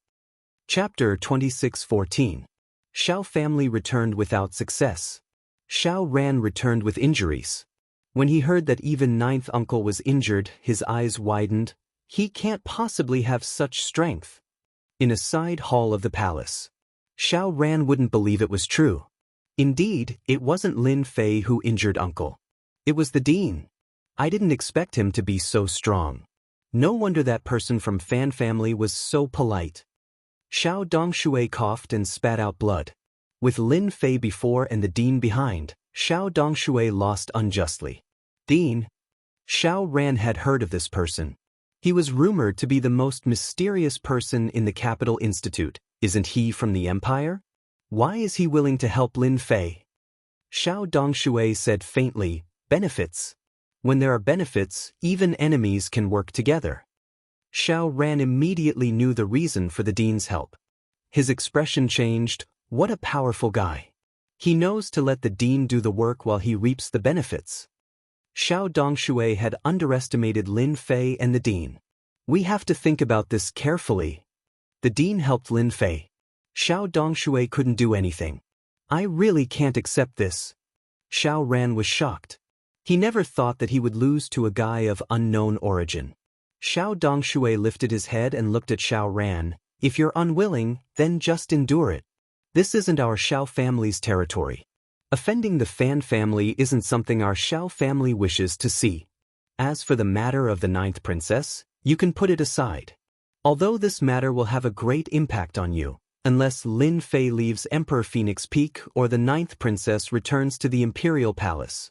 [SPEAKER 1] Chapter 26:14. Xiao family returned without success. Xiao Ran returned with injuries. When he heard that even 9th uncle was injured, his eyes widened. He can't possibly have such strength. In a side hall of the palace. Xiao Ran wouldn't believe it was true. Indeed, it wasn't Lin Fei who injured uncle. It was the dean. I didn't expect him to be so strong. No wonder that person from Fan family was so polite. Xiao Dongshui coughed and spat out blood. With Lin Fei before and the dean behind, Xiao Dongshui lost unjustly. Dean? Xiao Ran had heard of this person. He was rumored to be the most mysterious person in the Capital Institute. Isn't he from the Empire? Why is he willing to help Lin Fei? Xiao Dongshui said faintly, benefits. When there are benefits, even enemies can work together. Xiao Ran immediately knew the reason for the dean's help. His expression changed. What a powerful guy. He knows to let the dean do the work while he reaps the benefits. Xiao Dongshui had underestimated Lin Fei and the dean. We have to think about this carefully. The dean helped Lin Fei. Xiao Dongshui couldn't do anything. I really can't accept this. Xiao Ran was shocked. He never thought that he would lose to a guy of unknown origin. Xiao Dongshui lifted his head and looked at Xiao Ran. If you're unwilling, then just endure it. This isn't our Xiao family's territory. Offending the Fan family isn't something our Xiao family wishes to see. As for the matter of the 9th princess, you can put it aside. Although this matter will have a great impact on you, unless Lin Fei leaves Emperor Phoenix Peak or the 9th princess returns to the imperial palace.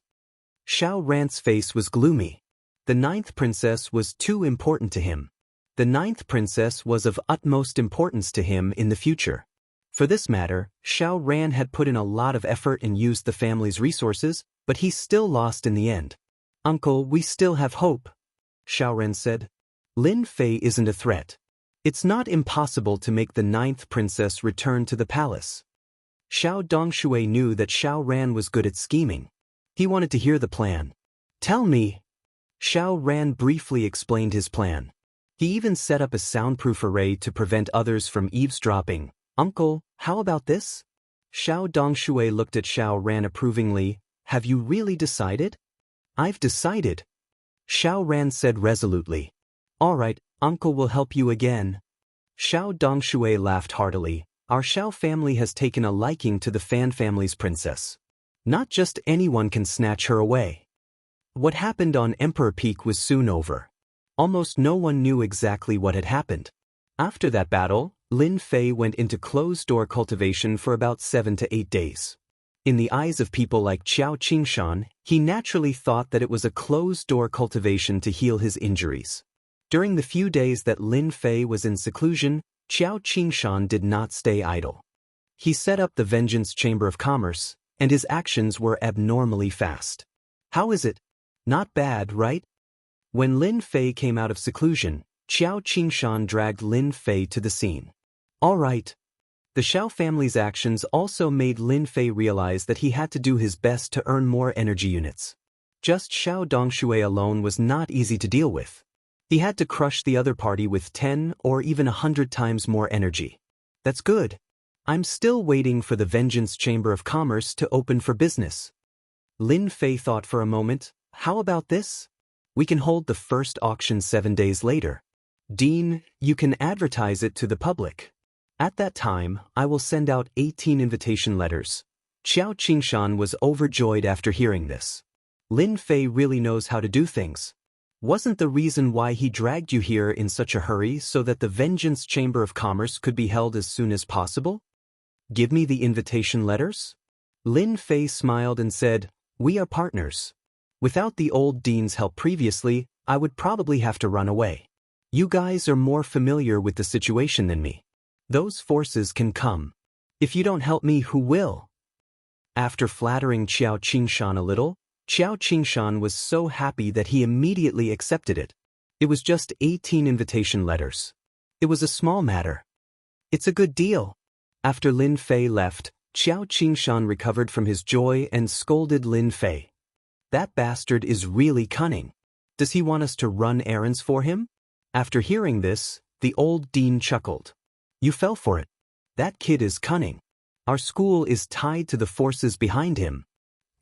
[SPEAKER 1] Xiao Ran's face was gloomy. The 9th princess was too important to him. The 9th princess was of utmost importance to him in the future. For this matter, Xiao Ran had put in a lot of effort and used the family's resources, but he still lost in the end. Uncle, we still have hope, Xiao Ran said. Lin Fei isn't a threat. It's not impossible to make the 9th princess return to the palace. Xiao Dongshui knew that Xiao Ran was good at scheming. He wanted to hear the plan. Tell me. Xiao Ran briefly explained his plan. He even set up a soundproof array to prevent others from eavesdropping. Uncle, how about this? Xiao Dongshui looked at Xiao Ran approvingly. Have you really decided? I've decided. Xiao Ran said resolutely. All right, Uncle will help you again. Xiao Dongshui laughed heartily. Our Xiao family has taken a liking to the Fan family's princess. Not just anyone can snatch her away. What happened on Emperor Peak was soon over. Almost no one knew exactly what had happened. After that battle, Lin Fei went into closed-door cultivation for about 7 to 8 days. In the eyes of people like Qiao Qingshan, he naturally thought that it was a closed-door cultivation to heal his injuries. During the few days that Lin Fei was in seclusion, Qiao Qingshan did not stay idle. He set up the Vengeance Chamber of Commerce, and his actions were abnormally fast. How is it? Not bad, right? When Lin Fei came out of seclusion, Qiao Qingshan dragged Lin Fei to the scene. All right. The Xiao family's actions also made Lin Fei realize that he had to do his best to earn more energy units. Just Xiao Dongshui alone was not easy to deal with. He had to crush the other party with 10 or even 100 times more energy. That's good. I'm still waiting for the Vengeance Chamber of Commerce to open for business. Lin Fei thought for a moment. How about this? We can hold the first auction 7 days later. Dean, you can advertise it to the public. At that time, I will send out 18 invitation letters. Qiao Qingshan was overjoyed after hearing this. Lin Fei really knows how to do things. Wasn't the reason why he dragged you here in such a hurry so that the Vengeance Chamber of Commerce could be held as soon as possible? Give me the invitation letters? Lin Fei smiled and said, we are partners. Without the old dean's help previously, I would probably have to run away. You guys are more familiar with the situation than me. Those forces can come. If you don't help me, who will? After flattering Qiao Qingshan a little, Qiao Qingshan was so happy that he immediately accepted it. It was just 18 invitation letters. It was a small matter. It's a good deal. After Lin Fei left, Qiao Qingshan recovered from his joy and scolded Lin Fei. That bastard is really cunning. Does he want us to run errands for him? After hearing this, the old dean chuckled. You fell for it. That kid is cunning. Our school is tied to the forces behind him.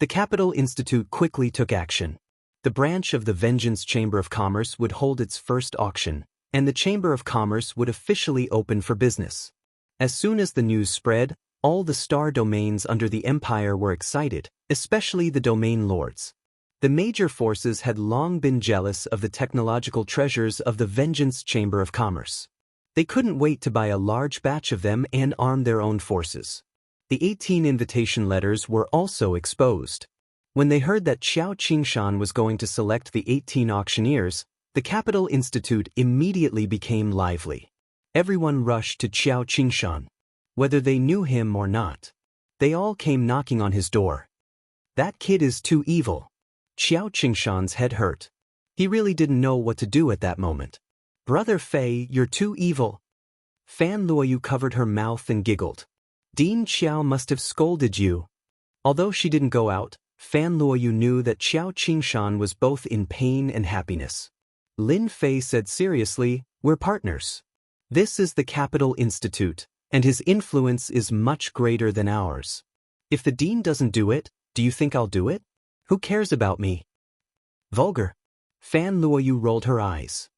[SPEAKER 1] The Capital Institute quickly took action. The branch of the Vengeance Chamber of Commerce would hold its first auction, and the Chamber of Commerce would officially open for business. As soon as the news spread, all the star domains under the empire were excited, especially the domain lords. The major forces had long been jealous of the technological treasures of the Vengeance Chamber of Commerce. They couldn't wait to buy a large batch of them and arm their own forces. The 18 invitation letters were also exposed. When they heard that Qiao Qingshan was going to select the 18 auctioneers, the Capital Institute immediately became lively. Everyone rushed to Qiao Qingshan. Whether they knew him or not, they all came knocking on his door. That kid is too evil. Qiao Qingshan's head hurt. He really didn't know what to do at that moment. Brother Fei, you're too evil. Fan Luoyu covered her mouth and giggled. Dean Qiao must have scolded you. Although she didn't go out, Fan Luoyu knew that Xiao Qingshan was both in pain and happiness. Lin Fei said seriously, "We're partners. This is the Capital Institute, and his influence is much greater than ours. If the dean doesn't do it, do you think I'll do it? Who cares about me?" Vulgar. Fan Luoyu rolled her eyes.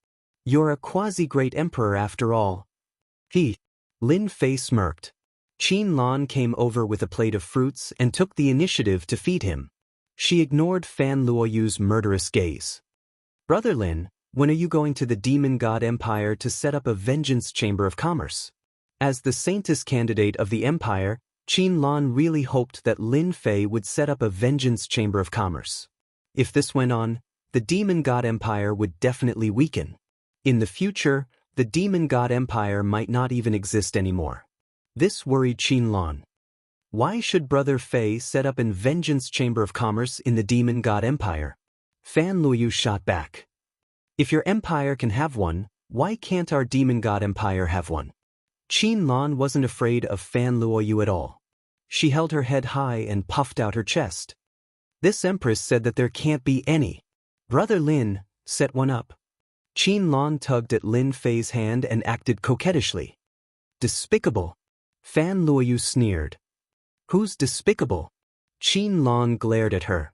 [SPEAKER 1] "You're a quasi-great emperor after all." Lin Fei smirked. Qin Lan came over with a plate of fruits and took the initiative to feed him. She ignored Fan Luoyu's murderous gaze. "Brother Lin, when are you going to the Demon God Empire to set up a vengeance chamber of commerce?" As the saintess candidate of the empire, Qin Lan really hoped that Lin Fei would set up a vengeance chamber of commerce. If this went on, the Demon God Empire would definitely weaken. In the future, the Demon God Empire might not even exist anymore. This worried Qin Lan. Why should Brother Fei set up a vengeance chamber of commerce in the Demon God Empire? Fan Luoyu shot back. If your empire can have one, why can't our Demon God Empire have one? Qin Lan wasn't afraid of Fan Luoyu at all. She held her head high and puffed out her chest. "This empress said that there can't be any. Brother Lin, set one up." Qin Lan tugged at Lin Fei's hand and acted coquettishly. "Despicable." Fan Luoyu sneered. "Who's despicable?" Qin Lan glared at her.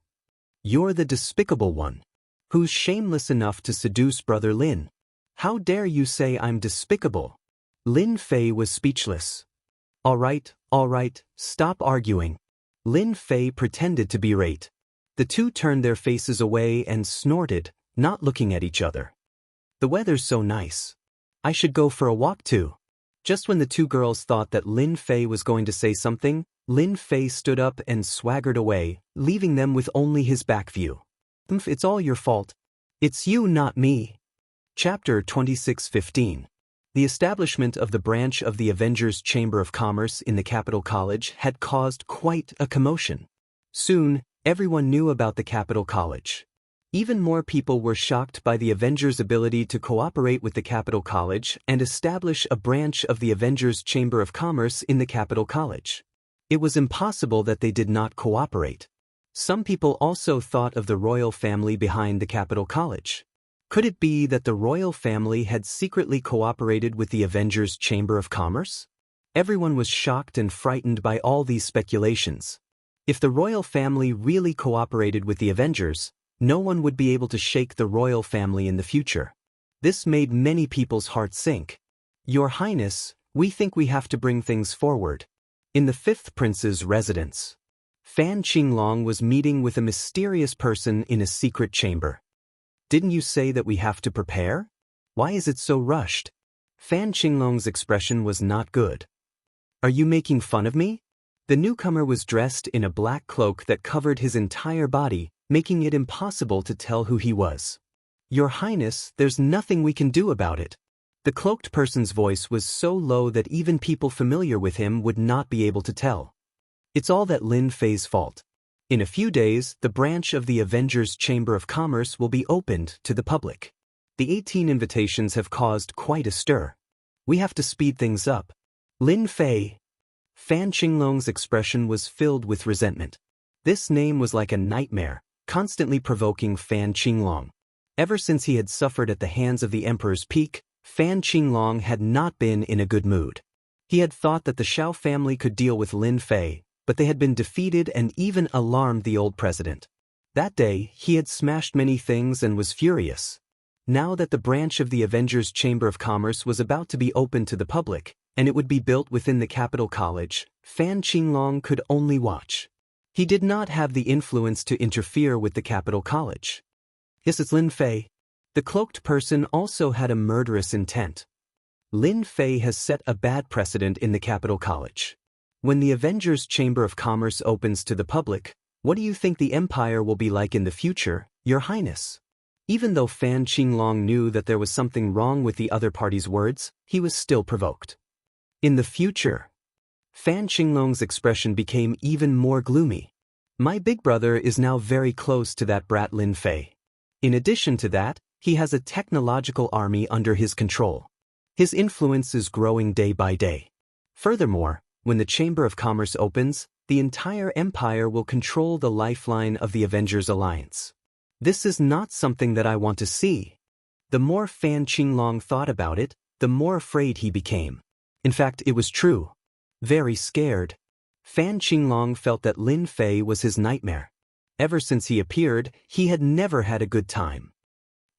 [SPEAKER 1] "You're the despicable one. Who's shameless enough to seduce Brother Lin? How dare you say I'm despicable?" Lin Fei was speechless. All right, stop arguing." Lin Fei pretended to berate. The two turned their faces away and snorted, not looking at each other. "The weather's so nice. I should go for a walk too." Just when the two girls thought that Lin Fei was going to say something, Lin Fei stood up and swaggered away, leaving them with only his back view. "It's all your fault. It's you, not me." Chapter 26:15. The establishment of the branch of the Avengers Chamber of Commerce in the Capital College had caused quite a commotion. Soon, everyone knew about the Capital College. Even more people were shocked by the Avengers' ability to cooperate with the Capital College and establish a branch of the Avengers Chamber of Commerce in the Capital College. It was impossible that they did not cooperate. Some people also thought of the royal family behind the Capital College. Could it be that the royal family had secretly cooperated with the Avengers Chamber of Commerce? Everyone was shocked and frightened by all these speculations. If the royal family really cooperated with the Avengers, no one would be able to shake the royal family in the future. This made many people's hearts sink. "Your Highness, we think we have to bring things forward." In the fifth prince's residence, Fan Qinglong was meeting with a mysterious person in a secret chamber. "Didn't you say that we have to prepare? Why is it so rushed?" Fan Qinglong's expression was not good. "Are you making fun of me?" The newcomer was dressed in a black cloak that covered his entire body, making it impossible to tell who he was. "Your Highness, there's nothing we can do about it." The cloaked person's voice was so low that even people familiar with him would not be able to tell. "It's all that Lin Fei's fault. In a few days, the branch of the Avengers Chamber of Commerce will be opened to the public. The 18 invitations have caused quite a stir. We have to speed things up." Lin Fei. Fan Qinglong's expression was filled with resentment. This name was like a nightmare, constantly provoking Fan Qinglong. Ever since he had suffered at the hands of the Emperor's Peak, Fan Qinglong had not been in a good mood. He had thought that the Xiao family could deal with Lin Fei, but they had been defeated and even alarmed the old president. That day, he had smashed many things and was furious. Now that the branch of the Avengers Chamber of Commerce was about to be opened to the public, and it would be built within the Capital College, Fan Qinglong could only watch. He did not have the influence to interfere with the Capital College. "Yes, it's Lin Fei." The cloaked person also had a murderous intent. Lin Fei has set a bad precedent in the Capital College. When the Avengers Chamber of Commerce opens to the public, what do you think the Empire will be like in the future, Your Highness? Even though Fan Qinglong knew that there was something wrong with the other party's words, he was still provoked. "In the future?" Fan Qinglong's expression became even more gloomy. "My big brother is now very close to that brat Lin Fei. In addition to that, he has a technological army under his control. His influence is growing day by day. Furthermore, when the Chamber of Commerce opens, the entire empire will control the lifeline of the Avengers Alliance. This is not something that I want to see. The more Fan Qinglong thought about it, the more afraid he became. In fact, it was true. Very scared. Fan Qinglong felt that Lin Fei was his nightmare. Ever since he appeared, he had never had a good time.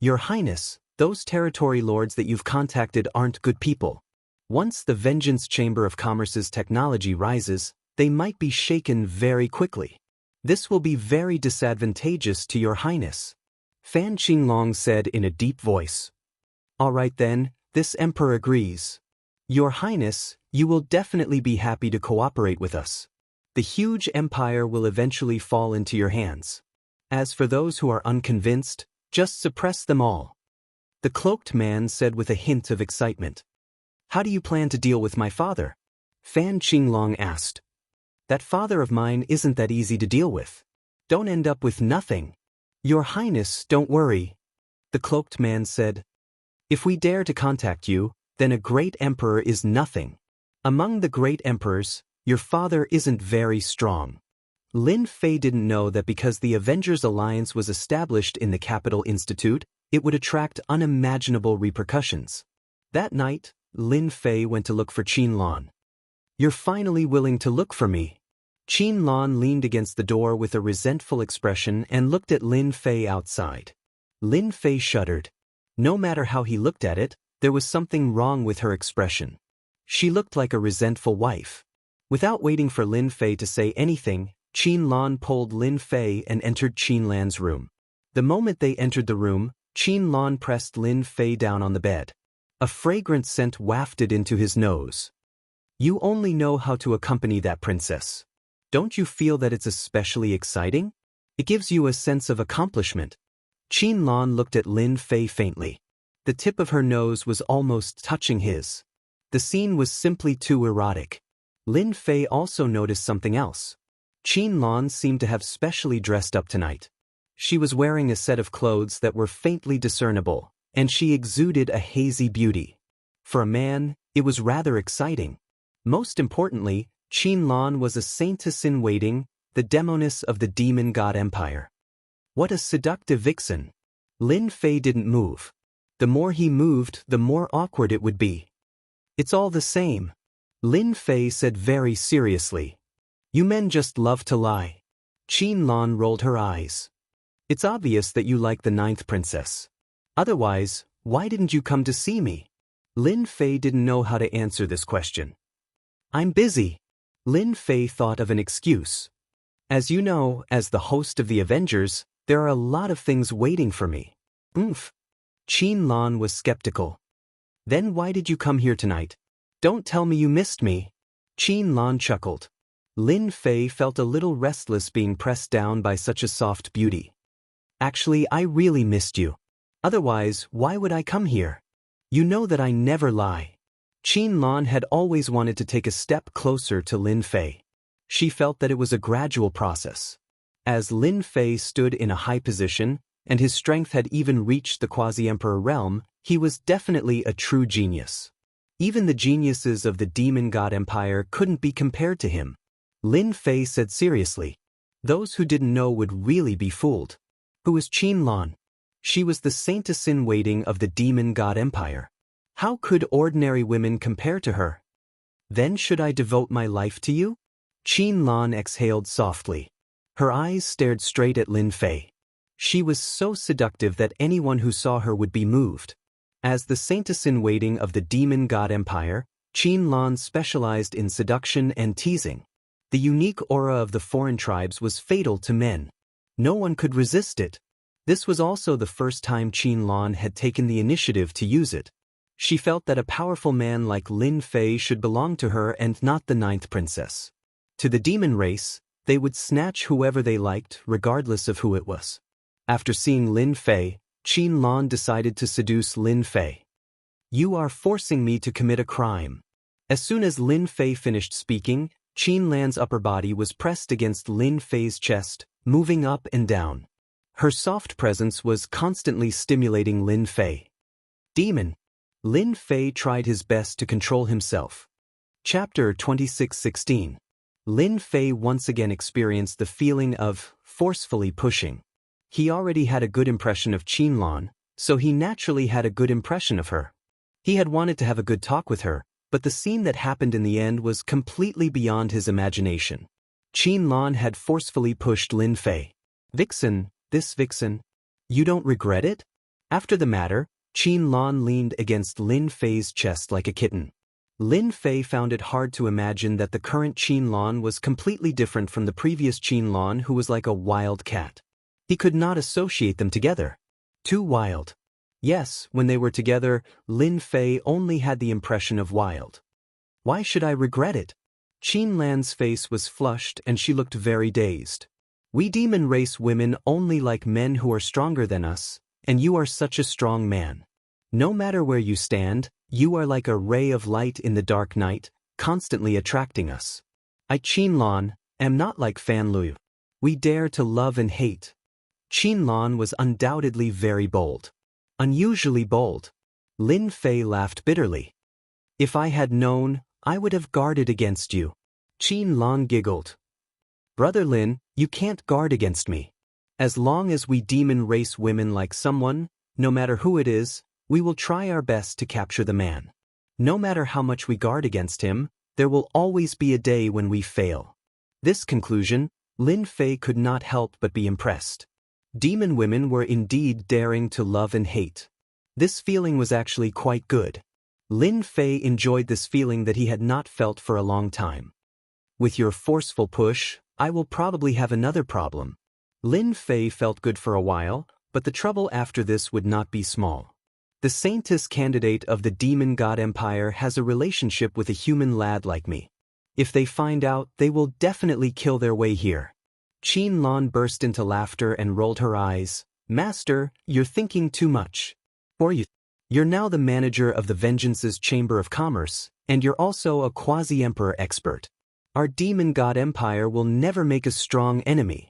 [SPEAKER 1] Your Highness, those territory lords that you've contacted aren't good people. Once the Vengeance Chamber of Commerce's technology rises, they might be shaken very quickly. This will be very disadvantageous to your Highness, Fan Qinglong said in a deep voice. All right then, this emperor agrees. Your Highness, you will definitely be happy to cooperate with us. The huge empire will eventually fall into your hands. As for those who are unconvinced, just suppress them all. The cloaked man said with a hint of excitement. How do you plan to deal with my father? Fan Qinglong asked. That father of mine isn't that easy to deal with. Don't end up with nothing. Your Highness, don't worry. The cloaked man said. If we dare to contact you, then a great emperor is nothing. Among the great emperors, your father isn't very strong. Lin Fei didn't know that because the Avengers Alliance was established in the Capital Institute, it would attract unimaginable repercussions. That night, Lin Fei went to look for Qinlan. You're finally willing to look for me. Qinlan leaned against the door with a resentful expression and looked at Lin Fei outside. Lin Fei shuddered. No matter how he looked at it, there was something wrong with her expression. She looked like a resentful wife. Without waiting for Lin Fei to say anything, Qinlan pulled Lin Fei and entered Qinlan's room. The moment they entered the room, Qinlan pressed Lin Fei down on the bed. A fragrant scent wafted into his nose. You only know how to accompany that princess. Don't you feel that it's especially exciting? It gives you a sense of accomplishment. Qinlan looked at Lin Fei faintly. The tip of her nose was almost touching his. The scene was simply too erotic. Lin Fei also noticed something else. Qinlan seemed to have specially dressed up tonight. She was wearing a set of clothes that were faintly discernible, and she exuded a hazy beauty. For a man, it was rather exciting. Most importantly, Qinlan was a saintess-in-waiting, the demoness of the demon god empire. What a seductive vixen! Lin Fei didn't move. The more he moved, the more awkward it would be. It's all the same, Lin Fei said very seriously. You men just love to lie. Qinlan rolled her eyes. It's obvious that you like the 9th princess. Otherwise, why didn't you come to see me? Lin Fei didn't know how to answer this question. I'm busy. Lin Fei thought of an excuse. As you know, as the host of the Avengers, there are a lot of things waiting for me. Oomph. Qinlan was skeptical. Then why did you come here tonight? Don't tell me you missed me. Qinlan chuckled. Lin Fei felt a little restless being pressed down by such a soft beauty. Actually, I really missed you. Otherwise, why would I come here? You know that I never lie. Qinlan had always wanted to take a step closer to Lin Fei. She felt that it was a gradual process. As Lin Fei stood in a high position, and his strength had even reached the quasi-emperor realm, he was definitely a true genius. Even the geniuses of the demon god empire couldn't be compared to him. Lin Fei said seriously. Those who didn't know would really be fooled. Who is Qinlan? She was the saintess-in-waiting of the demon god empire. How could ordinary women compare to her? Then should I devote my life to you? Qinlan exhaled softly. Her eyes stared straight at Lin Fei. She was so seductive that anyone who saw her would be moved. As the saintess-in-waiting of the demon god empire, Qinlan specialized in seduction and teasing. The unique aura of the foreign tribes was fatal to men. No one could resist it. This was also the first time Qinlan had taken the initiative to use it. She felt that a powerful man like Lin Fei should belong to her and not the 9th princess. To the demon race, they would snatch whoever they liked, regardless of who it was. After seeing Lin Fei, Qinlan decided to seduce Lin Fei. You are forcing me to commit a crime. As soon as Lin Fei finished speaking, Qinlan's upper body was pressed against Lin Fei's chest, moving up and down. Her soft presence was constantly stimulating Lin Fei. Demon. Lin Fei tried his best to control himself. Chapter 26:16. Lin Fei once again experienced the feeling of forcefully pushing. He already had a good impression of Qinlan, so he naturally had a good impression of her. He had wanted to have a good talk with her, but the scene that happened in the end was completely beyond his imagination. Qinlan had forcefully pushed Lin Fei. Vixen, this Vixen. You don't regret it? After the matter, Qinlan leaned against Lin Fei's chest like a kitten. Lin Fei found it hard to imagine that the current Qinlan was completely different from the previous Qinlan, who was like a wild cat. He could not associate them together. Too wild. Yes, when they were together, Lin Fei only had the impression of wild. Why should I regret it? Qinlan's face was flushed and she looked very dazed. We demon race women only like men who are stronger than us, and you are such a strong man. No matter where you stand, you are like a ray of light in the dark night, constantly attracting us. I, Qinlan, am not like Fan Lu. We dare to love and hate. Qinlan was undoubtedly very bold. Unusually bold. Lin Fei laughed bitterly. If I had known, I would have guarded against you. Qinlan giggled. Brother Lin, you can't guard against me. As long as we demon race women like someone, no matter who it is, we will try our best to capture the man. No matter how much we guard against him, there will always be a day when we fail. This conclusion, Lin Fei could not help but be impressed. Demon women were indeed daring to love and hate. This feeling was actually quite good. Lin Fei enjoyed this feeling that he had not felt for a long time. With your forceful push, I will probably have another problem. Lin Fei felt good for a while, but the trouble after this would not be small. The Saintess candidate of the Demon God Empire has a relationship with a human lad like me. If they find out, they will definitely kill their way here. Qinlan burst into laughter and rolled her eyes. Master, you're thinking too much. You're now the manager of the Vengeance's Chamber of Commerce, and you're also a quasi-emperor expert. Our Demon God Empire will never make a strong enemy.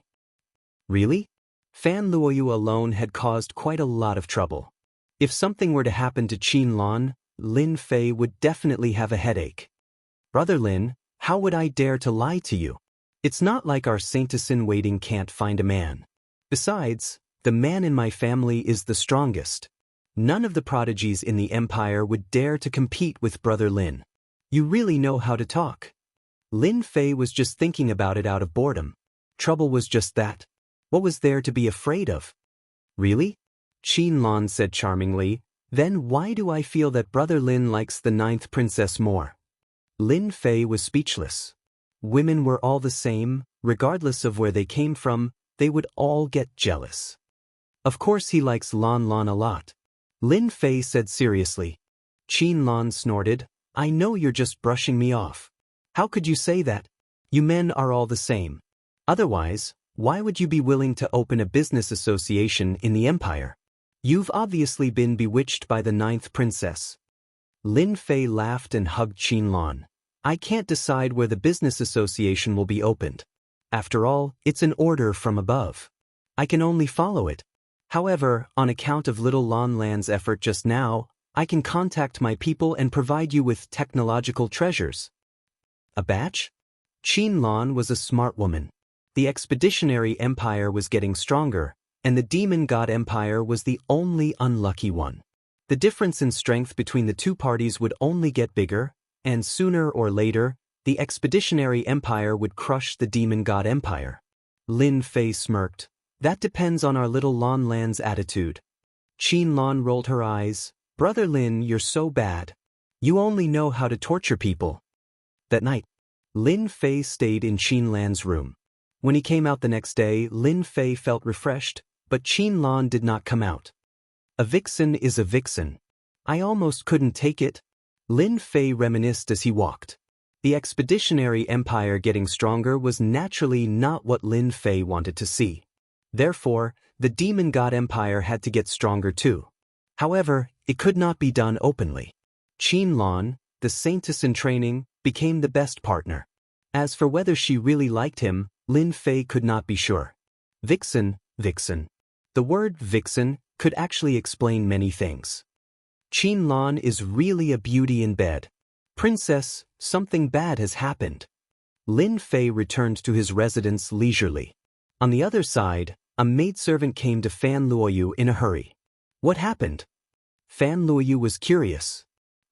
[SPEAKER 1] Really? Fan Luoyu alone had caused quite a lot of trouble. If something were to happen to Qinlan, Lin Fei would definitely have a headache. Brother Lin, how would I dare to lie to you? It's not like our Saintess-in-waiting can't find a man. Besides, the man in my family is the strongest. None of the prodigies in the Empire would dare to compete with Brother Lin. You really know how to talk. Lin Fei was just thinking about it out of boredom. Trouble was just that. What was there to be afraid of? Really? Qinlan said charmingly, then why do I feel that Brother Lin likes the 9th princess more? Lin Fei was speechless. Women were all the same, regardless of where they came from, they would all get jealous. Of course he likes Lan Lan a lot. Lin Fei said seriously. Qinlan snorted, I know you're just brushing me off. How could you say that? You men are all the same. Otherwise, why would you be willing to open a business association in the Empire? You've obviously been bewitched by the 9th princess. Lin Fei laughed and hugged Qinlan. I can't decide where the business association will be opened. After all, it's an order from above. I can only follow it. However, on account of little Lan Lan's effort just now, I can contact my people and provide you with technological treasures. A batch? Qinlan was a smart woman. The Expeditionary Empire was getting stronger, and the Demon God Empire was the only unlucky one. The difference in strength between the two parties would only get bigger, and sooner or later, the Expeditionary Empire would crush the Demon God Empire. Lin Fei smirked. That depends on our little Lan Lan's attitude. Qinlan rolled her eyes. Brother Lin, you're so bad. You only know how to torture people. That night, Lin Fei stayed in Qinlan's room. When he came out the next day, Lin Fei felt refreshed, but Qinlan did not come out. A vixen is a vixen. I almost couldn't take it. Lin Fei reminisced as he walked. The Expeditionary Empire getting stronger was naturally not what Lin Fei wanted to see. Therefore, the Demon God Empire had to get stronger too. However, it could not be done openly. Qinlan, the Saintess in training, became the best partner. As for whether she really liked him, Lin Fei could not be sure. Vixen, vixen. The word vixen could actually explain many things. Qinlan is really a beauty in bed. Princess, something bad has happened. Lin Fei returned to his residence leisurely. On the other side, a maidservant came to Fan Luoyu in a hurry. What happened? Fan Luoyu was curious.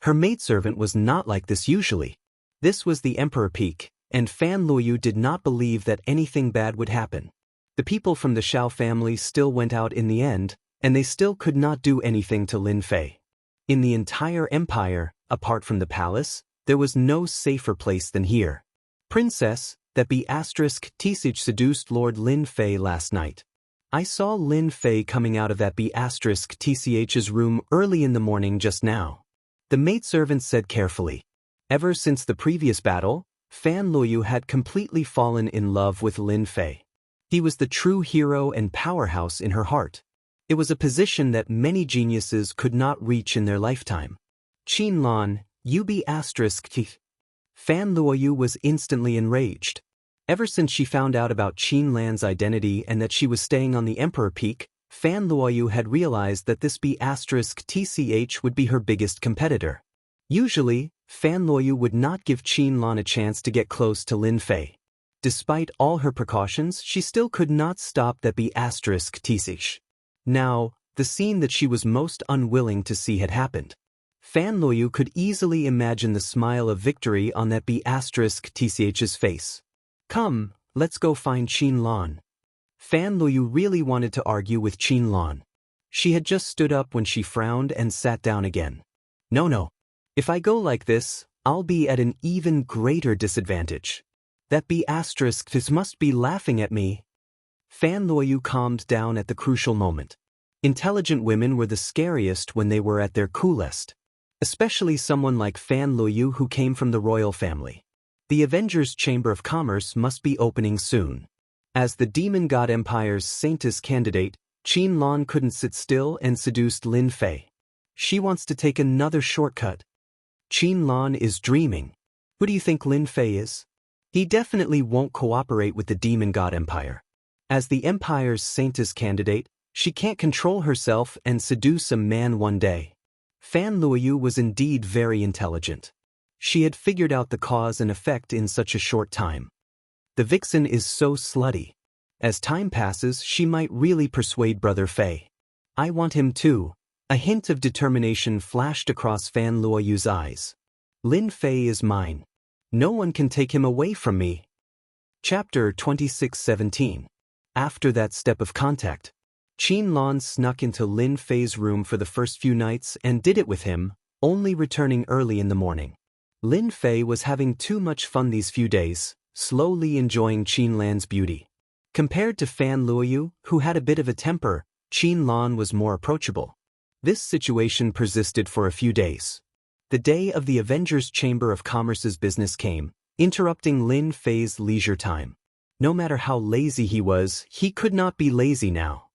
[SPEAKER 1] Her maidservant was not like this usually. This was the Emperor Peak, and Fan Luoyu did not believe that anything bad would happen. The people from the Xiao family still went out in the end, and they still could not do anything to Lin Fei. In the entire empire, apart from the palace, there was no safer place than here. Princess, that B*Tsich seduced Lord Lin Fei last night. I saw Lin Fei coming out of that B*Tch's room early in the morning just now. The maidservant said carefully. Ever since the previous battle, Fan Luoyu had completely fallen in love with Lin Fei. He was the true hero and powerhouse in her heart. It was a position that many geniuses could not reach in their lifetime. Qin Lan, U***. Fan Luoyu was instantly enraged. Ever since she found out about Qin Lan's identity and that she was staying on the Emperor Peak, Fan Luoyu had realized that this B*Tch would be her biggest competitor. Usually, Fan Luoyu would not give Qin Lan a chance to get close to Lin Fei. Despite all her precautions, she still could not stop that B*Tch. Now, the scene that she was most unwilling to see had happened. Fan Luoyu could easily imagine the smile of victory on that B*Tch's face. Come, let's go find Qin Lan. Fan Luoyu really wanted to argue with Qin Lan. She had just stood up when she frowned and sat down again. No. If I go like this, I'll be at an even greater disadvantage. That B*Tch must be laughing at me. Fan Luoyu calmed down at the crucial moment. Intelligent women were the scariest when they were at their coolest. Especially someone like Fan Luoyu who came from the royal family. The Avengers' Chamber of Commerce must be opening soon. As the Demon God Empire's Saintess candidate, Qin Lan couldn't sit still and seduced Lin Fei. She wants to take another shortcut. Qin Lan is dreaming. Who do you think Lin Fei is? He definitely won't cooperate with the Demon God Empire. As the Empire's Saintess candidate, she can't control herself and seduce a man one day. Fan Luoyu was indeed very intelligent. She had figured out the cause and effect in such a short time. The vixen is so slutty. As time passes, she might really persuade Brother Fei. I want him too. A hint of determination flashed across Fan Luoyu's eyes. Lin Fei is mine. No one can take him away from me. Chapter 26:17. After that step of contact, Qin Lan snuck into Lin Fei's room for the first few nights and did it with him, only returning early in the morning. Lin Fei was having too much fun these few days, slowly enjoying Qin Lan's beauty. Compared to Fan Luoyu, who had a bit of a temper, Qin Lan was more approachable. This situation persisted for a few days. The day of the Avengers' Chamber of Commerce's business came, interrupting Lin Fei's leisure time. No matter how lazy he was, he could not be lazy now.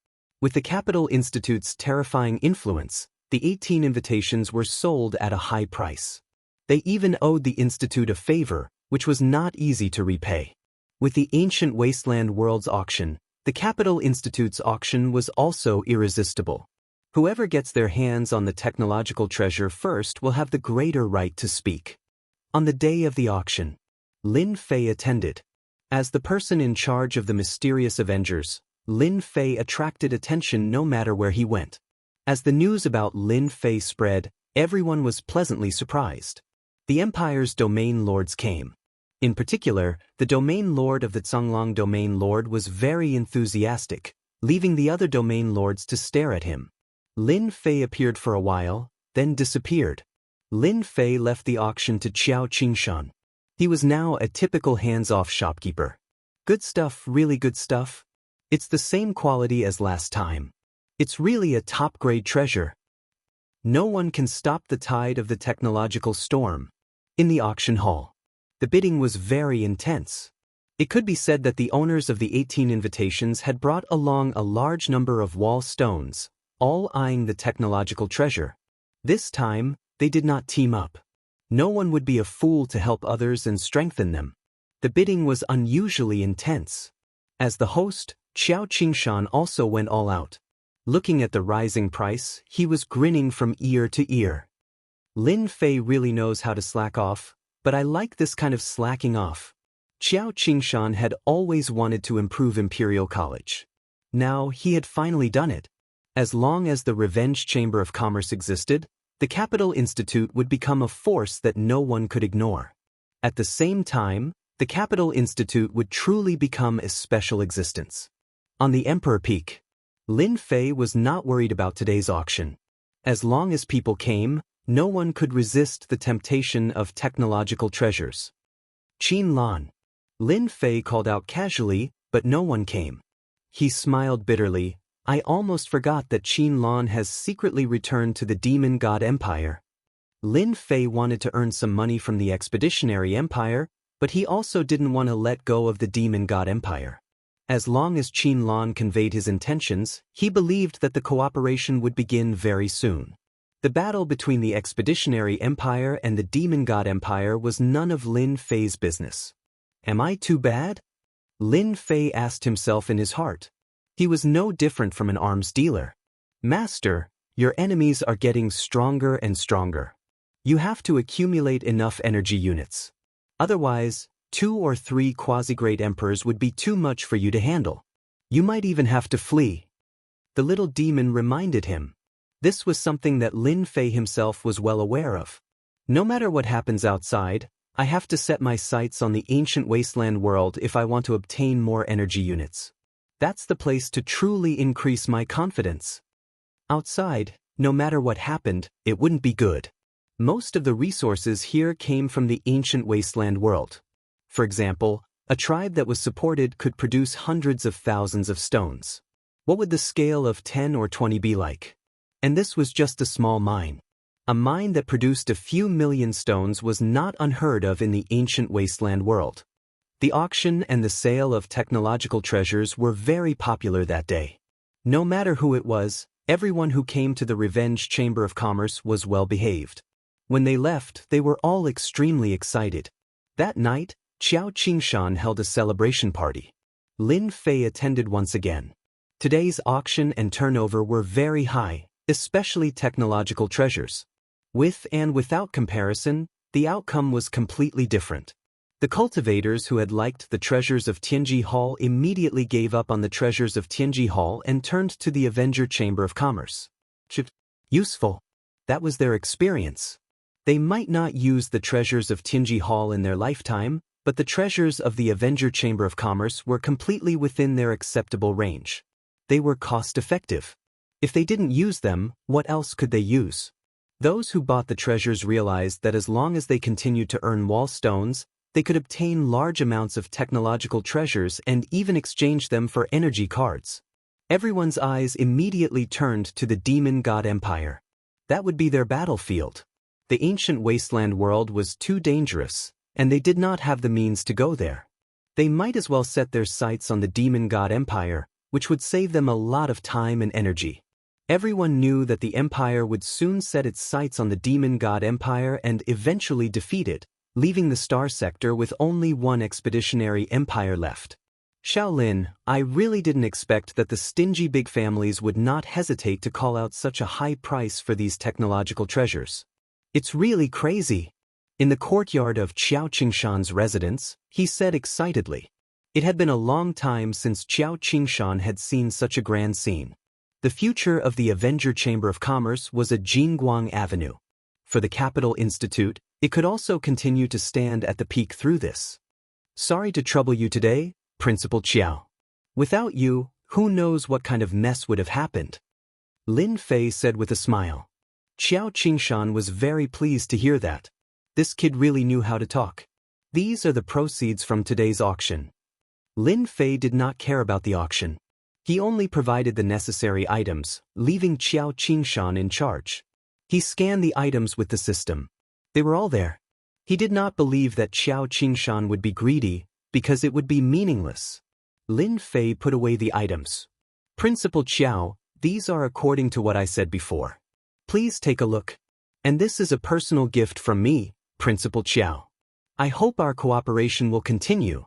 [SPEAKER 1] With the Capital Institute's terrifying influence, the 18 invitations were sold at a high price. They even owed the Institute a favor, which was not easy to repay. With the Ancient Wasteland World's auction, the Capital Institute's auction was also irresistible. Whoever gets their hands on the technological treasure first will have the greater right to speak. On the day of the auction, Lin Fei attended. As the person in charge of the mysterious Avengers, Lin Fei attracted attention no matter where he went. As the news about Lin Fei spread, everyone was pleasantly surprised. The Empire's domain lords came. In particular, the domain lord of the Zhonglong domain lord was very enthusiastic, leaving the other domain lords to stare at him. Lin Fei appeared for a while, then disappeared. Lin Fei left the auction to Qiao Qingshan. He was now a typical hands-off shopkeeper. Good stuff, really good stuff. It's the same quality as last time. It's really a top-grade treasure. No one can stop the tide of the technological storm. In the auction hall, the bidding was very intense. It could be said that the owners of the 18 invitations had brought along a large number of wall stones, all eyeing the technological treasure. This time, they did not team up. No one would be a fool to help others and strengthen them. The bidding was unusually intense. As the host, Qiao Qingshan also went all out. Looking at the rising price, he was grinning from ear to ear. Lin Fei really knows how to slack off, but I like this kind of slacking off. Xiao Qingshan had always wanted to improve Imperial College. Now he had finally done it. As long as the Revenge Chamber of Commerce existed, the Capital Institute would become a force that no one could ignore. At the same time, the Capital Institute would truly become a special existence. On the Emperor Peak, Lin Fei was not worried about today's auction. As long as people came, no one could resist the temptation of technological treasures. Qin Lan. Lin Fei called out casually, but no one came. He smiled bitterly. I almost forgot that Qin Lan has secretly returned to the Demon God Empire. Lin Fei wanted to earn some money from the Expeditionary Empire, but he also didn't want to let go of the Demon God Empire. As long as Qin Lan conveyed his intentions, he believed that the cooperation would begin very soon. The battle between the Expeditionary Empire and the Demon God Empire was none of Lin Fei's business. Am I too bad? Lin Fei asked himself in his heart. He was no different from an arms dealer. Master, your enemies are getting stronger and stronger. You have to accumulate enough energy units. Otherwise, 2 or 3 quasi-great emperors would be too much for you to handle. You might even have to flee. The little demon reminded him. This was something that Lin Fei himself was well aware of. No matter what happens outside, I have to set my sights on the ancient wasteland world if I want to obtain more energy units. That's the place to truly increase my confidence. Outside, no matter what happened, it wouldn't be good. Most of the resources here came from the ancient wasteland world. For example, a tribe that was supported could produce hundreds of thousands of stones. What would the scale of 10 or 20 be like? And this was just a small mine. A mine that produced a few million stones was not unheard of in the ancient wasteland world. The auction and the sale of technological treasures were very popular that day. No matter who it was, everyone who came to the Revenge Chamber of Commerce was well behaved. When they left, they were all extremely excited. That night, Xiao Qingshan held a celebration party. Lin Fei attended once again. Today's auction and turnover were very high, especially technological treasures. With and without comparison, the outcome was completely different. The cultivators who had liked the treasures of Tianji Hall immediately gave up on the treasures of Tianji Hall and turned to the Avenger Chamber of Commerce. Useful. That was their experience. They might not use the treasures of Tianji Hall in their lifetime, but the treasures of the Avenger Chamber of Commerce were completely within their acceptable range. They were cost-effective. If they didn't use them, what else could they use? Those who bought the treasures realized that as long as they continued to earn wall stones, they could obtain large amounts of technological treasures and even exchange them for energy cards. Everyone's eyes immediately turned to the Demon God Empire. That would be their battlefield. The ancient wasteland world was too dangerous, and they did not have the means to go there. They might as well set their sights on the Demon God Empire, which would save them a lot of time and energy. Everyone knew that the Empire would soon set its sights on the Demon God Empire and eventually defeat it, leaving the Star Sector with only one expeditionary empire left. Shaolin, I really didn't expect that the stingy big families would not hesitate to call out such a high price for these technological treasures. It's really crazy. In the courtyard of Xiao Qingshan's residence, he said excitedly. It had been a long time since Xiao Qingshan had seen such a grand scene. The future of the Avenger Chamber of Commerce was a Jingguang Avenue. For the Capital Institute, it could also continue to stand at the peak through this. Sorry to trouble you today, Principal Xiao. Without you, who knows what kind of mess would have happened? Lin Fei said with a smile. Xiao Qingshan was very pleased to hear that. This kid really knew how to talk. These are the proceeds from today's auction. Lin Fei did not care about the auction. He only provided the necessary items, leaving Xiao Qingshan in charge. He scanned the items with the system. They were all there. He did not believe that Xiao Qingshan would be greedy, because it would be meaningless. Lin Fei put away the items. Principal Xiao, these are according to what I said before. Please take a look. And this is a personal gift from me, Principal Xiao. I hope our cooperation will continue.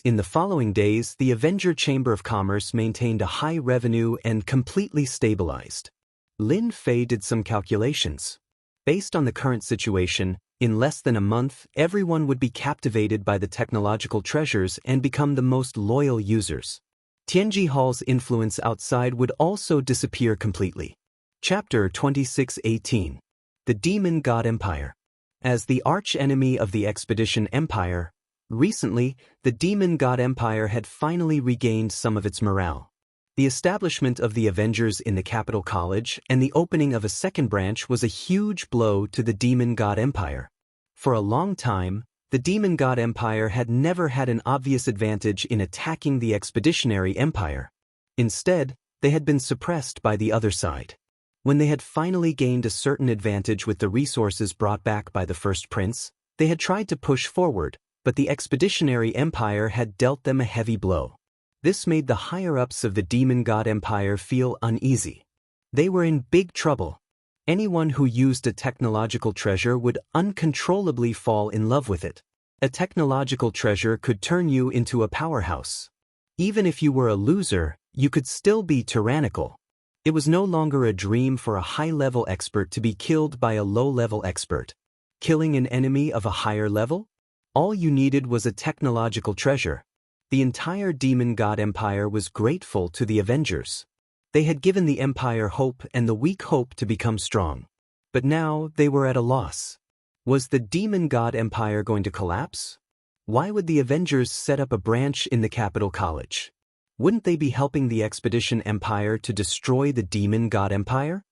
[SPEAKER 1] In the following days, the Avenger Chamber of Commerce maintained a high revenue and completely stabilized. Lin Fei did some calculations. Based on the current situation, In less than a month, everyone would be captivated by the technological treasures and become the most loyal users. Tianji Hall's influence outside would also disappear completely. Chapter 26:18. The Demon God Empire. As the arch-enemy of the Expedition Empire, recently, the Demon God Empire had finally regained some of its morale. The establishment of the Avengers in the Capital College and the opening of a second branch was a huge blow to the Demon God Empire. For a long time, the Demon God Empire had never had an obvious advantage in attacking the Expeditionary Empire. Instead, they had been suppressed by the other side. When they had finally gained a certain advantage with the resources brought back by the first prince, they had tried to push forward, but the Expeditionary Empire had dealt them a heavy blow. This made the higher-ups of the Demon God Empire feel uneasy. They were in big trouble. Anyone who used a technological treasure would uncontrollably fall in love with it. A technological treasure could turn you into a powerhouse. Even if you were a loser, you could still be tyrannical. It was no longer a dream for a high-level expert to be killed by a low-level expert. Killing an enemy of a higher level? All you needed was a technological treasure. The entire Demon God Empire was grateful to the Avengers. They had given the Empire hope and the weak hope to become strong. But now they were at a loss. Was the Demon God Empire going to collapse? Why would the Avengers set up a branch in the Capital College? Wouldn't they be helping the Expedition Empire to destroy the Demon God Empire?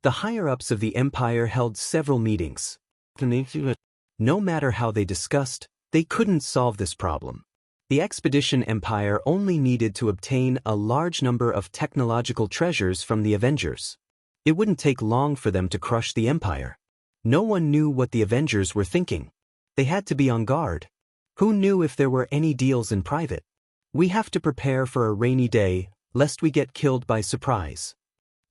[SPEAKER 1] The higher-ups of the Empire held several meetings. No matter how they discussed, they couldn't solve this problem. The Expedition Empire only needed to obtain a large number of technological treasures from the Avengers. It wouldn't take long for them to crush the Empire. No one knew what the Avengers were thinking. They had to be on guard. Who knew if there were any deals in private? We have to prepare for a rainy day, lest we get killed by surprise.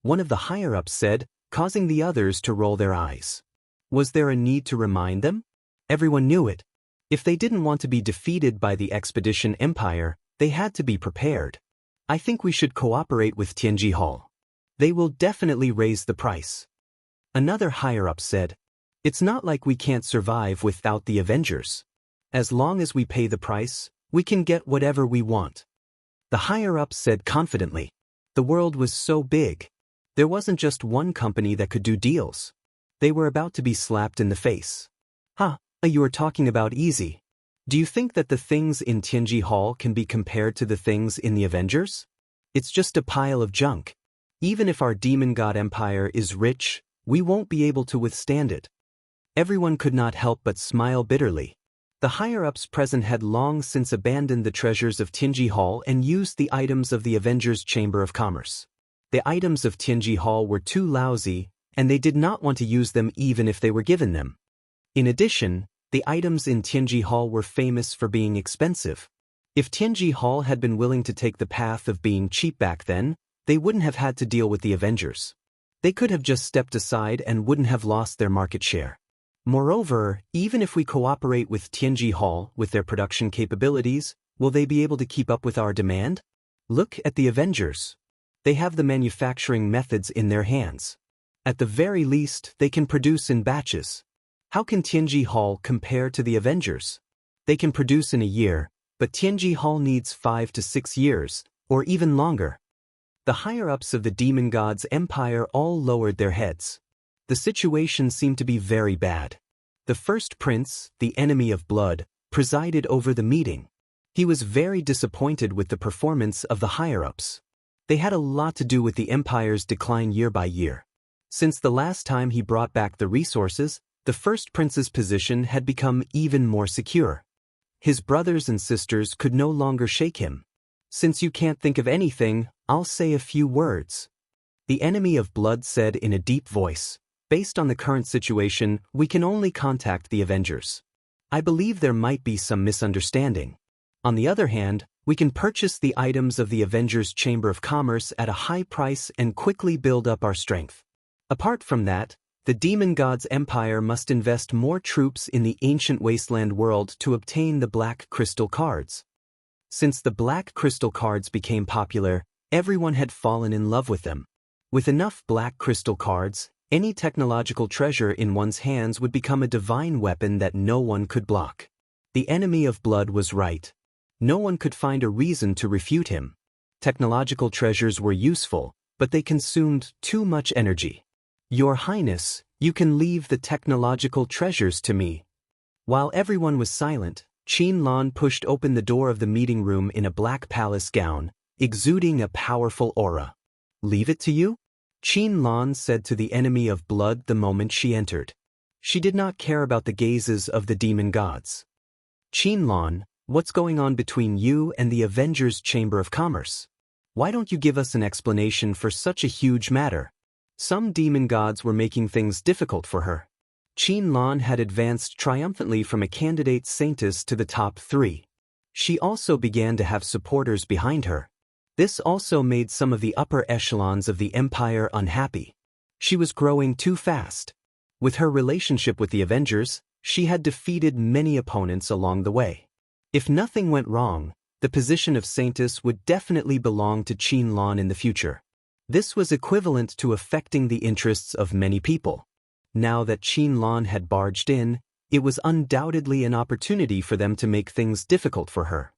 [SPEAKER 1] One of the higher-ups said, causing the others to roll their eyes. Was there a need to remind them? Everyone knew it. If they didn't want to be defeated by the Expedition Empire, they had to be prepared. I think we should cooperate with Tianji Hall. They will definitely raise the price. Another higher-up said, it's not like we can't survive without the Avengers. As long as we pay the price, we can get whatever we want. The higher-up said confidently. The world was so big. There wasn't just one company that could do deals. They were about to be slapped in the face. You are talking about easy. Do you think that the things in Tianji Hall can be compared to the things in the Avengers? It's just a pile of junk. Even if our Demon God Empire is rich, we won't be able to withstand it. Everyone could not help but smile bitterly. The higher-ups present had long since abandoned the treasures of Tianji Hall and used the items of the Avengers' Chamber of Commerce. The items of Tianji Hall were too lousy, and they did not want to use them even if they were given them. In addition, the items in Tianji Hall were famous for being expensive. If Tianji Hall had been willing to take the path of being cheap back then, they wouldn't have had to deal with the Avengers. They could have just stepped aside and wouldn't have lost their market share. Moreover, even if we cooperate with Tianji Hall with their production capabilities, will they be able to keep up with our demand? Look at the Avengers. They have the manufacturing methods in their hands. At the very least, they can produce in batches. How can Tianji Hall compare to the Avengers? They can produce in a year, but Tianji Hall needs 5 to 6 years, or even longer. The higher-ups of the Demon God's Empire all lowered their heads. The situation seemed to be very bad. The first prince, the enemy of blood, presided over the meeting. He was very disappointed with the performance of the higher-ups. They had a lot to do with the Empire's decline year by year. Since the last time he brought back the resources, the first prince's position had become even more secure. His brothers and sisters could no longer shake him. Since you can't think of anything, I'll say a few words. The enemy of blood said in a deep voice, based on the current situation, we can only contact the Avengers. I believe there might be some misunderstanding. On the other hand, we can purchase the items of the Avengers' Chamber of Commerce at a high price and quickly build up our strength. Apart from that, the Demon God's Empire must invest more troops in the ancient wasteland world to obtain the Black Crystal cards. Since the Black Crystal cards became popular, everyone had fallen in love with them. With enough Black Crystal cards, Any technological treasure in one's hands would become a divine weapon that no one could block. The enemy of blood was right. No one could find a reason to refute him. Technological treasures were useful, but they consumed too much energy. Your Highness, you can leave the technological treasures to me. While everyone was silent, Qin Lan pushed open the door of the meeting room in a black palace gown, exuding a powerful aura. Leave it to you? Qin Lan said to the enemy of blood the moment she entered. She did not care about the gazes of the demon gods. Qin Lan, what's going on between you and the Avengers Chamber of Commerce? Why don't you give us an explanation for such a huge matter? Some demon gods were making things difficult for her. Qin Lan had advanced triumphantly from a candidate saintess to the top 3. She also began to have supporters behind her. This also made some of the upper echelons of the empire unhappy. She was growing too fast. With her relationship with the Avengers, she had defeated many opponents along the way. If nothing went wrong, the position of saintess would definitely belong to Qin Lan in the future. This was equivalent to affecting the interests of many people. Now that Qin Lan had barged in, it was undoubtedly an opportunity for them to make things difficult for her.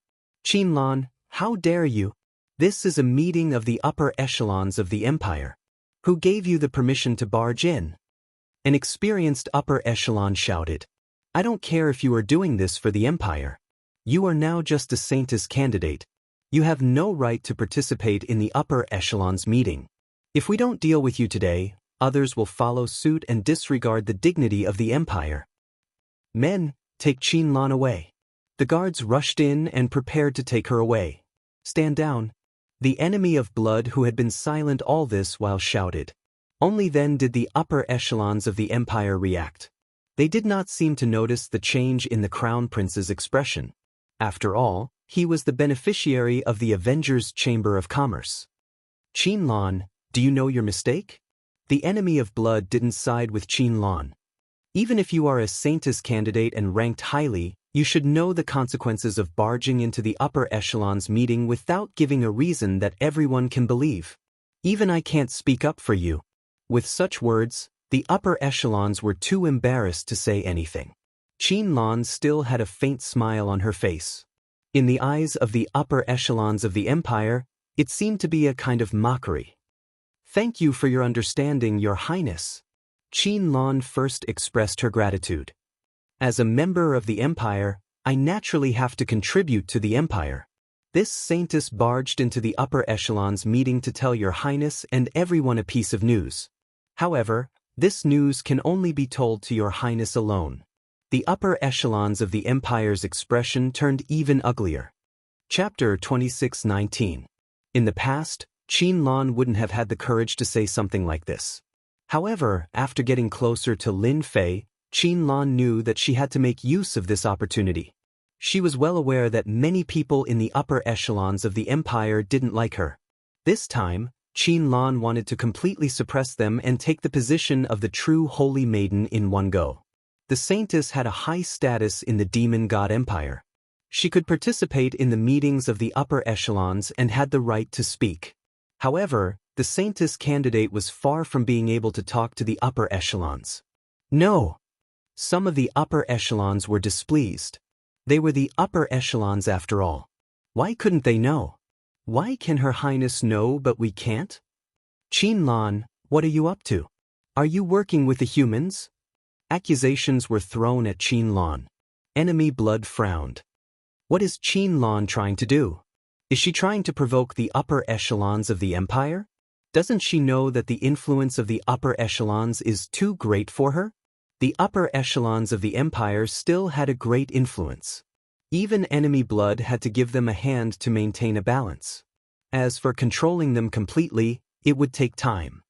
[SPEAKER 1] Qin Lan, how dare you? This is a meeting of the upper echelons of the empire. Who gave you the permission to barge in? An experienced upper echelon shouted. I don't care if you are doing this for the empire. You are now just a saintess candidate. You have no right to participate in the upper echelons meeting. If we don't deal with you today, others will follow suit and disregard the dignity of the empire. Men, take Qin Lan away. The guards rushed in and prepared to take her away. Stand down. The enemy of blood who had been silent all this while shouted. Only then did the upper echelons of the empire react. They did not seem to notice the change in the crown prince's expression. After all, he was the beneficiary of the Avengers Chamber of Commerce. Qin Lan, do you know your mistake? The enemy of blood didn't side with Qin Lan. Even if you are a saintess candidate and ranked highly, you should know the consequences of barging into the upper echelons meeting without giving a reason that everyone can believe. Even I can't speak up for you. With such words, the upper echelons were too embarrassed to say anything. Qin Lan still had a faint smile on her face. In the eyes of the upper echelons of the empire, it seemed to be a kind of mockery. Thank you for your understanding, Your Highness. Qin Lan first expressed her gratitude. As a member of the empire, I naturally have to contribute to the empire. This saintess barged into the upper echelons meeting to tell Your Highness and everyone a piece of news. However, this news can only be told to Your Highness alone. The upper echelons of the empire's expression turned even uglier. Chapter 26:19. In the past, Qin Lan wouldn't have had the courage to say something like this. However, after getting closer to Lin Fei, Qin Lan knew that she had to make use of this opportunity. She was well aware that many people in the upper echelons of the empire didn't like her. This time, Qin Lan wanted to completely suppress them and take the position of the true holy maiden in one go. The saintess had a high status in the demon god empire. She could participate in the meetings of the upper echelons and had the right to speak. However, the saintess candidate was far from being able to talk to the upper echelons. No! Some of the upper echelons were displeased. They were the upper echelons after all. Why couldn't they know? Why can Her Highness know but we can't? Qin Lan, what are you up to? Are you working with the humans? Accusations were thrown at Qin Lan. Enemy blood frowned. What is Qin Lan trying to do? Is she trying to provoke the upper echelons of the empire? Doesn't she know that the influence of the upper echelons is too great for her? The upper echelons of the empire still had a great influence. Even enemy blood had to give them a hand to maintain a balance. As for controlling them completely, it would take time.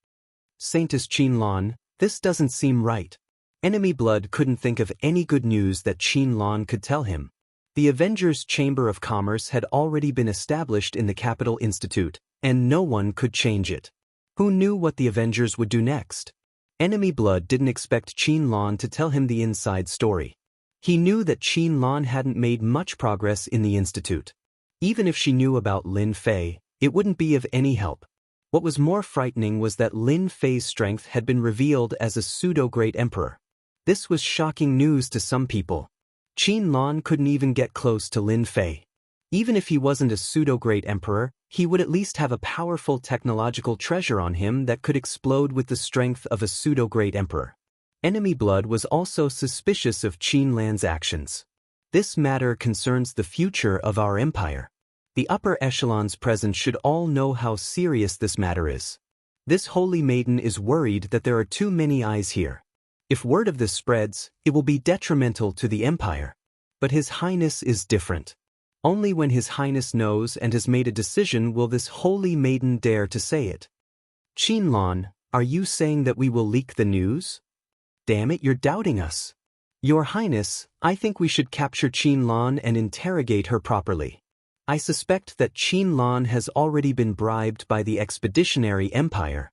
[SPEAKER 1] Saintess Qin Lan, this doesn't seem right. Enemy blood couldn't think of any good news that Qin Lan could tell him. The Avengers Chamber of Commerce had already been established in the Capital Institute, and no one could change it. Who knew what the Avengers would do next? Enemy blood didn't expect Qin Lan to tell him the inside story. He knew that Qin Lan hadn't made much progress in the institute. Even if she knew about Lin Fei, it wouldn't be of any help. What was more frightening was that Lin Fei's strength had been revealed as a pseudo-great emperor. This was shocking news to some people. Qin Lan couldn't even get close to Lin Fei. Even if he wasn't a pseudo-great emperor, he would at least have a powerful technological treasure on him that could explode with the strength of a pseudo-great emperor. Enemy Blood was also suspicious of Qin Lan's actions. This matter concerns the future of our empire. The upper echelons present should all know how serious this matter is. This holy maiden is worried that there are too many eyes here. If word of this spreads, it will be detrimental to the empire. But His Highness is different. Only when His Highness knows and has made a decision will this holy maiden dare to say it. Qin Lan, are you saying that we will leak the news? Damn it, you're doubting us. Your Highness, I think we should capture Qin Lan and interrogate her properly. I suspect that Qin Lan has already been bribed by the Expeditionary Empire.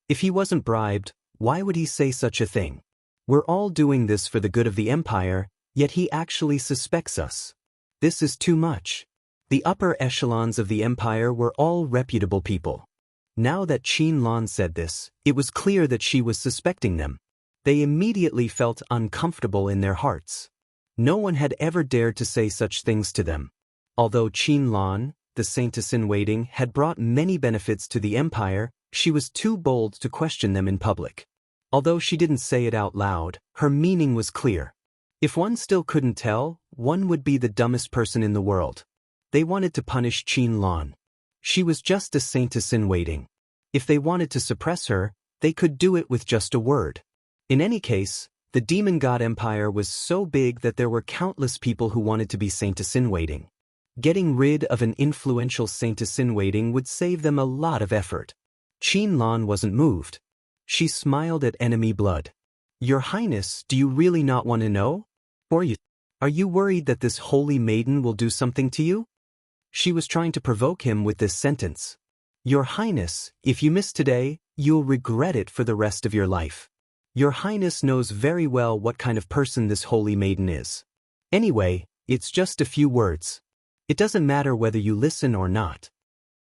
[SPEAKER 1] If he wasn't bribed, why would he say such a thing? We're all doing this for the good of the empire, yet he actually suspects us. This is too much. The upper echelons of the empire were all reputable people. Now that Qin Lan said this, it was clear that she was suspecting them. They immediately felt uncomfortable in their hearts. No one had ever dared to say such things to them. Although Qin Lan, the saintess-in-waiting, had brought many benefits to the empire, she was too bold to question them in public. Although she didn't say it out loud, her meaning was clear. If one still couldn't tell, one would be the dumbest person in the world. They wanted to punish Qin Lan. She was just a saintess-in-waiting. If they wanted to suppress her, they could do it with just a word. In any case, the demon god empire was so big that there were countless people who wanted to be saintess-in-waiting. Getting rid of an influential saintess-in-waiting would save them a lot of effort. Qin Lan wasn't moved. She smiled at Enemy Blood. Your Highness, do you really not want to know? Are you worried that this holy maiden will do something to you? She was trying to provoke him with this sentence. Your Highness, if you miss today, you'll regret it for the rest of your life. Your Highness knows very well what kind of person this holy maiden is. Anyway, it's just a few words. It doesn't matter whether you listen or not.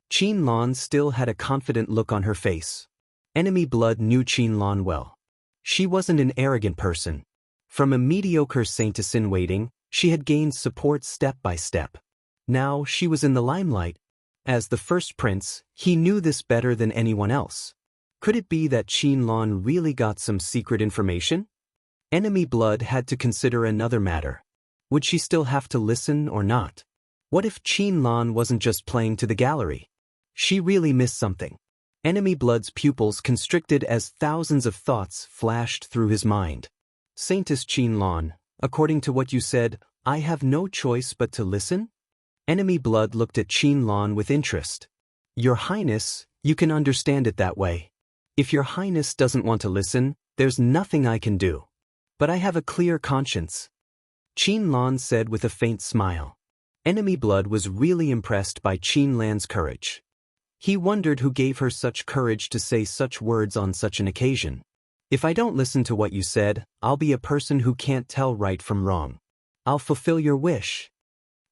[SPEAKER 1] Qin Lan still had a confident look on her face. Enemy Blood knew Qin Lan well. She wasn't an arrogant person. From a mediocre saintess-in-waiting, she had gained support step by step. Now she was in the limelight. As the first prince, he knew this better than anyone else. Could it be that Qin Lan really got some secret information? Enemy Blood had to consider another matter. Would she still have to listen or not? What if Qin Lan wasn't just playing to the gallery? She really missed something. Enemy Blood's pupils constricted as thousands of thoughts flashed through his mind. Saintess Qin Lan, according to what you said, I have no choice but to listen? Enemy Blood looked at Qin Lan with interest. Your Highness, you can understand it that way. If your Highness doesn't want to listen, there's nothing I can do. But I have a clear conscience. Qin Lan said with a faint smile. Enemy Blood was really impressed by Qin Lan's courage. He wondered who gave her such courage to say such words on such an occasion. If I don't listen to what you said, I'll be a person who can't tell right from wrong. I'll fulfill your wish.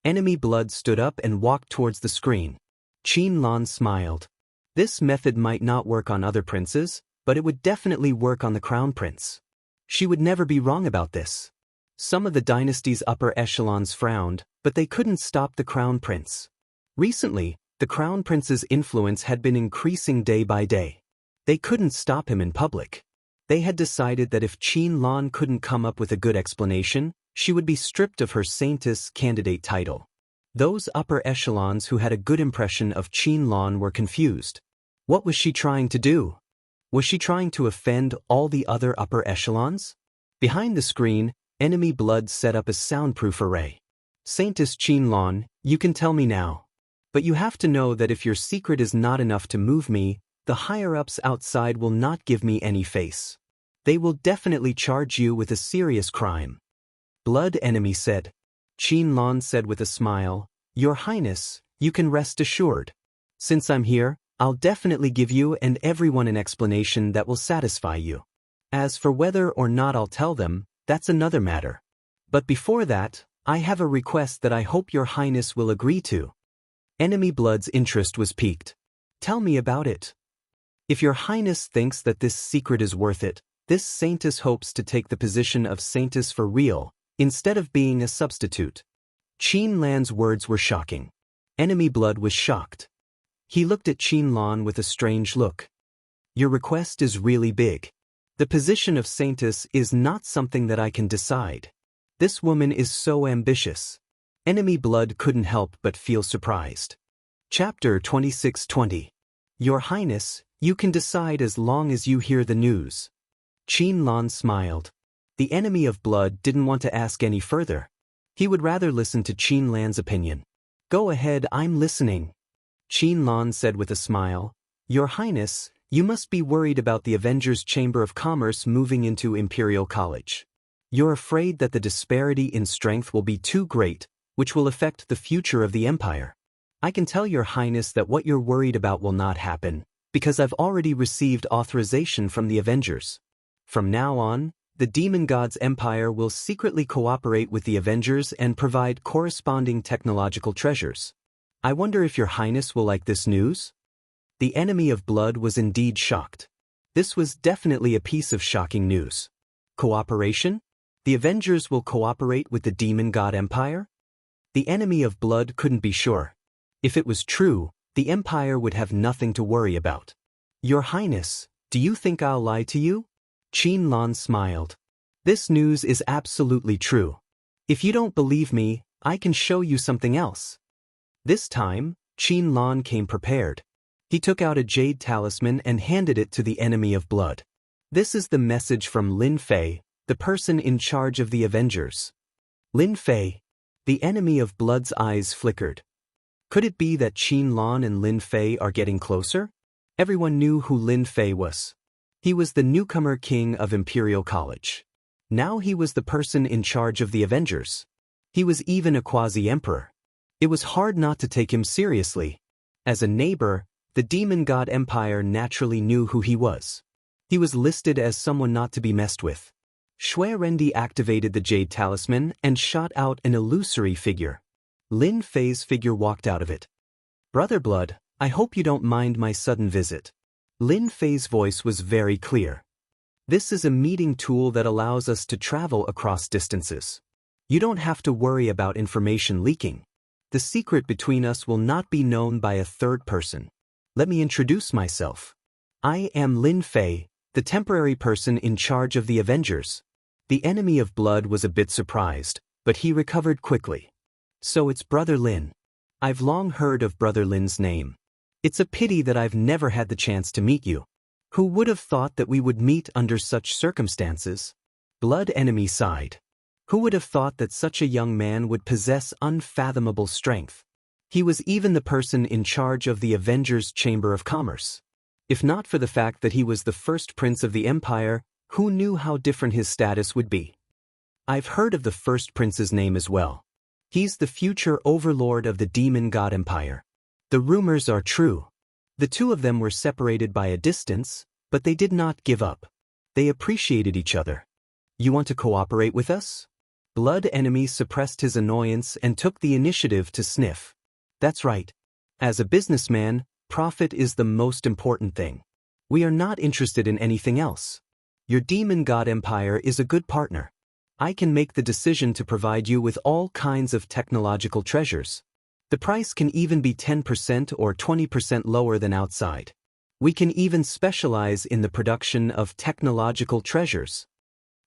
[SPEAKER 1] Enemy Blood stood up and walked towards the screen. Qin Lan smiled. This method might not work on other princes, but it would definitely work on the crown prince. She would never be wrong about this. Some of the dynasty's upper echelons frowned, but they couldn't stop the crown prince. Recently, the crown prince's influence had been increasing day by day. They couldn't stop him in public. They had decided that if Qin Lan couldn't come up with a good explanation, she would be stripped of her saintess candidate title. Those upper echelons who had a good impression of Qin Lan were confused. What was she trying to do? Was she trying to offend all the other upper echelons? Behind the screen, Enemy Blood set up a soundproof array. Saintess Qin Lan, you can tell me now. But you have to know that if your secret is not enough to move me, the higher-ups outside will not give me any face. They will definitely charge you with a serious crime. Blood Enemy said. Qin Lan said with a smile, Your Highness, you can rest assured. Since I'm here, I'll definitely give you and everyone an explanation that will satisfy you. As for whether or not I'll tell them, that's another matter. But before that, I have a request that I hope Your Highness will agree to. Enemy Blood's interest was piqued. Tell me about it. If your highness thinks that this secret is worth it, this saintess hopes to take the position of saintess for real, instead of being a substitute. Qin Lan's words were shocking. Enemy Blood was shocked. He looked at Qin Lan with a strange look. Your request is really big. The position of saintess is not something that I can decide. This woman is so ambitious. Enemy Blood couldn't help but feel surprised. Chapter 2620. Your Highness, you can decide as long as you hear the news. Qin Lan smiled. The Enemy of Blood didn't want to ask any further. He would rather listen to Qin Lan's opinion. Go ahead, I'm listening. Qin Lan said with a smile. Your Highness, you must be worried about the Avengers Chamber of Commerce moving into Imperial College. You're afraid that the disparity in strength will be too great, which will affect the future of the Empire. I can tell Your Highness that what you're worried about will not happen, because I've already received authorization from the Avengers. From now on, the Demon God's Empire will secretly cooperate with the Avengers and provide corresponding technological treasures. I wonder if Your Highness will like this news? The Enemy of Blood was indeed shocked. This was definitely a piece of shocking news. Cooperation? The Avengers will cooperate with the Demon God Empire? The Enemy of Blood couldn't be sure. If it was true, the Empire would have nothing to worry about. Your Highness, do you think I'll lie to you? Qin Lan smiled. This news is absolutely true. If you don't believe me, I can show you something else. This time, Qin Lan came prepared. He took out a jade talisman and handed it to the Enemy of Blood. This is the message from Lin Fei, the person in charge of the Avengers. Lin Fei. The Enemy of Blood's eyes flickered. Could it be that Qin Lan and Lin Fei are getting closer? Everyone knew who Lin Fei was. He was the newcomer king of Imperial College. Now he was the person in charge of the Avengers. He was even a quasi-emperor. It was hard not to take him seriously. As a neighbor, the Demon God Empire naturally knew who he was. He was listed as someone not to be messed with. Shui Rendi activated the jade talisman and shot out an illusory figure. Lin Fei's figure walked out of it. Brother Blood, I hope you don't mind my sudden visit. Lin Fei's voice was very clear. This is a meeting tool that allows us to travel across distances. You don't have to worry about information leaking. The secret between us will not be known by a third person. Let me introduce myself. I am Lin Fei, the temporary person in charge of the Avengers. The Enemy of Blood was a bit surprised, but he recovered quickly. So it's Brother Lin. I've long heard of Brother Lin's name. It's a pity that I've never had the chance to meet you. Who would have thought that we would meet under such circumstances? Blood Enemy sighed. Who would have thought that such a young man would possess unfathomable strength? He was even the person in charge of the Avengers Chamber of Commerce. If not for the fact that he was the first prince of the Empire, who knew how different his status would be? I've heard of the first prince's name as well. He's the future overlord of the Demon God Empire. The rumors are true. The two of them were separated by a distance, but they did not give up. They appreciated each other. You want to cooperate with us? Blood Enemy suppressed his annoyance and took the initiative to sniff. That's right. As a businessman, profit is the most important thing. We are not interested in anything else. Your Demon God Empire is a good partner. I can make the decision to provide you with all kinds of technological treasures. The price can even be 10% or 20% lower than outside. We can even specialize in the production of technological treasures.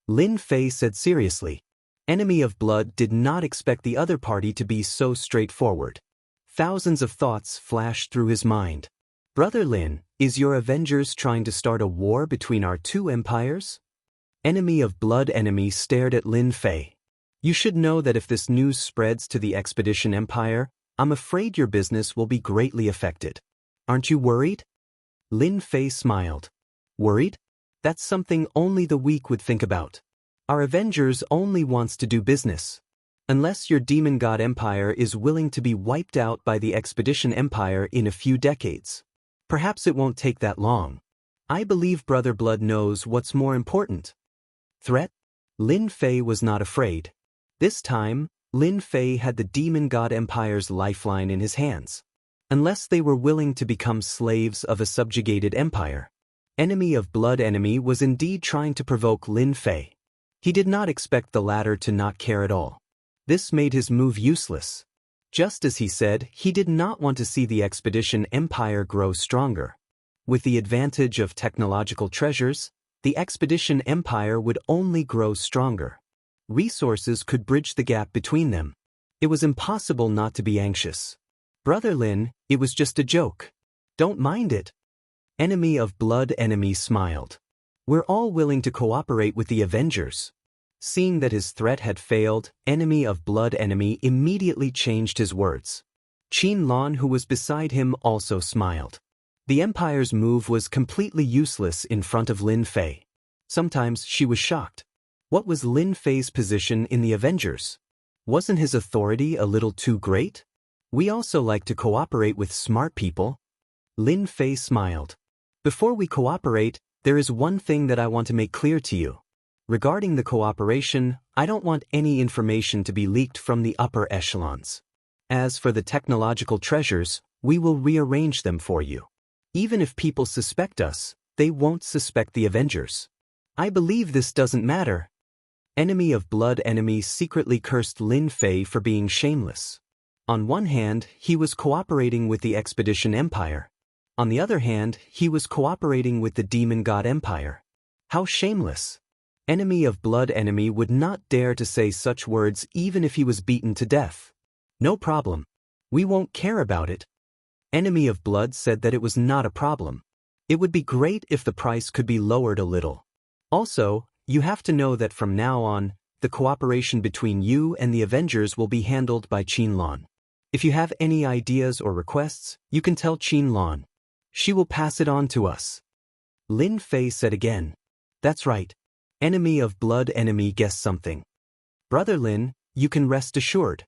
[SPEAKER 1] Lin Fei said seriously. Enemy of Blood did not expect the other party to be so straightforward. Thousands of thoughts flashed through his mind. Brother Lin, is your Avengers trying to start a war between our two empires? Enemy of Blood Enemy stared at Lin Fei. You should know that if this news spreads to the Expedition Empire, I'm afraid your business will be greatly affected. Aren't you worried? Lin Fei smiled. Worried? That's something only the weak would think about. Our Avengers only wants to do business. Unless your Demon God Empire is willing to be wiped out by the Expedition Empire in a few decades. Perhaps it won't take that long. I believe Brother Blood knows what's more important. Threat? Lin Fei was not afraid. This time, Lin Fei had the Demon God Empire's lifeline in his hands. unless they were willing to become slaves of a subjugated empire. Enemy of blood enemy was indeed trying to provoke Lin Fei. He did not expect the latter to not care at all. This made his move useless. Just as he said, he did not want to see the expedition empire grow stronger. With the advantage of technological treasures, the expedition empire would only grow stronger. Resources could bridge the gap between them. It was impossible not to be anxious. Brother Lin, it was just a joke. Don't mind it. Enemy of blood enemy smiled. We're all willing to cooperate with the Avengers. Seeing that his threat had failed, enemy of blood enemy immediately changed his words. Qin Lan, who was beside him, also smiled. The Empire's move was completely useless in front of Lin Fei. Sometimes she was shocked. What was Lin Fei's position in the Avengers? Wasn't his authority a little too great? We also like to cooperate with smart people. Lin Fei smiled. Before we cooperate, there is one thing that I want to make clear to you. Regarding the cooperation, I don't want any information to be leaked from the upper echelons. As for the technological treasures, we will rearrange them for you. Even if people suspect us, they won't suspect the Avengers. I believe this doesn't matter. Enemy of blood enemy secretly cursed Lin Fei for being shameless. On one hand, he was cooperating with the Expedition Empire. On the other hand, he was cooperating with the Demon God Empire. How shameless! Enemy of blood enemy would not dare to say such words even if he was beaten to death. No problem. We won't care about it. Enemy of blood said that it was not a problem. It would be great if the price could be lowered a little. Also, you have to know that from now on, the cooperation between you and the Avengers will be handled by Qin Lan. If you have any ideas or requests, you can tell Qin Lan. She will pass it on to us. Lin Fei said again. That's right. Enemy of blood enemy guessed something. Brother Lin, you can rest assured.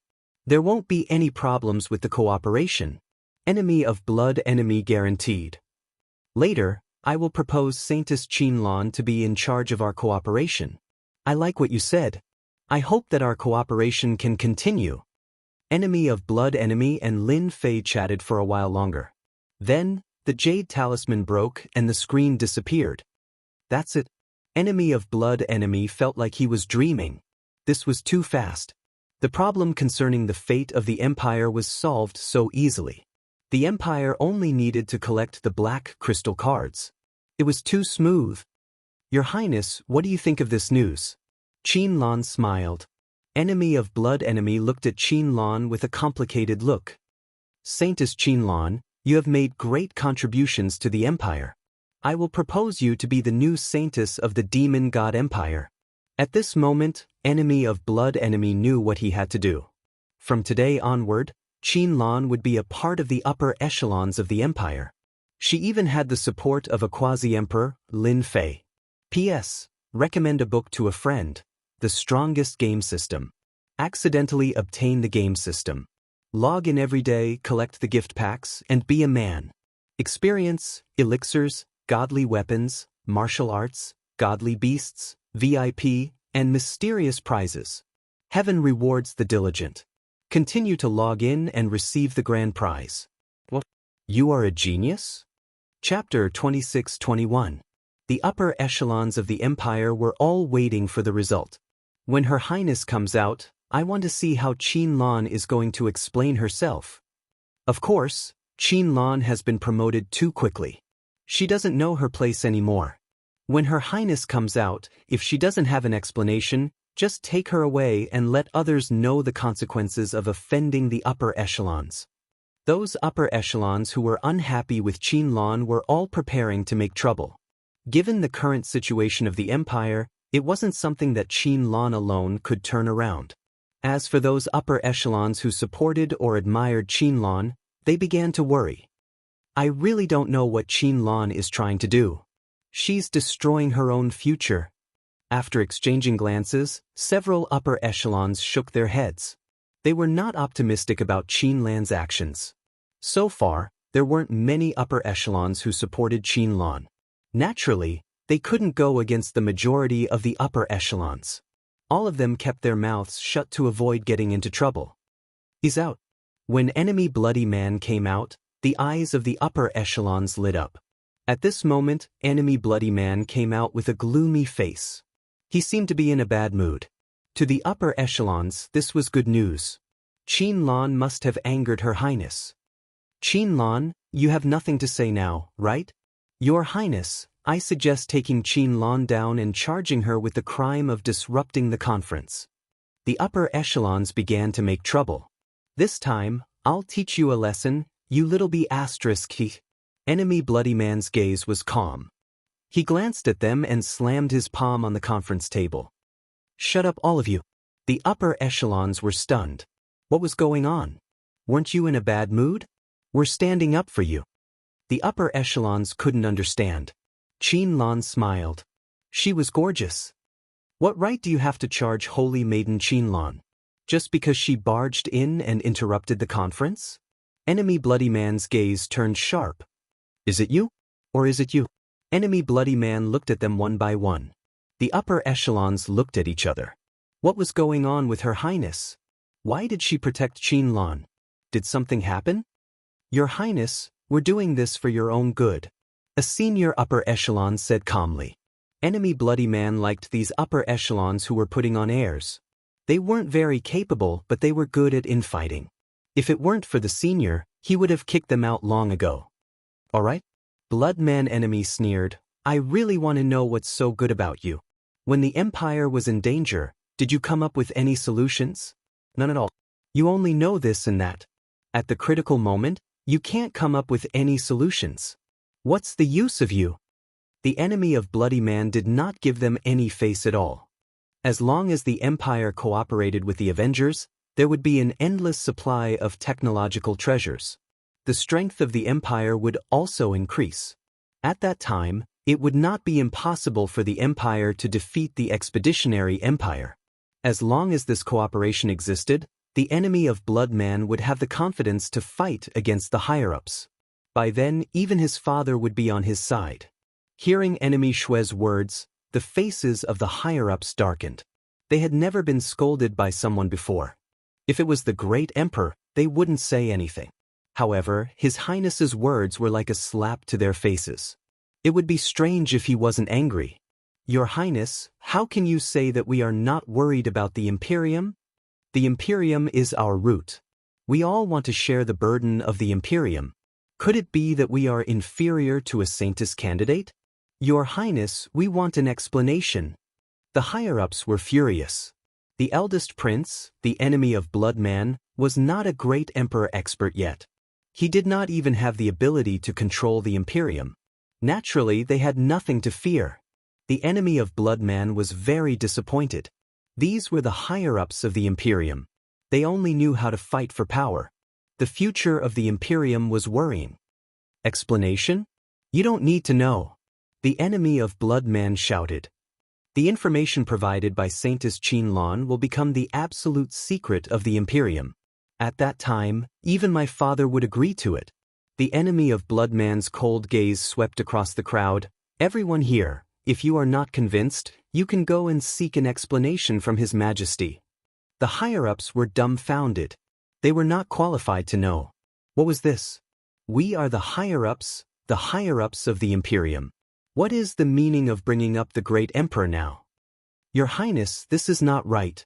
[SPEAKER 1] There won't be any problems with the cooperation. Enemy of blood enemy guaranteed. Later, I will propose Saintess Qin Lan to be in charge of our cooperation. I like what you said. I hope that our cooperation can continue. Enemy of blood enemy and Lin Fei chatted for a while longer. Then, the jade talisman broke and the screen disappeared. That's it. Enemy of blood enemy felt like he was dreaming. This was too fast. The problem concerning the fate of the Empire was solved so easily. The Empire only needed to collect the black crystal cards. It was too smooth. Your Highness, what do you think of this news? Qin Lan smiled. Enemy of blood enemy looked at Qin Lan with a complicated look. Saintess Qin Lan, you have made great contributions to the Empire. I will propose you to be the new Saintess of the Demon God Empire. At this moment, enemy of blood enemy knew what he had to do. From today onward, Qin Lan would be a part of the upper echelons of the Empire. She even had the support of a quasi-emperor, Lin Fei. P.S. Recommend a book to a friend. The strongest game system. Accidentally obtain the game system. Log in every day, collect the gift packs, and be a man. Experience, elixirs, godly weapons, martial arts, godly beasts, VIP, and mysterious prizes. Heaven rewards the diligent. Continue to log in and receive the grand prize. What? You are a genius? Chapter 26-21. The upper echelons of the Empire were all waiting for the result. When Her Highness comes out, I want to see how Qin Lan is going to explain herself. Of course, Qin Lan has been promoted too quickly. She doesn't know her place anymore. When Her Highness comes out, if she doesn't have an explanation, just take her away and let others know the consequences of offending the upper echelons. Those upper echelons who were unhappy with Qin Lan were all preparing to make trouble. Given the current situation of the Empire, it wasn't something that Qin Lan alone could turn around. As for those upper echelons who supported or admired Qin Lan, they began to worry. I really don't know what Qin Lan is trying to do. She's destroying her own future. After exchanging glances, several upper echelons shook their heads. They were not optimistic about Qin Lan's actions. So far, there weren't many upper echelons who supported Qin Lan. Naturally, they couldn't go against the majority of the upper echelons. All of them kept their mouths shut to avoid getting into trouble. He's out. When enemy Bloody Man came out, The eyes of the upper echelons lit up. At this moment, enemy Bloody Man came out with a gloomy face. He seemed to be in a bad mood. To the upper echelons, this was good news. Qin Lan must have angered Her Highness. Qin Lan, you have nothing to say now, right? Your Highness, I suggest taking Qin Lan down and charging her with the crime of disrupting the conference. The upper echelons began to make trouble. This time, I'll teach you a lesson, you little b****. Enemy Bloody Man's gaze was calm. He glanced at them and slammed his palm on the conference table. Shut up, all of you. The upper echelons were stunned. What was going on? Weren't you in a bad mood? We're standing up for you. The upper echelons couldn't understand. Qin Lan smiled. She was gorgeous. What right do you have to charge Holy Maiden Qin Lan? Just because she barged in and interrupted the conference? Enemy Bloody Man's gaze turned sharp. Is it you? Or is it you? Enemy Bloody Man looked at them one by one. The upper echelons looked at each other. What was going on with Her Highness? Why did she protect Qin Lan? Did something happen? Your Highness, we're doing this for your own good. A senior upper echelon said calmly. Enemy Bloody Man liked these upper echelons who were putting on airs. They weren't very capable, but they were good at infighting. If it weren't for the senior, he would have kicked them out long ago. All right? Bloodman enemy sneered. I really want to know what's so good about you. When the Empire was in danger, did you come up with any solutions? None at all. You only know this and that. At the critical moment, you can't come up with any solutions. What's the use of you? The enemy of Bloody Man did not give them any face at all. As long as the Empire cooperated with the Avengers, there would be an endless supply of technological treasures. The strength of the Empire would also increase. At that time, it would not be impossible for the Empire to defeat the Expeditionary Empire. As long as this cooperation existed, the enemy of Bloodman would have the confidence to fight against the higher-ups. By then, even his father would be on his side. Hearing enemy Shue's words, the faces of the higher-ups darkened. They had never been scolded by someone before. If it was the great emperor, they wouldn't say anything. However, His Highness's words were like a slap to their faces. It would be strange if he wasn't angry. Your Highness, how can you say that we are not worried about the Imperium? The Imperium is our root. We all want to share the burden of the Imperium. Could it be that we are inferior to a Saintess candidate? Your Highness, we want an explanation. The higher-ups were furious. The eldest prince, the enemy of Bloodman, was not a great emperor expert yet. He did not even have the ability to control the Imperium. Naturally, they had nothing to fear. The enemy of Bloodman was very disappointed. These were the higher-ups of the Imperium. They only knew how to fight for power. The future of the Imperium was worrying. Explanation? You don't need to know. The enemy of Bloodman shouted. The information provided by Saintess Qin Lan will become the absolute secret of the Imperium. At that time, even my father would agree to it. The enemy of Bloodman's cold gaze swept across the crowd. Everyone here, if you are not convinced, you can go and seek an explanation from His Majesty. The higher-ups were dumbfounded. They were not qualified to know. What was this? We are the higher-ups of the Imperium. What is the meaning of bringing up the great emperor now? Your Highness, this is not right.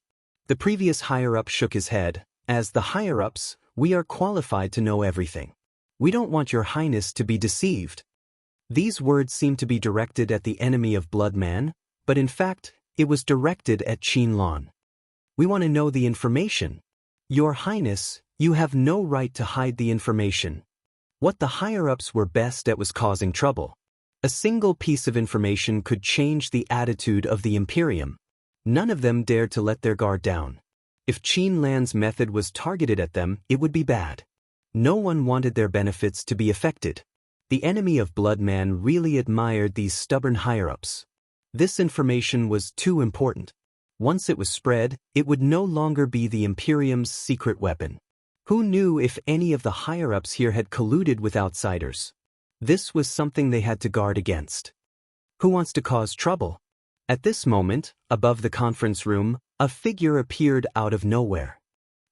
[SPEAKER 1] The previous higher-up shook his head. As the higher-ups, we are qualified to know everything. We don't want your Highness to be deceived. These words seemed to be directed at the enemy of Bloodman, but in fact, it was directed at Qin Lan. We want to know the information. Your Highness, you have no right to hide the information. What the higher-ups were best at was causing trouble. A single piece of information could change the attitude of the Imperium. None of them dared to let their guard down. If Qin Lan's method was targeted at them, it would be bad. No one wanted their benefits to be affected. The enemy of Bloodman really admired these stubborn higher-ups. This information was too important. Once it was spread, it would no longer be the Imperium's secret weapon. Who knew if any of the higher-ups here had colluded with outsiders? This was something they had to guard against. Who wants to cause trouble? At this moment, above the conference room, a figure appeared out of nowhere.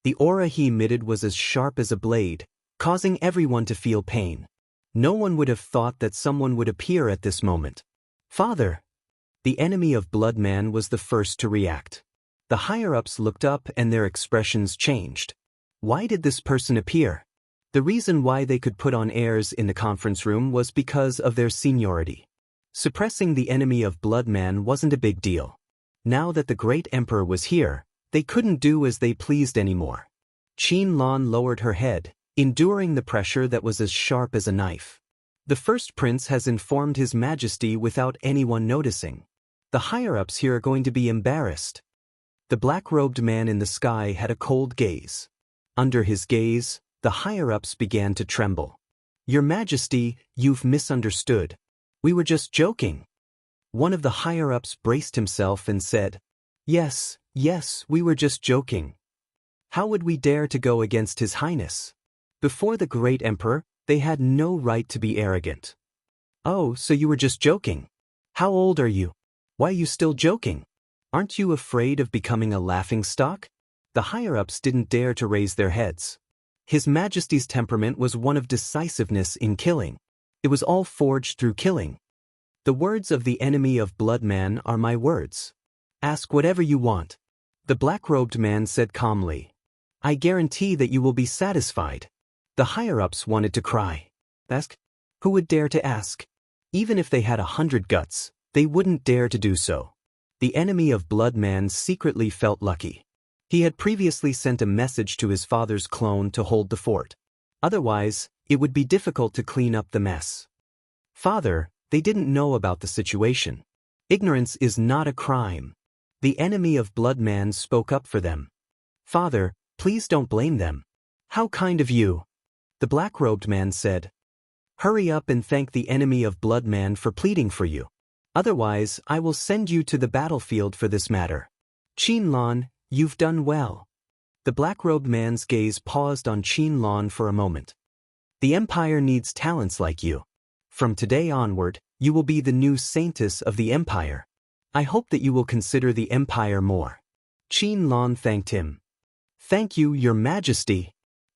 [SPEAKER 1] The aura he emitted was as sharp as a blade, causing everyone to feel pain. No one would have thought that someone would appear at this moment. Father! The enemy of Bloodman was the first to react. The higher-ups looked up and their expressions changed. Why did this person appear? The reason why they could put on airs in the conference room was because of their seniority. Suppressing the enemy of Bloodman wasn't a big deal. Now that the great emperor was here, they couldn't do as they pleased anymore. Qin Lan lowered her head, enduring the pressure that was as sharp as a knife. The first prince has informed his majesty without anyone noticing. The higher-ups here are going to be embarrassed. The black-robed man in the sky had a cold gaze. Under his gaze, the higher-ups began to tremble. Your Majesty, you've misunderstood. We were just joking. One of the higher-ups braced himself and said, Yes, we were just joking. How would we dare to go against His Highness? Before the great emperor, they had no right to be arrogant. Oh, so you were just joking. How old are you? Why are you still joking? Aren't you afraid of becoming a laughingstock? The higher-ups didn't dare to raise their heads. His Majesty's temperament was one of decisiveness in killing. It was all forged through killing. The words of the enemy of Bloodman are my words. Ask whatever you want. The black-robed man said calmly. I guarantee that you will be satisfied. The higher-ups wanted to cry. Ask? Who would dare to ask? Even if they had 100 guts, they wouldn't dare to do so. The enemy of Bloodman secretly felt lucky. He had previously sent a message to his father's clone to hold the fort. Otherwise, it would be difficult to clean up the mess. Father, they didn't know about the situation. Ignorance is not a crime. The enemy of Bloodman spoke up for them. Father, please don't blame them. How kind of you. The black-robed man said. Hurry up and thank the enemy of Bloodman for pleading for you. Otherwise, I will send you to the battlefield for this matter. Qin Lan, you've done well. The black-robed man's gaze paused on Qin Lan for a moment. The Empire needs talents like you. From today onward, you will be the new saintess of the Empire. I hope that you will consider the Empire more. Qin Lan thanked him. Thank you, Your Majesty.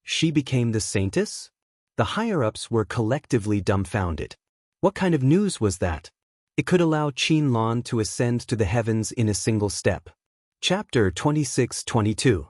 [SPEAKER 1] She became the saintess? The higher-ups were collectively dumbfounded. What kind of news was that? It could allow Qin Lan to ascend to the heavens in a single step. Chapter 26-22.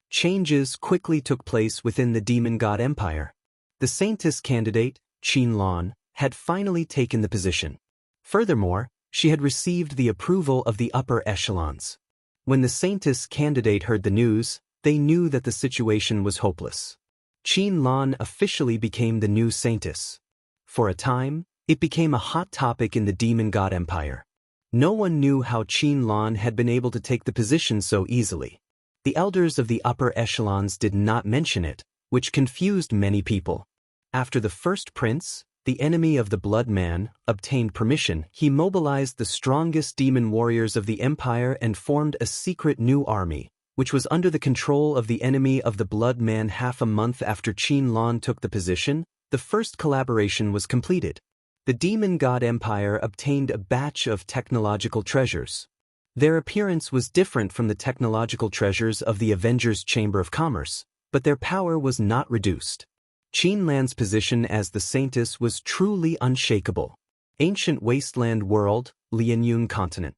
[SPEAKER 1] Changes quickly took place within the demon god empire. The saintess candidate, Qin Lan, had finally taken the position. Furthermore, she had received the approval of the upper echelons. When the saintess candidate heard the news, they knew that the situation was hopeless. Qin Lan officially became the new saintess. For a time, it became a hot topic in the demon god empire. No one knew how Qin Lan had been able to take the position so easily. The elders of the upper echelons did not mention it, which confused many people. After the first prince, the enemy of the Blood Man, obtained permission, he mobilized the strongest demon warriors of the empire and formed a secret new army, which was under the control of the enemy of the Blood Man. Half a month after Qin Lan took the position, the first collaboration was completed. The demon god empire obtained a batch of technological treasures. Their appearance was different from the technological treasures of the Avengers Chamber of Commerce, but their power was not reduced. Qin Lan's position as the saintess was truly unshakable. Ancient wasteland world, Lianyun continent.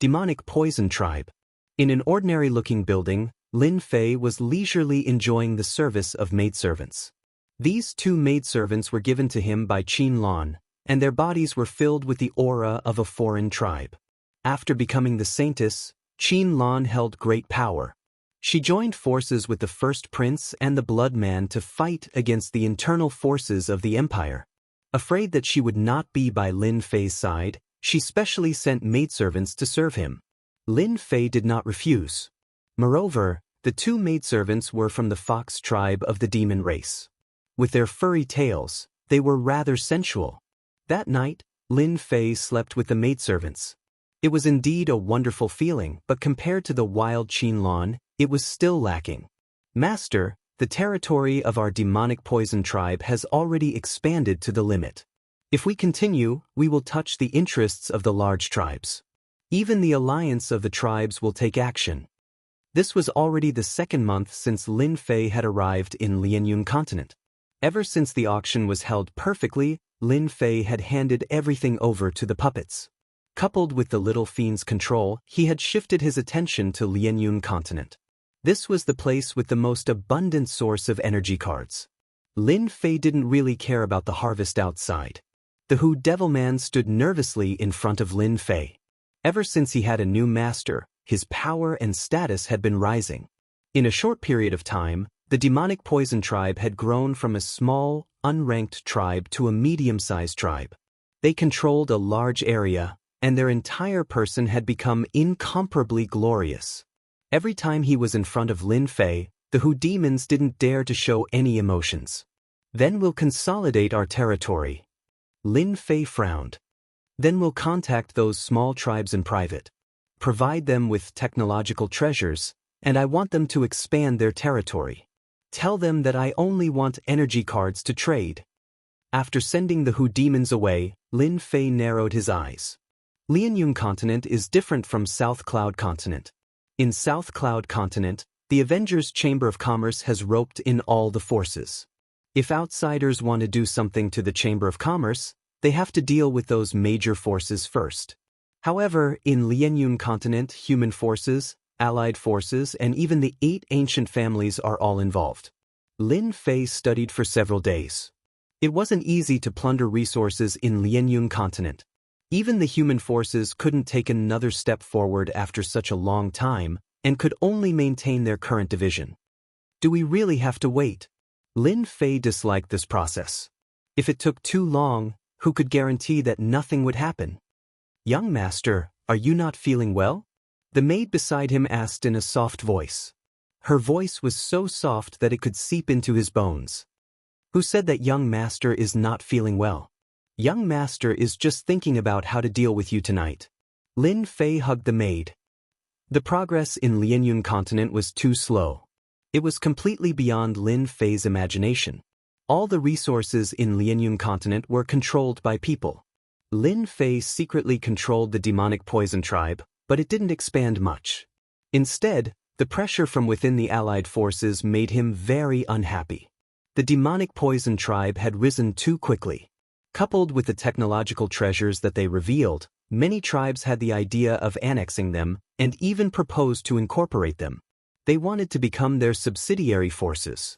[SPEAKER 1] Demonic poison tribe. In an ordinary-looking building, Lin Fei was leisurely enjoying the service of maidservants. These 2 maidservants were given to him by Qin Lan, and their bodies were filled with the aura of a foreign tribe. After becoming the saintess, Qin Lan held great power. She joined forces with the first prince and the Blood Man to fight against the internal forces of the empire. Afraid that she would not be by Lin Fei's side, she specially sent maidservants to serve him. Lin Fei did not refuse. Moreover, the 2 maidservants were from the fox tribe of the demon race. With their furry tails, they were rather sensual. That night, Lin Fei slept with the maidservants. It was indeed a wonderful feeling, but compared to the wild Qin Lan, it was still lacking. Master, the territory of our demonic poison tribe has already expanded to the limit. If we continue, we will touch the interests of the large tribes. Even the alliance of the tribes will take action. This was already the 2nd month since Lin Fei had arrived in Lianyun continent. Ever since the auction was held perfectly, Lin Fei had handed everything over to the puppets. Coupled with the little fiend's control, he had shifted his attention to Lianyun continent. This was the place with the most abundant source of energy cards. Lin Fei didn't really care about the harvest outside. The Hu Devilman stood nervously in front of Lin Fei. Ever since he had a new master, his power and status had been rising. In a short period of time, the demonic poison tribe had grown from a small, unranked tribe to a medium-sized tribe. They controlled a large area, and their entire person had become incomparably glorious. Every time he was in front of Lin Fei, the Hu demons didn't dare to show any emotions. Then we'll consolidate our territory. Lin Fei frowned. Then we'll contact those small tribes in private. Provide them with technological treasures, and I want them to expand their territory. Tell them that I only want energy cards to trade. After sending the Hu demons away, Lin Fei narrowed his eyes. Lianyun continent is different from South Cloud continent. In South Cloud continent, the Avengers Chamber of Commerce has roped in all the forces. If outsiders want to do something to the Chamber of Commerce, they have to deal with those major forces first. However, in Lianyun continent, human forces, allied forces, and even the 8 ancient families are all involved. Lin Fei studied for several days. It wasn't easy to plunder resources in Lianyun continent. Even the human forces couldn't take another step forward after such a long time, and could only maintain their current division. Do we really have to wait? Lin Fei disliked this process. If it took too long, who could guarantee that nothing would happen? Young master, are you not feeling well? The maid beside him asked in a soft voice. Her voice was so soft that it could seep into his bones. Who said that young master is not feeling well? Young master is just thinking about how to deal with you tonight. Lin Fei hugged the maid. The progress in Lianyun continent was too slow. It was completely beyond Lin Fei's imagination. All the resources in Lianyun continent were controlled by people. Lin Fei secretly controlled the demonic poison tribe, but it didn't expand much. Instead, the pressure from within the allied forces made him very unhappy. The demonic poison tribe had risen too quickly. Coupled with the technological treasures that they revealed, many tribes had the idea of annexing them and even proposed to incorporate them. They wanted to become their subsidiary forces.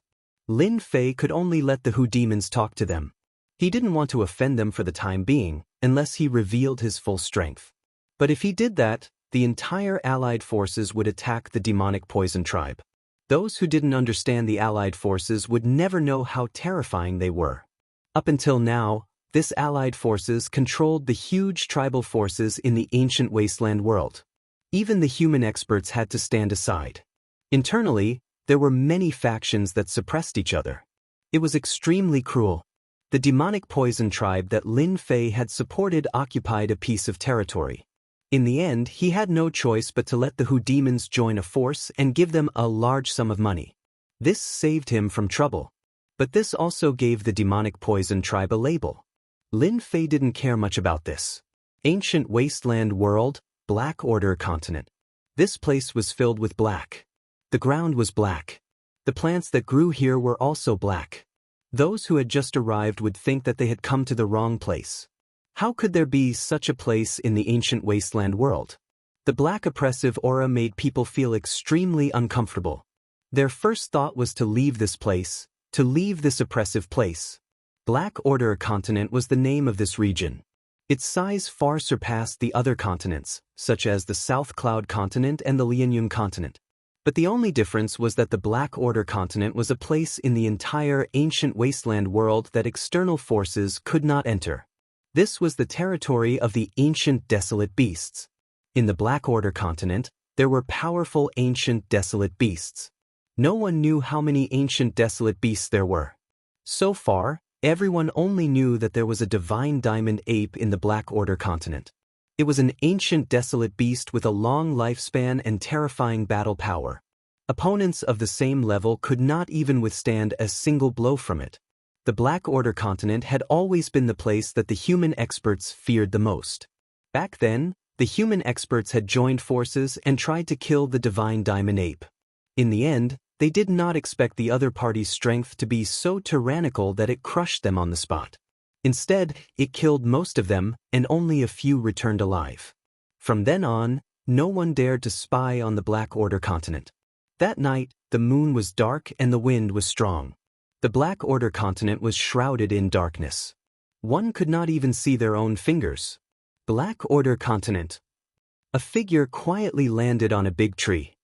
[SPEAKER 1] Lin Fei could only let the Hu demons talk to them. He didn't want to offend them for the time being, unless he revealed his full strength. But if he did that, the entire allied forces would attack the demonic poison tribe. Those who didn't understand the allied forces would never know how terrifying they were. Up until now, this allied forces controlled the huge tribal forces in the ancient wasteland world. Even the human experts had to stand aside. Internally, there were many factions that suppressed each other. It was extremely cruel. The demonic poison tribe that Lin Fei had supported occupied a piece of territory. In the end, he had no choice but to let the Hu demons join a force and give them a large sum of money. This saved him from trouble. But this also gave the demonic poison tribe a label. Lin Fei didn't care much about this. Ancient wasteland world, Black Order continent. This place was filled with black. The ground was black. The plants that grew here were also black. Those who had just arrived would think that they had come to the wrong place. How could there be such a place in the ancient wasteland world? The black oppressive aura made people feel extremely uncomfortable. Their first thought was to leave this place, to leave this oppressive place. Black Order continent was the name of this region. Its size far surpassed the other continents, such as the South Cloud continent and the Lianyun continent. But the only difference was that the Black Order continent was a place in the entire ancient wasteland world that external forces could not enter. This was the territory of the ancient desolate beasts. In the Black Order continent, there were powerful ancient desolate beasts. No one knew how many ancient desolate beasts there were. So far, everyone only knew that there was a divine diamond ape in the Black Order continent. It was an ancient desolate beast with a long lifespan and terrifying battle power. Opponents of the same level could not even withstand a single blow from it. The Black Order continent had always been the place that the human experts feared the most. Back then, the human experts had joined forces and tried to kill the divine diamond ape. In the end, They did not expect the other party's strength to be so tyrannical that it crushed them on the spot. Instead, it killed most of them, and only a few returned alive. From then on, no one dared to spy on the Black Order continent. That night, the moon was dark and the wind was strong. The Black Order continent was shrouded in darkness. One could not even see their own fingers. Black Order continent. A figure quietly landed on a big tree.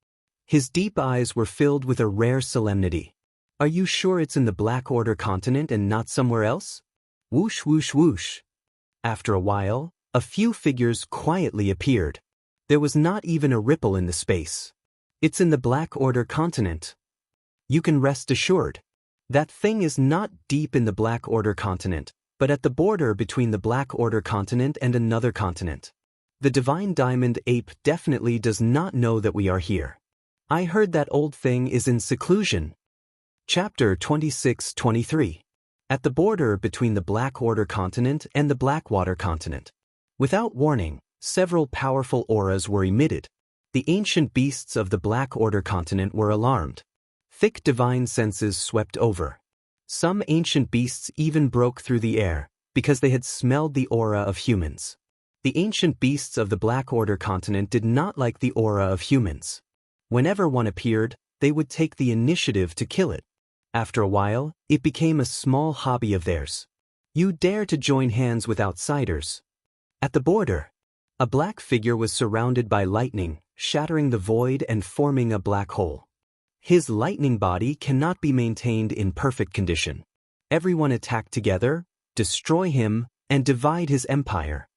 [SPEAKER 1] His deep eyes were filled with a rare solemnity. Are you sure it's in the Black Order continent and not somewhere else? Whoosh whoosh whoosh. After a while, a few figures quietly appeared. There was not even a ripple in the space. It's in the Black Order continent. You can rest assured. That thing is not deep in the Black Order continent, but at the border between the Black Order continent and another continent. The Divine Diamond Ape definitely does not know that we are here. I heard that old thing is in seclusion. Chapter 26-23. At the border between the Black Order continent and the Blackwater continent. Without warning, several powerful auras were emitted. The ancient beasts of the Black Order continent were alarmed. Thick divine senses swept over. Some ancient beasts even broke through the air, because they had smelled the aura of humans. The ancient beasts of the Black Order continent did not like the aura of humans. Whenever one appeared, they would take the initiative to kill it. After a while, it became a small hobby of theirs. You dare to join hands with outsiders. At the border, a black figure was surrounded by lightning, shattering the void and forming a black hole. His lightning body cannot be maintained in perfect condition. Everyone attack together, destroy him, and divide his empire.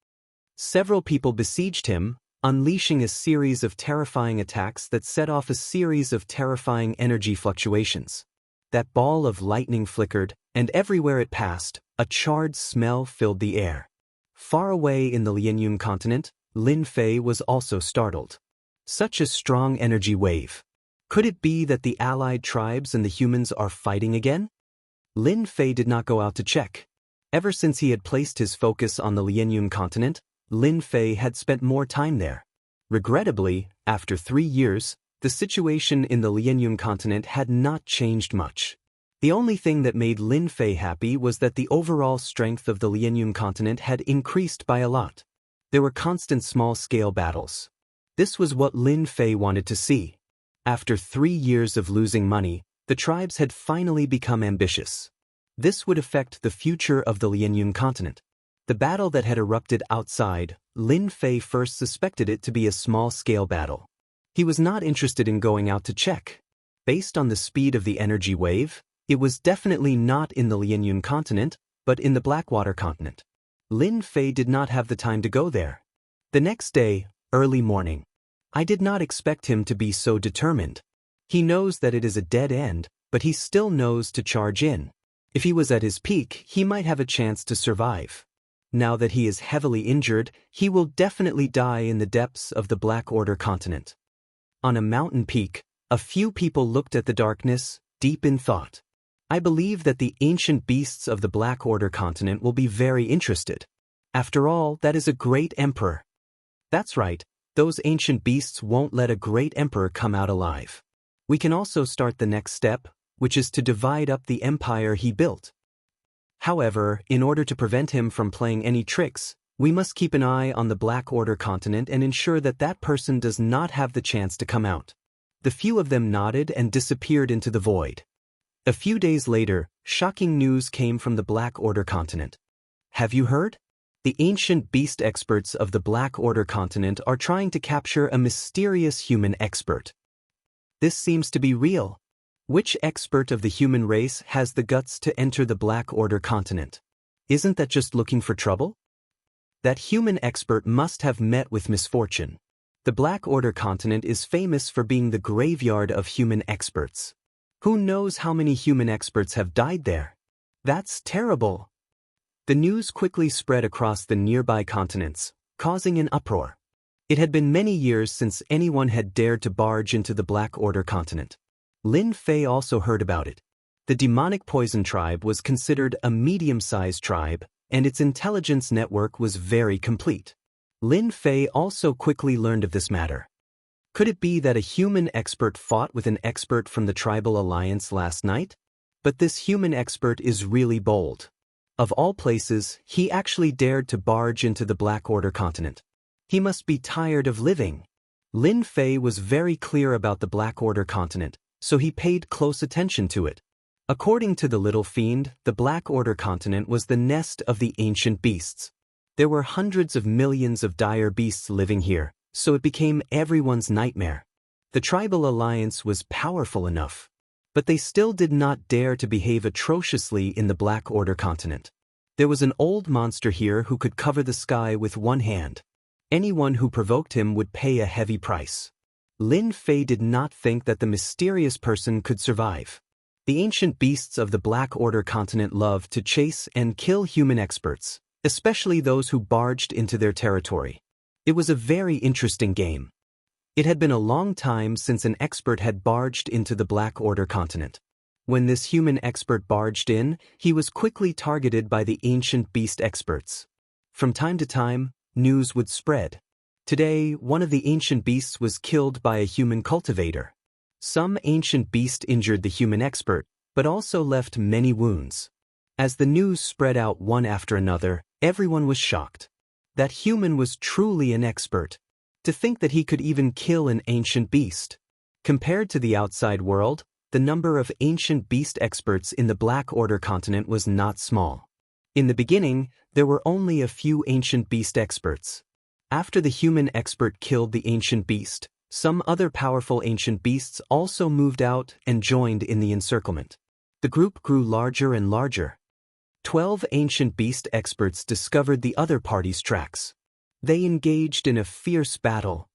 [SPEAKER 1] Several people besieged him, unleashing a series of terrifying attacks that set off a series of terrifying energy fluctuations. That ball of lightning flickered, and everywhere it passed, a charred smell filled the air. Far away in the Lianyun continent, Lin Fei was also startled. Such a strong energy wave. Could it be that the allied tribes and the humans are fighting again? Lin Fei did not go out to check. Ever since he had placed his focus on the Lianyun continent, Lin Fei had spent more time there. Regrettably, after 3 years, the situation in the Lianyun continent had not changed much. The only thing that made Lin Fei happy was that the overall strength of the Lianyun continent had increased by a lot. There were constant small-scale battles. This was what Lin Fei wanted to see. After 3 years of losing money, the tribes had finally become ambitious. This would affect the future of the Lianyun continent. The battle that had erupted outside, Lin Fei first suspected it to be a small-scale battle. He was not interested in going out to check. Based on the speed of the energy wave, it was definitely not in the Lianyun continent, but in the Blackwater continent. Lin Fei did not have the time to go there. The next day, early morning. I did not expect him to be so determined. He knows that it is a dead end, but he still knows to charge in. If he was at his peak, he might have a chance to survive. Now that he is heavily injured, he will definitely die in the depths of the Black Order continent. On a mountain peak, a few people looked at the darkness, deep in thought. I believe that the ancient beasts of the Black Order continent will be very interested. After all, that is a great emperor. That's right, those ancient beasts won't let a great emperor come out alive. We can also start the next step, which is to divide up the empire he built. However, in order to prevent him from playing any tricks, we must keep an eye on the Black Order continent and ensure that that person does not have the chance to come out. The few of them nodded and disappeared into the void. A few days later, shocking news came from the Black Order continent. Have you heard? The ancient beast experts of the Black Order continent are trying to capture a mysterious human expert. This seems to be real. Which expert of the human race has the guts to enter the Black Order continent? Isn't that just looking for trouble? That human expert must have met with misfortune. The Black Order continent is famous for being the graveyard of human experts. Who knows how many human experts have died there? That's terrible. The news quickly spread across the nearby continents, causing an uproar. It had been many years since anyone had dared to barge into the Black Order continent. Lin Fei also heard about it. The demonic poison tribe was considered a medium-sized tribe, and its intelligence network was very complete. Lin Fei also quickly learned of this matter. Could it be that a human expert fought with an expert from the tribal alliance last night? But this human expert is really bold. Of all places, he actually dared to barge into the Black Order continent. He must be tired of living. Lin Fei was very clear about the Black Order continent, so he paid close attention to it. According to the little fiend, the Black Order continent was the nest of the ancient beasts. There were hundreds of millions of dire beasts living here, so it became everyone's nightmare. The tribal alliance was powerful enough, but they still did not dare to behave atrociously in the Black Order continent. There was an old monster here who could cover the sky with one hand. Anyone who provoked him would pay a heavy price. Lin Fei did not think that the mysterious person could survive. The ancient beasts of the Black Order continent loved to chase and kill human experts, especially those who barged into their territory. It was a very interesting game. It had been a long time since an expert had barged into the Black Order continent. When this human expert barged in, he was quickly targeted by the ancient beast experts. From time to time, news would spread. Today, one of the ancient beasts was killed by a human cultivator. Some ancient beast injured the human expert, but also left many wounds. As the news spread out one after another, everyone was shocked. That human was truly an expert. To think that he could even kill an ancient beast. Compared to the outside world, the number of ancient beast experts in the Black Order continent was not small. In the beginning, there were only a few ancient beast experts. After the human expert killed the ancient beast, some other powerful ancient beasts also moved out and joined in the encirclement. The group grew larger and larger. 12 ancient beast experts discovered the other party's tracks. They engaged in a fierce battle.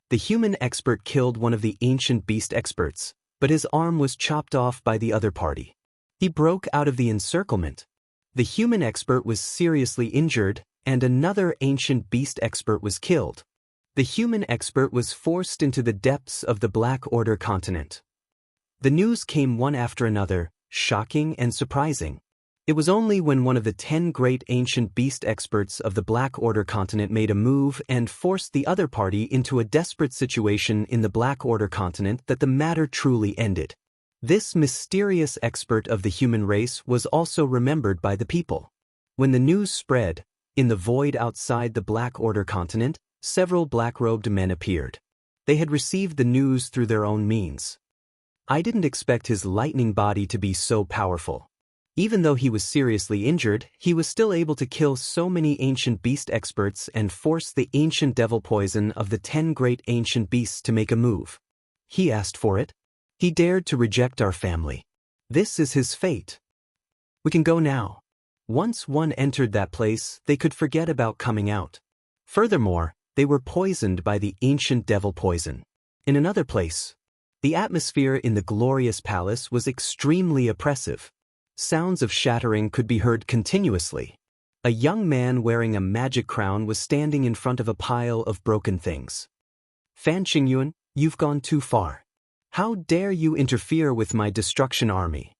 [SPEAKER 1] The human expert killed one of the ancient beast experts, but his arm was chopped off by the other party. He broke out of the encirclement. The human expert was seriously injured, and another ancient beast expert was killed. The human expert was forced into the depths of the Black Order continent. The news came one after another, shocking and surprising. It was only when one of the 10 great ancient beast experts of the Black Order continent made a move and forced the other party into a desperate situation in the Black Order continent that the matter truly ended. This mysterious expert of the human race was also remembered by the people. When the news spread, in the void outside the Black Order continent, several black-robed men appeared. They had received the news through their own means. I didn't expect his lightning body to be so powerful. Even though he was seriously injured, he was still able to kill so many ancient beast experts and force the ancient devil poison of the 10 great ancient beasts to make a move. He asked for it. He dared to reject our family. This is his fate. We can go now. Once one entered that place, they could forget about coming out. Furthermore, they were poisoned by the ancient devil poison. In another place, the atmosphere in the glorious palace was extremely oppressive. Sounds of shattering could be heard continuously. A young man wearing a magic crown was standing in front of a pile of broken things. Fan Qingyuan, you've gone too far. How dare you interfere with my destruction army?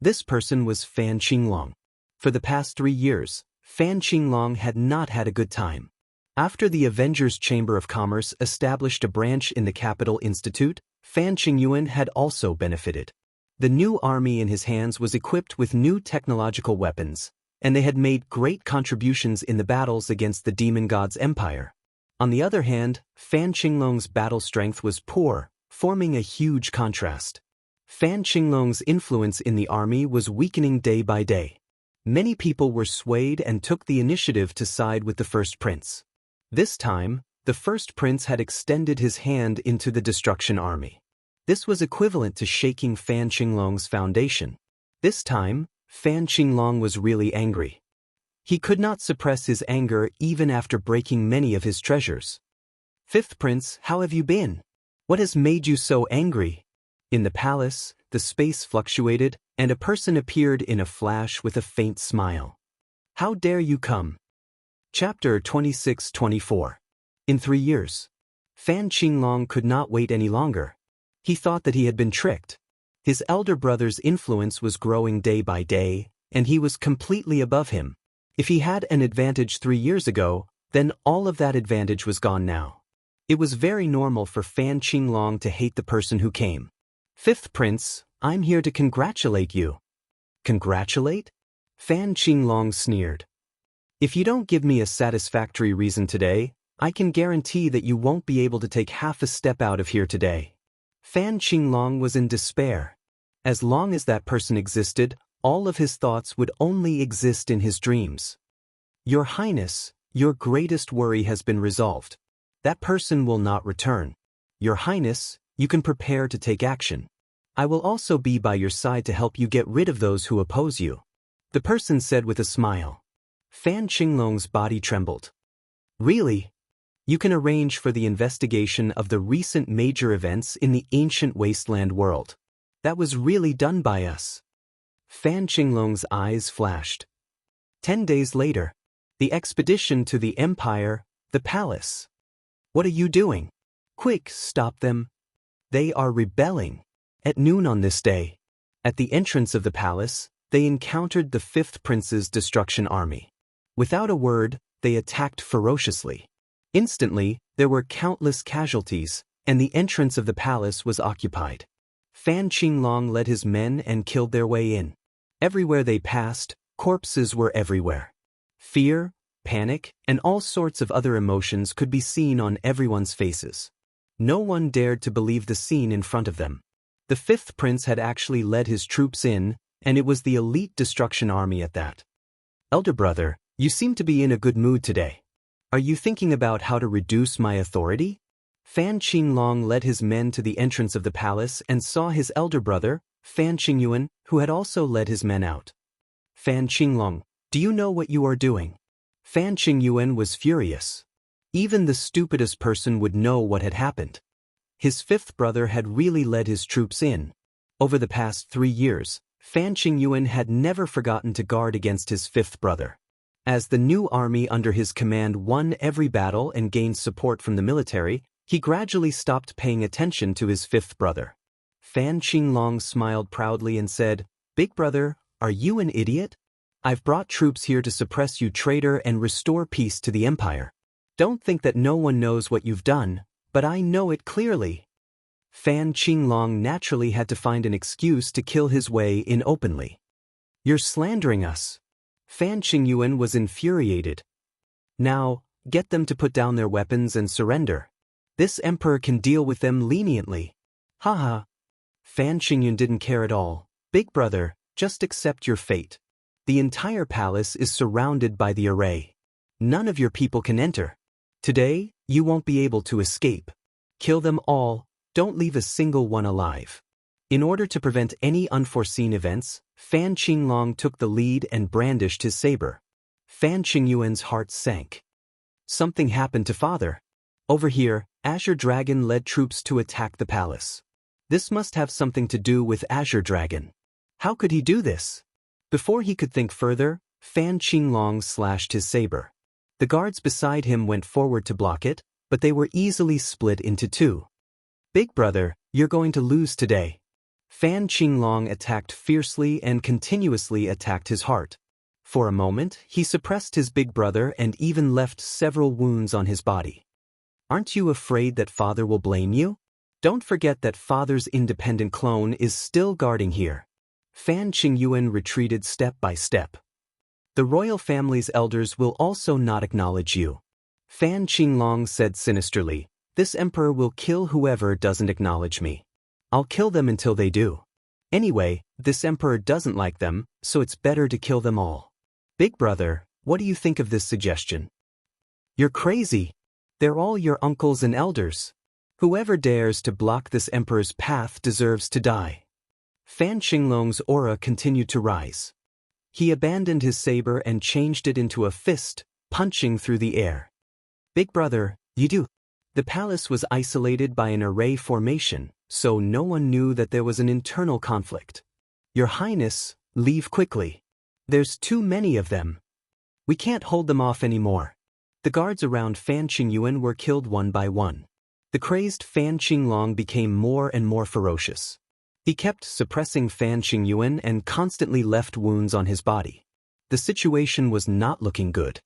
[SPEAKER 1] This person was Fan Qinglong. For the past 3 years, Fan Qinglong had not had a good time. After the Avengers Chamber of Commerce established a branch in the Capital Institute, Fan Qingyuan had also benefited. The new army in his hands was equipped with new technological weapons, and they had made great contributions in the battles against the demon god's empire. On the other hand, Fan Qinglong's battle strength was poor, forming a huge contrast. Fan Qinglong's influence in the army was weakening day by day. Many people were swayed and took the initiative to side with the first prince. This time, the first prince had extended his hand into the destruction army. This was equivalent to shaking Fan Qinglong's foundation. This time, Fan Qinglong was really angry. He could not suppress his anger even after breaking many of his treasures. Fifth prince, how have you been? What has made you so angry? In the palace, the space fluctuated, and a person appeared in a flash with a faint smile. How dare you come? Chapter 26-24. In 3 years. Fan Qinglong could not wait any longer. He thought that he had been tricked. His elder brother's influence was growing day by day, and he was completely above him. If he had an advantage 3 years ago, then all of that advantage was gone now. It was very normal for Fan Qinglong to hate the person who came. Fifth Prince, I'm here to congratulate you. Congratulate? Fan Qinglong sneered. If you don't give me a satisfactory reason today, I can guarantee that you won't be able to take half a step out of here today. Fan Qinglong was in despair. As long as that person existed, all of his thoughts would only exist in his dreams. Your Highness, your greatest worry has been resolved. That person will not return. Your Highness, you can prepare to take action. I will also be by your side to help you get rid of those who oppose you. The person said with a smile. Fan Qinglong's body trembled. Really? You can arrange for the investigation of the recent major events in the ancient wasteland world. That was really done by us. Fan Qinglong's eyes flashed. 10 days later, the expedition to the Empire, the palace. What are you doing? Quick, stop them. They are rebelling. At noon on this day, at the entrance of the palace, they encountered the Fifth Prince's destruction army. Without a word, they attacked ferociously. Instantly, there were countless casualties, and the entrance of the palace was occupied. Fan Qinglong led his men and killed their way in. Everywhere they passed, corpses were everywhere. Fear, panic, and all sorts of other emotions could be seen on everyone's faces. No one dared to believe the scene in front of them. The Fifth Prince had actually led his troops in, and it was the elite destruction army at that. Elder brother, you seem to be in a good mood today. Are you thinking about how to reduce my authority? Fan Qinglong led his men to the entrance of the palace and saw his elder brother, Fan Qingyuan, who had also led his men out. Fan Qinglong, do you know what you are doing? Fan Qingyuan was furious. Even the stupidest person would know what had happened. His fifth brother had really led his troops in. Over the past 3 years, Fan Qingyuan had never forgotten to guard against his fifth brother. As the new army under his command won every battle and gained support from the military, he gradually stopped paying attention to his fifth brother. Fan Qinglong smiled proudly and said, Big brother, are you an idiot? I've brought troops here to suppress you, traitor, and restore peace to the empire. Don't think that no one knows what you've done, but I know it clearly. Fan Qinglong naturally had to find an excuse to kill his way in openly. You're slandering us. Fan Qingyuan was infuriated. Now, get them to put down their weapons and surrender. This emperor can deal with them leniently. Haha. Fan Qingyuan didn't care at all. Big brother, just accept your fate. The entire palace is surrounded by the array. None of your people can enter. Today, you won't be able to escape. Kill them all, don't leave a single one alive. In order to prevent any unforeseen events, Fan Qinglong took the lead and brandished his saber. Fan Qingyuan's heart sank. Something happened to father. Over here, Azure Dragon led troops to attack the palace. This must have something to do with Azure Dragon. How could he do this? Before he could think further, Fan Qinglong slashed his saber. The guards beside him went forward to block it, but they were easily split into two. Big brother, you're going to lose today. Fan Qinglong attacked fiercely and continuously attacked his heart. For a moment, he suppressed his big brother and even left several wounds on his body. Aren't you afraid that father will blame you? Don't forget that father's independent clone is still guarding here. Fan Qingyuan retreated step by step. The royal family's elders will also not acknowledge you. Fan Qinglong said sinisterly, this emperor will kill whoever doesn't acknowledge me. I'll kill them until they do. Anyway, this emperor doesn't like them, so it's better to kill them all. Big brother, what do you think of this suggestion? You're crazy. They're all your uncles and elders. Whoever dares to block this emperor's path deserves to die. Fan Qinglong's aura continued to rise. He abandoned his saber and changed it into a fist, punching through the air. Big brother, you do. The palace was isolated by an array formation, so no one knew that there was an internal conflict. Your Highness, leave quickly. There's too many of them. We can't hold them off anymore. The guards around Fan Qingyuan were killed one by one. The crazed Fan Qinglong became more and more ferocious. He kept suppressing Fan Qingyuan and constantly left wounds on his body. The situation was not looking good.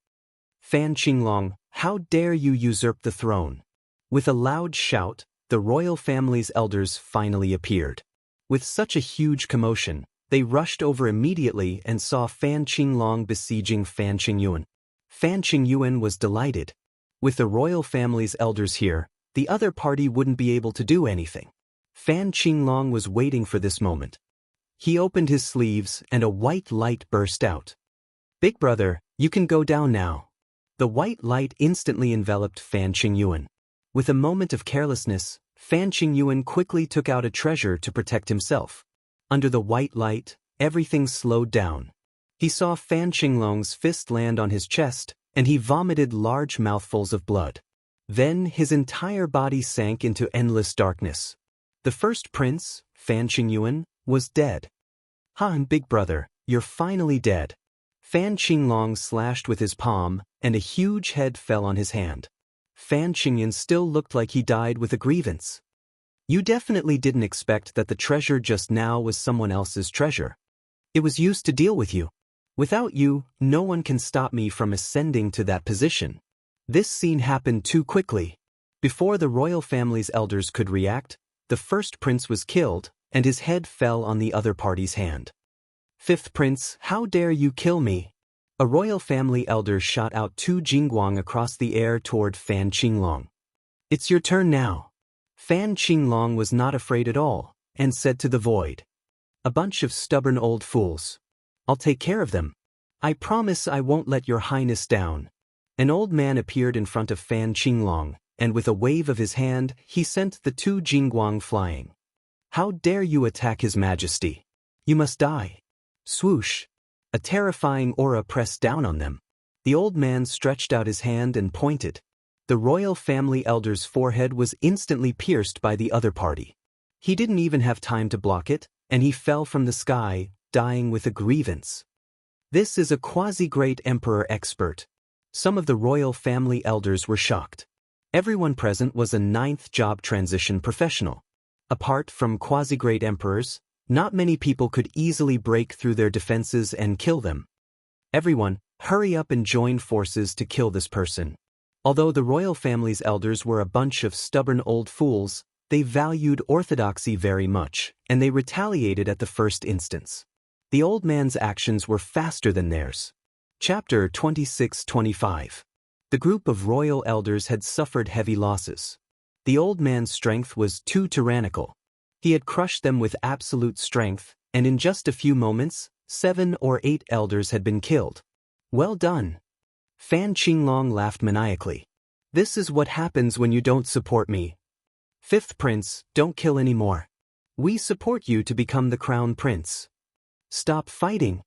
[SPEAKER 1] Fan Qinglong, how dare you usurp the throne? With a loud shout, the royal family's elders finally appeared. With such a huge commotion, they rushed over immediately and saw Fan Qinglong besieging Fan Qingyuan. Fan Qingyuan was delighted. With the royal family's elders here, the other party wouldn't be able to do anything. Fan Qinglong was waiting for this moment. He opened his sleeves and a white light burst out. "Big brother, you can go down now." The white light instantly enveloped Fan Qingyuan. With a moment of carelessness, Fan Qingyuan quickly took out a treasure to protect himself. Under the white light, everything slowed down. He saw Fan Qinglong's fist land on his chest, and he vomited large mouthfuls of blood. Then his entire body sank into endless darkness. The first prince, Fan Qingyuan, was dead. "Ha, big brother, you're finally dead." Fan Qinglong slashed with his palm, and a huge head fell on his hand. Fan Qingyuan still looked like he died with a grievance. "You definitely didn't expect that the treasure just now was someone else's treasure. It was used to deal with you. Without you, no one can stop me from ascending to that position." This scene happened too quickly. Before the royal family's elders could react, the first prince was killed, and his head fell on the other party's hand. "Fifth prince, how dare you kill me?" A royal family elder shot out 2 jingguang across the air toward Fan Qinglong. "It's your turn now." Fan Qinglong was not afraid at all, and said to the void, "A bunch of stubborn old fools. I'll take care of them. I promise I won't let your highness down." An old man appeared in front of Fan Qinglong, and with a wave of his hand, he sent the 2 jingguang flying. "How dare you attack His Majesty? You must die." Swoosh! A terrifying aura pressed down on them. The old man stretched out his hand and pointed. The royal family elder's forehead was instantly pierced by the other party. He didn't even have time to block it, and he fell from the sky, dying with a grievance. This is a quasi-great emperor expert. Some of the royal family elders were shocked. Everyone present was a 9th job transition professional. Apart from quasi-great emperors, not many people could easily break through their defenses and kill them. "Everyone, hurry up and join forces to kill this person." Although the royal family's elders were a bunch of stubborn old fools, they valued orthodoxy very much, and they retaliated at the first instance. The old man's actions were faster than theirs. Chapter 26-25. The group of royal elders had suffered heavy losses. The old man's strength was too tyrannical. He had crushed them with absolute strength, and in just a few moments, 7 or 8 elders had been killed. "Well done." Fan Qinglong laughed maniacally. "This is what happens when you don't support me. Fifth prince, don't kill anymore. We support you to become the crown prince. Stop fighting."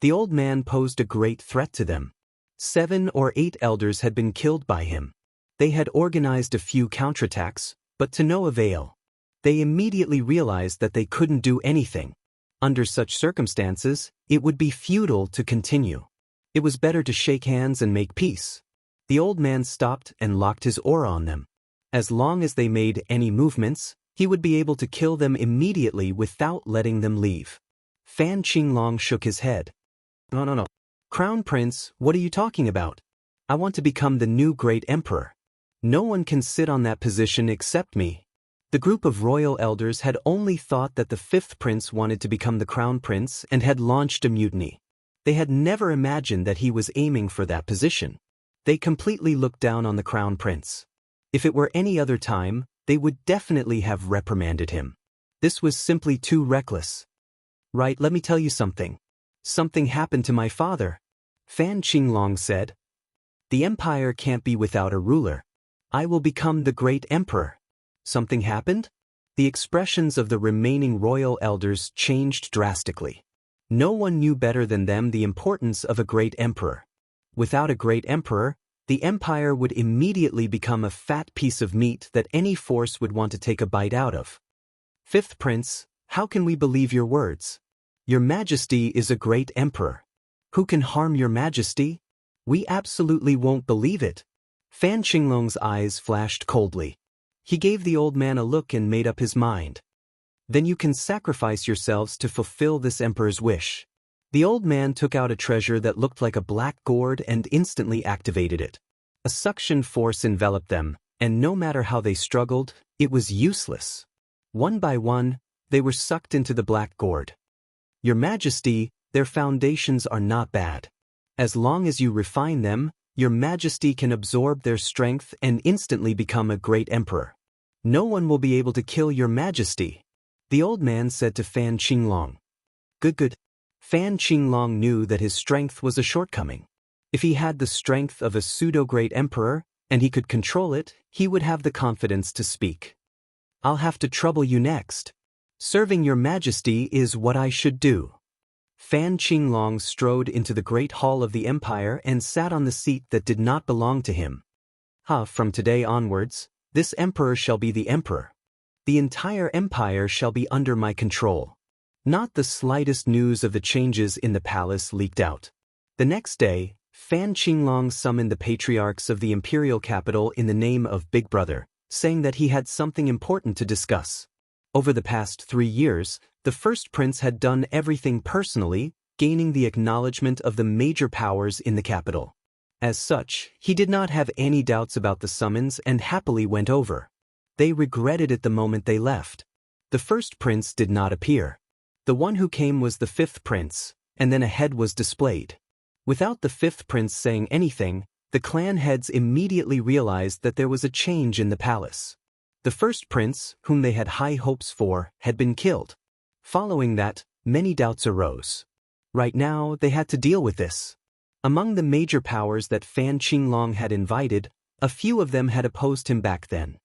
[SPEAKER 1] The old man posed a great threat to them. 7 or 8 elders had been killed by him. They had organized a few counterattacks, but to no avail. They immediately realized that they couldn't do anything. Under such circumstances, it would be futile to continue. It was better to shake hands and make peace. The old man stopped and locked his aura on them. As long as they made any movements, he would be able to kill them immediately without letting them leave. Fan Qinglong shook his head. No. Crown Prince, what are you talking about? I want to become the new great emperor. No one can sit on that position except me. The group of royal elders had only thought that the 5th prince wanted to become the crown prince and had launched a mutiny. They had never imagined that he was aiming for that position. They completely looked down on the crown prince. If it were any other time, they would definitely have reprimanded him. This was simply too reckless. "Right, let me tell you something. Something happened to my father," Fan Qinglong said. "The empire can't be without a ruler. I will become the great emperor." Something happened? The expressions of the remaining royal elders changed drastically. No one knew better than them the importance of a great emperor. Without a great emperor, the empire would immediately become a fat piece of meat that any force would want to take a bite out of. "Fifth prince, how can we believe your words? Your Majesty is a great emperor. Who can harm your Majesty? We absolutely won't believe it." Fan Qinglong's eyes flashed coldly. He gave the old man a look and made up his mind. "Then you can sacrifice yourselves to fulfill this emperor's wish." The old man took out a treasure that looked like a black gourd and instantly activated it. A suction force enveloped them, and no matter how they struggled, it was useless. One by one, they were sucked into the black gourd. Your Majesty, their foundations are not bad. As long as you refine them, Your Majesty can absorb their strength and instantly become a great emperor. No one will be able to kill Your Majesty, the old man said to Fan Qinglong. Good. Fan Qinglong knew that his strength was a shortcoming. If he had the strength of a pseudo-great emperor, and he could control it, he would have the confidence to speak. I'll have to trouble you next. Serving Your Majesty is what I should do. Fan Qinglong strode into the great hall of the empire and sat on the seat that did not belong to him. From today onwards, this emperor shall be the emperor. The entire empire shall be under my control. Not the slightest news of the changes in the palace leaked out. The next day, Fan Qinglong summoned the patriarchs of the imperial capital in the name of Big Brother, saying that he had something important to discuss. Over the past 3 years, the first prince had done everything personally, gaining the acknowledgement of the major powers in the capital. As such, he did not have any doubts about the summons and happily went over. They regretted it the moment they left. The first prince did not appear. The one who came was the fifth prince, and then a head was displayed. Without the fifth prince saying anything, the clan heads immediately realized that there was a change in the palace. The first prince, whom they had high hopes for, had been killed. Following that, many doubts arose. Right now, they had to deal with this. Among the major powers that Fan Qinglong had invited, a few of them had opposed him back then.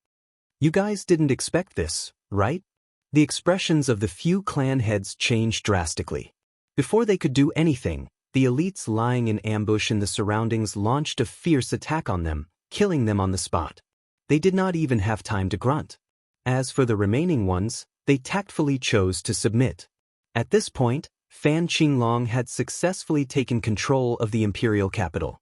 [SPEAKER 1] You guys didn't expect this, right? The expressions of the few clan heads changed drastically. Before they could do anything, the elites lying in ambush in the surroundings launched a fierce attack on them, killing them on the spot. They did not even have time to grunt. As for the remaining ones, they tactfully chose to submit. At this point, Fan Qinglong had successfully taken control of the imperial capital.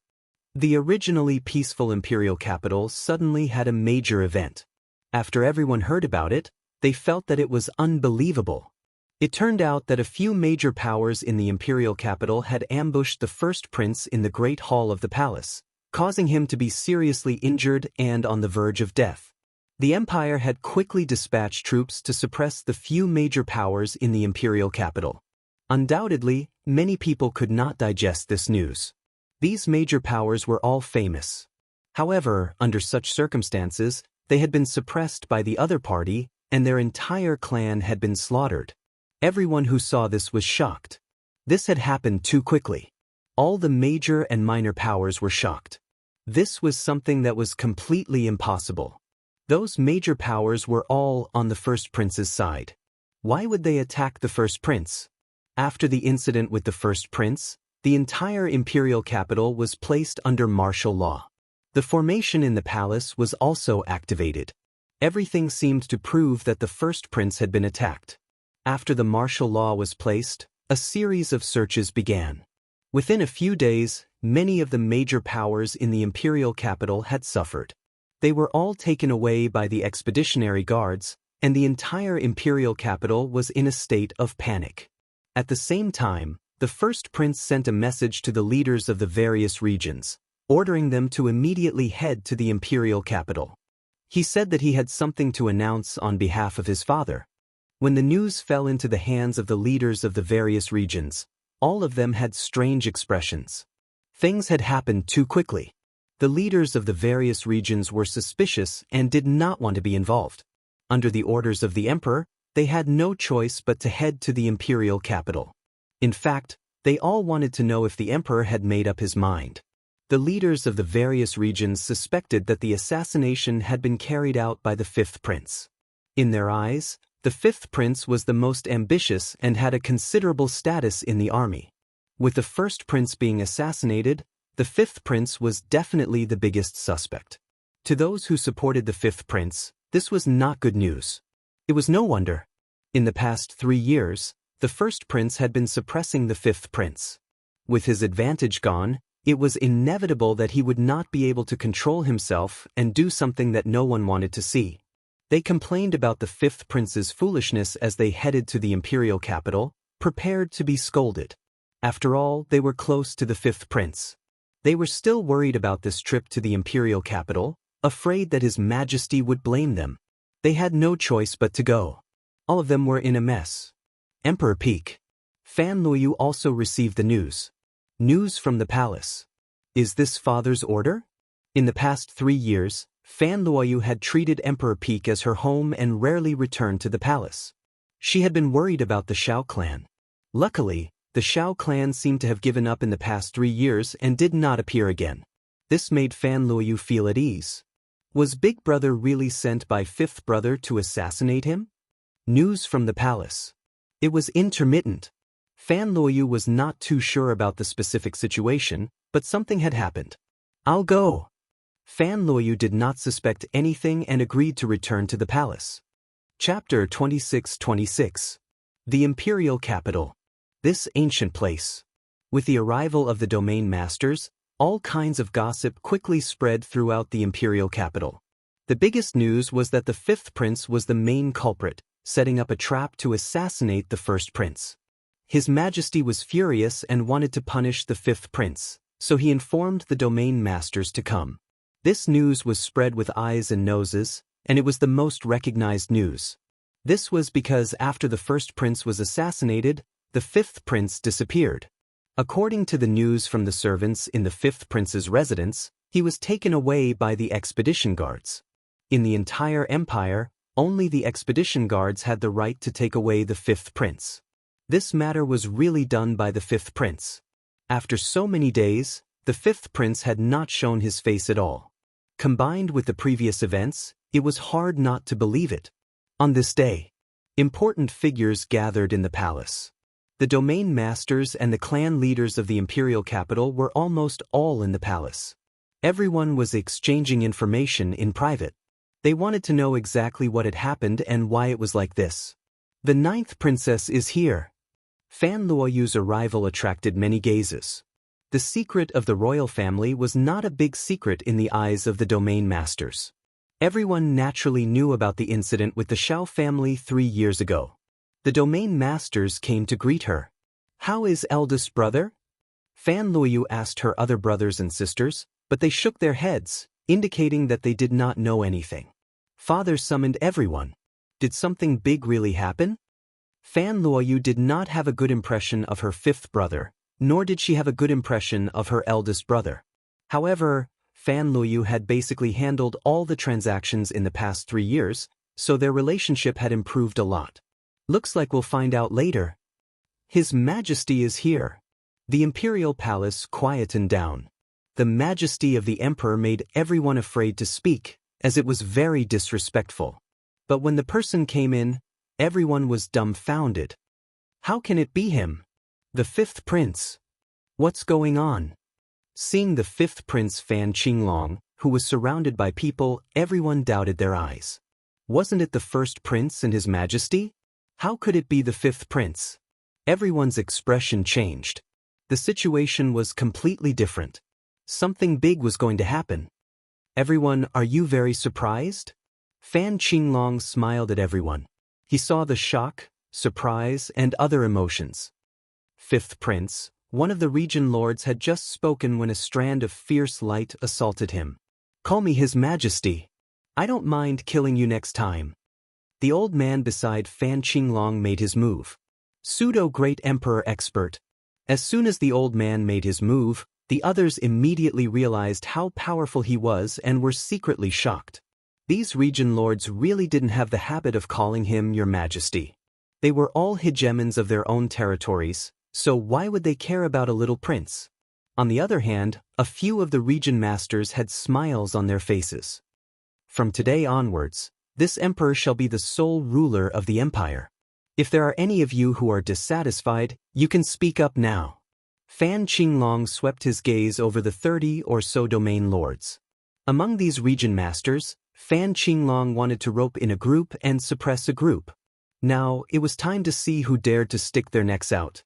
[SPEAKER 1] The originally peaceful imperial capital suddenly had a major event. After everyone heard about it, they felt that it was unbelievable. It turned out that a few major powers in the imperial capital had ambushed the first prince in the great hall of the palace, causing him to be seriously injured and on the verge of death. The empire had quickly dispatched troops to suppress the few major powers in the imperial capital. Undoubtedly, many people could not digest this news. These major powers were all famous. However, under such circumstances, they had been suppressed by the other party, and their entire clan had been slaughtered. Everyone who saw this was shocked. This had happened too quickly. All the major and minor powers were shocked. This was something that was completely impossible. Those major powers were all on the first prince's side. Why would they attack the first prince? After the incident with the first prince, the entire imperial capital was placed under martial law. The formation in the palace was also activated. Everything seemed to prove that the first prince had been attacked. After the martial law was placed, a series of searches began. Within a few days, many of the major powers in the imperial capital had suffered. They were all taken away by the expeditionary guards, and the entire imperial capital was in a state of panic. At the same time, the first prince sent a message to the leaders of the various regions, ordering them to immediately head to the imperial capital. He said that he had something to announce on behalf of his father. When the news fell into the hands of the leaders of the various regions, all of them had strange expressions. Things had happened too quickly. The leaders of the various regions were suspicious and did not want to be involved. Under the orders of the emperor, they had no choice but to head to the imperial capital. In fact, they all wanted to know if the emperor had made up his mind. The leaders of the various regions suspected that the assassination had been carried out by the fifth prince. In their eyes, the fifth prince was the most ambitious and had a considerable status in the army. With the first prince being assassinated, the fifth prince was definitely the biggest suspect. To those who supported the fifth prince, this was not good news. It was no wonder. In the past 3 years, the first prince had been suppressing the fifth prince. With his advantage gone, it was inevitable that he would not be able to control himself and do something that no one wanted to see. They complained about the fifth prince's foolishness as they headed to the imperial capital, prepared to be scolded. After all, they were close to the fifth prince. They were still worried about this trip to the imperial capital, afraid that His Majesty would blame them. They had no choice but to go. All of them were in a mess. Emperor Peak. Fan Luoyu also received the news. News from the palace. Is this father's order? In the past 3 years, Fan Luoyu had treated Emperor Peak as her home and rarely returned to the palace. She had been worried about the Xiao clan. Luckily, the Xiao clan seemed to have given up in the past 3 years and did not appear again. This made Fan Luoyu feel at ease. Was Big Brother really sent by Fifth Brother to assassinate him? News from the palace. It was intermittent. Fan Luoyu was not too sure about the specific situation, but something had happened. I'll go. Fan Luoyu did not suspect anything and agreed to return to the palace. Chapter 26-26. The Imperial Capital. This ancient place. With the arrival of the domain masters, all kinds of gossip quickly spread throughout the imperial capital. The biggest news was that the fifth prince was the main culprit, setting up a trap to assassinate the first prince. His Majesty was furious and wanted to punish the fifth prince, so he informed the domain masters to come. This news was spread with eyes and noses, and it was the most recognized news. This was because after the first prince was assassinated, the fifth prince disappeared. According to the news from the servants in the fifth prince's residence, he was taken away by the expedition guards. In the entire empire, only the expedition guards had the right to take away the fifth prince. This matter was really done by the fifth prince. After so many days, the fifth prince had not shown his face at all. Combined with the previous events, it was hard not to believe it. On this day, important figures gathered in the palace. The domain masters and the clan leaders of the imperial capital were almost all in the palace. Everyone was exchanging information in private. They wanted to know exactly what had happened and why it was like this. The ninth princess is here. Fan Luoyu's arrival attracted many gazes. The secret of the royal family was not a big secret in the eyes of the domain masters. Everyone naturally knew about the incident with the Xiao family 3 years ago. The domain masters came to greet her. How is eldest brother? Fan Luoyu asked her other brothers and sisters, but they shook their heads, indicating that they did not know anything. Father summoned everyone. Did something big really happen? Fan Luoyu did not have a good impression of her fifth brother, nor did she have a good impression of her eldest brother. However, Fan Luoyu had basically handled all the transactions in the past 3 years, so their relationship had improved a lot. Looks like we'll find out later. His Majesty is here. The imperial palace quietened down. The majesty of the emperor made everyone afraid to speak, as it was very disrespectful. But when the person came in, everyone was dumbfounded. How can it be him? The fifth prince. What's going on? Seeing the fifth prince Fan Qinglong, who was surrounded by people, everyone doubted their eyes. Wasn't it the first prince and his majesty? How could it be the fifth prince? Everyone's expression changed. The situation was completely different. Something big was going to happen. Everyone, are you very surprised? Fan Qinglong smiled at everyone. He saw the shock, surprise, and other emotions. Fifth prince, one of the region lords, had just spoken when a strand of fierce light assaulted him. Call me His Majesty. I don't mind killing you next time. The old man beside Fan Qinglong made his move. Pseudo-Great Emperor expert. As soon as the old man made his move, the others immediately realized how powerful he was and were secretly shocked. These region lords really didn't have the habit of calling him Your Majesty. They were all hegemons of their own territories, so why would they care about a little prince? On the other hand, a few of the region masters had smiles on their faces. From today onwards, this emperor shall be the sole ruler of the empire. If there are any of you who are dissatisfied, you can speak up now. Fan Qinglong swept his gaze over the 30 or so domain lords. Among these region masters, Fan Qinglong wanted to rope in a group and suppress a group. Now, it was time to see who dared to stick their necks out.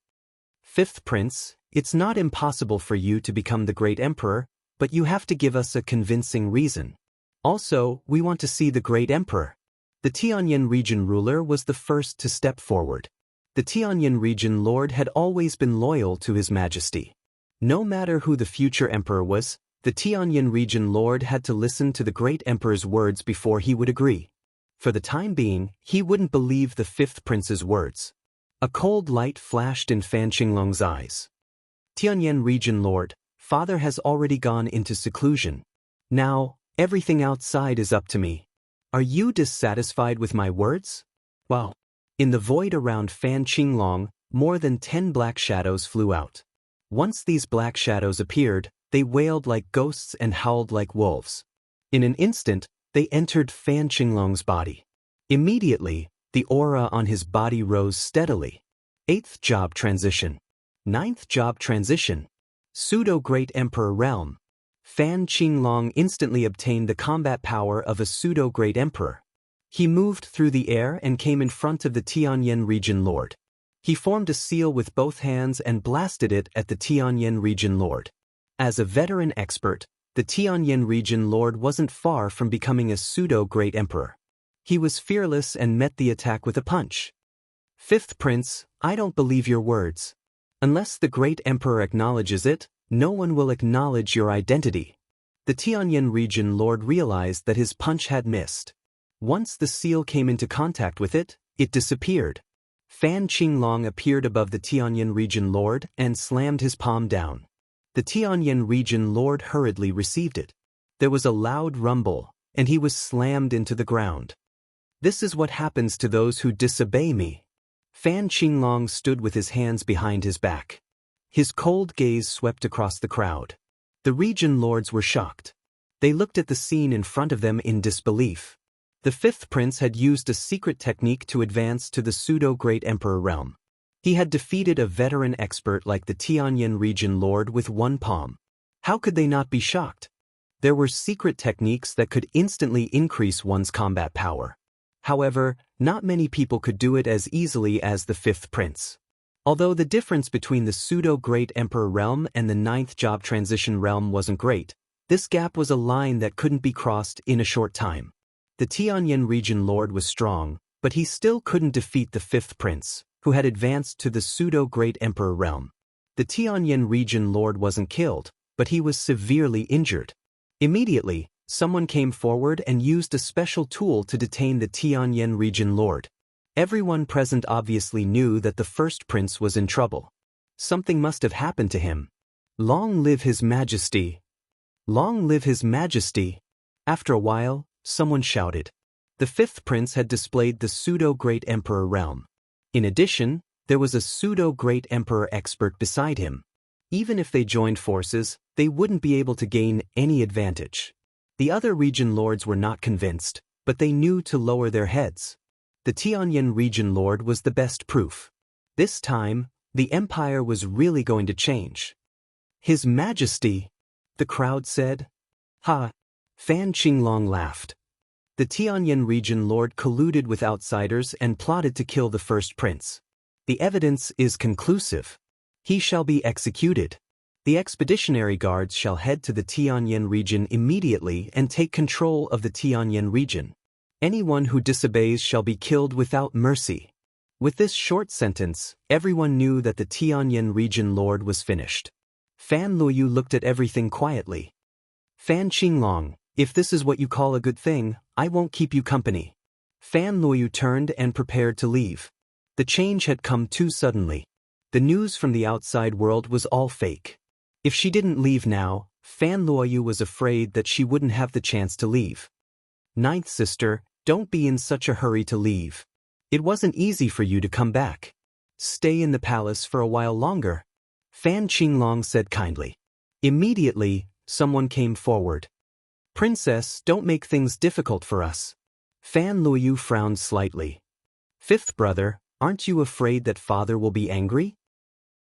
[SPEAKER 1] Fifth prince, it's not impossible for you to become the great emperor, but you have to give us a convincing reason. Also, we want to see the great emperor. The Tianyan region ruler was the first to step forward. The Tianyan region lord had always been loyal to His Majesty. No matter who the future emperor was, The Tianyin region lord had to listen to the great emperor's words before he would agree. For the time being, he wouldn't believe the fifth prince's words. A cold light flashed in Fan Qinglong's eyes. Tianyin region lord, father has already gone into seclusion. Now, everything outside is up to me. Are you dissatisfied with my words? Wow. In the void around Fan Qinglong, more than 10 black shadows flew out. Once these black shadows appeared, they wailed like ghosts and howled like wolves. In an instant, they entered Fan Qinglong's body. Immediately, the aura on his body rose steadily. 8th job transition. 9th job transition. Pseudo-Great Emperor realm. Fan Qinglong instantly obtained the combat power of a pseudo-Great Emperor. He moved through the air and came in front of the Tianyin region lord. He formed a seal with both hands and blasted it at the Tianyin region lord. As a veteran expert, the Tianyin region lord wasn't far from becoming a pseudo-Great Emperor. He was fearless and met the attack with a punch. Fifth Prince, I don't believe your words. Unless the Great Emperor acknowledges it, no one will acknowledge your identity. The Tianyin region lord realized that his punch had missed. Once the seal came into contact with it, it disappeared. Fan Qinglong appeared above the Tianyin region lord and slammed his palm down. The Tianyin region lord hurriedly received it. There was a loud rumble, and he was slammed into the ground. This is what happens to those who disobey me. Fan Qinglong stood with his hands behind his back. His cold gaze swept across the crowd. The region lords were shocked. They looked at the scene in front of them in disbelief. The fifth prince had used a secret technique to advance to the pseudo-Great Emperor realm. He had defeated a veteran expert like the Tianyin region lord with one palm. How could they not be shocked? There were secret techniques that could instantly increase one's combat power. However, not many people could do it as easily as the fifth prince. Although the difference between the pseudo-Great Emperor realm and the 9th job transition realm wasn't great, this gap was a line that couldn't be crossed in a short time. The Tianyin region lord was strong, but he still couldn't defeat the fifth prince, who had advanced to the pseudo-Great Emperor realm. The Tianyin region lord wasn't killed, but he was severely injured. Immediately, someone came forward and used a special tool to detain the Tianyin region lord. Everyone present obviously knew that the first prince was in trouble. Something must have happened to him. Long live His Majesty! Long live His Majesty! After a while, someone shouted. The fifth prince had displayed the pseudo-Great Emperor realm. In addition, there was a pseudo-Great Emperor expert beside him. Even if they joined forces, they wouldn't be able to gain any advantage. The other region lords were not convinced, but they knew to lower their heads. The Tianyin region lord was the best proof. This time, the empire was really going to change. His Majesty, the crowd said. Ha! Fan Qinglong laughed. The Tianyin region lord colluded with outsiders and plotted to kill the first prince. The evidence is conclusive. He shall be executed. The expeditionary guards shall head to the Tianyin region immediately and take control of the Tianyin region. Anyone who disobeys shall be killed without mercy. With this short sentence, everyone knew that the Tianyin region lord was finished. Fan Luoyu looked at everything quietly. Fan Qinglong, if this is what you call a good thing, I won't keep you company. Fan Luoyu turned and prepared to leave. The change had come too suddenly. The news from the outside world was all fake. If she didn't leave now, Fan Luoyu was afraid that she wouldn't have the chance to leave. Ninth sister, don't be in such a hurry to leave. It wasn't easy for you to come back. Stay in the palace for a while longer. Fan Qinglong said kindly. Immediately, someone came forward. Princess, don't make things difficult for us. Fan Luoyu frowned slightly. Fifth brother, aren't you afraid that father will be angry?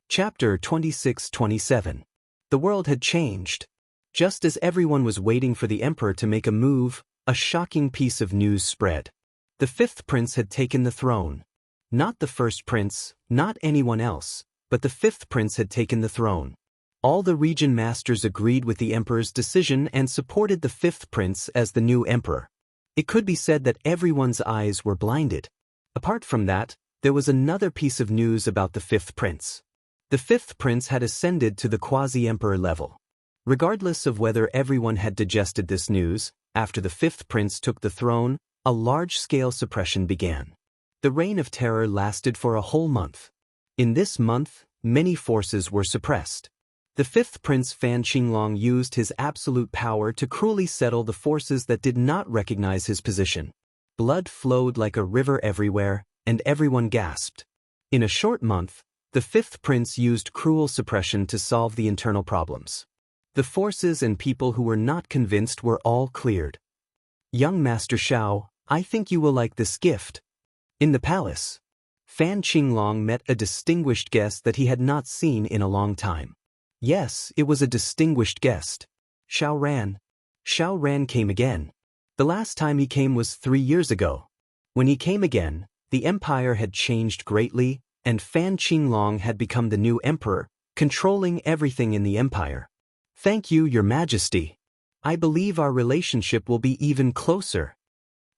[SPEAKER 1] Chapter 26-27. The world had changed. Just as everyone was waiting for the emperor to make a move, a shocking piece of news spread. The fifth prince had taken the throne. Not the first prince, not anyone else, but the fifth prince had taken the throne. All the region masters agreed with the emperor's decision and supported the fifth prince as the new emperor. It could be said that everyone's eyes were blinded. Apart from that, there was another piece of news about the fifth prince. The fifth prince had ascended to the quasi-emperor level. Regardless of whether everyone had digested this news, after the fifth prince took the throne, a large-scale suppression began. The reign of terror lasted for a whole month. In this month, many forces were suppressed. The fifth prince Fan Qinglong used his absolute power to cruelly settle the forces that did not recognize his position. Blood flowed like a river everywhere, and everyone gasped. In a short month, the fifth prince used cruel suppression to solve the internal problems. The forces and people who were not convinced were all cleared. Young Master Xiao, I think you will like this gift. In the palace, Fan Qinglong met a distinguished guest that he had not seen in a long time. Yes, it was a distinguished guest. Xiao Ran. Xiao Ran came again. The last time he came was 3 years ago. When he came again, the empire had changed greatly, and Fan Qinglong had become the new emperor, controlling everything in the empire. Thank you, Your Majesty. I believe our relationship will be even closer.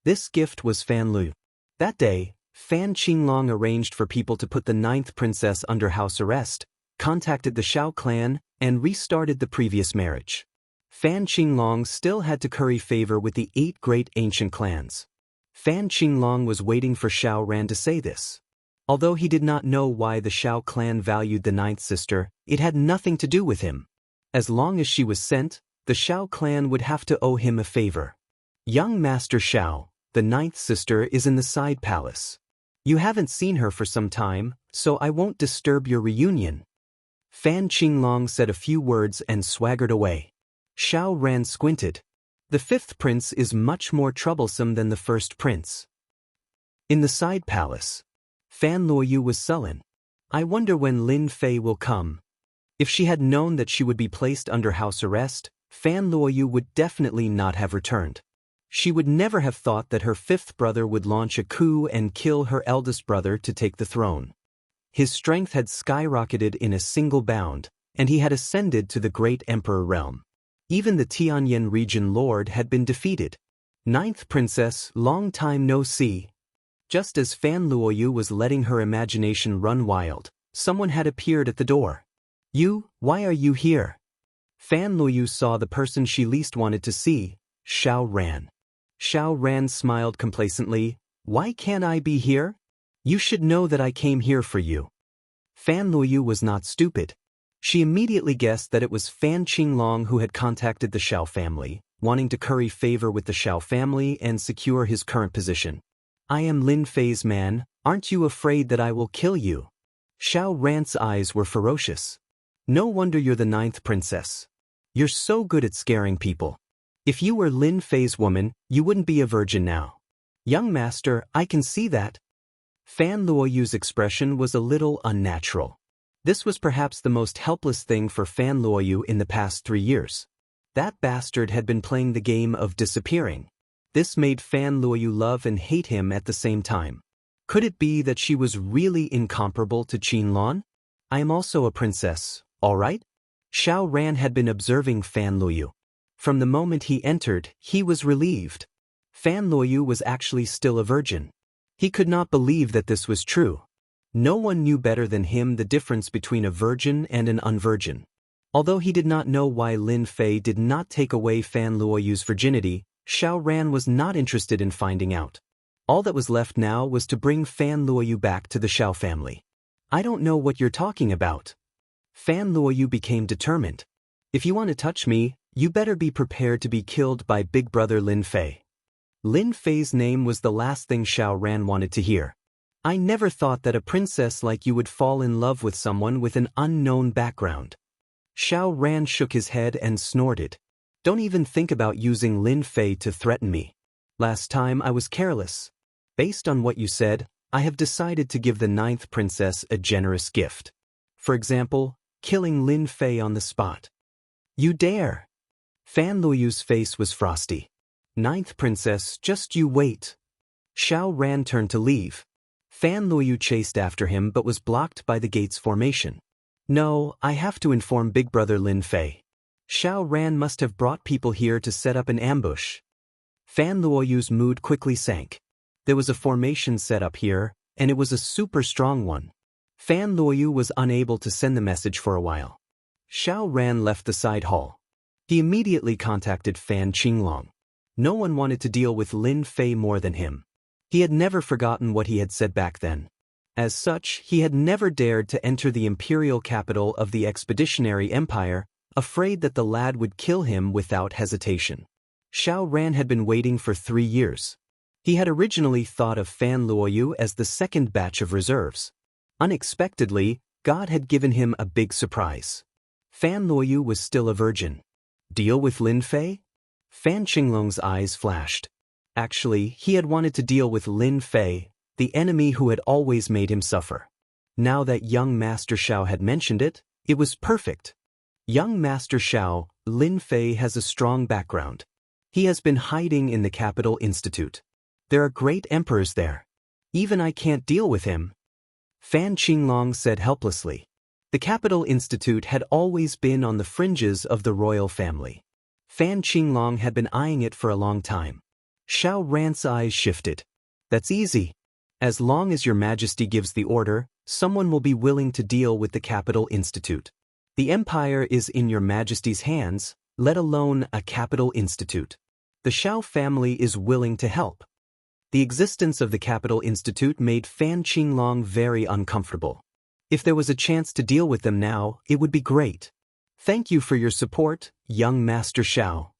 [SPEAKER 1] This gift was Fan Lu. That day, Fan Qinglong arranged for people to put the 9th princess under house arrest, contacted the Xiao clan, and restarted the previous marriage. Fan Qinglong still had to curry favor with the 8 great ancient clans. Fan Qinglong was waiting for Xiao Ran to say this. Although he did not know why the Xiao clan valued the 9th sister, it had nothing to do with him. As long as she was sent, the Xiao clan would have to owe him a favor. Young Master Xiao, the 9th sister is in the side palace. You haven't seen her for some time, so I won't disturb your reunion. Fan Qinglong said a few words and swaggered away. Xiao Ran squinted. The 5th prince is much more troublesome than the 1st prince. In the side palace, Fan Luoyu was sullen. I wonder when Lin Fei will come. If she had known that she would be placed under house arrest, Fan Luoyu would definitely not have returned. She would never have thought that her 5th brother would launch a coup and kill her eldest brother to take the throne. His strength had skyrocketed in a single bound, and he had ascended to the great emperor realm. Even the Tianyan region lord had been defeated. 9th princess, long time no see. Just as Fan Luoyu was letting her imagination run wild, someone had appeared at the door. Why are you here? Fan Luoyu saw the person she least wanted to see, Xiao Ran. Xiao Ran smiled complacently. Why can't I be here? You should know that I came here for you. Fan Luoyu was not stupid. She immediately guessed that it was Fan Qinglong who had contacted the Xiao family, wanting to curry favor with the Xiao family and secure his current position. I am Lin Fei's man, aren't you afraid that I will kill you? Xiao Ran's eyes were ferocious. No wonder you're the 9th princess. You're so good at scaring people. If you were Lin Fei's woman, you wouldn't be a virgin now. Young master, I can see that. Fan Luoyu's expression was a little unnatural. This was perhaps the most helpless thing for Fan Luoyu in the past 3 years. That bastard had been playing the game of disappearing. This made Fan Luoyu love and hate him at the same time. Could it be that she was really incomparable to Qinlong? I am also a princess, all right? Xiao Ran had been observing Fan Luoyu. From the moment he entered, he was relieved. Fan Luoyu was actually still a virgin. He could not believe that this was true. No one knew better than him the difference between a virgin and an unvirgin. Although he did not know why Lin Fei did not take away Fan Luoyu's virginity, Xiao Ran was not interested in finding out. All that was left now was to bring Fan Luoyu back to the Xiao family. I don't know what you're talking about. Fan Luoyu became determined. If you want to touch me, you better be prepared to be killed by Big Brother Lin Fei. Lin Fei's name was the last thing Xiao Ran wanted to hear. I never thought that a princess like you would fall in love with someone with an unknown background. Xiao Ran shook his head and snorted. Don't even think about using Lin Fei to threaten me. Last time I was careless. Based on what you said, I have decided to give the 9th princess a generous gift. For example, killing Lin Fei on the spot. You dare! Fan Luoyu's face was frosty. 9th princess, just you wait. Xiao Ran turned to leave. Fan Luoyu chased after him but was blocked by the gate's formation. No, I have to inform Big Brother Lin Fei. Xiao Ran must have brought people here to set up an ambush. Fan Luoyu's mood quickly sank. There was a formation set up here, and it was a super strong one. Fan Luoyu was unable to send the message for a while. Xiao Ran left the side hall. He immediately contacted Fan Qinglong. No one wanted to deal with Lin Fei more than him. He had never forgotten what he had said back then. As such, he had never dared to enter the imperial capital of the expeditionary empire, afraid that the lad would kill him without hesitation. Xiao Ran had been waiting for 3 years. He had originally thought of Fan Luoyu as the second batch of reserves. Unexpectedly, God had given him a big surprise. Fan Luoyu was still a virgin. Deal with Lin Fei? Fan Qinglong's eyes flashed. Actually, he had wanted to deal with Lin Fei, the enemy who had always made him suffer. Now that young Master Xiao had mentioned it, it was perfect. Young Master Xiao, Lin Fei has a strong background. He has been hiding in the Capital Institute. There are great emperors there. Even I can't deal with him. Fan Qinglong said helplessly. The Capital Institute had always been on the fringes of the royal family. Fan Qinglong had been eyeing it for a long time. Xiao Ran's eyes shifted. That's easy. As long as your majesty gives the order, someone will be willing to deal with the Capital Institute. The empire is in your majesty's hands, let alone a Capital Institute. The Xiao family is willing to help. The existence of the Capital Institute made Fan Qinglong very uncomfortable. If there was a chance to deal with them now, it would be great. Thank you for your support, young Master Xiao.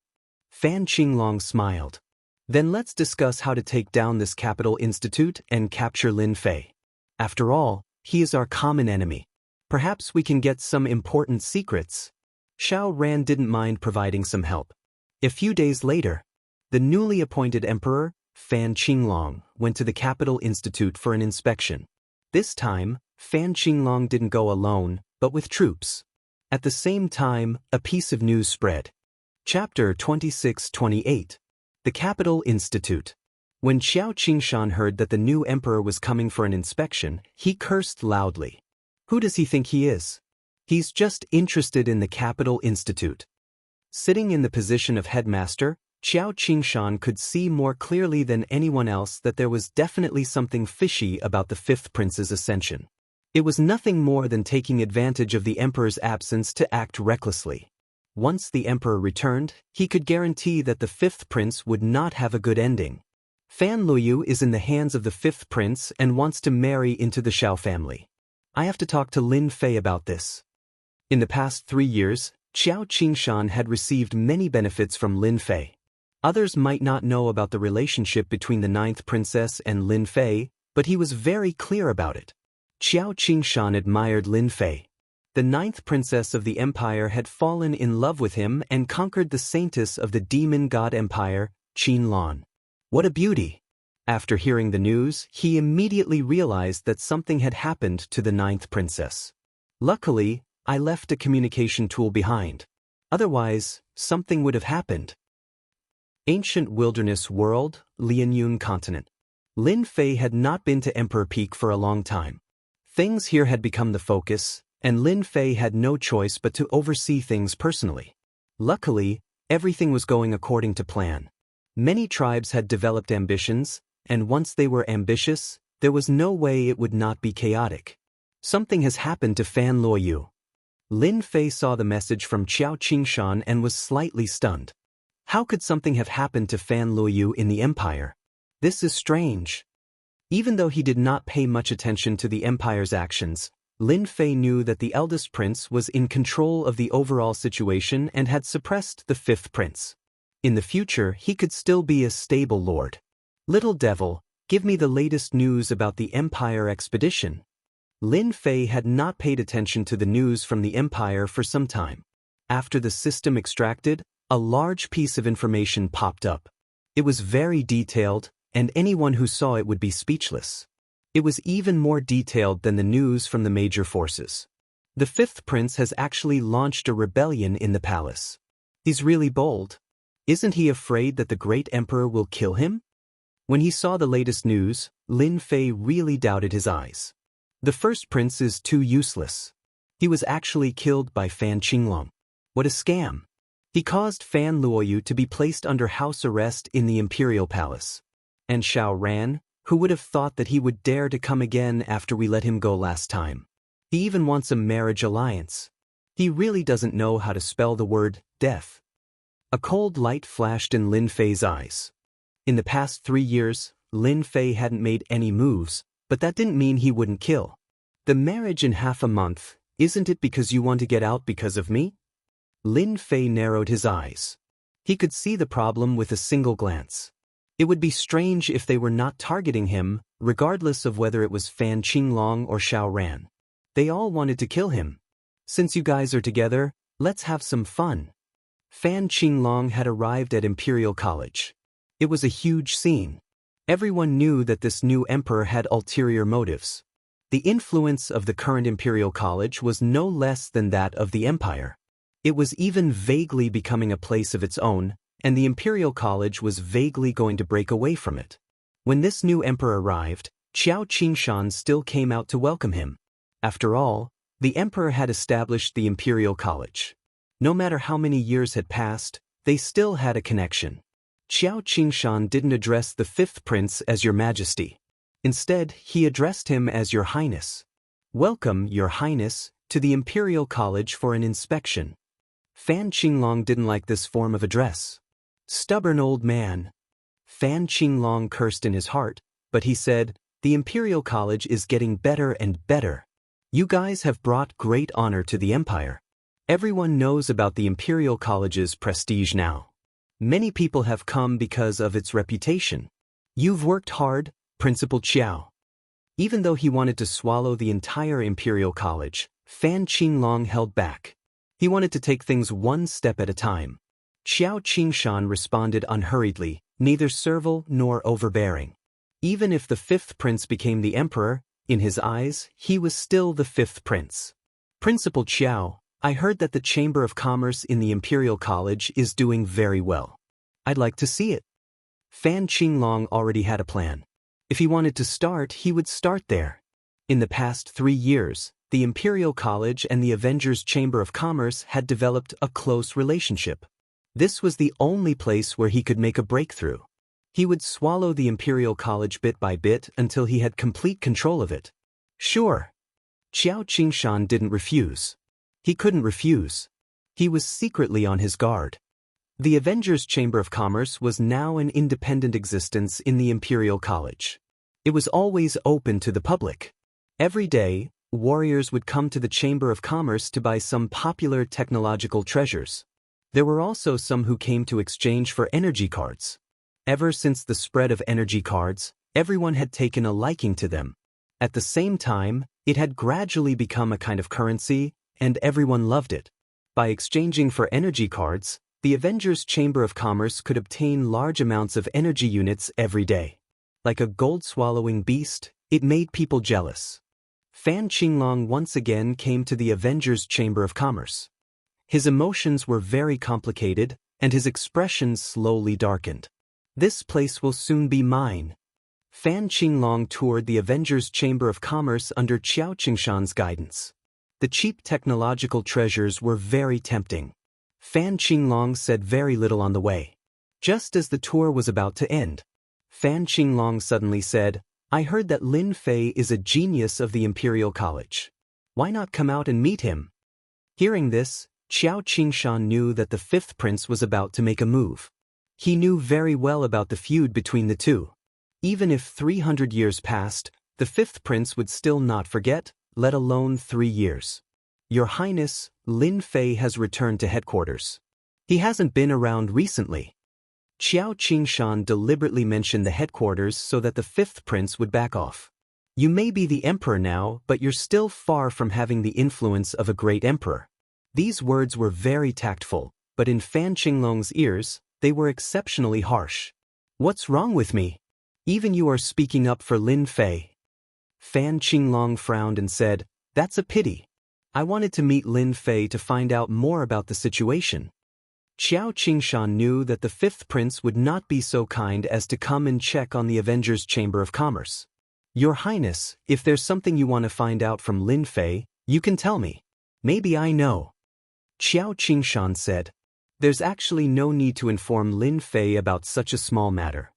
[SPEAKER 1] Fan Qinglong smiled. Then let's discuss how to take down this Capital Institute and capture Lin Fei. After all, he is our common enemy. Perhaps we can get some important secrets. Xiao Ran didn't mind providing some help. A few days later, the newly appointed emperor, Fan Qinglong, went to the Capital Institute for an inspection. This time, Fan Qinglong didn't go alone, but with troops. At the same time, a piece of news spread. Chapter 26-28. The Capital Institute. When Xiao Qingshan heard that the new emperor was coming for an inspection, he cursed loudly. Who does he think he is? He's just interested in the Capital Institute. Sitting in the position of headmaster, Xiao Qingshan could see more clearly than anyone else that there was definitely something fishy about the fifth prince's ascension. It was nothing more than taking advantage of the emperor's absence to act recklessly. Once the emperor returned, he could guarantee that the fifth prince would not have a good ending. Fan Luoyu is in the hands of the fifth prince and wants to marry into the Xiao family. I have to talk to Lin Fei about this. In the past 3 years, Xiao Qingshan had received many benefits from Lin Fei. Others might not know about the relationship between the ninth princess and Lin Fei, but he was very clear about it. Xiao Qingshan admired Lin Fei. The ninth princess of the empire had fallen in love with him and conquered the saintess of the demon god empire, Qin Lan. What a beauty! After hearing the news, he immediately realized that something had happened to the ninth princess. Luckily, I left a communication tool behind. Otherwise, something would have happened. Ancient Wilderness World, Lianyun Continent. Lin Fei had not been to Emperor Peak for a long time. Things here had become the focus, and Lin Fei had no choice but to oversee things personally. Luckily, everything was going according to plan. Many tribes had developed ambitions, and once they were ambitious, there was no way it would not be chaotic. Something has happened to Fan Luoyu. Lin Fei saw the message from Xiao Qingshan and was slightly stunned. How could something have happened to Fan Luoyu in the empire? This is strange. Even though he did not pay much attention to the empire's actions, Lin Fei knew that the eldest prince was in control of the overall situation and had suppressed the fifth prince. In the future, he could still be a stable lord. Little devil, give me the latest news about the empire expedition. Lin Fei had not paid attention to the news from the empire for some time. After the system extracted, a large piece of information popped up. It was very detailed, and anyone who saw it would be speechless. It was even more detailed than the news from the major forces. The fifth prince has actually launched a rebellion in the palace. He's really bold. Isn't he afraid that the great emperor will kill him? When he saw the latest news, Lin Fei really doubted his eyes. The first prince is too useless. He was actually killed by Fan Qinglong. What a scam! He caused Fan Luoyu to be placed under house arrest in the imperial palace. And Xiao Ran, who would have thought that he would dare to come again after we let him go last time? He even wants a marriage alliance. He really doesn't know how to spell the word death. A cold light flashed in Lin Fei's eyes. In the past 3 years, Lin Fei hadn't made any moves, but that didn't mean he wouldn't kill. The marriage in half a month, isn't it because you want to get out because of me? Lin Fei narrowed his eyes. He could see the problem with a single glance. It would be strange if they were not targeting him, regardless of whether it was Fan Qinglong or Xiao Ran. They all wanted to kill him. Since you guys are together, let's have some fun. Fan Qinglong had arrived at Imperial College. It was a huge scene. Everyone knew that this new emperor had ulterior motives. The influence of the current Imperial College was no less than that of the Empire. It was even vaguely becoming a place of its own, and the Imperial College was vaguely going to break away from it. When this new emperor arrived, Qiao Qingshan still came out to welcome him. After all, the emperor had established the Imperial College. No matter how many years had passed, they still had a connection. Qiao Qingshan didn't address the fifth prince as Your Majesty. Instead, he addressed him as Your Highness. Welcome, Your Highness, to the Imperial College for an inspection. Fan Qinglong didn't like this form of address. Stubborn old man. Fan Qinglong cursed in his heart, but he said, the Imperial College is getting better and better. You guys have brought great honor to the Empire. Everyone knows about the Imperial College's prestige now. Many people have come because of its reputation. You've worked hard, Principal Qiao. Even though he wanted to swallow the entire Imperial College, Fan Qinglong held back. He wanted to take things one step at a time. Qiao Qingshan responded unhurriedly, neither servile nor overbearing. Even if the fifth prince became the emperor, in his eyes, he was still the fifth prince. Principal Qiao, I heard that the Chamber of Commerce in the Imperial College is doing very well. I'd like to see it. Fan Qinglong already had a plan. If he wanted to start, he would start there. In the past 3 years, the Imperial College and the Avengers Chamber of Commerce had developed a close relationship. This was the only place where he could make a breakthrough. He would swallow the Imperial College bit by bit until he had complete control of it. Sure. Qiao Qingshan didn't refuse. He couldn't refuse. He was secretly on his guard. The Avengers Chamber of Commerce was now an independent existence in the Imperial College. It was always open to the public. Every day, warriors would come to the Chamber of Commerce to buy some popular technological treasures. There were also some who came to exchange for energy cards. Ever since the spread of energy cards, everyone had taken a liking to them. At the same time, it had gradually become a kind of currency, and everyone loved it. By exchanging for energy cards, the Avengers Chamber of Commerce could obtain large amounts of energy units every day. Like a gold-swallowing beast, it made people jealous. Fan Qinglong once again came to the Avengers Chamber of Commerce. His emotions were very complicated, and his expressions slowly darkened. This place will soon be mine. Fan Qinglong toured the Avengers Chamber of Commerce under Qiao Qingshan's guidance. The cheap technological treasures were very tempting. Fan Qinglong said very little on the way. Just as the tour was about to end, Fan Qinglong suddenly said, I heard that Lin Fei is a genius of the Imperial College. Why not come out and meet him? Hearing this, Qiao Qingshan knew that the fifth prince was about to make a move. He knew very well about the feud between the two. Even if 300 years passed, the fifth prince would still not forget, let alone 3 years. Your Highness, Lin Fei has returned to headquarters. He hasn't been around recently. Qiao Qingshan deliberately mentioned the headquarters so that the fifth prince would back off. You may be the emperor now, but you're still far from having the influence of a great emperor. These words were very tactful, but in Fan Qinglong's ears, they were exceptionally harsh. What's wrong with me? Even you are speaking up for Lin Fei. Fan Qinglong frowned and said, That's a pity. I wanted to meet Lin Fei to find out more about the situation. Qiao Qingshan knew that the fifth prince would not be so kind as to come and check on the Avengers Chamber of Commerce. Your Highness, if there's something you want to find out from Lin Fei, you can tell me. Maybe I know. Qiao Qingshan said, There's actually no need to inform Lin Fei about such a small matter.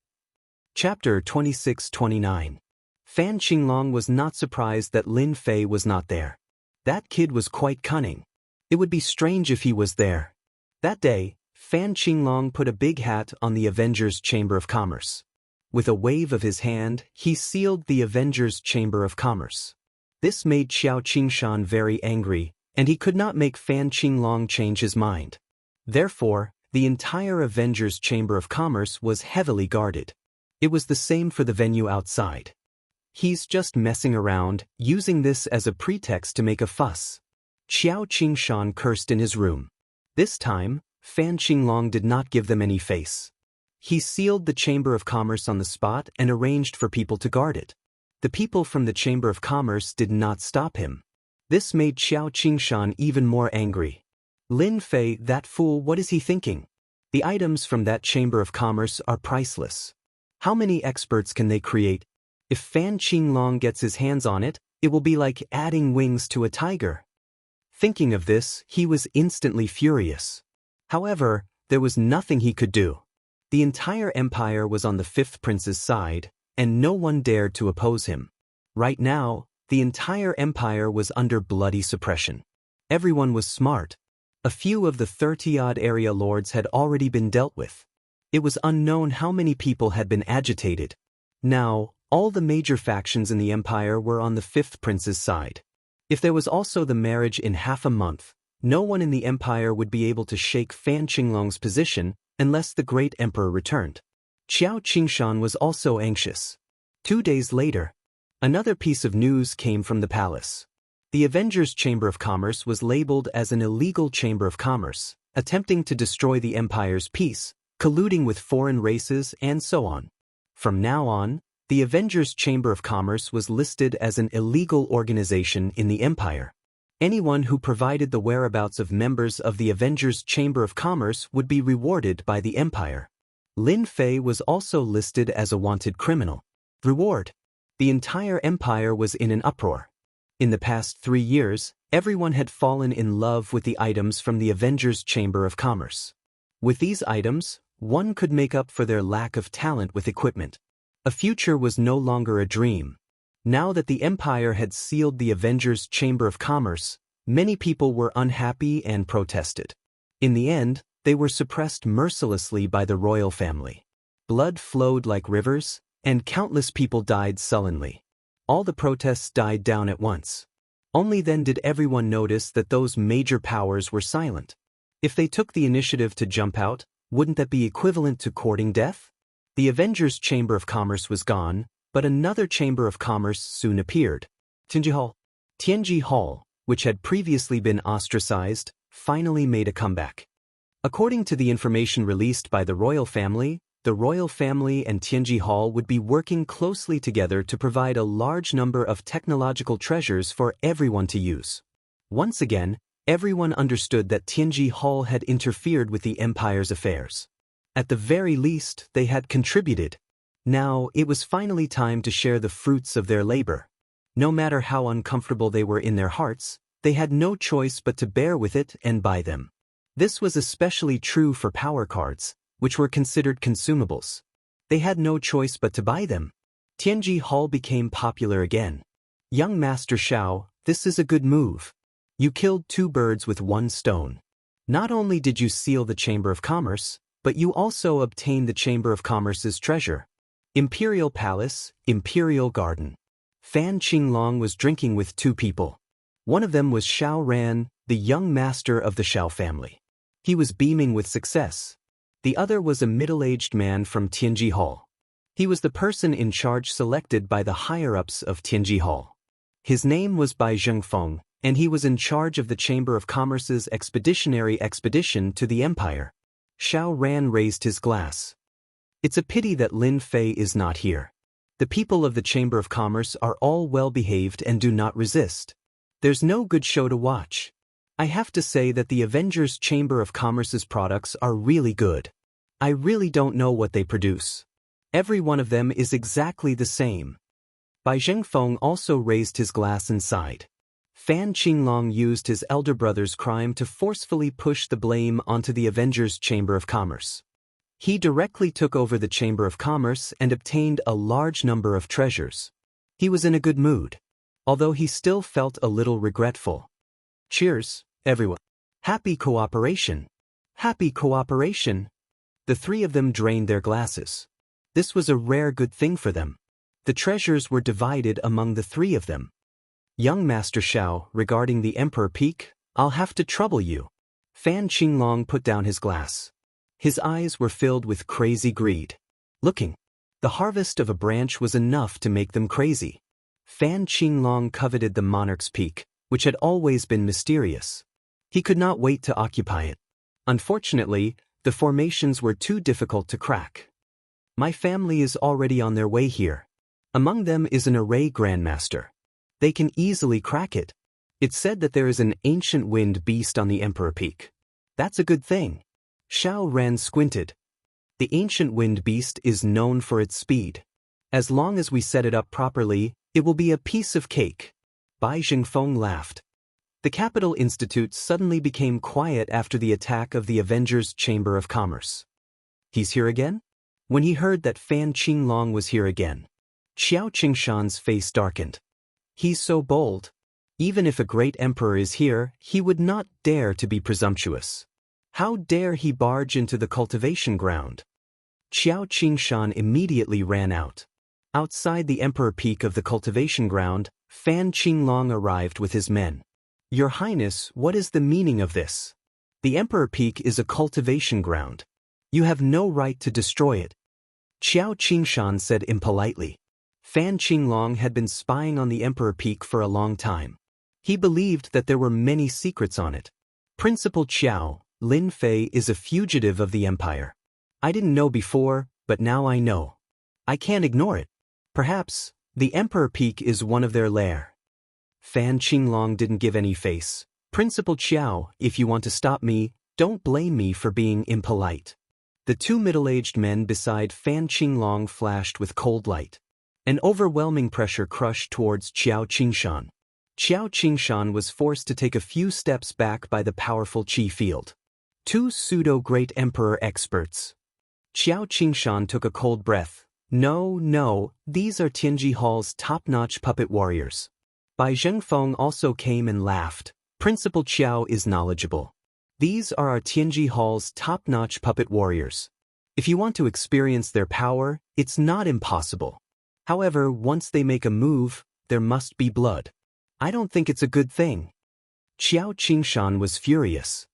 [SPEAKER 1] Chapter 26-29. Fan Qinglong was not surprised that Lin Fei was not there. That kid was quite cunning. It would be strange if he was there. That day, Fan Qinglong put a big hat on the Avengers Chamber of Commerce. With a wave of his hand, he sealed the Avengers Chamber of Commerce. This made Xiao Qingshan very angry, and he could not make Fan Qinglong change his mind. Therefore, the entire Avengers Chamber of Commerce was heavily guarded. It was the same for the venue outside. He's just messing around, using this as a pretext to make a fuss. Xiao Qingshan cursed in his room. This time, Fan Qinglong did not give them any face. He sealed the Chamber of Commerce on the spot and arranged for people to guard it. The people from the Chamber of Commerce did not stop him. This made Xiao Qingshan even more angry. Lin Fei, that fool, what is he thinking? The items from that Chamber of Commerce are priceless. How many experts can they create? If Fan Qinglong gets his hands on it, it will be like adding wings to a tiger. Thinking of this, he was instantly furious. However, there was nothing he could do. The entire empire was on the fifth prince's side, and no one dared to oppose him. Right now, the entire empire was under bloody suppression. Everyone was smart. A few of the 30-odd area lords had already been dealt with. It was unknown how many people had been agitated. Now, all the major factions in the empire were on the fifth prince's side. If there was also the marriage in half a month, no one in the empire would be able to shake Fan Qinglong's position unless the great emperor returned. Xiao Qingshan was also anxious. 2 days later, another piece of news came from the palace. The Avengers Chamber of Commerce was labeled as an illegal chamber of commerce, attempting to destroy the empire's peace, colluding with foreign races, and so on. From now on, the Avengers Chamber of Commerce was listed as an illegal organization in the empire. Anyone who provided the whereabouts of members of the Avengers Chamber of Commerce would be rewarded by the empire. Lin Fei was also listed as a wanted criminal. Reward. The entire empire was in an uproar. In the past 3 years, everyone had fallen in love with the items from the Avengers Chamber of Commerce. With these items, one could make up for their lack of talent with equipment. A future was no longer a dream. Now that the empire had sealed the Avengers Chamber of Commerce, many people were unhappy and protested. In the end, they were suppressed mercilessly by the royal family. Blood flowed like rivers, and countless people died sullenly. All the protests died down at once. Only then did everyone notice that those major powers were silent. If they took the initiative to jump out, wouldn't that be equivalent to courting death? The Avengers Chamber of Commerce was gone, but another Chamber of Commerce soon appeared. Tianji Hall, which had previously been ostracized, finally made a comeback. According to the information released by the royal family and Tianji Hall would be working closely together to provide a large number of technological treasures for everyone to use. Once again, everyone understood that Tianji Hall had interfered with the empire's affairs. At the very least, they had contributed. Now, it was finally time to share the fruits of their labor. No matter how uncomfortable they were in their hearts, they had no choice but to bear with it and buy them. This was especially true for power cards, which were considered consumables. They had no choice but to buy them. Tianji Hall became popular again. Young Master Xiao, this is a good move. You killed 2 birds with 1 stone. Not only did you seal the Chamber of Commerce, but you also obtained the Chamber of Commerce's treasure. Imperial Palace, Imperial Garden. Fan Qinglong was drinking with 2 people. One of them was Xiao Ran, the young master of the Xiao family. He was beaming with success. The other was a middle-aged man from Tianji Hall. He was the person in charge selected by the higher-ups of Tianji Hall. His name was Bai Zhengfeng, and he was in charge of the Chamber of Commerce's expeditionary expedition to the empire. Xiao Ran raised his glass. It's a pity that Lin Fei is not here. The people of the Chamber of Commerce are all well-behaved and do not resist. There's no good show to watch. I have to say that the Avengers Chamber of Commerce's products are really good. I really don't know what they produce. Every one of them is exactly the same. Bai Zhengfeng also raised his glass and sighed. Fan Qinglong used his elder brother's crime to forcefully push the blame onto the Avengers Chamber of Commerce. He directly took over the Chamber of Commerce and obtained a large number of treasures. He was in a good mood, although he still felt a little regretful. Cheers, everyone. Happy cooperation. Happy cooperation. The three of them drained their glasses. This was a rare good thing for them. The treasures were divided among the three of them. Young Master Xiao, regarding the Emperor Peak, I'll have to trouble you. Fan Qinglong put down his glass. His eyes were filled with crazy greed. Looking. The harvest of a branch was enough to make them crazy. Fan Qinglong coveted the monarch's peak, which had always been mysterious. He could not wait to occupy it. Unfortunately, the formations were too difficult to crack. My family is already on their way here. Among them is an array grandmaster. They can easily crack it. It's said that there is an ancient wind beast on the Emperor Peak. That's a good thing. Xiao Ran squinted. The ancient wind beast is known for its speed. As long as we set it up properly, it will be a piece of cake. Bai Jingfeng laughed. The Capital Institute suddenly became quiet after the attack of the Avengers Chamber of Commerce. He's here again? When he heard that Fan Qinglong was here again, Xiao Qingshan's face darkened. He's so bold. Even if a great emperor is here, he would not dare to be presumptuous. How dare he barge into the cultivation ground? Xiao Qingshan immediately ran out. Outside the Emperor Peak of the cultivation ground, Fan Qinglong arrived with his men. Your Highness, what is the meaning of this? The Emperor Peak is a cultivation ground. You have no right to destroy it. Xiao Qingshan said impolitely. Fan Qinglong had been spying on the Emperor Peak for a long time. He believed that there were many secrets on it. Principal Qiao, Lin Fei is a fugitive of the Empire. I didn't know before, but now I know. I can't ignore it. Perhaps, the Emperor Peak is one of their lair. Fan Qinglong didn't give any face. Principal Qiao, if you want to stop me, don't blame me for being impolite. The two middle-aged men beside Fan Qinglong flashed with cold light. An overwhelming pressure crushed towards Xiao Qingshan. Xiao Qingshan was forced to take a few steps back by the powerful qi field. Two pseudo-great emperor experts. Xiao Qingshan took a cold breath. No, these are Tianji Hall's top-notch puppet warriors. Bai Zhengfeng also came and laughed. Principal Qiao is knowledgeable. These are our Tianji Hall's top-notch puppet warriors. If you want to experience their power, it's not impossible. However, once they make a move, there must be blood. I don't think it's a good thing. Xiao Qingshan was furious.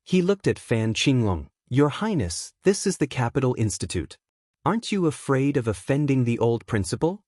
[SPEAKER 1] He looked at Fan Qinglong. Your Highness, this is the Capital Institute. Aren't you afraid of offending the old principal?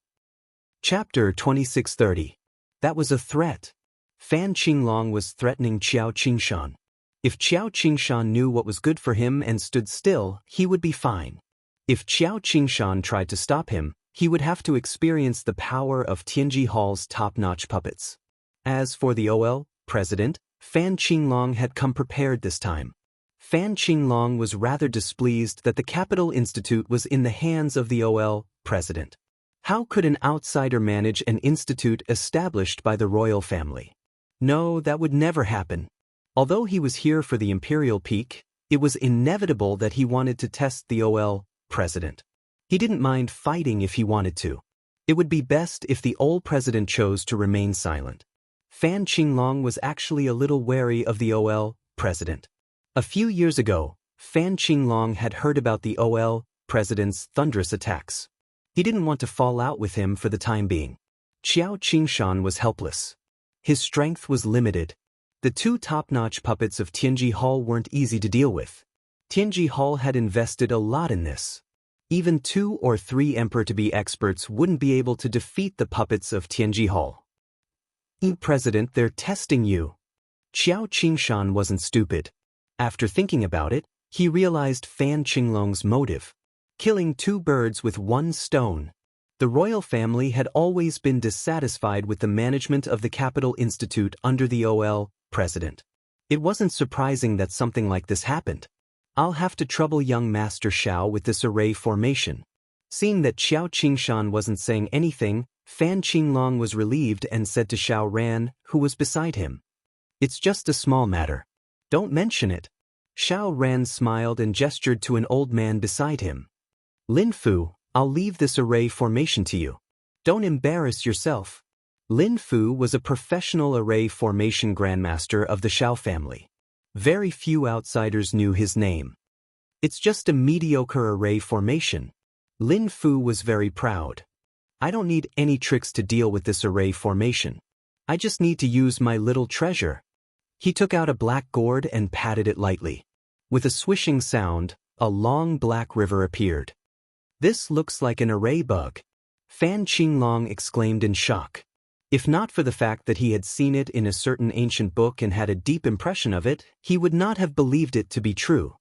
[SPEAKER 1] Chapter 2630. That was a threat. Fan Qinglong was threatening Xiao Qingshan. If Xiao Qingshan knew what was good for him and stood still, he would be fine. If Xiao Qingshan tried to stop him, he would have to experience the power of Tianji Hall's top-notch puppets. As for the OL president, Fan Qinglong had come prepared this time. Fan Qinglong was rather displeased that the Capital Institute was in the hands of the OL president. How could an outsider manage an institute established by the royal family? No, that would never happen. Although he was here for the Imperial Peak, it was inevitable that he wanted to test the OL president. He didn't mind fighting if he wanted to. It would be best if the old president chose to remain silent. Fan Qinglong was actually a little wary of the OL president. A few years ago, Fan Qinglong had heard about the OL president's thunderous attacks. He didn't want to fall out with him for the time being. Xiao Qingshan was helpless. His strength was limited. The two top-notch puppets of Tianji Hall weren't easy to deal with. Tianji Hall had invested a lot in this. Even 2 or 3 emperor-to-be experts wouldn't be able to defeat the puppets of Tianji Hall. President, they're testing you. Xiao Qingshan wasn't stupid. After thinking about it, he realized Fan Qinglong's motive. Killing 2 birds with 1 stone. The royal family had always been dissatisfied with the management of the Capital Institute under the OL president. It wasn't surprising that something like this happened. I'll have to trouble young Master Xiao with this array formation. Seeing that Xiao Qingshan wasn't saying anything, Fan Qinglong was relieved and said to Xiao Ran, who was beside him. It's just a small matter. Don't mention it. Xiao Ran smiled and gestured to an old man beside him. Lin Fu, I'll leave this array formation to you. Don't embarrass yourself. Lin Fu was a professional array formation grandmaster of the Xiao family. Very few outsiders knew his name. It's just a mediocre array formation. Lin Fu was very proud. I don't need any tricks to deal with this array formation. I just need to use my little treasure. He took out a black gourd and patted it lightly. With a swishing sound, a long black river appeared. This looks like an array bug. Fan Qinglong exclaimed in shock. If not for the fact that he had seen it in a certain ancient book and had a deep impression of it, he would not have believed it to be true.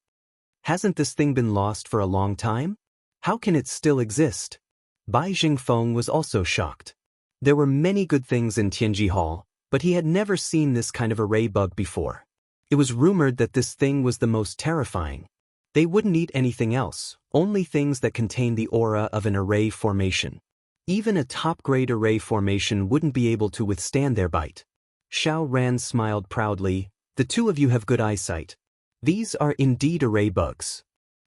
[SPEAKER 1] Hasn't this thing been lost for a long time? How can it still exist? Bai Jingfeng was also shocked. There were many good things in Tianji Hall, but he had never seen this kind of array bug before. It was rumored that this thing was the most terrifying. They wouldn't eat anything else, only things that contained the aura of an array formation. Even a top-grade array formation wouldn't be able to withstand their bite. Xiao Ran smiled proudly. The two of you have good eyesight. These are indeed array bugs.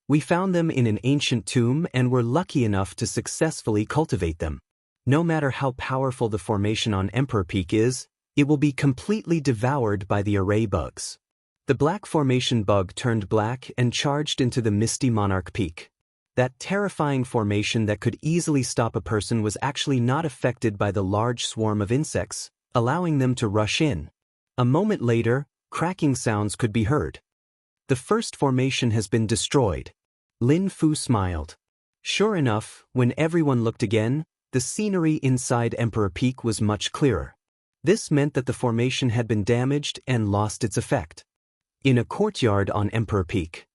[SPEAKER 1] We found them in an ancient tomb and were lucky enough to successfully cultivate them. No matter how powerful the formation on Emperor Peak is, it will be completely devoured by the array bugs. The black formation bug turned black and charged into the misty Monarch Peak. That terrifying formation that could easily stop a person was actually not affected by the large swarm of insects, allowing them to rush in. A moment later, cracking sounds could be heard. The first formation has been destroyed. Lin Fu smiled. Sure enough, when everyone looked again, the scenery inside Emperor Peak was much clearer. This meant that the formation had been damaged and lost its effect. In a courtyard on Emperor Peak.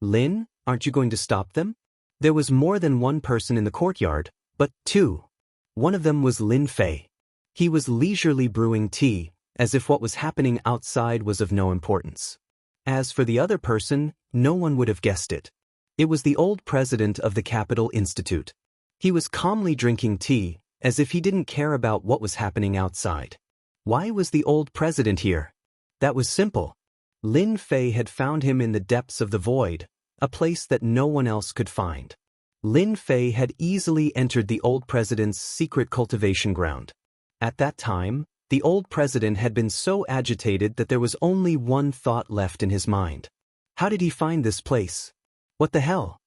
[SPEAKER 1] Lin, aren't you going to stop them? There was more than one person in the courtyard, but two. One of them was Lin Fei. He was leisurely brewing tea, as if what was happening outside was of no importance. As for the other person, no one would have guessed it. It was the old president of the Capital Institute. He was calmly drinking tea, as if he didn't care about what was happening outside. Why was the old president here? That was simple. Lin Fei had found him in the depths of the void, a place that no one else could find. Lin Fei had easily entered the old president's secret cultivation ground. At that time, the old president had been so agitated that there was only one thought left in his mind. How did he find this place? What the hell?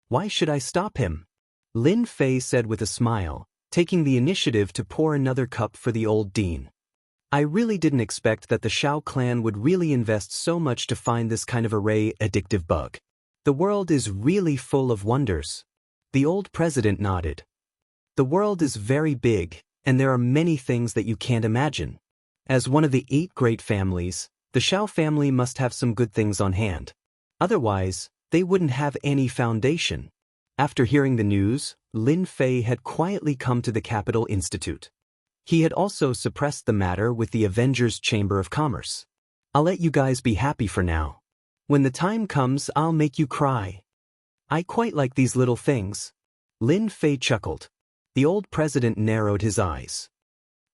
[SPEAKER 1] Why should I stop him? Lin Fei said with a smile, taking the initiative to pour another cup for the old dean. I really didn't expect that the Shao clan would really invest so much to find this kind of array addictive bug. The world is really full of wonders. The old president nodded. The world is very big, and there are many things that you can't imagine. As one of the 8 great families, the Shao family must have some good things on hand. Otherwise, they wouldn't have any foundation. After hearing the news, Lin Fei had quietly come to the Capital Institute. He had also suppressed the matter with the Avengers Chamber of Commerce. I'll let you guys be happy for now. When the time comes, I'll make you cry. I quite like these little things. Lin Fei chuckled. The old president narrowed his eyes.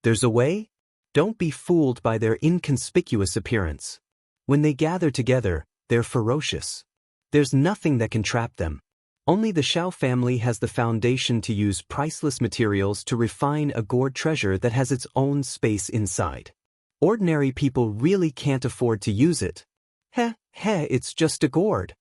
[SPEAKER 1] There's a way? Don't be fooled by their inconspicuous appearance. When they gather together, they're ferocious. There's nothing that can trap them. Only the Shao family has the foundation to use priceless materials to refine a gourd treasure that has its own space inside. Ordinary people really can't afford to use it. It's just a gourd.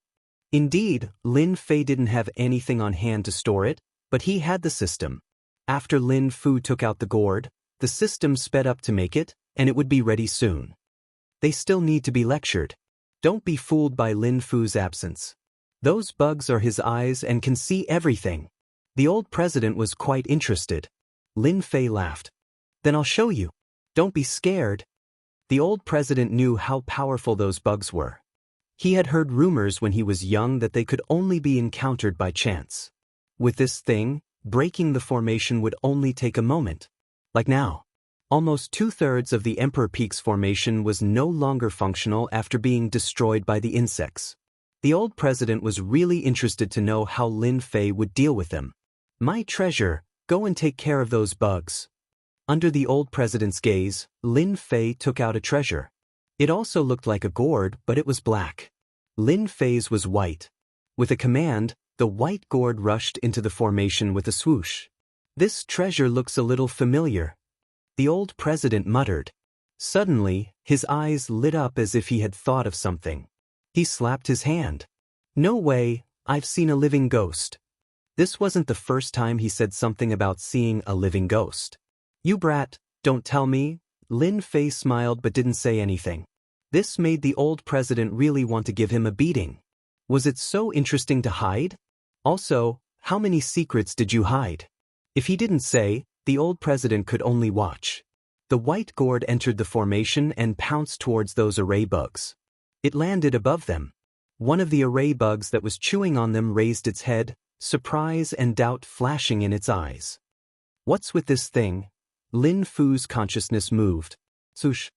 [SPEAKER 1] Indeed, Lin Fei didn't have anything on hand to store it, but he had the system. After Lin Fu took out the gourd, the system sped up to make it, and it would be ready soon. They still need to be lectured. Don't be fooled by Lin Fu's absence. Those bugs are his eyes and can see everything. The old president was quite interested. Lin Fei laughed. Then I'll show you. Don't be scared. The old president knew how powerful those bugs were. He had heard rumors when he was young that they could only be encountered by chance. With this thing, breaking the formation would only take a moment. Like now. Almost 2/3 of the Emperor Peak's formation was no longer functional after being destroyed by the insects. The old president was really interested to know how Lin Fei would deal with them. My treasure, go and take care of those bugs. Under the old president's gaze, Lin Fei took out a treasure. It also looked like a gourd, but it was black. Lin Fei's was white. With a command, the white gourd rushed into the formation with a swoosh. This treasure looks a little familiar. The old president muttered. Suddenly, his eyes lit up as if he had thought of something. He slapped his hand. No way, I've seen a living ghost. This wasn't the first time he said something about seeing a living ghost. You brat, don't tell me. Lin Fei smiled but didn't say anything. This made the old president really want to give him a beating. Was it so interesting to hide? Also, how many secrets did you hide? If he didn't say, the old president could only watch. The white gourd entered the formation and pounced towards those array bugs. It landed above them. One of the array bugs that was chewing on them raised its head, surprise and doubt flashing in its eyes. What's with this thing? Lin Fu's consciousness moved. Swoosh.